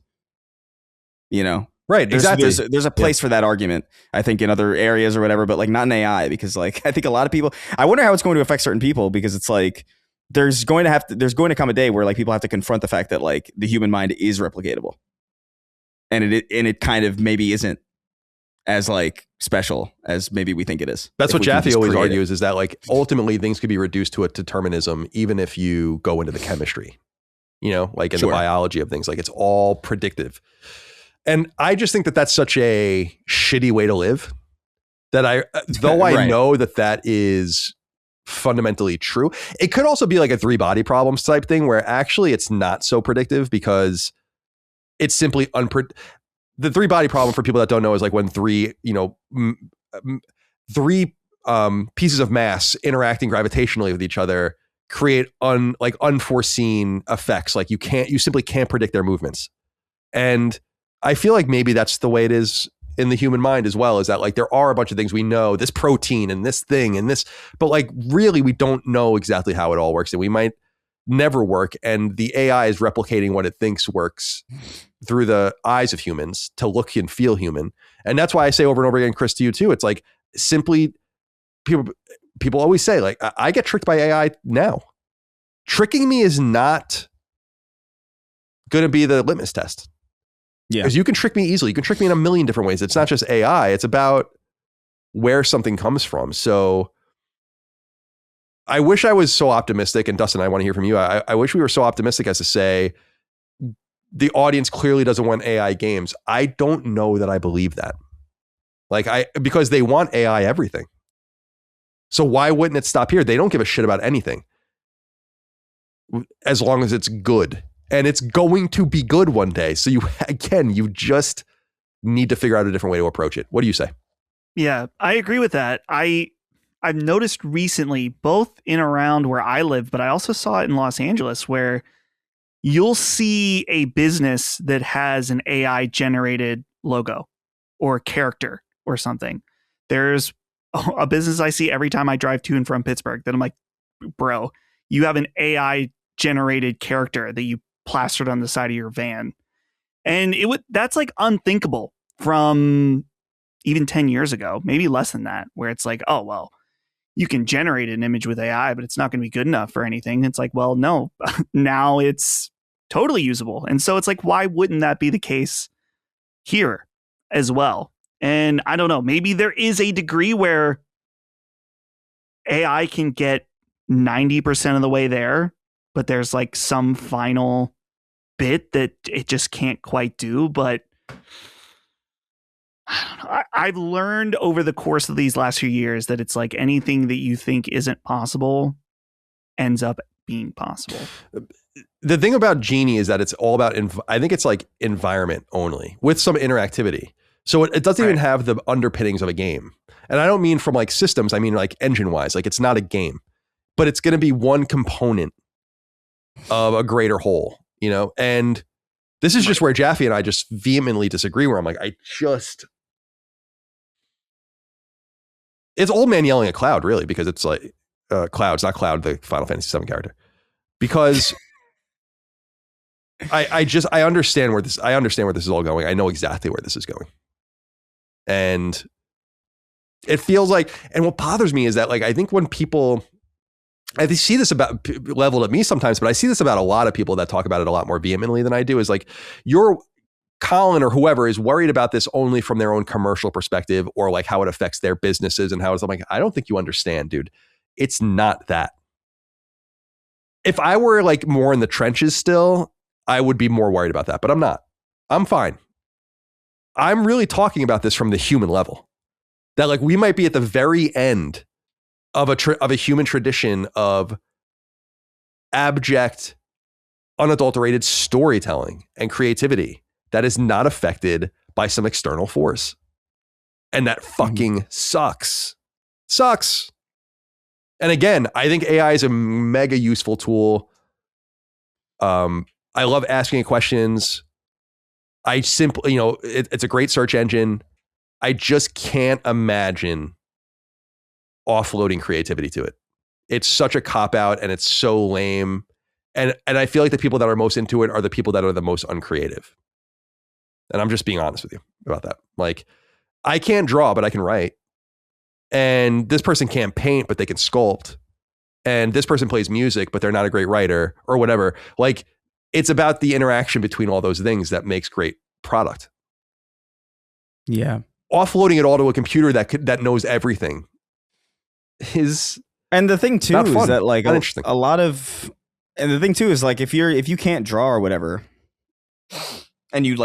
you know? Right, exactly. There's a place for that argument, I think, in other areas or whatever, but like not in AI, because like I think a lot of people, I wonder how it's going to affect certain people, because it's like there's going to come a day where like people have to confront the fact that like the human mind is replicatable, and it kind of maybe isn't as like special as maybe we think it is. That's what Jaffe always argues, is that like ultimately things could be reduced to a determinism, even if you go into the chemistry, you know, like in the biology of things, like it's all predictive. And I just think that that's such a shitty way to live, that I know that is fundamentally true. It could also be like a 3 body problems type thing, where actually it's not so predictive, because it's simply the 3 body problem, for people that don't know, is like when three pieces of mass interacting gravitationally with each other create unforeseen effects. Like you simply can't predict their movements. And I feel like maybe that's the way it is in the human mind as well, is that like there are a bunch of things we know, this protein and this thing and this, but like really we don't know exactly how it all works, and we might never work. And the AI is replicating what it thinks works through the eyes of humans to look and feel human. And that's why I say over and over again, Chris, to you too, it's like simply people always say like, I get tricked by AI now. Tricking me is not going to be the litmus test. Yeah. Because you can trick me easily. You can trick me in a million different ways. It's not just AI. It's about where something comes from. So I wish I was so optimistic, and Dustin, I want to hear from you. I wish we were so optimistic as to say the audience clearly doesn't want AI games. I don't know that I believe that. Because they want AI everything. So why wouldn't it stop here? They don't give a shit about anything, as long as it's good. And it's going to be good one day. So you just need to figure out a different way to approach it. What do you say? Yeah, I agree with that. I've noticed recently, both in around where I live, but I also saw it in Los Angeles, where you'll see a business that has an AI generated logo or character or something. There's a business I see every time I drive to and from Pittsburgh that I'm like, bro, you have an AI generated character that you plastered on the side of your van. And that's like unthinkable from even 10 years ago, maybe less than that, where it's like, oh, well, you can generate an image with AI, but it's not going to be good enough for anything. It's like, well, no, now it's totally usable. And so it's like, why wouldn't that be the case here as well? And I don't know, maybe there is a degree where AI can get 90% of the way there, but there's like some final bit that it just can't quite do. But I don't know. I've learned over the course of these last few years that it's like anything that you think isn't possible ends up being possible. The thing about Genie is that it's all about, I think it's like environment only with some interactivity. So it doesn't even have the underpinnings of a game. And I don't mean from like systems, I mean like engine wise, like it's not a game, but it's going to be one component of a greater whole, you know? And this is just where Jaffe and I just vehemently disagree, where I'm like, it's old man yelling at Cloud, really, because it's like Cloud's not Cloud, the Final Fantasy VII character, because I understand where this is all going. I know exactly where this is going. And it feels like, and what bothers me is that, like, I think when people, I see this about leveled at me sometimes, but I see this about a lot of people that talk about it a lot more vehemently than I do, is like, your Colin or whoever is worried about this only from their own commercial perspective, or like how it affects their businesses and how it's, I'm like, I don't think you understand, dude. It's not that. If I were like more in the trenches still, I would be more worried about that, but I'm not. I'm fine. I'm really talking about this from the human level, that like we might be at the very end of a human tradition of abject, unadulterated storytelling and creativity that is not affected by some external force. And that fucking sucks. Sucks. And again, I think AI is a mega useful tool. I love asking it questions. I simply, it's a great search engine. I just can't imagine offloading creativity to it. It's such a cop-out and it's so lame. And I feel like the people that are most into it are the people that are the most uncreative. And I'm just being honest with you about that. Like, I can't draw, but I can write. And this person can't paint, but they can sculpt. And this person plays music, but they're not a great writer or whatever. Like, it's about the interaction between all those things that makes great product. Yeah. Offloading it all to a computer that knows everything is, and the thing too is that like a lot of, and the thing too is like if you can't draw or whatever, and you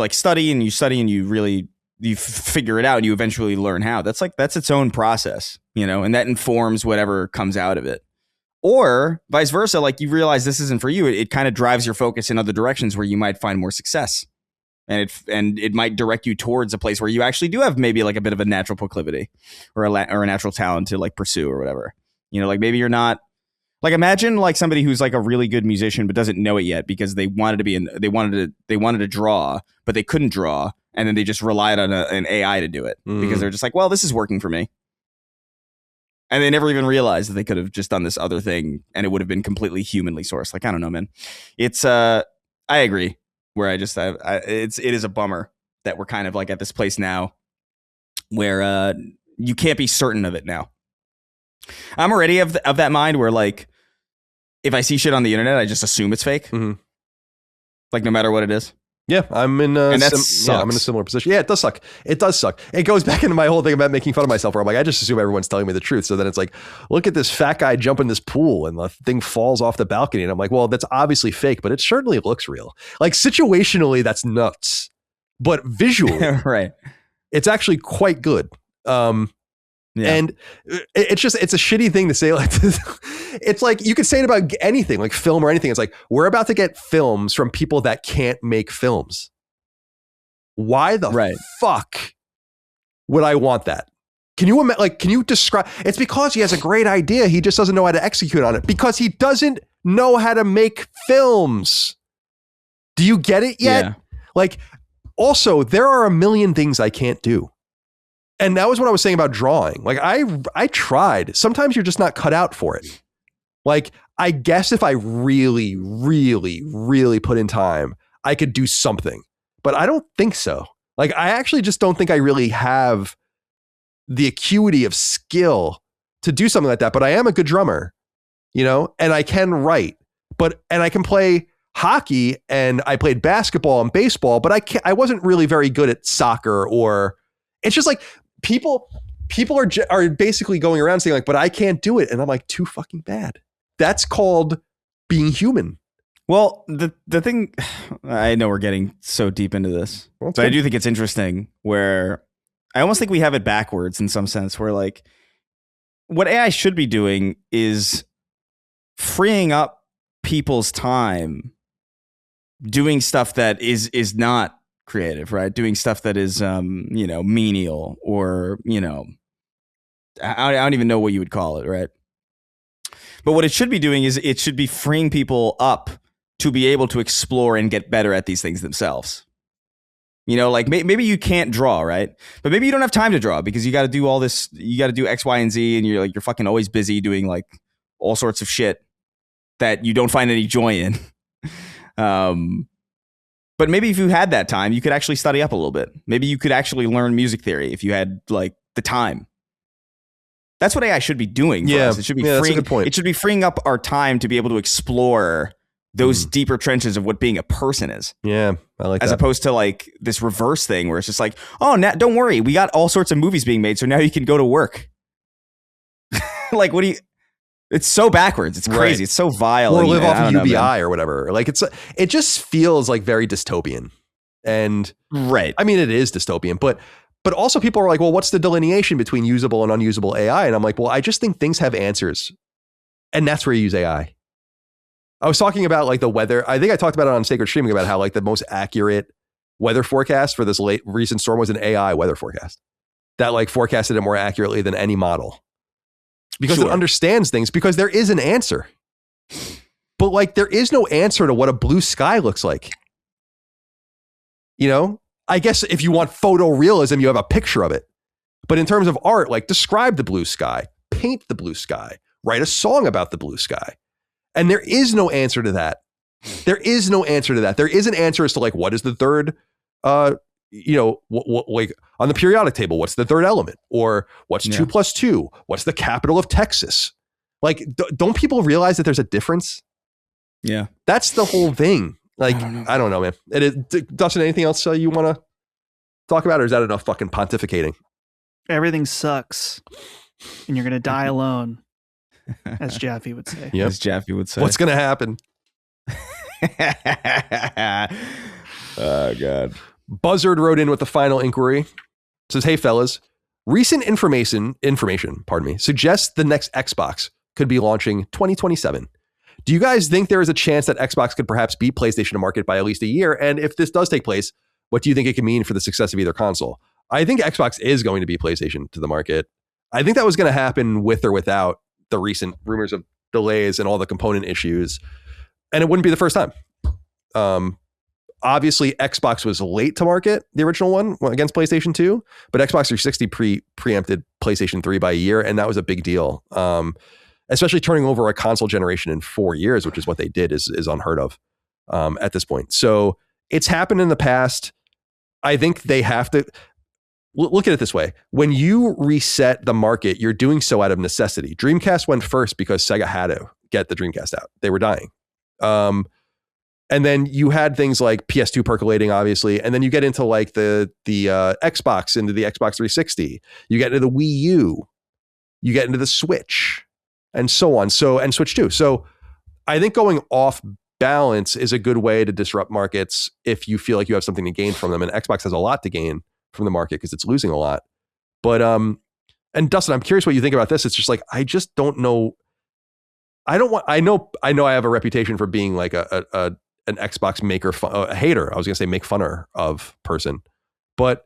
study and you figure it out and you eventually learn how, that's its own process, and that informs whatever comes out of it. Or vice versa, like you realize this isn't for you. It kind of drives your focus in other directions where you might find more success. And it might direct you towards a place where you actually do have maybe like a bit of a natural proclivity or a natural talent to like pursue or whatever. Like maybe you're not, like, imagine like somebody who's like a really good musician but doesn't know it yet because they wanted to draw, but they couldn't draw, and then they just relied on an AI to do it because they're just like, well, this is working for me. And they never even realized that they could have just done this other thing and it would have been completely humanly sourced. Like, I don't know, man. It's I agree. Where it is a bummer that we're kind of like at this place now where you can't be certain of it now. I'm already of that mind where, like, if I see shit on the internet, I just assume it's fake. Mm-hmm. Like, no matter what it is. Yeah, I'm in I'm in a similar position. Yeah, it does suck. It does suck. It goes back into my whole thing about making fun of myself, where I'm like, I just assume everyone's telling me the truth. So then it's like, look at this fat guy jump in this pool and the thing falls off the balcony. And I'm like, well, that's obviously fake, but it certainly looks real. Like, situationally, that's nuts. But visually, right, it's actually quite good. Yeah. And it's a shitty thing to say like this. It's like, you could say it about anything, like film or anything. It's like, we're about to get films from people that can't make films. Why the fuck would I want that? Can you describe? It's because he has a great idea. He just doesn't know how to execute on it because he doesn't know how to make films. Do you get it yet? Yeah. Like, also, there are a million things I can't do. And that was what I was saying about drawing. Like, I tried. Sometimes you're just not cut out for it. Like, I guess if I really, really, really put in time, I could do something. But I don't think so. Like, I actually just don't think I really have the acuity of skill to do something like that. But I am a good drummer, and I can write. And I can play hockey and I played basketball and baseball, but I wasn't really very good at soccer. Or it's just like people are basically going around saying like, but I can't do it. And I'm like, too fucking bad. That's called being human. Well, the thing, I know we're getting so deep into this, but I do think it's interesting where I almost think we have it backwards in some sense, where like what AI should be doing is freeing up people's time doing stuff that is not creative, right? Doing stuff that is, menial, or, I don't even know what you would call it, right? But what it should be doing is it should be freeing people up to be able to explore and get better at these things themselves. Like maybe you can't draw, right? But maybe you don't have time to draw because you got to do all this, you got to do X, Y, and Z, and you're fucking always busy doing like all sorts of shit that you don't find any joy in. But maybe if you had that time, you could actually study up a little bit. Maybe you could actually learn music theory if you had like the time. That's what AI should be doing for us. It should be that's a good point. It should be freeing up our time to be able to explore those deeper trenches of what being a person is. Yeah, I like that. As opposed to like this reverse thing where it's just like, oh, now, don't worry, we got all sorts of movies being made, so now you can go to work. Like, what do you? It's so backwards. It's crazy. Right. It's so vile. Or live off of UBI or whatever. Like it just feels like very dystopian. And right. I mean, it is dystopian, but also people are like, well, what's the delineation between usable and unusable AI? And I'm like, well, I just think things have answers, and that's where you use AI. I was talking about like the weather. I think I talked about it on Sacred Streaming about how like the most accurate weather forecast for this recent storm was an AI weather forecast that like forecasted it more accurately than any model because it understands things, because there is an answer. But like there is no answer to what a blue sky looks like. I guess if you want photorealism, you have a picture of it. But in terms of art, like describe the blue sky, paint the blue sky, write a song about the blue sky. And there is no answer to that. There is no answer to that. There is an answer as to like, what is the third, like on the periodic table, what's the third element? Or what's 2 + 2? What's the capital of Texas? Like, don't people realize that there's a difference? Yeah. That's the whole thing. Like, I don't know, man. It is, Dustin, anything else you want to talk about? Or is that enough fucking pontificating? Everything sucks. And you're going to die alone. As Jaffe would say. Yep. As Jaffe would say. What's going to happen? Oh, God. Buzzard wrote in with the final inquiry. Says, hey, fellas, recent information, suggests the next Xbox could be launching 2027. Do you guys think there is a chance that Xbox could perhaps beat PlayStation to market by at least a year? And if this does take place, what do you think it could mean for the success of either console? I think Xbox is going to beat PlayStation to the market. I think that was going to happen with or without the recent rumors of delays and all the component issues. And it wouldn't be the first time. Obviously, Xbox was late to market, the original one against PlayStation 2, but Xbox 360 preempted PlayStation 3 by a year, and that was a big deal. Especially turning over a console generation in 4 years, which is what they did, is unheard of at this point. So it's happened in the past. I think they have to look at it this way. When you reset the market, you're doing so out of necessity. Dreamcast went first because Sega had to get the Dreamcast out. They were dying. And then you had things like PS2 percolating, obviously. And then you get into like the Xbox, into the Xbox 360. You get into the Wii U. You get into the Switch. And so on. And Switch 2. So I think going off balance is a good way to disrupt markets if you feel like you have something to gain from them. And Xbox has a lot to gain from the market because it's losing a lot. But and Dustin, I'm curious what you think about this. It's just like, I just don't know. I know I have a reputation for being like an Xbox maker, a hater. I was gonna say make funner of person, and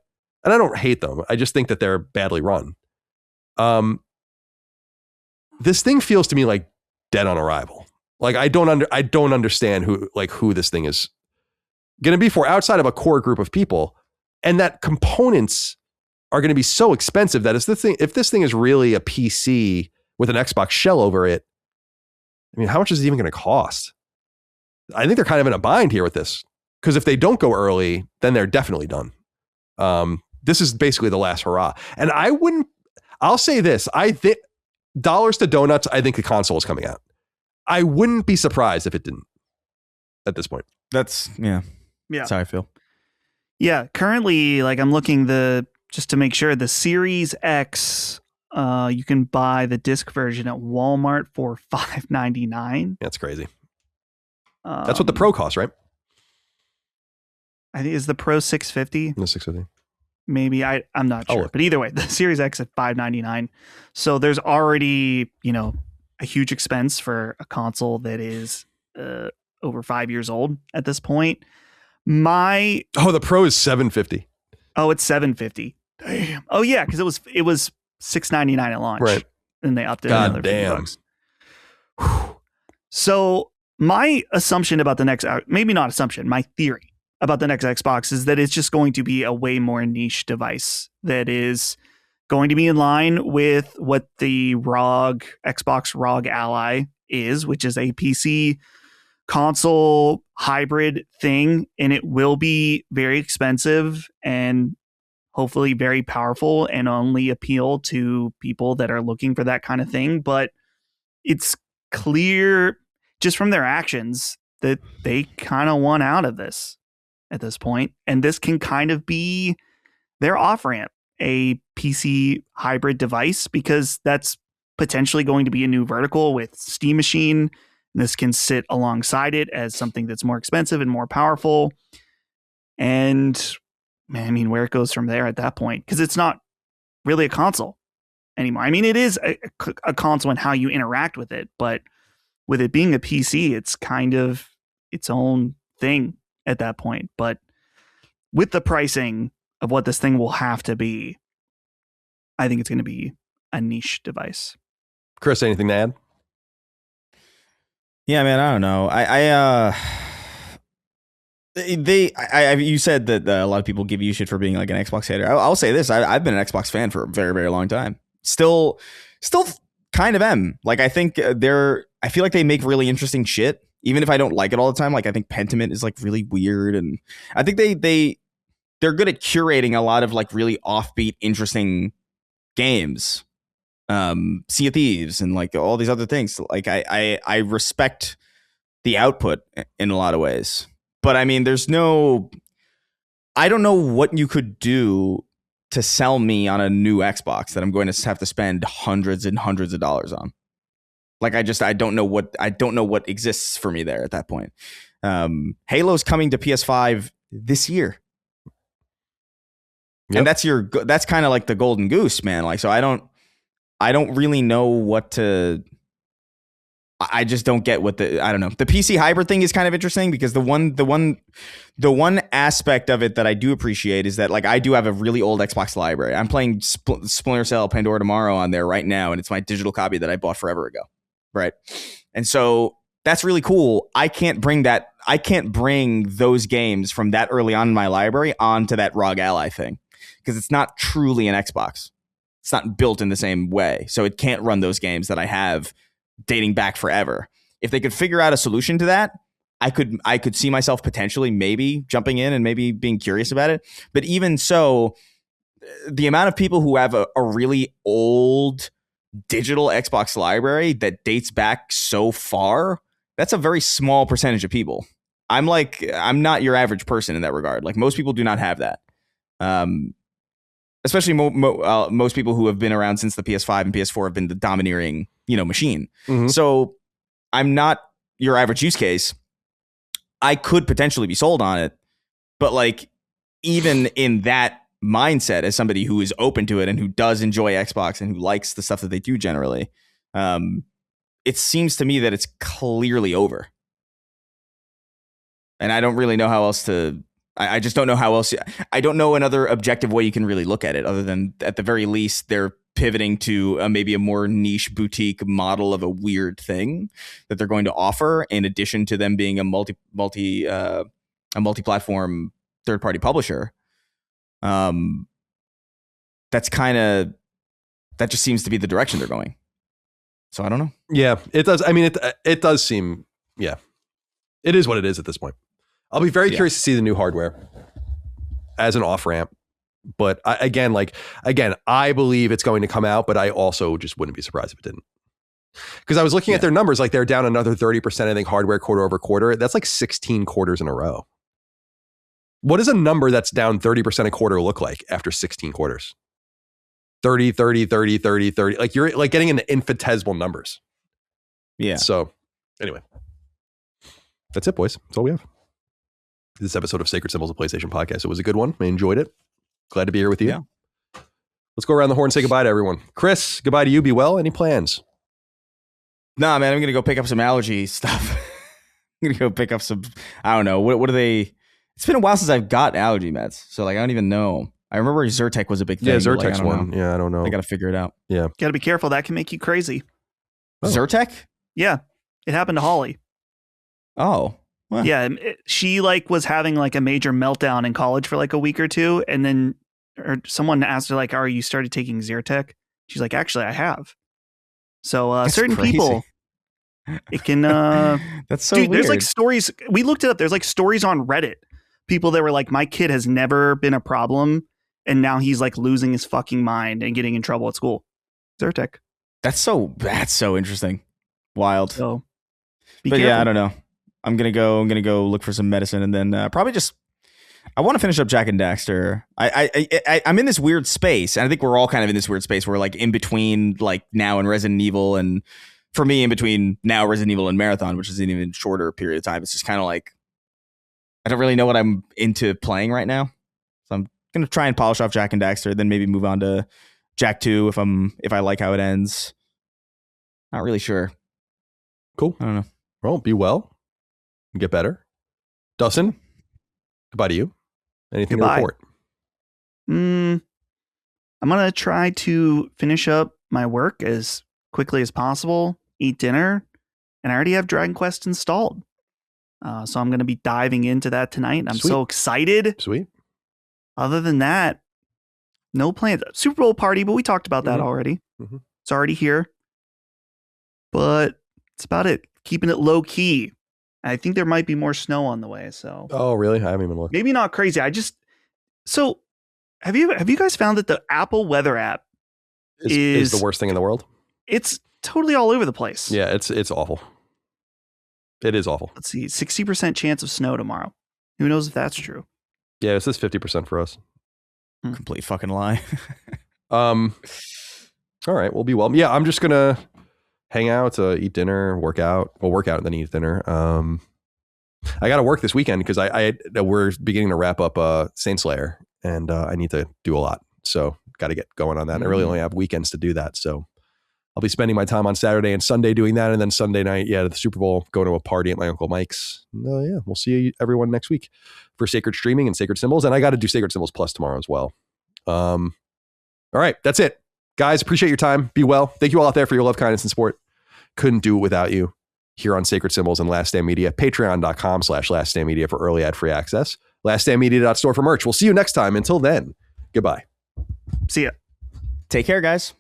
I don't hate them. I just think that they're badly run. This thing feels to me like dead on arrival. Like I don't understand who this thing is going to be for outside of a core group of people, and that components are going to be so expensive that if this thing is really a PC with an Xbox shell over it, I mean, how much is it even going to cost? I think they're kind of in a bind here with this, because if they don't go early, then they're definitely done. This is basically the last hurrah. And I'll say this. I think dollars to donuts, I think the console is coming out. I wouldn't be surprised if it didn't. at this point. That's how I feel. Yeah, currently, like I'm looking just to make sure the Series X, you can buy the disc version at Walmart for $5.99. That's crazy. That's what the Pro costs, right? I think is the Pro $650. No, $650. Maybe I'm not sure, but either way, the Series X at $5.99. So there's already a huge expense for a console that is over 5 years old at this point. The Pro is $750. Oh, it's $750. Damn. Oh yeah, because it was $6.99 at launch, right? And they upped it. God damn. So my assumption about the next, maybe not assumption, my theory about the next Xbox is that it's just going to be a way more niche device that is going to be in line with what the Xbox ROG Ally is, which is a PC console hybrid thing, and it will be very expensive and hopefully very powerful and only appeal to people that are looking for that kind of thing. But it's clear just from their actions that they kind of want out of this at this point. And this can kind of be their off-ramp, a PC hybrid device, because that's potentially going to be a new vertical with Steam Machine. This can sit alongside it as something that's more expensive and more powerful. And man, I mean, where it goes from there at that point, because it's not really a console anymore. I mean, it is a console and how you interact with it, but with it being a PC, it's kind of its own thing at that point. But with the pricing of what this thing will have to be, I think it's going to be a niche device. Chris, anything to add? Yeah, man, I don't know. You said that a lot of people give you shit for being like an Xbox hater. I'll say this: I've been an Xbox fan for a very, very long time. Still kind of am. Like, I think I feel like they make really interesting shit, even if I don't like it all the time. Like, I think Pentiment is like really weird, and I think they're good at curating a lot of like really offbeat, interesting games. Sea of Thieves and like all these other things. Like I respect the output in a lot of ways, but I mean, I don't know what you could do to sell me on a new Xbox that I'm going to have to spend hundreds and hundreds of dollars on. Like, I don't know what exists for me there at that point. Halo's coming to PS5 this year. Yep. And that's kind of like the golden goose, man. Like, so I don't really know what to. I just don't get what I don't know. The PC hybrid thing is kind of interesting because the one aspect of it that I do appreciate is that, like, I do have a really old Xbox library. I'm playing Splinter Cell Pandora Tomorrow on there right now, and it's my digital copy that I bought forever ago, right? And so that's really cool. I can't bring those games from that early on in my library onto that ROG Ally thing because it's not truly an Xbox. It's not built in the same way, so it can't run those games that I have dating back forever. If they could figure out a solution to that, I could see myself potentially maybe jumping in and maybe being curious about it. But even so, the amount of people who have a really old digital Xbox library that dates back so far, that's a very small percentage of people. I'm not your average person in that regard. Like, most people do not have that. Especially most people who have been around since the PS5 and PS4 have been the domineering, machine. Mm-hmm. So I'm not your average use case. I could potentially be sold on it, but like, even in that mindset, as somebody who is open to it and who does enjoy Xbox and who likes the stuff that they do generally, it seems to me that it's clearly over. And I don't really know how else to. I just don't know how else. I don't know another objective way you can really look at it other than, at the very least, they're pivoting to maybe a more niche boutique model of a weird thing that they're going to offer, in addition to them being a multi-platform third-party publisher. That just seems to be the direction they're going. So I don't know. Yeah, it does. I mean, it does seem. Yeah, it is what it is at this point. I'll be very curious to see the new hardware as an off-ramp. But I believe it's going to come out, but I also just wouldn't be surprised if it didn't. Because I was looking at their numbers, like they're down another 30%, I think, hardware quarter over quarter. That's like 16 quarters in a row. What does a number that's down 30% a quarter look like after 16 quarters? 30, 30, 30, 30, 30. Like you're like getting into infinitesimal numbers. Yeah. So anyway, that's it, boys. That's all we have. This episode of Sacred Symbols, a PlayStation podcast. It was a good one. I enjoyed it. Glad to be here with you. Yeah. Let's go around the horn and say goodbye to everyone. Chris, goodbye to you. Be well. Any plans? Nah, man, I'm going to go pick up some allergy stuff. I'm going to go pick up some, I don't know. What are they? It's been a while since I've got allergy meds. So like, I don't even know. I remember Zyrtec was a big thing. Yeah, Zyrtec's like, one. Yeah, I don't know. I got to figure it out. Yeah. Got to be careful. That can make you crazy. Oh. Zyrtec? Yeah. It happened to Holly. Oh. What? Yeah. She like was having like a major meltdown in college for like a week or two. And then someone asked her like, are you started taking Zyrtec? She's like, actually, I have. So certain crazy. people, it can. That's so dude, weird. There's like stories. We looked it up. There's like stories on Reddit. People that were like, my kid has never been a problem. And now he's like losing his fucking mind and getting in trouble at school. Zyrtec. That's so interesting. Wild. So, but careful. yeah, I don't know. I'm gonna go look for some medicine and then probably just. I want to finish up Jack and Daxter. I'm in this weird space, and I think we're all kind of in this weird space where like in between like now and Resident Evil, and for me in between now Resident Evil and Marathon, which is an even shorter period of time. It's just kind of like I don't really know what I'm into playing right now, so I'm gonna try and polish off Jack and Daxter, then maybe move on to Jack 2 if I like how it ends. Not really sure. Cool. I don't know. Well, be well. Get better. Dustin, goodbye to you. Anything Goodbye. to report? I'm going to try to finish up my work as quickly as possible, eat dinner, and I already have Dragon Quest installed. So I'm going to be diving into that tonight. I'm Sweet. so excited. Sweet. Other than that, no plans. Super Bowl party, but we talked about that already. Mm-hmm. It's already here. But it's about it. Keeping it low key. I think there might be more snow on the way. So Oh, really? I haven't even looked. maybe not crazy. So have you guys found that the Apple weather app Is the worst thing in the world? it's totally all over the place? Yeah, it's awful. It is awful. Let's see, 60% chance of snow tomorrow. Who knows if that's true? Yeah, it says 50% for us. Complete fucking lie. All right, we'll be well. Yeah, I'm just gonna hang out, eat dinner, work out. Well, work out and then eat dinner. I got to work this weekend because we're beginning to wrap up Saint Slayer, and I need to do a lot. So got to get going on that. And I really only have weekends to do that. So I'll be spending my time on Saturday and Sunday doing that, and then Sunday night, the Super Bowl, going to a party at my Uncle Mike's. Yeah, we'll see everyone next week for Sacred Streaming and Sacred Symbols, and I got to do Sacred Symbols Plus tomorrow as well. All right, that's it. Guys, appreciate your time. Be well. Thank you all out there for your love, kindness, and support. Couldn't do it without you here on Sacred Symbols and Last Stand Media. Patreon.com/Last Stand Media for early ad-free access. LastStandMedia.store for merch. We'll see you next time. Until then, goodbye. See ya. Take care, guys.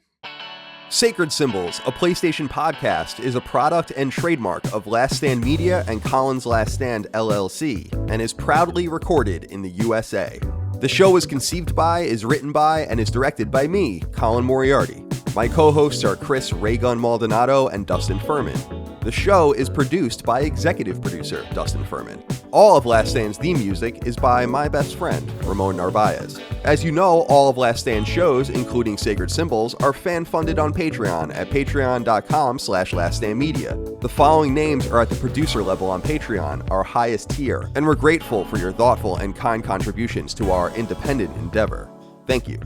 Sacred Symbols, a PlayStation podcast, is a product and trademark of Last Stand Media and Colin's Last Stand LLC, and is proudly recorded in the USA. The show is conceived by, is written by, and is directed by me, Colin Moriarty. My co-hosts are Chris Raygun Maldonado and Dustin Furman. The show is produced by executive producer Dustin Furman. All of Last Stand's theme music is by my best friend, Ramon Narvaez. As you know, all of Last Stand's shows, including Sacred Symbols, are fan-funded on Patreon at patreon.com/laststandmedia. The following names are at the producer level on Patreon, our highest tier, and we're grateful for your thoughtful and kind contributions to our independent endeavor. Thank you.